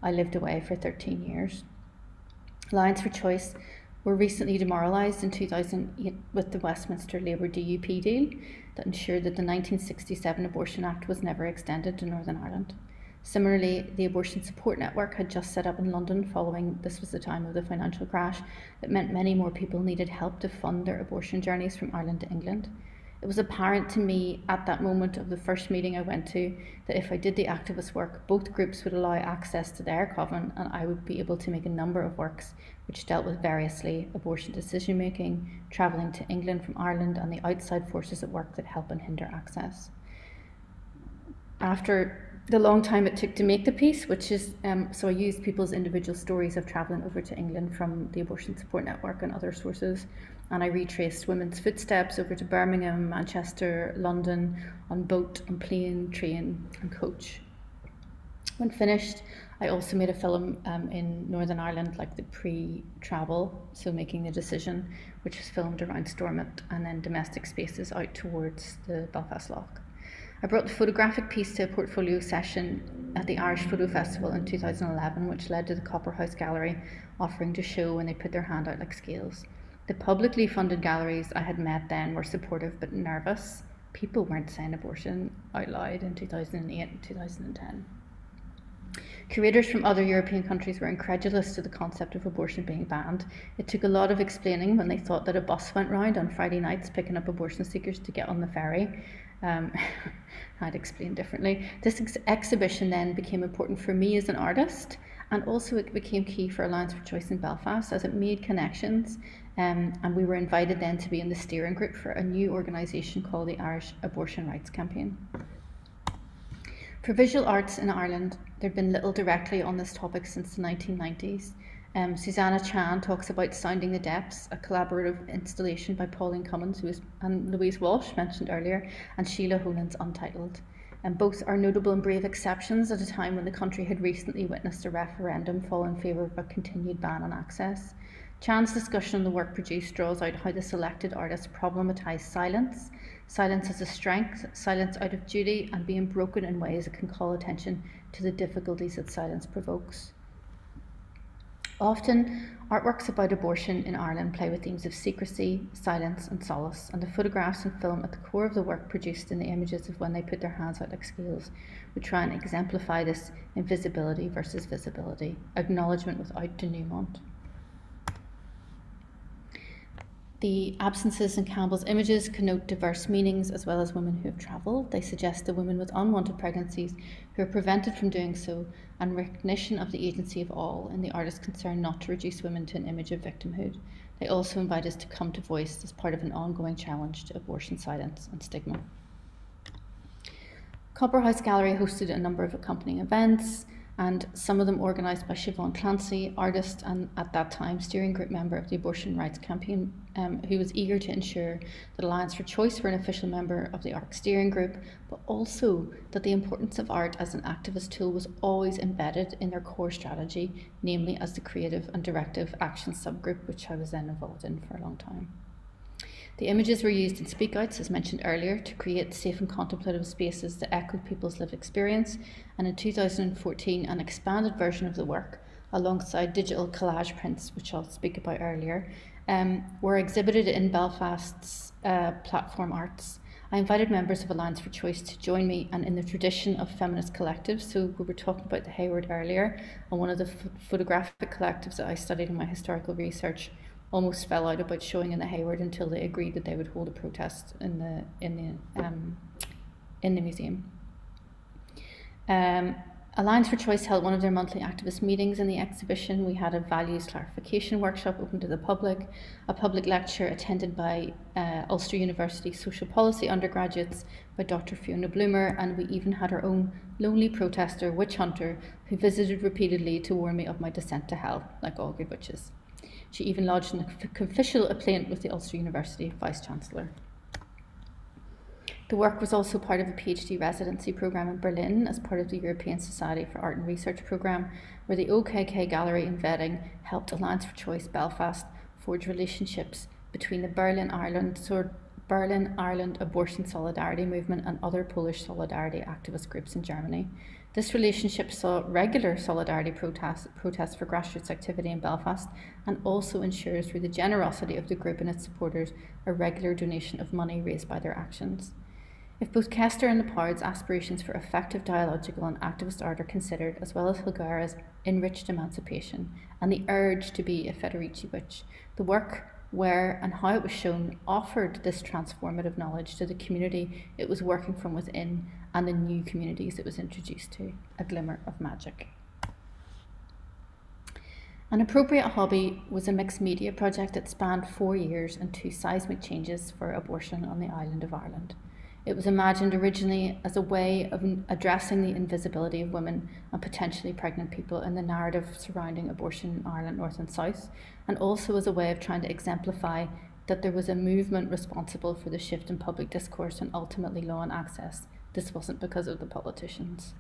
I lived away for 13 years. Alliance for Choice were recently demoralised in 2008 with the Westminster Labour DUP deal that ensured that the 1967 Abortion Act was never extended to Northern Ireland. Similarly, the Abortion Support Network had just set up in London following, this was the time of the financial crash, that meant many more people needed help to fund their abortion journeys from Ireland to England. It was apparent to me at that moment of the first meeting I went to that if I did the activist work, both groups would allow access to their coven, and I would be able to make a number of works which dealt with variously abortion decision making, travelling to England from Ireland, and the outside forces at work that help and hinder access. After the long time it took to make the piece, which is, so I used people's individual stories of travelling over to England from the Abortion Support Network and other sources, and I retraced women's footsteps over to Birmingham, Manchester, London, on boat, on plane, train and coach. When finished, I also made a film in Northern Ireland, like the pre-travel, so Making the Decision, which was filmed around Stormont, and then domestic spaces out towards the Belfast Lough. I brought the photographic piece to a portfolio session at the Irish Photo Festival in 2011, which led to the Copperhouse Gallery offering to show When They Put Their Hand Out Like Scales. The publicly funded galleries I had met then were supportive but nervous. People weren't saying abortion out loud in 2008 and 2010. Curators from other European countries were incredulous to the concept of abortion being banned. It took a lot of explaining when they thought that a bus went round on Friday nights picking up abortion seekers to get on the ferry. I'd explain differently. This exhibition then became important for me as an artist, and also it became key for Alliance for Choice in Belfast as it made connections, and we were invited then to be in the steering group for a new organisation called the Irish Abortion Rights Campaign. For visual arts in Ireland, there'd been little directly on this topic since the 1990s. Susanna Chan talks about Sounding the Depths, a collaborative installation by Pauline Cummins and Louise Walsh, mentioned earlier, and Sheila Holan's Untitled. And both are notable and brave exceptions at a time when the country had recently witnessed a referendum fall in favour of a continued ban on access. Chan's discussion on the work produced draws out how the selected artists problematise silence, silence as a strength, silence out of duty, and being broken in ways that can call attention to the difficulties that silence provokes. Often, artworks about abortion in Ireland play with themes of secrecy, silence and solace, and the photographs and film at the core of the work produced in the images of when they put their hands out like scales would try and exemplify this invisibility versus visibility, acknowledgement without denouement. The absences in Campbell's images connote diverse meanings as well as women who have travelled. They suggest the women with unwanted pregnancies who are prevented from doing so, and recognition of the agency of all in the artist's concern not to reduce women to an image of victimhood. They also invite us to come to voice as part of an ongoing challenge to abortion silence and stigma. Copper House Gallery hosted a number of accompanying events, and some of them organised by Siobhan Clancy, artist and at that time steering group member of the abortion rights campaign, who was eager to ensure that Alliance for Choice were an official member of the ARC steering group, but also that the importance of art as an activist tool was always embedded in their core strategy, namely as the creative and directive action subgroup, which I was then involved in for a long time. The images were used in speakouts, as mentioned earlier, to create safe and contemplative spaces that echoed people's lived experience, and in 2014 an expanded version of the work, alongside digital collage prints, which I'll speak about earlier, were exhibited in Belfast's Platform Arts. I invited members of Alliance for Choice to join me, and in the tradition of feminist collectives, so we were talking about the Hayward earlier, and one of the photographic collectives that I studied in my historical research almost fell out about showing in the Hayward until they agreed that they would hold a protest in the museum. Alliance for Choice held one of their monthly activist meetings in the exhibition. We had a values clarification workshop open to the public, a public lecture attended by Ulster University social policy undergraduates by Dr. Fiona Bloomer, and we even had our own lonely protester, witch hunter, who visited repeatedly to warn me of my descent to hell, like all good witches. She even lodged an official complaint with the Ulster University Vice-Chancellor. The work was also part of a PhD residency programme in Berlin as part of the European Society for Art and Research programme, where the OKK Gallery in Vetting helped Alliance for Choice Belfast forge relationships between the Berlin, Ireland Abortion Solidarity Movement and other Polish solidarity activist groups in Germany. This relationship saw regular solidarity protests for grassroots activity in Belfast, and also ensures, through the generosity of the group and its supporters, a regular donation of money raised by their actions. If both Kester and Lepard's aspirations for effective dialogical and activist art are considered, as well as Hilgara's enriched emancipation and the urge to be a Federici witch, the work, where and how it was shown, offered this transformative knowledge to the community it was working from within and the new communities it was introduced to, a glimmer of magic. An appropriate hobby was a mixed media project that spanned 4 years and 2 seismic changes for abortion on the island of Ireland. It was imagined originally as a way of addressing the invisibility of women and potentially pregnant people in the narrative surrounding abortion in Ireland North and South, and also as a way of trying to exemplify that there was a movement responsible for the shift in public discourse and ultimately law and access. This wasn't because of the politicians.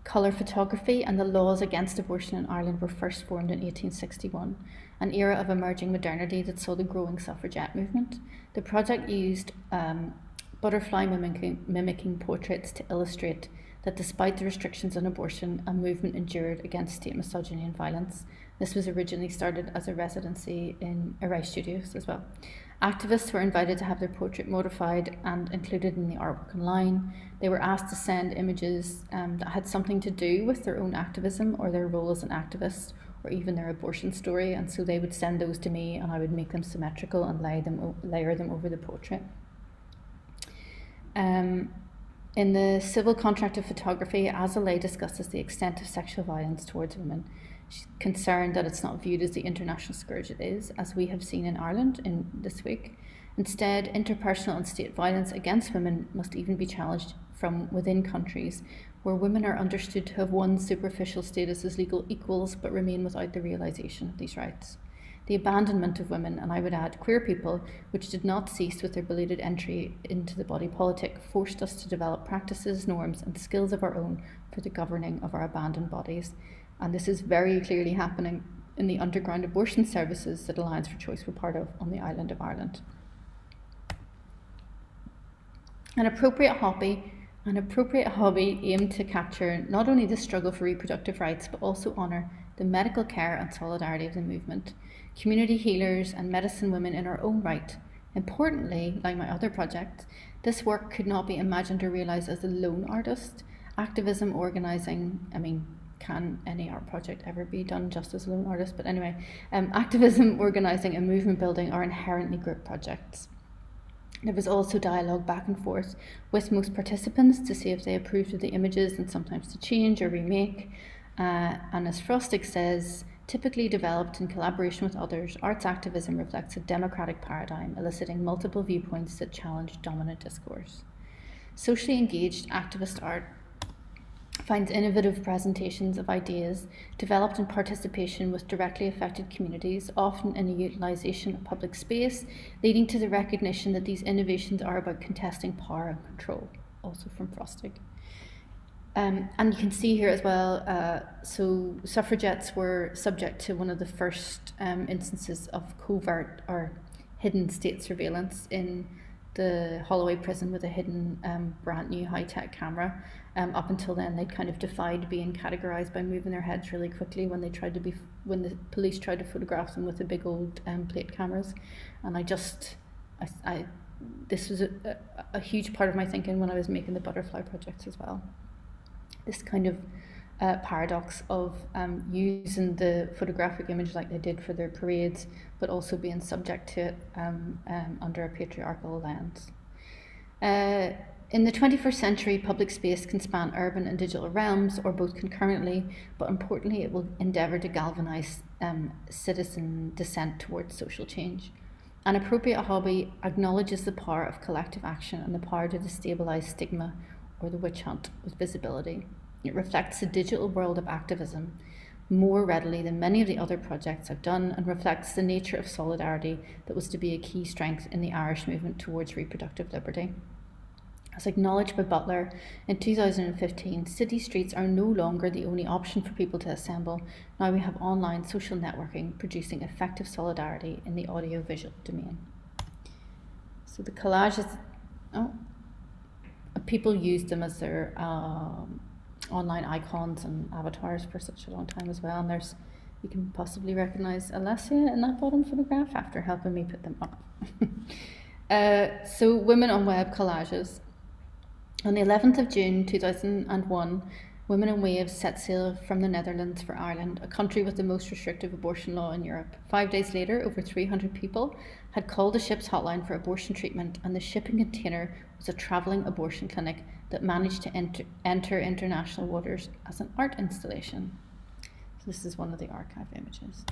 Colour photography and the laws against abortion in Ireland were first formed in 1861, an era of emerging modernity that saw the growing suffragette movement. The project used butterfly mimicking portraits to illustrate that despite the restrictions on abortion, a movement endured against state misogyny and violence. This was originally started as a residency in Array Studios as well. Activists were invited to have their portrait modified and included in the artwork online. They were asked to send images that had something to do with their own activism or their role as an activist, or even their abortion story, and so they would send those to me and I would make them symmetrical and layer them over the portrait. In the Civil Contract of Photography, Azalea discusses the extent of sexual violence towards women. She's concerned that it's not viewed as the international scourge it is, as we have seen in Ireland this week. Instead, interpersonal and state violence against women must even be challenged from within countries where women are understood to have won superficial status as legal equals but remain without the realisation of these rights. The abandonment of women, and I would add queer people, which did not cease with their belated entry into the body politic, forced us to develop practices, norms and skills of our own for the governing of our abandoned bodies. And this is very clearly happening in the underground abortion services that Alliance for Choice were part of on the island of Ireland. An appropriate hobby An appropriate hobby aimed to capture not only the struggle for reproductive rights, but also honour the medical care and solidarity of the movement, community healers and medicine women in our own right. Importantly, like my other project, this work could not be imagined or realised as a lone artist. Activism, organising, I mean, can any art project ever be done just as a lone artist? But anyway, activism, organising and movement building are inherently group projects. There was also dialogue back and forth with most participants to see if they approved of the images and sometimes to change or remake. And as Frostig says, typically developed in collaboration with others, arts activism reflects a democratic paradigm, eliciting multiple viewpoints that challenge dominant discourse. Socially engaged activist art finds innovative presentations of ideas developed in participation with directly affected communities, often in the utilisation of public space, leading to the recognition that these innovations are about contesting power and control, also from Frostig. And you can see here as well, so suffragettes were subject to one of the first instances of covert or hidden state surveillance in the Holloway prison with a hidden brand new high-tech camera. Up until then, they'd kind of defied being categorised by moving their heads really quickly when they tried to when the police tried to photograph them with the big old plate cameras. And this was a huge part of my thinking when I was making the butterfly projects as well. This kind of paradox of using the photographic image like they did for their parades, but also being subject to it under a patriarchal lens. In the 21st century, public space can span urban and digital realms, or both concurrently, but importantly, it will endeavour to galvanise citizen dissent towards social change. An appropriate hobby acknowledges the power of collective action and the power to destabilise stigma or the witch hunt with visibility. It reflects the digital world of activism more readily than many of the other projects I've done, and reflects the nature of solidarity that was to be a key strength in the Irish movement towards reproductive liberty. As acknowledged by Butler in 2015, city streets are no longer the only option for people to assemble. Now we have online social networking producing effective solidarity in the audio-visual domain. So the collages, people used them as their online icons and avatars for such a long time as well. And you can possibly recognise Alessia in that bottom photograph after helping me put them up. So Women on Web collages. On the 11th of June 2001, Women in Waves set sail from the Netherlands for Ireland, a country with the most restrictive abortion law in Europe. 5 days later, over 300 people had called the ship's hotline for abortion treatment, and the shipping container was a travelling abortion clinic that managed to enter international waters as an art installation. So this is one of the archive images.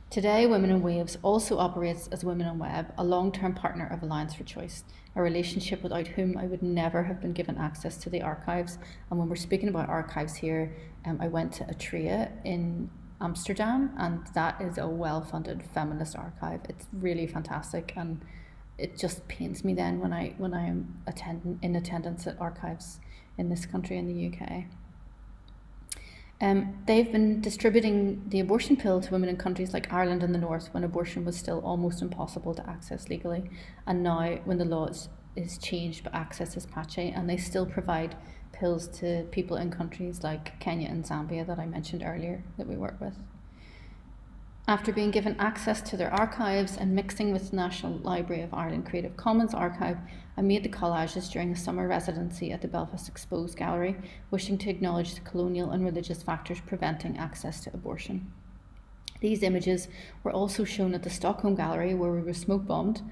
Today, Women in Waves also operates as Women on Web, a long-term partner of Alliance for Choice, a relationship without whom I would never have been given access to the archives. And when we're speaking about archives here, I went to Atria in Amsterdam, and that is a well-funded feminist archive. It's really fantastic, and it just pains me then when I'm in attendance at archives in this country, in the UK. They've been distributing the abortion pill to women in countries like Ireland and the North when abortion was still almost impossible to access legally, and now when the law is changed but access is patchy, and they still provide pills to people in countries like Kenya and Zambia that I mentioned earlier that we work with. After being given access to their archives and mixing with the National Library of Ireland Creative Commons archive, I made the collages during a summer residency at the Belfast Exposed Gallery, wishing to acknowledge the colonial and religious factors preventing access to abortion. These images were also shown at the Stockholm Gallery, where we were smoke bombed.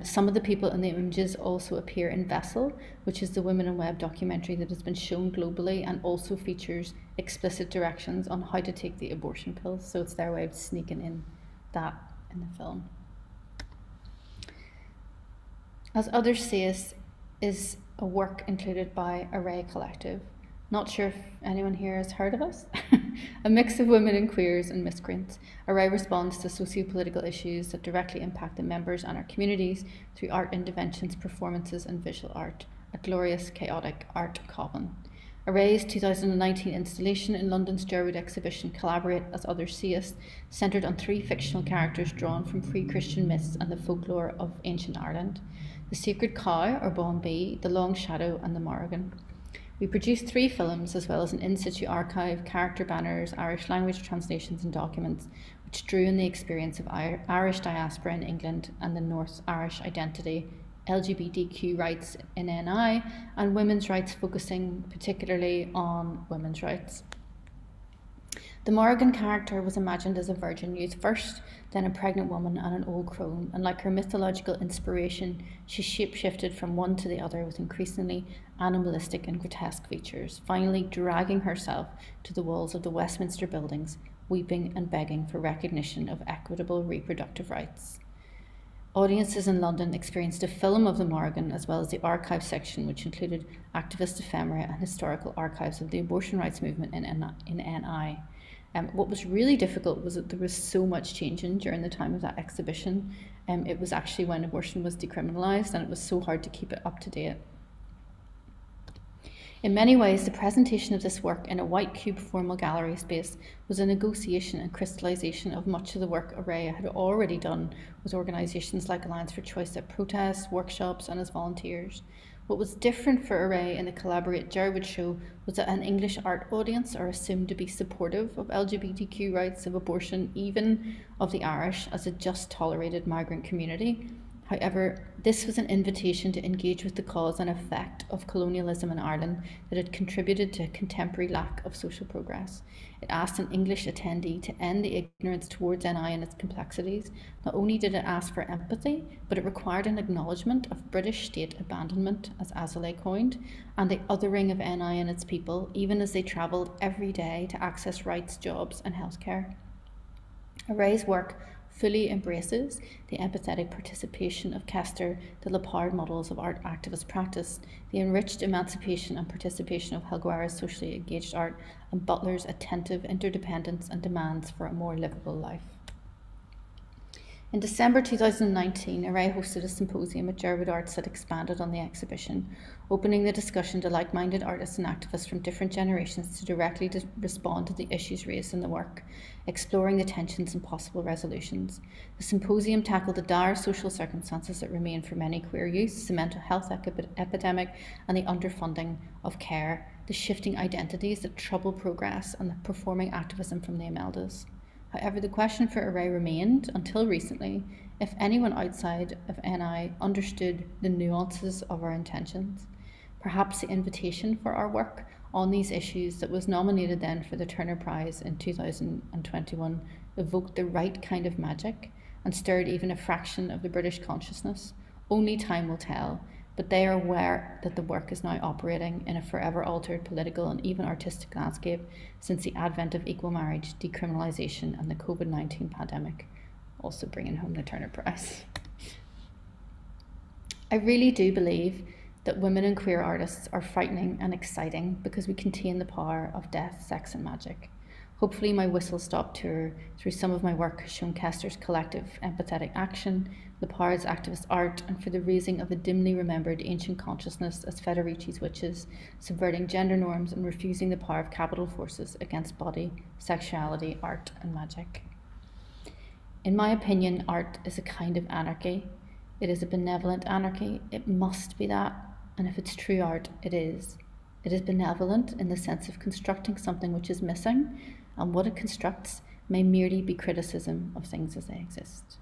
Some of the people in the images also appear in Vessel, which is the Women on Web documentary that has been shown globally and also features explicit directions on how to take the abortion pills. So it's their way of sneaking in that in the film. As Others See Us is a work included by Array Collective. Not sure if anyone here has heard of us. A mix of women and queers and miscreants. Array responds to socio-political issues that directly impact the members and our communities through art interventions, performances and visual art. A glorious, chaotic art coven. Array's 2019 installation in London's Jerwood exhibition Collaborate As Others See Us centred on 3 fictional characters drawn from pre-Christian myths and the folklore of ancient Ireland. The Sacred Cow, or Bon Bee, the Long Shadow and the Morrigan. We produced 3 films as well as an in-situ archive, character banners, Irish language translations and documents, which drew on the experience of Irish diaspora in England and the North Irish identity, LGBTQ rights in NI, and women's rights, focusing particularly on women's rights. The Morrigan character was imagined as a virgin youth first, then a pregnant woman and an old crone, and like her mythological inspiration, she shape-shifted from one to the other with increasingly animalistic and grotesque features, finally dragging herself to the walls of the Westminster buildings, weeping and begging for recognition of equitable reproductive rights. Audiences in London experienced a film of the Morrigan as well as the archive section, which included activist ephemera and historical archives of the abortion rights movement in NI. What was really difficult was that there was so much changing during the time of that exhibition. It was actually when abortion was decriminalised, and it was so hard to keep it up to date. In many ways, the presentation of this work in a white cube formal gallery space was a negotiation and crystallisation of much of the work Array had already done with organisations like Alliance for Choice at protests, workshops and as volunteers. What was different for Array in the Collaborate Jerwood show was that an English art audience are assumed to be supportive of LGBTQ rights, of abortion, even of the Irish as a just tolerated migrant community. However, this was an invitation to engage with the cause and effect of colonialism in Ireland that had contributed to a contemporary lack of social progress. It asked an English attendee to end the ignorance towards NI and its complexities. Not only did it ask for empathy, but it required an acknowledgement of British state abandonment, as Azalea coined, and the othering of NI and its people, even as they travelled every day to access rights, jobs and healthcare. Array's work fully embraces the empathetic participation of Kester, the Lepard models of art activist practice, the enriched emancipation and participation of Helguera's socially engaged art, and Butler's attentive interdependence and demands for a more livable life. In December 2019, Array hosted a symposium at Jerwood Arts that expanded on the exhibition, opening the discussion to like-minded artists and activists from different generations to directly respond to the issues raised in the work, exploring the tensions and possible resolutions. The symposium tackled the dire social circumstances that remain for many queer youths, the mental health epidemic and the underfunding of care, the shifting identities that trouble progress, and the performing activism from the Imeldas. However, the question for Array remained, until recently, if anyone outside of NI understood the nuances of our intentions. Perhaps the invitation for our work on these issues that was nominated then for the Turner Prize in 2021 evoked the right kind of magic and stirred even a fraction of the British consciousness. Only time will tell, but they are aware that the work is now operating in a forever altered political and even artistic landscape since the advent of equal marriage, decriminalisation and the COVID-19 pandemic, also bringing home the Turner Prize. I really do believe that women and queer artists are frightening and exciting because we contain the power of death, sex and magic. Hopefully my whistle-stop tour through some of my work has shown Kester's collective empathetic action, Lepard's activist art, and for the raising of the dimly remembered ancient consciousness as Federici's witches, subverting gender norms and refusing the power of capital forces against body, sexuality, art and magic. In my opinion, art is a kind of anarchy. It is a benevolent anarchy. It must be that, and if it's true art, it is. It is benevolent in the sense of constructing something which is missing, and what it constructs may merely be criticism of things as they exist.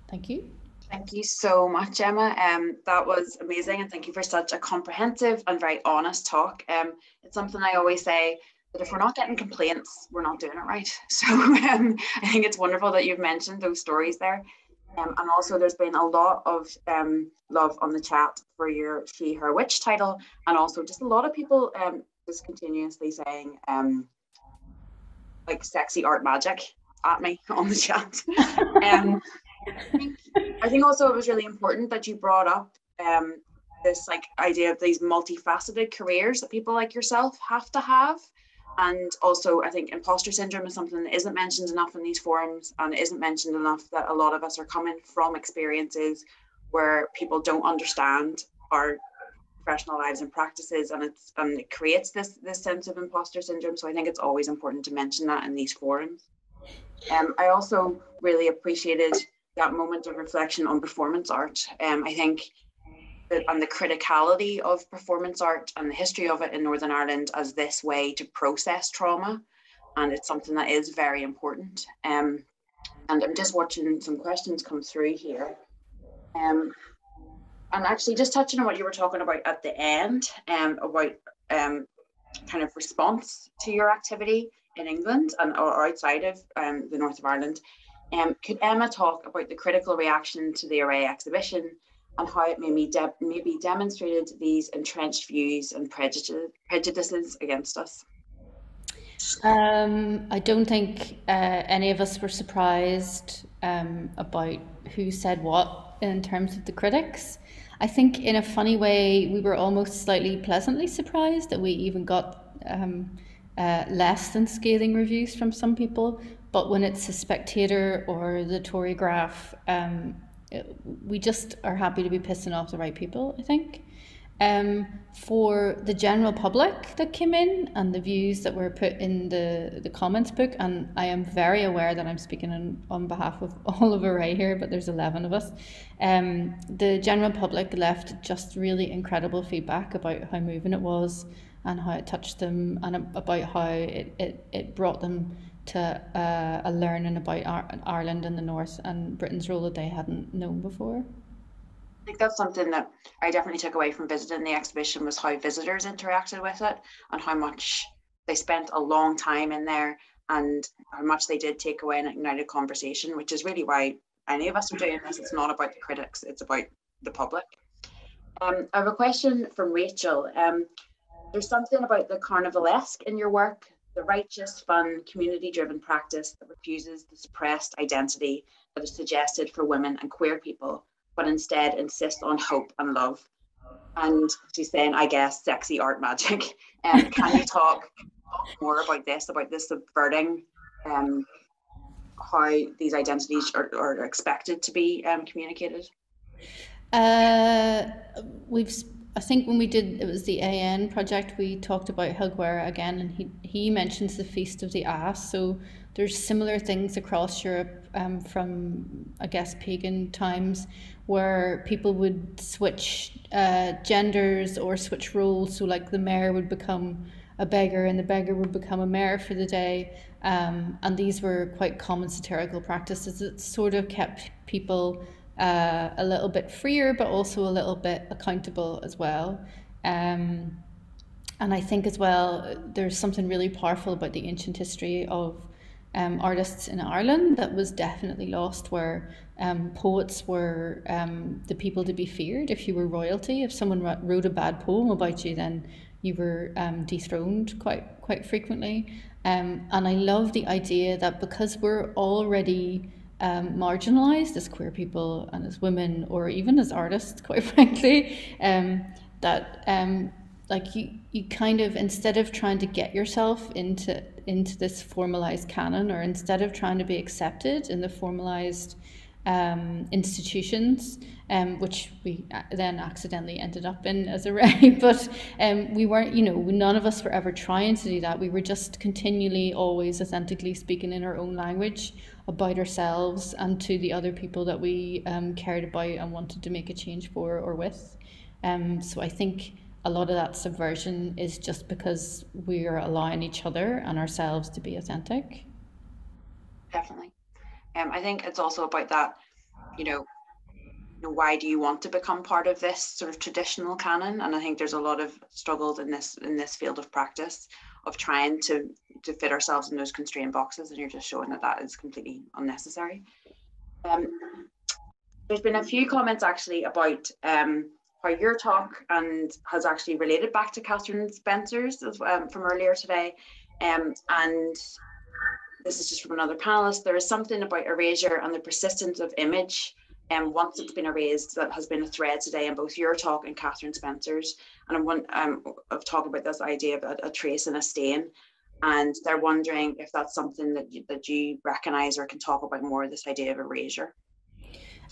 Thank you. Thank you so much, Emma. That was amazing, and thank you for such a comprehensive and very honest talk. It's something I always say, that if we're not getting complaints, we're not doing it right. So I think it's wonderful that you've mentioned those stories there. And also there's been a lot of love on the chat for your She, Her, Witch title, and also just a lot of people just continuously saying like sexy art magic at me on the chat. I think also it was really important that you brought up this like idea of these multifaceted careers that people like yourself have to have. And also I think imposter syndrome is something that isn't mentioned enough in these forums, and it isn't mentioned enough that a lot of us are coming from experiences where people don't understand our professional lives and practices, and it creates this sense of imposter syndrome. So I think it's always important to mention that in these forums. I also really appreciated that moment of reflection on performance art. I think the criticality of performance art and the history of it in Northern Ireland as this way to process trauma. And it's something that is very important. And I'm just watching some questions come through here. And actually just touching on what you were talking about at the end, about kind of response to your activity in England and or outside of the north of Ireland. Could Emma talk about the critical reaction to the Array exhibition and how it maybe demonstrated these entrenched views and prejudices against us? I don't think any of us were surprised about who said what in terms of the critics. I think in a funny way, we were almost slightly pleasantly surprised that we even got less than scathing reviews from some people. But when it's a Spectator or the Tory Graph, we just are happy to be pissing off the right people, I think. For the general public that came in and the views that were put in the comments book, and I am very aware that I'm speaking on behalf of all of Array here, but there's 11 of us, the general public left just really incredible feedback about how moving it was and how it touched them, and about how it brought them to a learning about Ireland and the North and Britain's role that they hadn't known before. I think that's something that I definitely took away from visiting the exhibition, was how visitors interacted with it and how much they spent a long time in there and how much they did take away an ignited conversation, which is really why any of us are doing this. It's not about the critics, it's about the public. I have a question from Rachel. There's something about the carnivalesque in your work, the righteous, fun, community-driven practice that refuses the suppressed identity that is suggested for women and queer people, but instead insist on hope and love. And she's saying, I guess, sexy art magic. Can you talk more about this subverting how these identities are expected to be communicated? I think when we did, it was the AN project, we talked about Hilguera again, and he mentions the Feast of the Ass. So there's similar things across Europe from, I guess, pagan times, where people would switch genders or switch roles. So like the mayor would become a beggar and the beggar would become a mayor for the day. And these were quite common satirical practices that sort of kept people a little bit freer, but also a little bit accountable as well. And I think as well, there's something really powerful about the ancient history of artists in Ireland that was definitely lost, where poets were the people to be feared. If you were royalty, if someone wrote a bad poem about you, then you were dethroned quite frequently. And I love the idea that because we're already marginalized as queer people and as women, or even as artists, quite frankly, that like you kind of, instead of trying to get yourself into this formalized canon, or instead of trying to be accepted in the formalized institutions, which we then accidentally ended up in as Array, but we weren't, none of us were ever trying to do that. We were just continually, always authentically speaking in our own language about ourselves and to the other people that we cared about and wanted to make a change for or with. So I think a lot of that subversion is just because we are allowing each other and ourselves to be authentic. Definitely. I think it's also about that, why do you want to become part of this sort of traditional canon? And I think there's a lot of struggles in this field of practice of trying to fit ourselves in those constrained boxes, and you're just showing that is completely unnecessary. There's been a few comments actually about how your talk has actually related back to Catherine Spencer's from earlier today, and this is just from another panelist. There is something about erasure and the persistence of image, and once it's been erased, that has been a thread today in both your talk and Catherine Spencer's. And I've talked about this idea of a trace and a stain, and they're wondering if that's something that you recognise or can talk about more, this idea of erasure.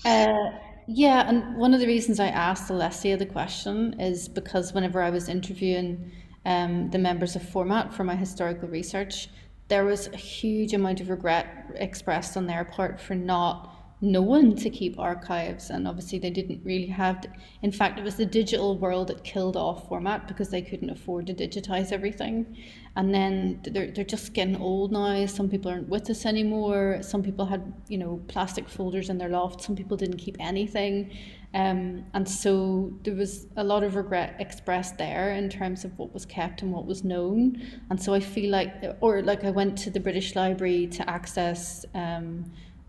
Yeah, and one of the reasons I asked Alessia the question is because whenever I was interviewing the members of Format for my historical research, there was a huge amount of regret expressed on their part for not no one to keep archives, and obviously they didn't really have in fact, it was the digital world that killed off format because they couldn't afford to digitize everything. And then they're just getting old now. Some people aren't with us anymore. Some people had, you know, plastic folders in their loft. Some people didn't keep anything, and so there was a lot of regret expressed there in terms of what was kept and what was known. And so I feel like, or like I went to the British Library to access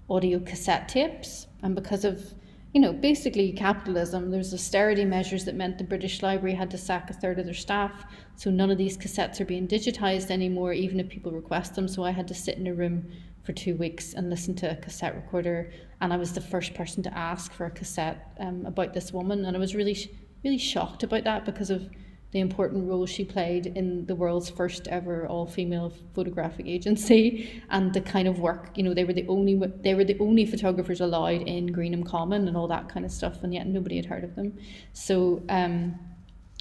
audio cassette tapes, and because of, you know, basically capitalism, there's austerity measures that meant the British Library had to sack a third of their staff, so none of these cassettes are being digitized anymore, even if people request them. So I had to sit in a room for 2 weeks and listen to a cassette recorder, and I was the first person to ask for a cassette about this woman, and I was really shocked about that because of the important role she played in the world's first ever all-female photographic agency, and the kind of work, you know, they were the only photographers allowed in Greenham Common and all that kind of stuff, and yet nobody had heard of them. So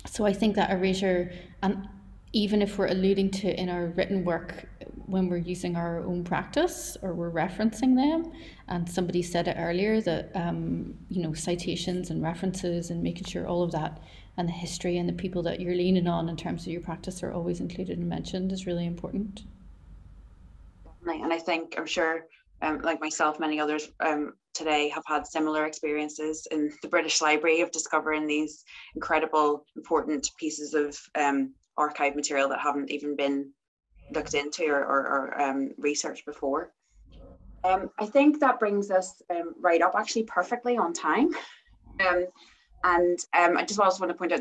so I think that erasure, and even if we're alluding to in our written work when we're using our own practice or we're referencing them, and somebody said it earlier that you know, citations and references and making sure all of that and the history and the people that you're leaning on in terms of your practice are always included and mentioned is really important. And I think, I'm sure, like myself, many others today have had similar experiences in the British Library of discovering these incredible, important pieces of archive material that haven't even been looked into or researched before. I think that brings us right up actually perfectly on time. And I just also want to point out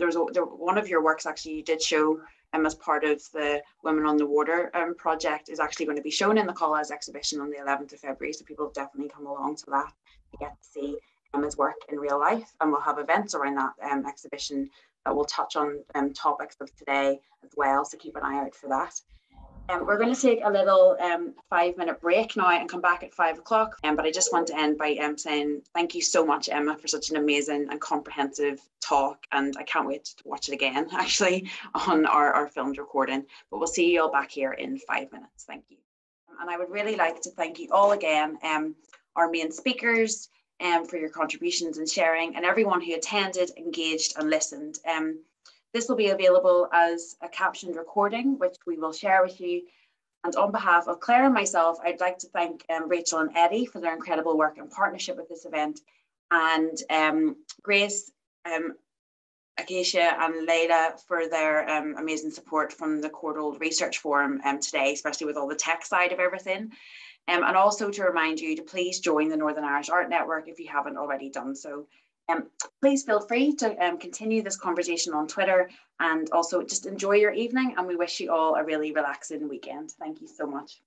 one of your works actually you did show as part of the Women on the Water project is actually going to be shown in the Collage exhibition on the 11th of February. So people definitely come along to that to get to see Emma's work in real life. And we'll have events around that exhibition that will touch on topics of today as well. So keep an eye out for that. We're going to take a little 5-minute break now and come back at 5 o'clock. But I just want to end by saying thank you so much, Emma, for such an amazing and comprehensive talk. And I can't wait to watch it again, actually, on our filmed recording. But we'll see you all back here in 5 minutes. Thank you. And I would really like to thank you all again, our main speakers, for your contributions and sharing, and everyone who attended, engaged and listened. This will be available as a captioned recording, which we will share with you. And on behalf of Claire and myself, I'd like to thank Rachel and Eddie for their incredible work and partnership with this event, and Grace, Acacia and Leila for their amazing support from the Courtauld Research Forum today, especially with all the tech side of everything. And also to remind you to please join the Northern Irish Art Network if you haven't already done so. Please feel free to continue this conversation on Twitter, and also just enjoy your evening, and we wish you all a really relaxing weekend. Thank you so much.